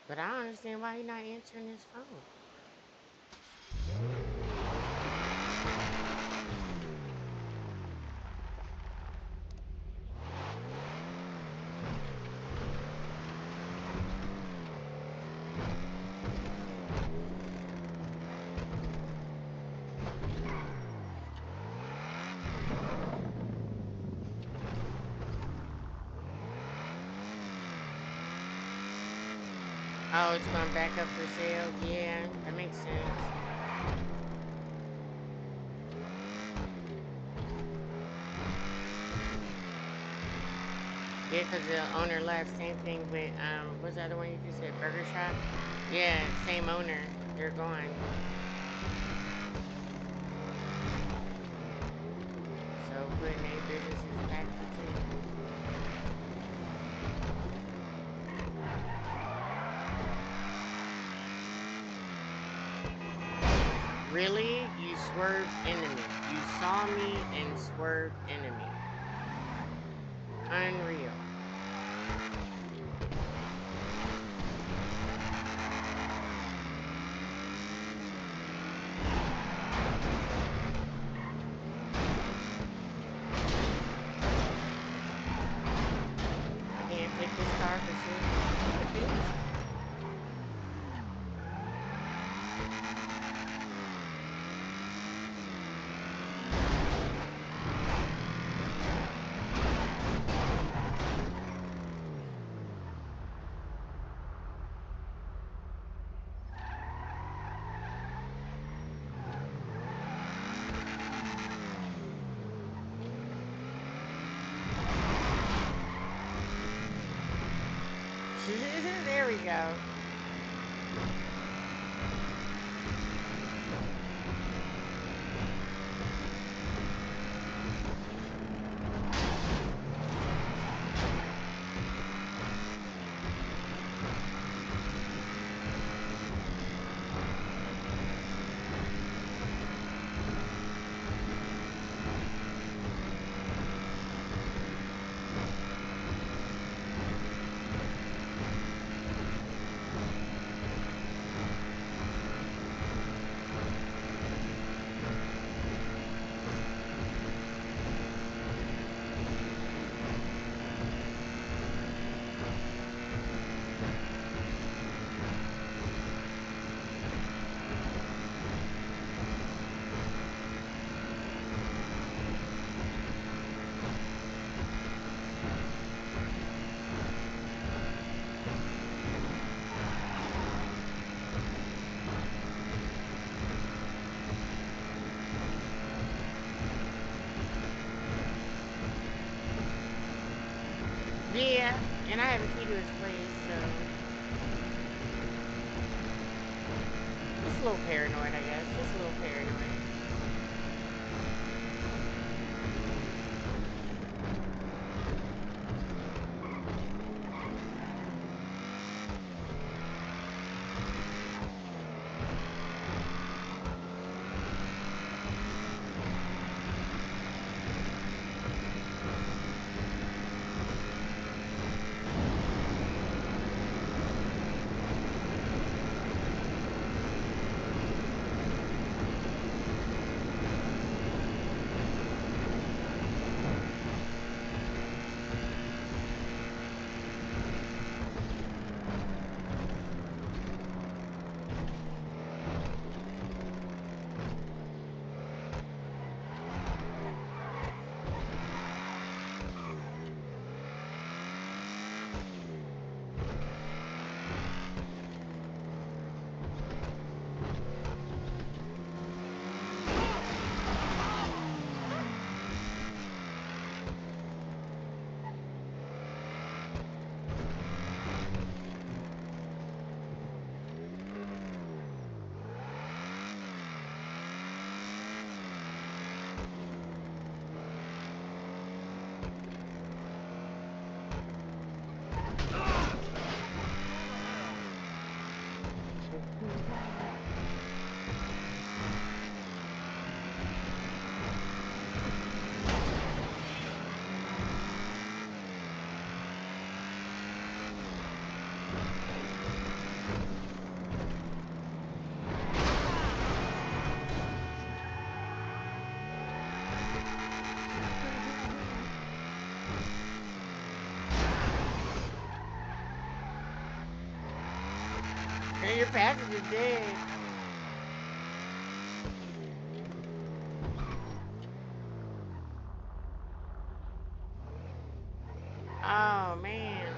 Speaker 13: But I don't understand why he not answering his phone. Oh, it's going back up for sale? Yeah, that makes sense. Yeah, because the owner left. Same thing with, what's the other one you just said? Burger Shop? Yeah, same owner. They're gone. So putting their businesses back for sale. Really? You swerved enemy. You saw me and swerved enemy. Unreal. I can't pick this car for sure. There we go. Yeah, and I have a key to his place, so just a little paranoid, I guess. Just a little paranoid. passenger's dead. Oh man.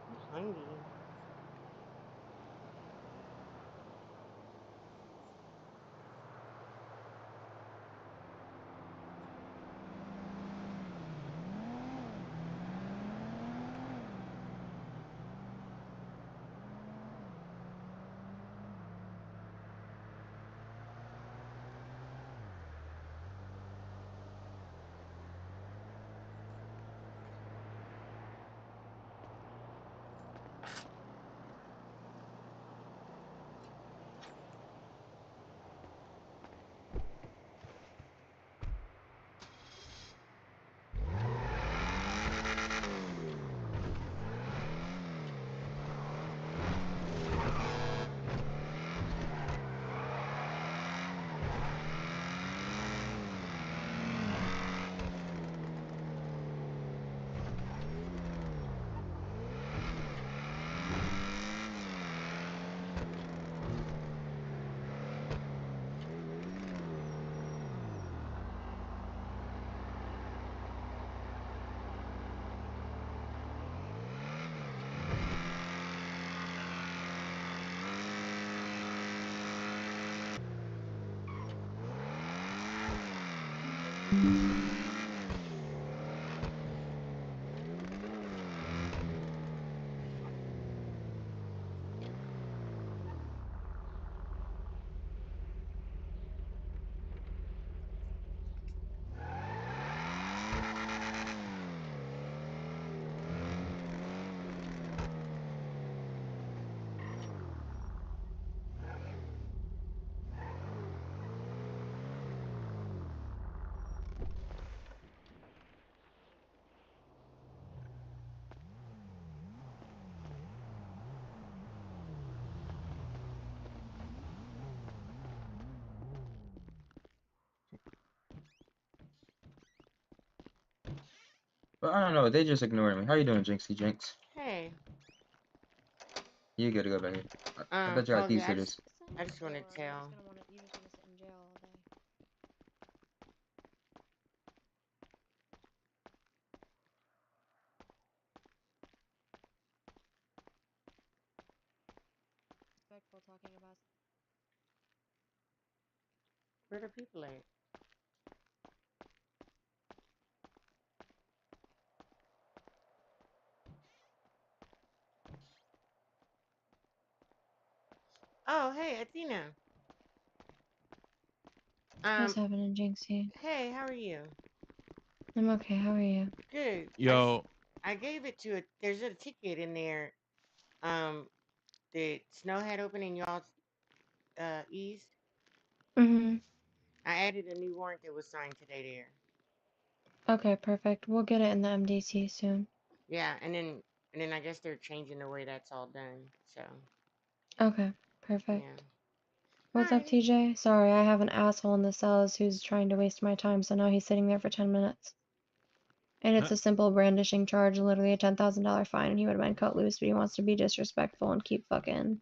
Speaker 13: I'm hungry.
Speaker 6: But I don't know. They just ignored me. How you doing, Jinxie Jinx?
Speaker 13: Hey.
Speaker 6: You gotta go back here. I thought you got
Speaker 13: Kobe,
Speaker 6: keys to this.
Speaker 13: I just want to tell.
Speaker 12: You just want to sit in jail all day. Respectful talking about.
Speaker 13: Where the people at? Oh, hey, Athena.
Speaker 12: What's happening, Jinxie?
Speaker 13: Hey, how are you?
Speaker 12: I'm okay. How are you?
Speaker 13: Good.
Speaker 22: Yo.
Speaker 13: I gave it to there's a ticket in there. The snow had opened in y'all's east.
Speaker 12: Mhm.
Speaker 13: I added a new warrant that was signed today there.
Speaker 12: Okay, perfect. We'll get it in the MDC soon.
Speaker 13: Yeah, and then I guess they're changing the way that's all done. So
Speaker 12: Okay, perfect.
Speaker 13: yeah.
Speaker 12: What's up, TJ? Sorry, I have an asshole in the cells who's trying to waste my time, so now he's sitting there for 10 minutes. And it's a simple brandishing charge, literally a $10,000 fine, and he would have been cut loose, but he wants to be disrespectful and keep fucking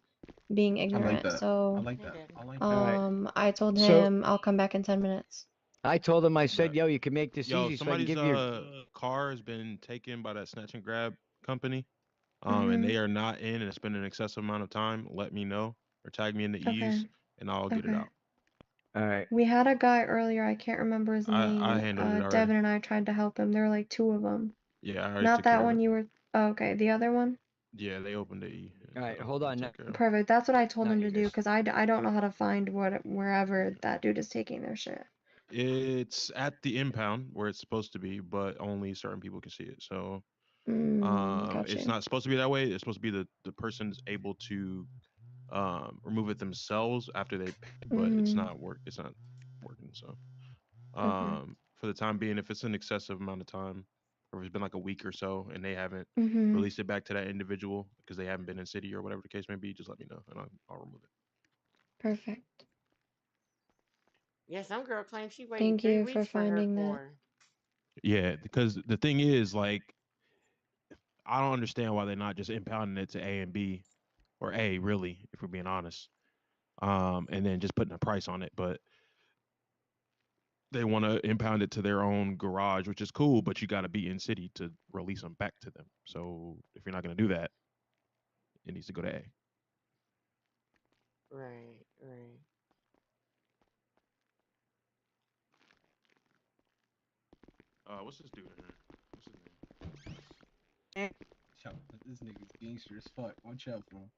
Speaker 12: being
Speaker 21: I like
Speaker 12: ignorant.
Speaker 21: that. I
Speaker 12: So,
Speaker 21: like that. I like that.
Speaker 11: Alright.
Speaker 12: I told
Speaker 11: So-
Speaker 12: him I'll come back in 10 minutes.
Speaker 11: I told him, I said, yo, you can make this
Speaker 22: Yo,
Speaker 11: easy so I can
Speaker 22: somebody's
Speaker 11: give you.
Speaker 22: car has been taken by that snatch and grab company,
Speaker 12: Mhm.
Speaker 22: and they are not in, and it's been an excessive amount of time. Let me know or tag me in the
Speaker 12: Okay.
Speaker 22: ease, and I'll get it
Speaker 12: Okay.
Speaker 22: out.
Speaker 11: All right.
Speaker 12: We had a guy earlier, I can't remember his name.
Speaker 22: I handled it already.
Speaker 12: Devin and I tried to help him. There were like 2 of them.
Speaker 22: Yeah, I already
Speaker 12: Not
Speaker 22: took
Speaker 12: that
Speaker 22: care of
Speaker 12: one
Speaker 22: it.
Speaker 12: you were. Oh, okay, the other one?
Speaker 22: Yeah, they opened the E.
Speaker 11: All right, hold on.
Speaker 22: Took care of it.
Speaker 12: Perfect. That's what I told
Speaker 11: No,
Speaker 12: him
Speaker 11: you
Speaker 12: to do
Speaker 11: guys-
Speaker 12: because I don't know how to find wherever that dude is taking their shit.
Speaker 22: It's at the impound where it's supposed to be, but only certain people can see it. So
Speaker 12: Got
Speaker 22: it's
Speaker 12: you.
Speaker 22: not supposed to be that way. It's supposed to be the person's able to remove it themselves after they pay, but it's not working. So for the time being, if it's an excessive amount of time, or if it's been like a week or so and they haven't
Speaker 12: Mhm.
Speaker 22: released it back to that individual because they haven't been in city or whatever the case may be, just let me know and I'll remove it.
Speaker 12: Perfect.
Speaker 13: Yeah, some girl claims she waited
Speaker 12: Thank
Speaker 13: 3
Speaker 12: you for
Speaker 13: weeks for her
Speaker 12: finding that.
Speaker 13: core.
Speaker 22: Yeah, because the thing is, like, I don't understand why they're not just impounding it to A and B, or A, really, if we're being honest, and then just putting a price on it. But they want to impound it to their own garage, which is cool, but you got to be in city to release them back to them. So if you're not going to do that, it needs to go to A.
Speaker 13: Right, right.
Speaker 22: What's this dude in here? What's his name?
Speaker 21: Yo, this nigga's gangster as fuck. Watch out for him.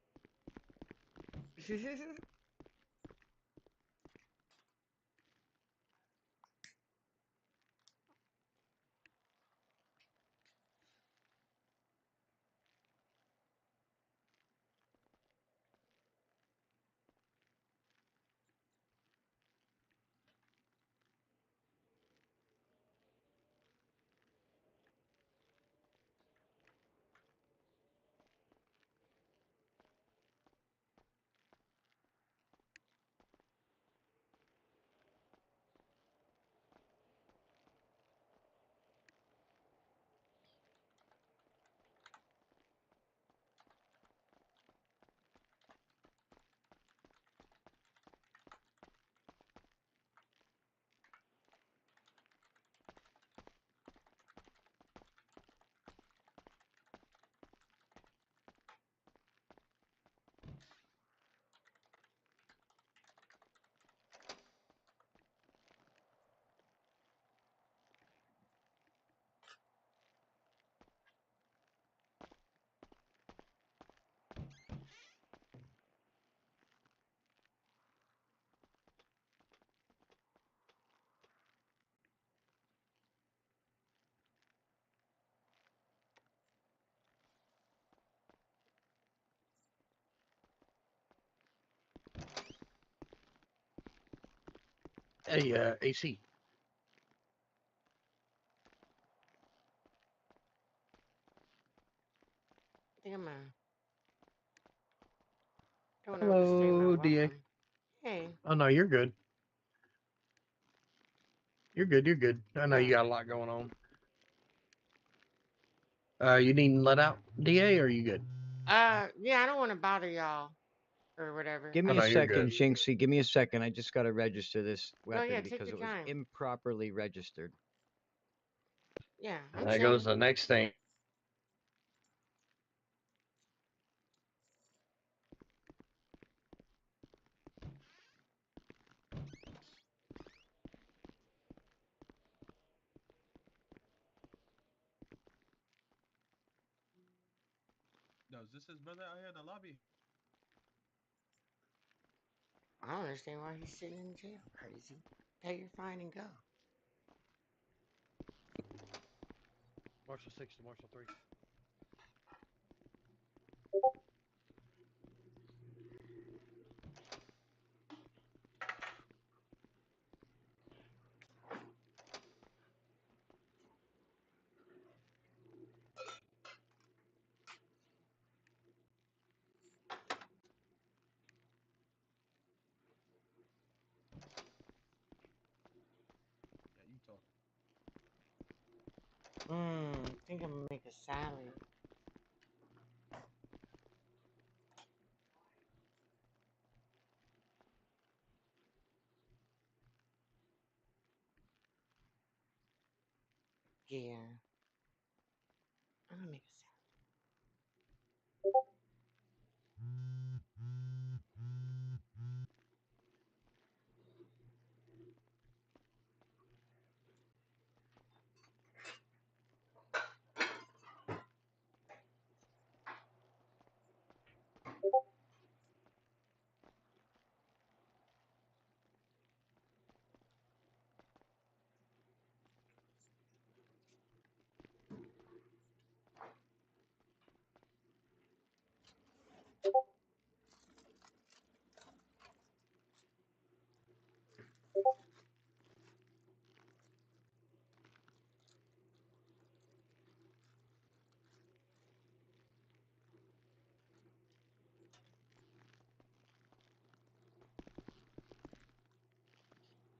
Speaker 1: Hey, AC.
Speaker 13: I think I'm going to overstay
Speaker 1: Hello,
Speaker 13: my
Speaker 1: DA.
Speaker 13: welcome. Hey.
Speaker 1: Oh no, you're good. You're good. You're good. I know you
Speaker 13: Oh.
Speaker 1: got a lot going on. You needing let out, DA, or are you good?
Speaker 13: Yeah, I don't want to bother y'all or whatever.
Speaker 11: Give
Speaker 1: Oh,
Speaker 11: me
Speaker 1: no,
Speaker 11: a
Speaker 1: you're
Speaker 11: second,
Speaker 1: good.
Speaker 11: Jinxie. Give me a second. I just got to register this weapon
Speaker 13: yeah, take
Speaker 11: because
Speaker 13: your
Speaker 11: it was
Speaker 13: time.
Speaker 11: improperly registered.
Speaker 13: Yeah, I'm
Speaker 1: There
Speaker 13: chilling.
Speaker 1: goes the next thing.
Speaker 21: Yo, is this his brother out here in the lobby?
Speaker 13: I don't understand why he's sitting in jail. Crazy. Pay your fine and go.
Speaker 1: Marshall 6 to Marshall 3.
Speaker 13: think I'm gonna make a salad. Yeah, I'm gonna make a salad.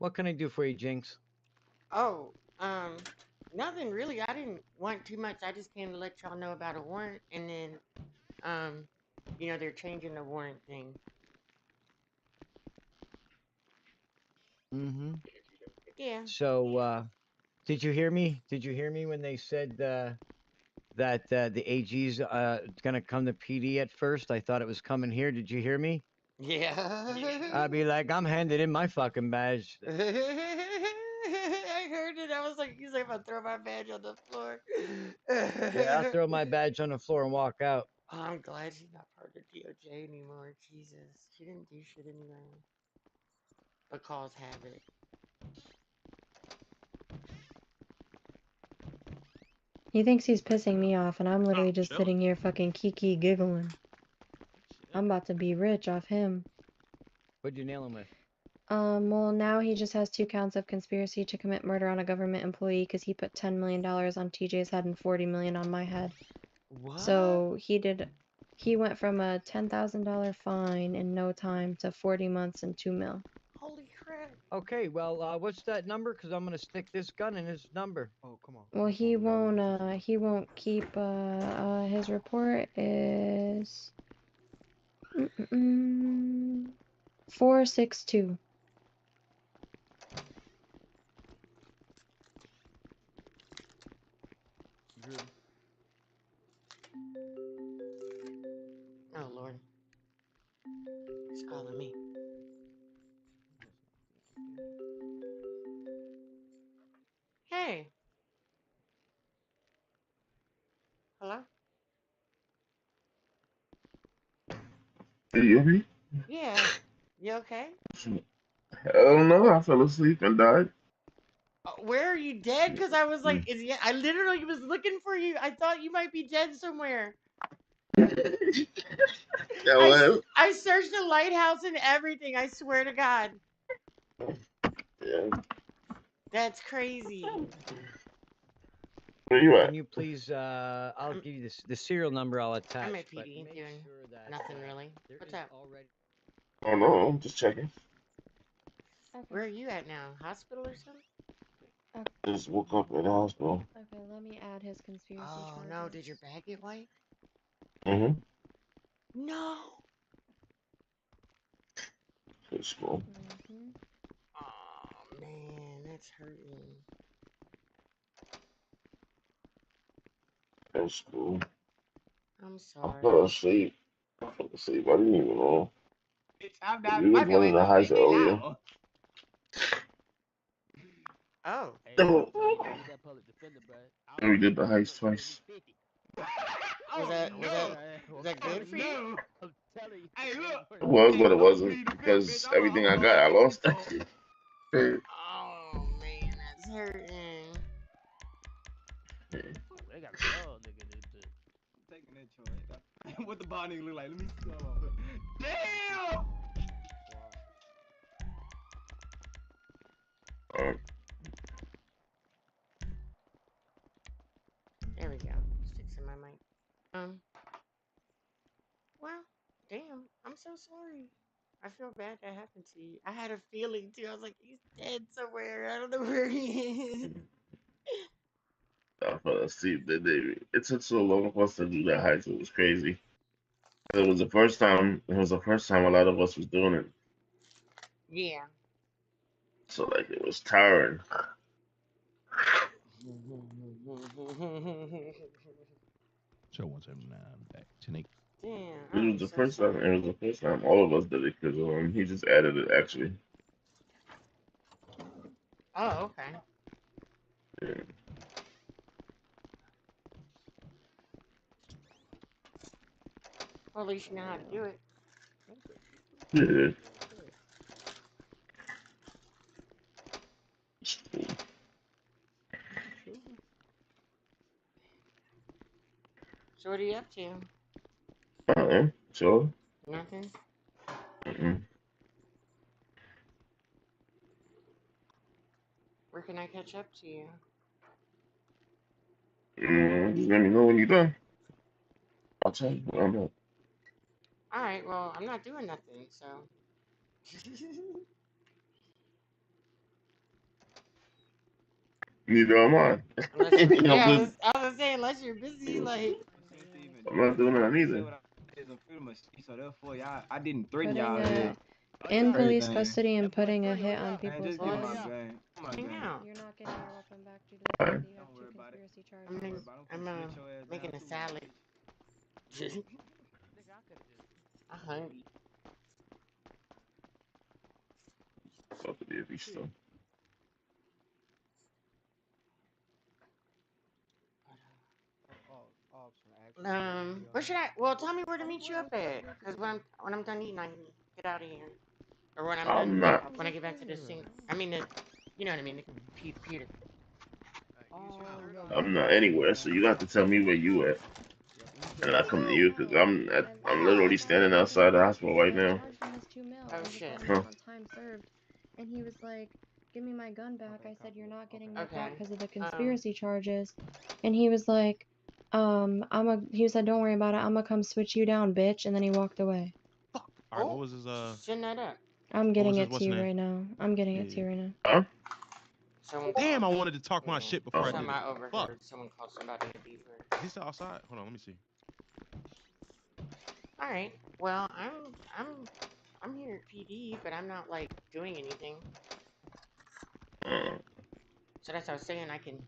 Speaker 11: What can I do for you, Jinx?
Speaker 13: Oh, nothing really. I didn't want too much. I just came to let y'all know about a warrant, and then, they're changing the warrant thing.
Speaker 11: Mm-hmm.
Speaker 13: Yeah.
Speaker 11: So, did you hear me? Did you hear me when they said that the AG's gonna come to PD at first? I thought it was coming here. Did you hear me?
Speaker 13: Yeah.
Speaker 11: I'd be like, I'm handing in my fucking badge.
Speaker 13: I heard it. I was like, he's like, if I throw my badge on the floor.
Speaker 11: Yeah, I'll throw my badge on the floor and walk out.
Speaker 13: Oh, I'm glad she's not part of DOJ anymore. Jesus. She didn't do shit anyway. But calls have it.
Speaker 12: He thinks he's pissing me off, and I'm literally just sitting here fucking kiki giggling. I'm about to be rich off him.
Speaker 11: What'd you nail him with?
Speaker 12: Well, now he just has 2 counts of conspiracy to commit murder on a government employee because he put $10 million on TJ's head and $40 million on my head.
Speaker 13: What?
Speaker 12: So he went from a $10,000 fine in no time to 40 months and 2 mil.
Speaker 13: Holy crap.
Speaker 11: Okay, well, what's that number? Because I'm gonna stick this gun in his number.
Speaker 19: Oh, come on.
Speaker 12: Well, he won't keep, his report is 462.
Speaker 13: Oh, Lord. He's calling me. Hey. Hello?
Speaker 3: Hey, you okay?
Speaker 13: Yeah. You okay?
Speaker 3: Hell no, I fell asleep and died.
Speaker 13: Where are you dead? Because I was like, I literally was looking for you. I thought you might be dead somewhere. I searched the lighthouse and everything. I swear to God.
Speaker 3: Yeah.
Speaker 13: That's crazy.
Speaker 3: Where you at?
Speaker 11: Can you please? I'll give you the serial number. I'll attach.
Speaker 13: I'm at
Speaker 11: but
Speaker 13: PD
Speaker 11: make
Speaker 13: doing
Speaker 11: sure that,
Speaker 13: nothing really.
Speaker 11: there
Speaker 13: What's
Speaker 11: is
Speaker 13: up?
Speaker 11: already.
Speaker 3: Oh no, I'm just checking.
Speaker 13: Where are you at now? Hospital or something?
Speaker 3: Just woke up at the hospital.
Speaker 12: Okay, let me add his conspiracy
Speaker 13: Oh
Speaker 12: charges.
Speaker 13: no, did your bag get wiped?
Speaker 3: Mm-hmm.
Speaker 13: No.
Speaker 3: It's cool.
Speaker 13: Oh man, that's hurting.
Speaker 3: That's cool.
Speaker 13: I'm
Speaker 3: I
Speaker 13: sorry.
Speaker 3: fell asleep. I fell asleep. I didn't even know.
Speaker 13: I'm
Speaker 3: We was running the heist earlier.
Speaker 13: Oh.
Speaker 3: And we did the heist twice.
Speaker 13: Was that good for you?
Speaker 3: It was, but it wasn't because everything I got, I lost.
Speaker 13: Oh man, that's hurting.
Speaker 19: They got a dog nigga in this bitch.
Speaker 16: Taking that joint. What the body look like? Let me see. Damn!
Speaker 13: There we go. Just fixing my mic. Well, damn. I'm so sorry. I feel bad that happened to you. I had a feeling too. I was like, he's dead somewhere. I don't know where he is.
Speaker 3: I fell asleep that day. It took so long for us to do that heist. It was crazy. It was the first time. It was the first time a lot of us was doing it.
Speaker 13: Yeah.
Speaker 3: So like it was tiring.
Speaker 22: So 179 back to Nick.
Speaker 13: Damn.
Speaker 3: It was the first time. It was the first time all of us did it because he just added it actually.
Speaker 13: Oh, okay.
Speaker 3: Yeah.
Speaker 13: Well, at least you know how to do it.
Speaker 3: Yeah.
Speaker 13: So what are you up to?
Speaker 3: Sure.
Speaker 13: Nothing? Where can I catch up to you?
Speaker 3: Just let me know when you're done. I'll tell you when I'm done.
Speaker 13: Alright, well, I'm not doing nothing, so.
Speaker 3: Neither am I.
Speaker 13: Unless you're,
Speaker 3: I'm,
Speaker 13: yeah,
Speaker 3: just,
Speaker 13: I was saying, unless you're busy, like.
Speaker 3: I'm not doing that either.
Speaker 6: So therefore, y'all, I didn't threaten
Speaker 12: Putting
Speaker 6: y'all
Speaker 12: a
Speaker 6: here.
Speaker 12: in police
Speaker 6: Everything.
Speaker 12: custody and putting a hit on
Speaker 6: Man,
Speaker 12: people's
Speaker 6: just give me my
Speaker 12: heads.
Speaker 6: gun. My
Speaker 13: Hang
Speaker 6: gun.
Speaker 13: out.
Speaker 12: You're not getting your weapon back due to the fact that you have two conspiracy charges.
Speaker 13: I'm making a salad. I'm hungry.
Speaker 3: Fuck it, if he's still.
Speaker 13: Where should I? Well, tell me where to meet you up at. Cause when I'm done eating, I can get out of here. Or when I'm done,
Speaker 3: I'm not.
Speaker 13: when I get back to the sink. I mean, you know what I mean, the computer.
Speaker 3: I'm not anywhere, so you have to tell me where you at, and I come to you because I'm literally standing outside the hospital right now.
Speaker 13: Oh shit.
Speaker 3: Huh.
Speaker 12: On time served, and he was like, "Give me my gun back." I said, "You're not getting it
Speaker 13: Okay.
Speaker 12: back because of the conspiracy charges," and he was like, He said, "Don't worry about it. I'm gonna come switch you down, bitch," and then he walked away.
Speaker 22: All right, what was his
Speaker 13: Send that up.
Speaker 12: I'm getting
Speaker 22: was
Speaker 12: it
Speaker 22: his-
Speaker 12: to
Speaker 22: what's
Speaker 12: you
Speaker 22: name?
Speaker 12: right now. I'm getting it to you right now.
Speaker 3: Huh?
Speaker 13: Someone
Speaker 22: Damn, I wanted to talk my shit before I did
Speaker 13: Something
Speaker 22: it.
Speaker 13: I overheard.
Speaker 22: Fuck.
Speaker 13: Someone called somebody a beaver.
Speaker 22: He's still outside. Hold on, let me see.
Speaker 13: All right. Well, I'm here at PD, but I'm not like doing anything. So that's what I was saying. I can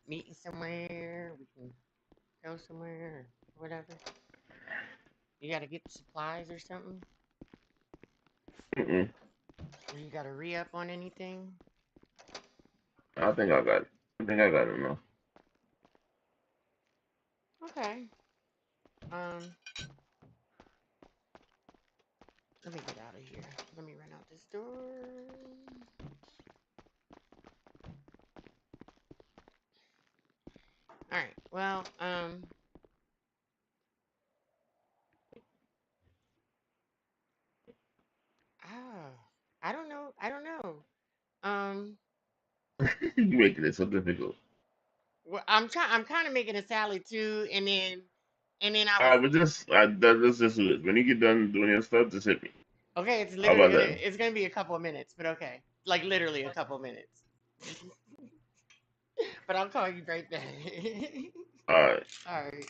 Speaker 13: meet you somewhere. We can go somewhere or whatever. You gotta get supplies or something.
Speaker 3: Mm-mm.
Speaker 13: Or you gotta re-up on anything.
Speaker 3: I think I got enough.
Speaker 13: Okay. Let me get out of here. Let me run out this door. Alright, well, I don't know.
Speaker 3: You making it so difficult.
Speaker 13: Well, I'm kind of making a salad too, and then I was,
Speaker 3: Alright, but let's just do this. When you get done doing your stuff, just hit me.
Speaker 13: okay, it's
Speaker 3: How
Speaker 13: literally
Speaker 3: about that?
Speaker 13: it's gonna be a couple of minutes, but okay. Like literally a couple of minutes. But I'll call you right back.
Speaker 3: Alright.
Speaker 13: Alright.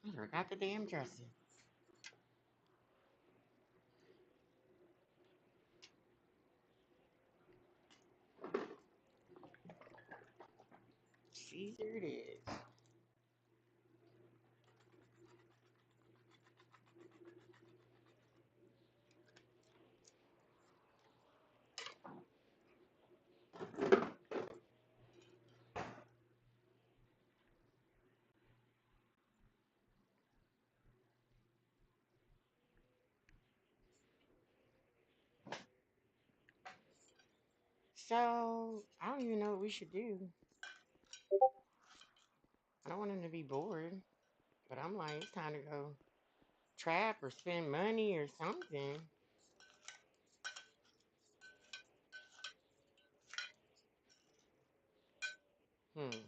Speaker 13: I forgot the damn dressing. Caesar it is. So I don't even know what we should do. I don't want him to be bored. But I'm like, it's time to go trap or spend money or something. Hmm.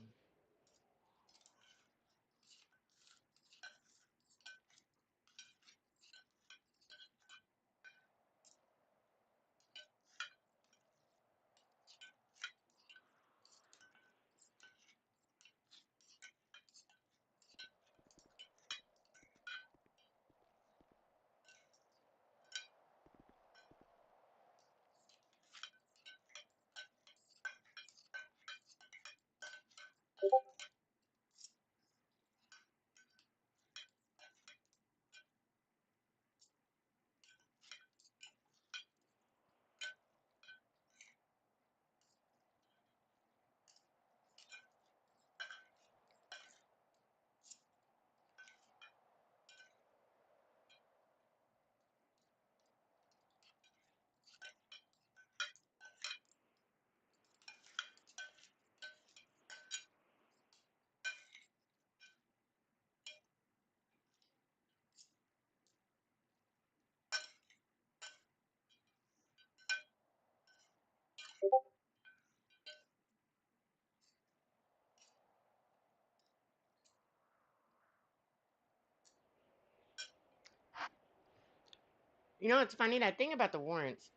Speaker 13: You know, it's funny that thing about the warrants.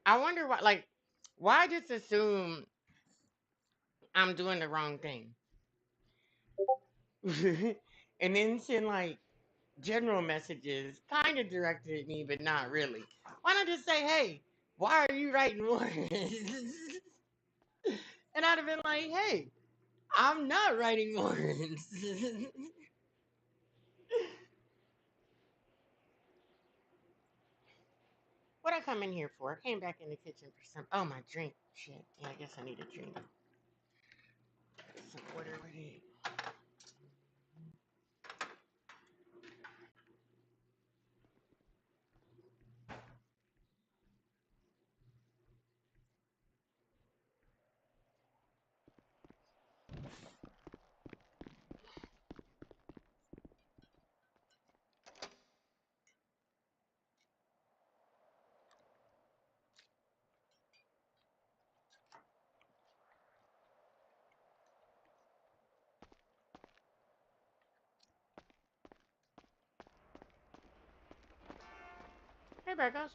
Speaker 13: I wonder why, like, why just assume I'm doing the wrong thing? And then send, like, general messages, kind of directed at me, but not really. Why not just say, hey, why are you writing warrants? And I'd have been like, hey, I'm not writing warrants. What I come in here for? I came back in the kitchen for some. Oh, my drink. Shit. Yeah, I guess I need a drink. Some water with it. Hey, Becca.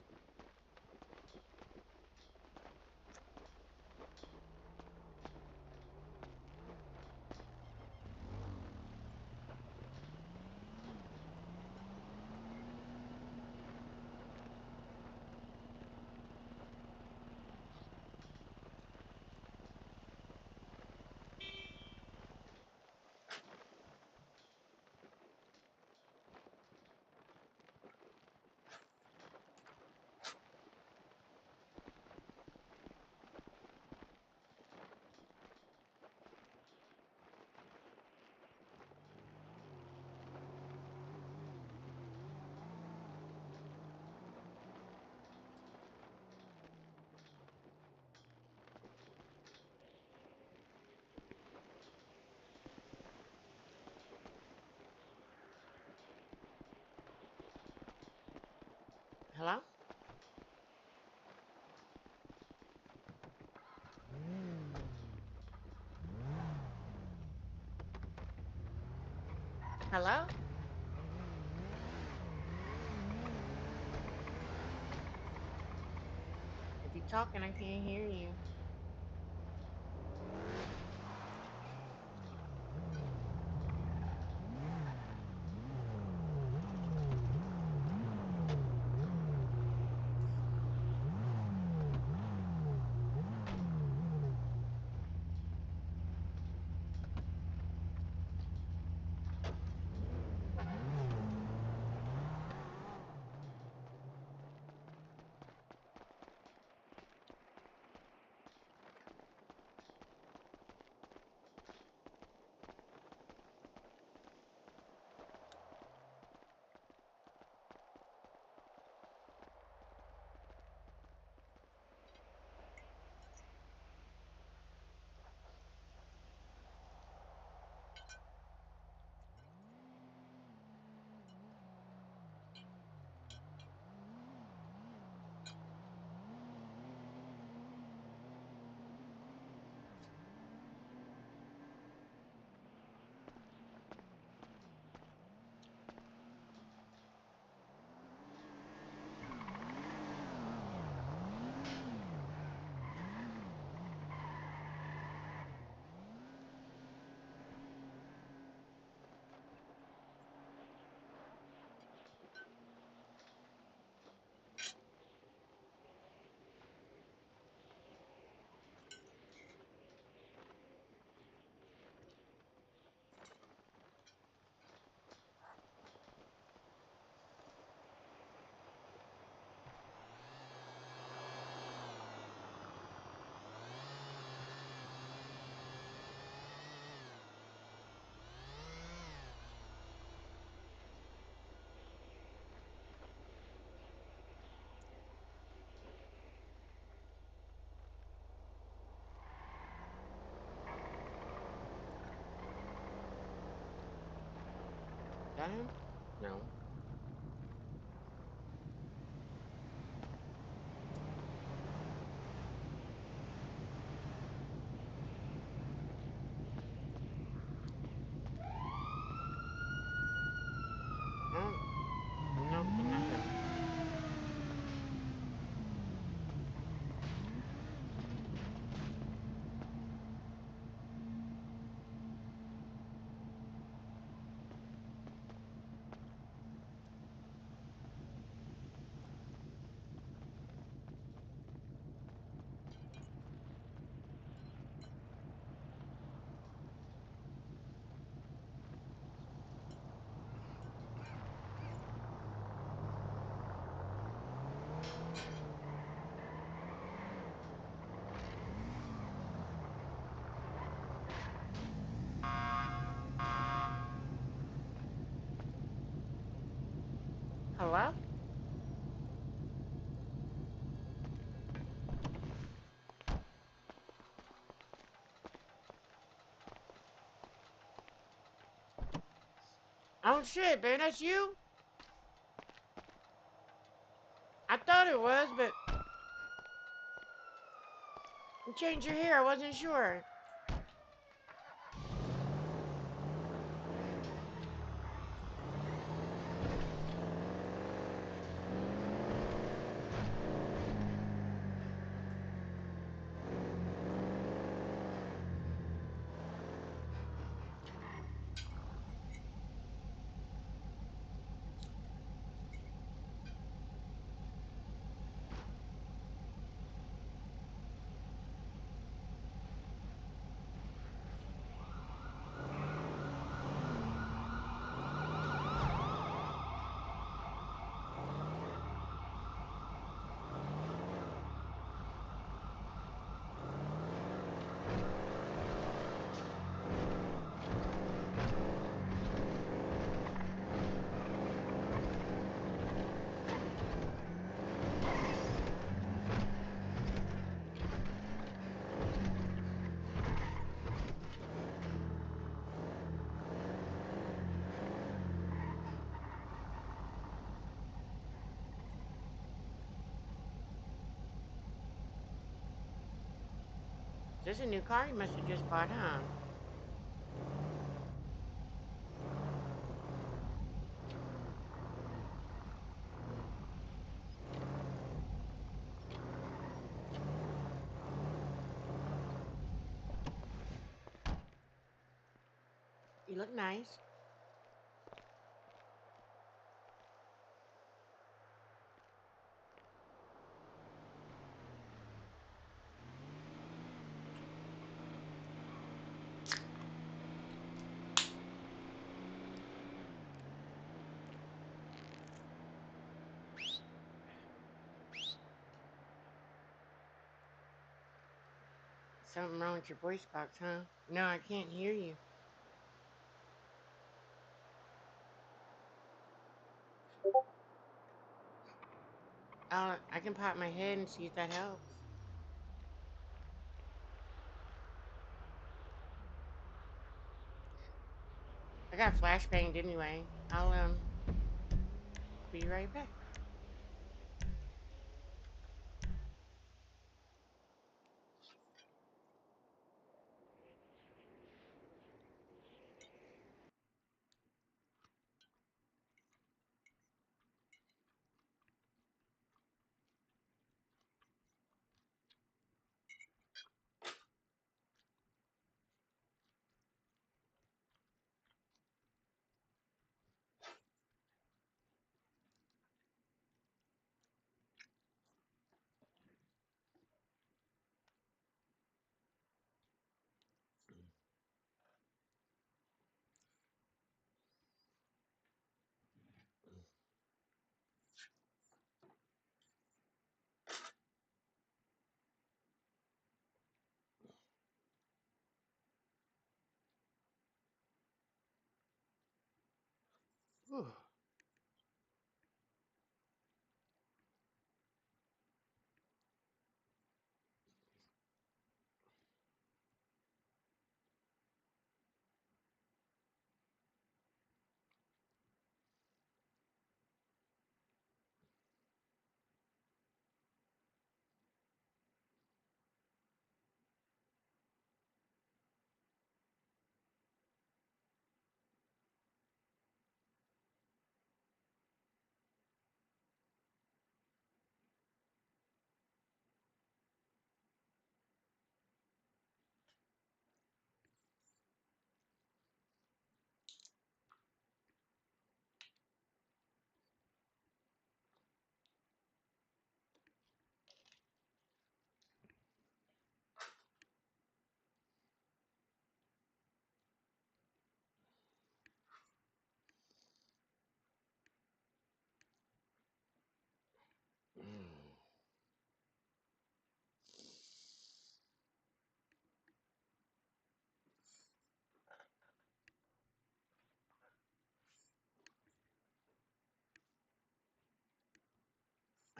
Speaker 13: Hello? Hello? If you're talking, I can't hear you. that him? No. Oh, no, not him. Hello? Oh shit, man, that's you? I thought it was, but you changed your hair, I wasn't sure. This is a new car you must have just bought, huh? You look nice. Something wrong with your voice box, huh? No, I can't hear you. I can pop my head and see if that helps. I got flashbanged anyway. I'll be right back.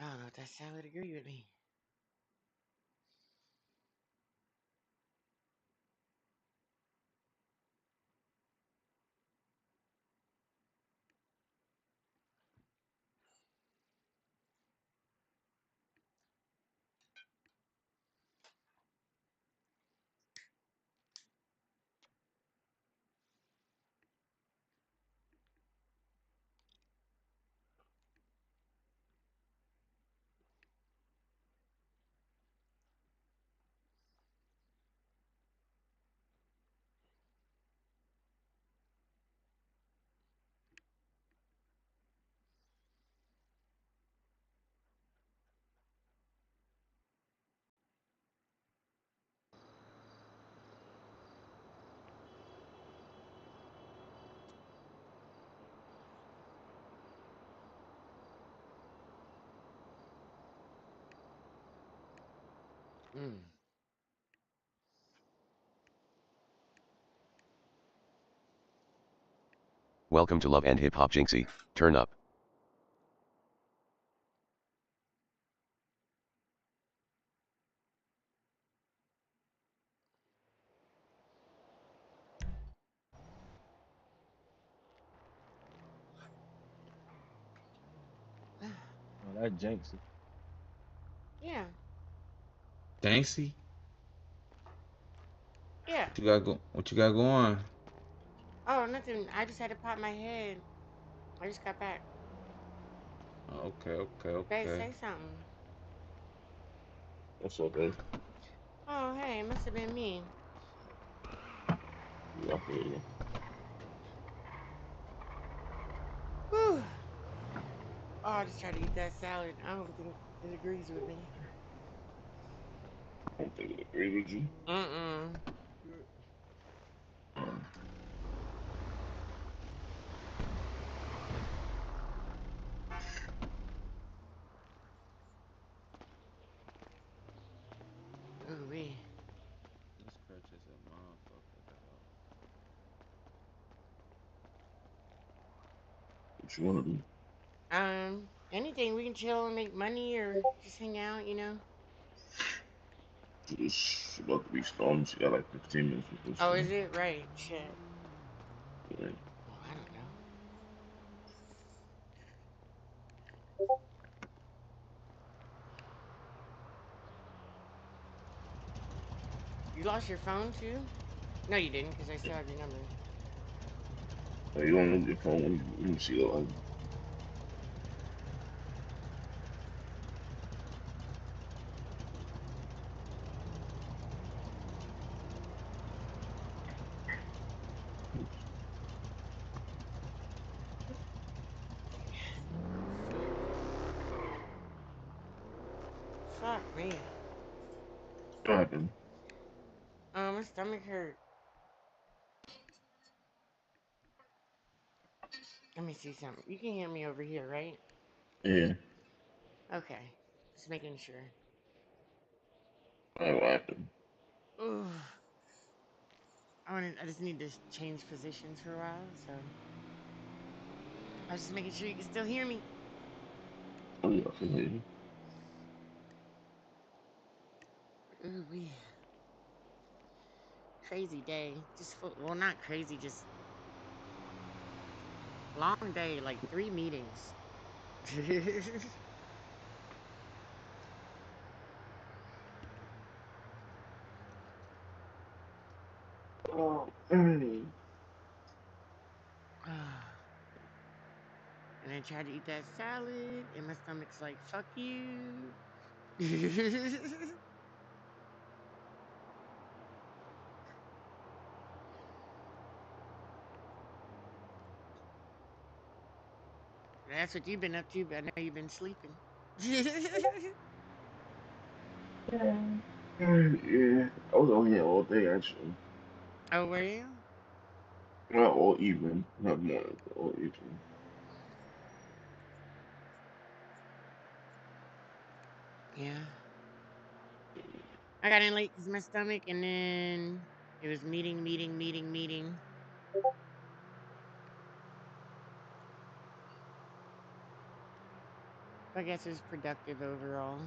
Speaker 13: I don't know if that sound would agree with me. Mm.
Speaker 8: Welcome to Love and Hip Hop Jinxie, turn up.
Speaker 2: Oh, that Jinxie.
Speaker 13: Yeah,
Speaker 9: Jinxie,
Speaker 13: yeah.
Speaker 9: what you got going?
Speaker 13: Oh, nothing. I just had to pop my head. I just got back. Babe,
Speaker 9: Okay.
Speaker 13: say something.
Speaker 3: What's up, babe?
Speaker 13: Oh, hey, it must have been me.
Speaker 3: Yeah, I feel you.
Speaker 13: Whew. Oh, I just tried to eat that salad. I don't think it agrees with me.
Speaker 3: I don't think it agree with you.
Speaker 13: Mm-mm. Ooh, wee.
Speaker 9: This crutch is a motherfucker, dog.
Speaker 3: What you wanna do?
Speaker 13: Anything. We can chill and make money or just hang out, you know?
Speaker 3: She about to be stormed. She got like 15 minutes before
Speaker 13: Oh,
Speaker 3: she.
Speaker 13: is it? Right. Shit.
Speaker 3: Yeah.
Speaker 13: Oh, I don't know. You lost your phone, too? No, you didn't, because I still have your number.
Speaker 3: Oh, you don't lose your phone when you see the light.
Speaker 13: Fuck me.
Speaker 3: What happened?
Speaker 13: My stomach hurt. Let me see something. You can hear me over here, right?
Speaker 3: Yeah.
Speaker 13: Okay. Just making sure.
Speaker 3: What happened?
Speaker 13: Ooh. I just need to change positions for a while, so I was just making sure you can still hear me.
Speaker 3: Oh, yeah, I can hear you.
Speaker 13: Ooh, wee. Crazy day. Just well, not crazy, just long day, like 3 meetings.
Speaker 3: Oh, man.
Speaker 13: And I tried to eat that salad, and my stomach's like, fuck you. That's what you've been up to, but I know you've been sleeping.
Speaker 3: Yeah. I was on here all day, actually.
Speaker 13: Oh, were you?
Speaker 3: Well, all evening. Not morning, but all evening.
Speaker 13: Yeah. I got in late because my stomach, and then it was meeting. I guess it was productive overall.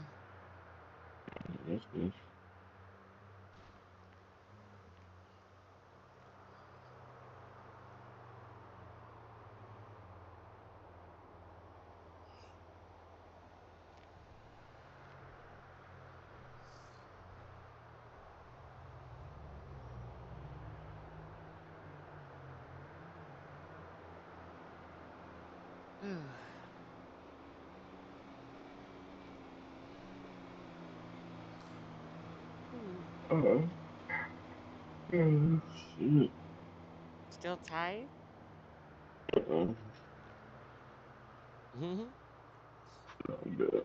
Speaker 3: That's good. Shit.
Speaker 13: Still tied? Mm-hmm.
Speaker 3: Not bad.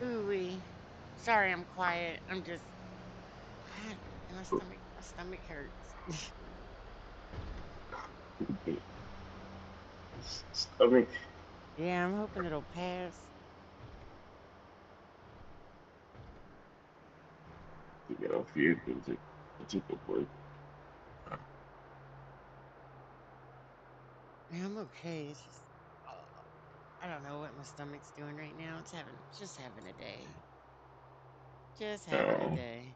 Speaker 13: Ooh-wee. Sorry, I'm quiet. I'm just my stomach hurts.
Speaker 3: Stomach.
Speaker 13: Yeah, I'm hoping it'll pass.
Speaker 3: To get off here because it took a break.
Speaker 13: Yeah, I'm okay. It's just I don't know what my stomach's doing right now. It's just having a day. Just having a day.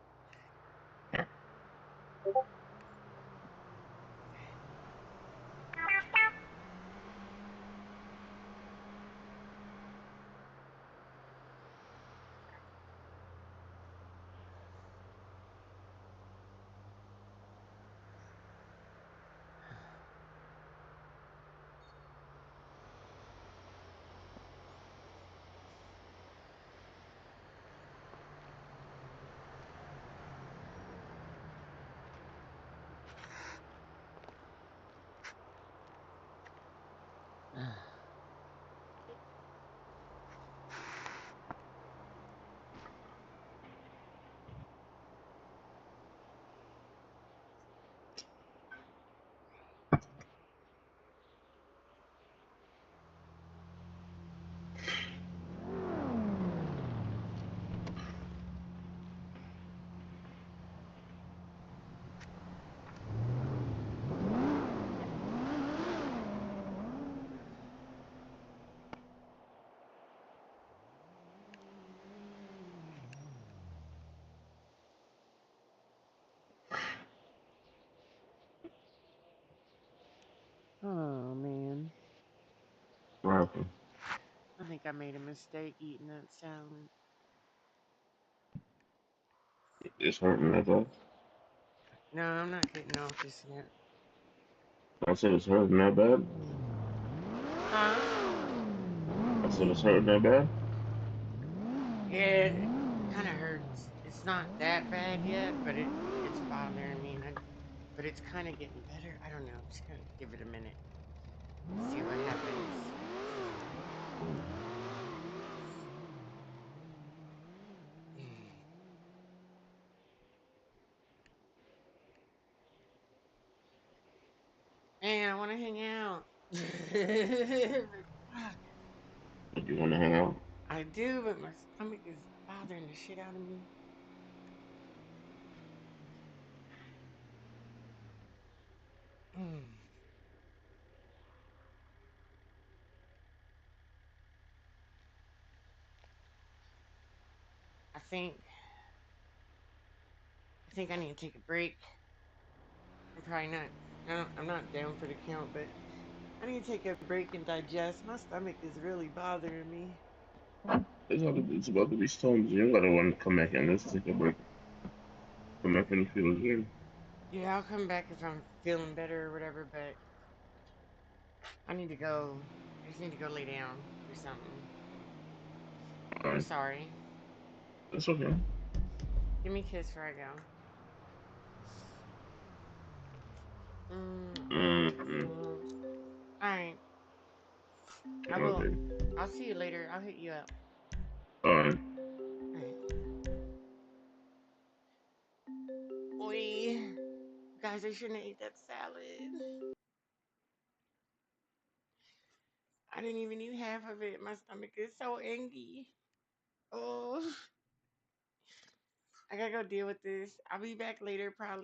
Speaker 13: Oh man.
Speaker 3: What happened?
Speaker 13: I think I made a mistake eating that salad.
Speaker 3: It's hurting that bad?
Speaker 13: No, I'm not getting off this yet.
Speaker 3: I said it's hurting that bad?
Speaker 13: Huh?
Speaker 3: I said it's hurting that bad?
Speaker 13: Yeah, it kind of hurts. It's not that bad yet, but it's bothering me, but it's kind of getting better. I don't know. Just gotta give it a minute. See what happens. Man, I want to hang out.
Speaker 3: Do you want to hang out?
Speaker 13: I do, but my stomach is bothering the shit out of me. I think I need to take a break. I'm probably not. I'm not down for the count, but I need to take a break and digest. My stomach is really bothering me.
Speaker 3: It's about to be storms. You don't gotta want to come back in. Let's take a break. Come back and feel again.
Speaker 13: Yeah, I'll come back if I'm feeling better or whatever, but I need to go. I just need to go lay down, do something. I'm
Speaker 3: Alright.
Speaker 13: sorry.
Speaker 3: That's okay.
Speaker 13: Give me a kiss before I go. Alright. I will.
Speaker 3: Okay.
Speaker 13: I'll see you later. I'll hit you up.
Speaker 3: Alright.
Speaker 13: Boy, guys, I shouldn't have ate that salad. I didn't even eat half of it. My stomach is so angry. Oh, I gotta go deal with this. I'll be back later, probably.